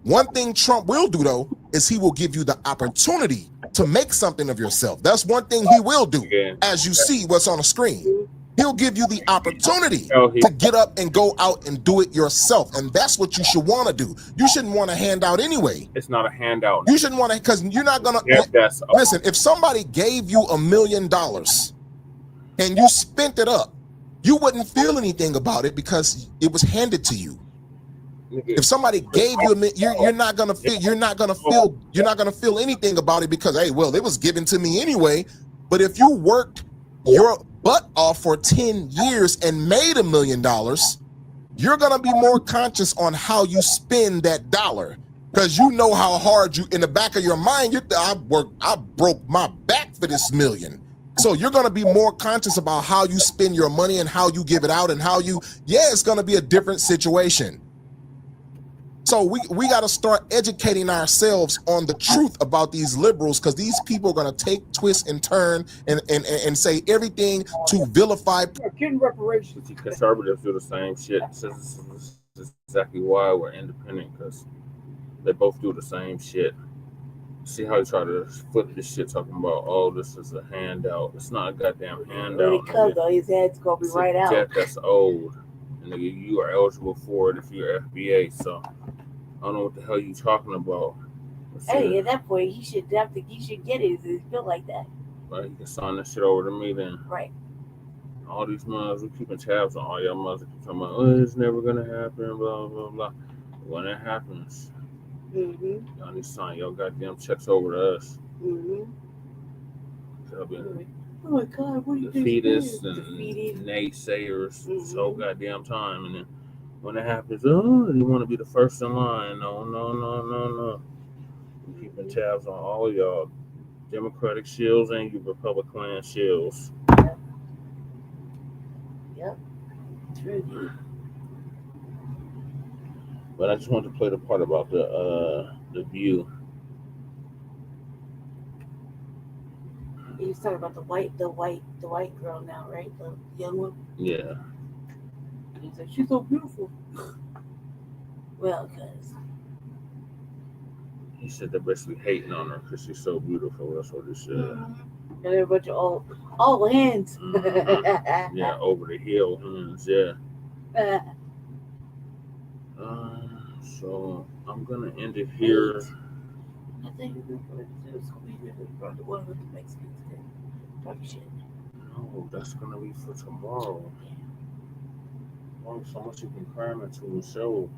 One thing Trump will do, though, is he will give you the opportunity to make something of yourself. That's one thing he will do, as you see what's on the screen. He'll give you the opportunity to get up and go out and do it yourself, and that's what you should want to do. You shouldn't want a handout anyway. It's not a handout. You shouldn't want to, because you're not going to, listen, if somebody gave you $1 million and you spent it up, you wouldn't feel anything about it because it was handed to you. If somebody gave you you're not gonna feel anything about it because, hey, well, it was given to me anyway. But if you worked your butt off for 10 years and made $1 million, you're gonna be more conscious on how you spend that dollar, because you know how hard you, in the back of your mind, I broke my back for this million. So you're going to be more conscious about how you spend your money and how you give it out and how it's going to be a different situation. So we got to start educating ourselves on the truth about these liberals, because these people are going to take, twist, and turn and say everything to vilify. Getting reparations. Conservatives do the same shit. This is exactly why we're independent, because they both do the same shit. See how he try to flip this shit talking about, oh, this is a handout. It's not a goddamn handout. His head's gonna be right out. Debt that's old. And nigga, you are eligible for it if you're FBA. So I don't know what the hell you talking about. Hey, at that point, he should get it if he feel like that. Right, you can sign this shit over to me then. Right. All these mothers, we keeping tabs on all y'all mothers. Keep talking about, oh, it's never gonna happen, blah blah blah. When it happens, y'all need to sign your goddamn checks over to us. Oh my God, what are you doing? Defeatists and naysayers this whole goddamn time, and then when it happens, oh, you want to be the first in line? No. We're keeping tabs on all y'all Democratic shills and you Republican shills. Yep. True. But I just wanted to play the part about the view. He's talking about the white girl now, right? The young one. Yeah. He's like, she's so beautiful. Well, cause he said they're basically hating on her because she's so beautiful. That's what he said. And they're a bunch of old hands. Yeah, over the hill hands. Yeah. So I'm gonna end it here. I think it's gonna be the one with the Mexicans. Talk shit. No, that's gonna be for tomorrow. Only so much you can cram into a show.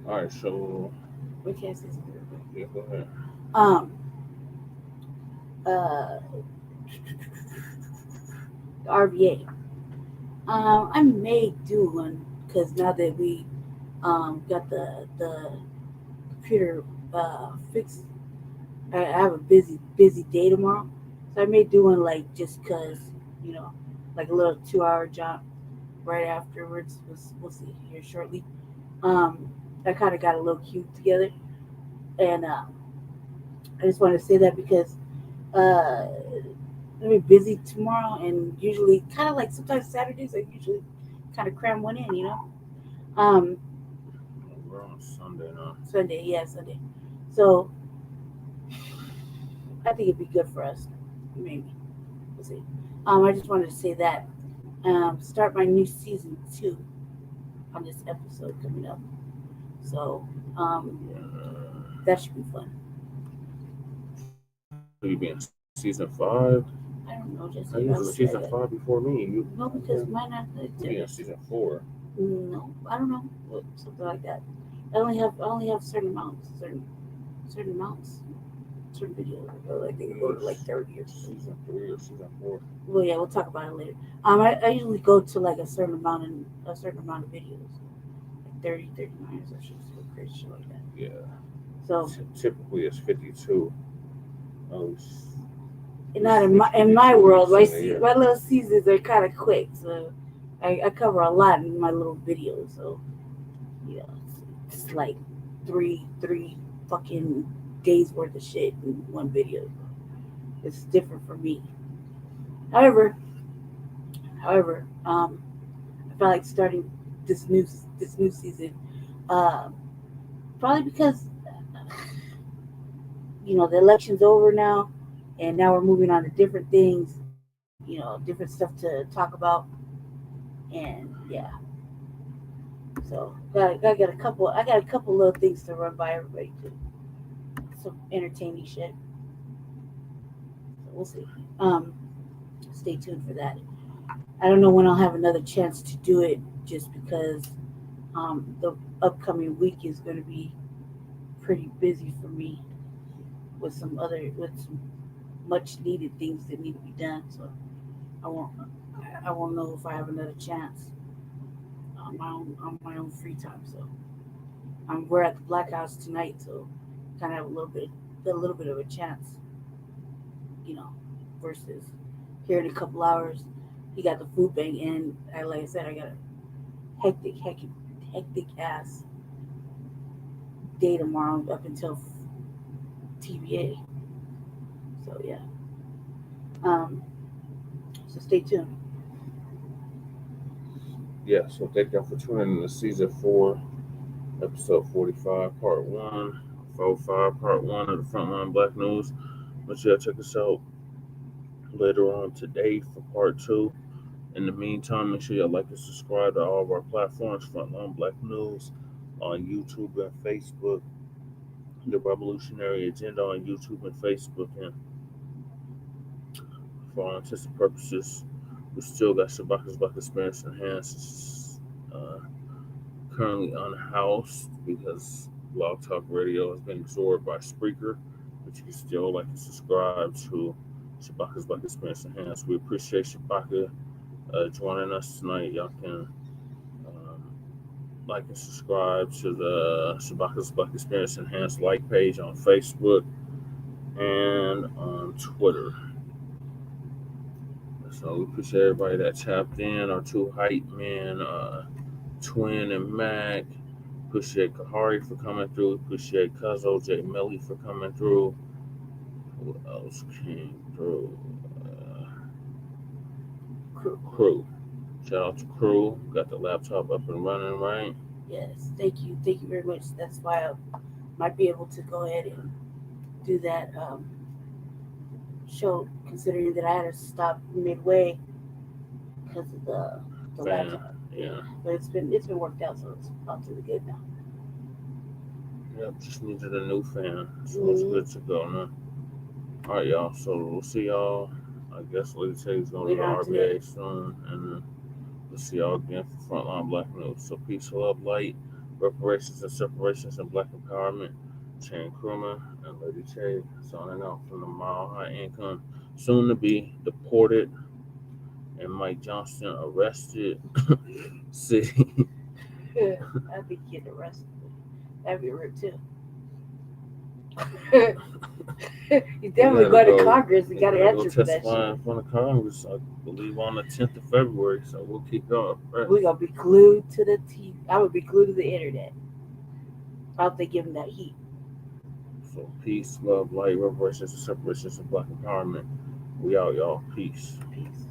All right, so we can't say something. Yeah, go ahead. RVA. I may do one because now that we got the computer fixed, I have a busy day tomorrow, so I may do one like just cause, like a little 2-hour jump right afterwards. We'll see here shortly. I kind of got a little cute together, and I just want to say that because I'm busy tomorrow, and usually kind of like sometimes Saturdays I usually kind of cram one in, We're on Sunday now. Sunday, yeah, Sunday. So I think it'd be good for us. Maybe. We'll see. I just wanted to say that. Start my new season 2 on this episode coming up. So that should be fun. Will you be in season 5? I don't know. Just I was in season 5 before me. No, because mine not. You'll be in season 4. No, I don't know. Something like that. I only have certain amounts, certain videos. I think it goes to like 30 or something. Season 3 or season 4. Well, yeah, we'll talk about it later. I usually go to like a certain amount of videos, like 30, 39 or something, crazy shit like that. Yeah. So typically it's 52. Not in my world. My little seasons are kind of quick, so I cover a lot in my little videos. So yeah, it's like three fucking days worth of shit in one video. It's different for me. However, I feel like starting this new season, probably because the election's over now, and now we're moving on to different things, different stuff to talk about, and yeah. So I got a couple little things to run by everybody too. Some entertaining shit. So we'll see. Stay tuned for that. I don't know when I'll have another chance to do it, just because the upcoming week is going to be pretty busy for me with some much needed things that need to be done. So I won't know if I have another chance on my own free time. So we're at the Blacc House tonight, so kind of have a little bit of a chance, versus here in a couple hours. He got the food bank, and like I said, I got a hectic ass day tomorrow up until TVA. So yeah. So stay tuned. Yeah, so thank y'all for tuning in to season 4, episode 45, part 1, 45, part 1 of the Frontline Black News. Make sure y'all check us out later on today for part 2. In the meantime, make sure y'all like and subscribe to all of our platforms, Frontline Black News on YouTube and Facebook, The Revolutionary Agenda on YouTube and Facebook, and for all intents and purposes, we still got Shabaka's Black Experience Enhanced currently unhoused because Blog Talk Radio has been absorbed by Spreaker, but you can still like and subscribe to Shabaka's Black Experience Enhanced. We appreciate Shabaka joining us tonight. Y'all can like and subscribe to the Shabaka's Black Experience Enhanced like page on Facebook and on Twitter. So we appreciate everybody that tapped in. Our 2 hype men, Twin and Mac. Appreciate Kahari for coming through. Appreciate Cuzzo J. Melly for coming through. Who else came through? Crew. Shout out to Crew. Got the laptop up and running, right? Yes, thank you very much. That's why I might be able to go ahead and do that show, considering that I had to stop midway because of the laptop. Yeah. But it's been worked out, so it's all to the good now. Yep, just needed a new fan, so it's good to go now. All right, y'all. So we'll see y'all. I guess Lady Tay's going to the RBA soon, and then we'll see y'all again for Frontline Black News. So peace, love, light, reparations and separations, and black empowerment. Chan Krumah and Lady Tay signing out from the Mile High Income, soon to be deported, and Mike Johnston arrested. City. I'd be getting arrested. That'd be rude too. You definitely go to Congress. You got to answer for that shit. In front of Congress, I believe on the 10th of February. So we'll keep going. We're gonna be glued to the TV. I would be glued to the internet. I hope they give them that heat. So peace, love, light, reparations, and separations, and black empowerment. We out, y'all. Peace. Peace.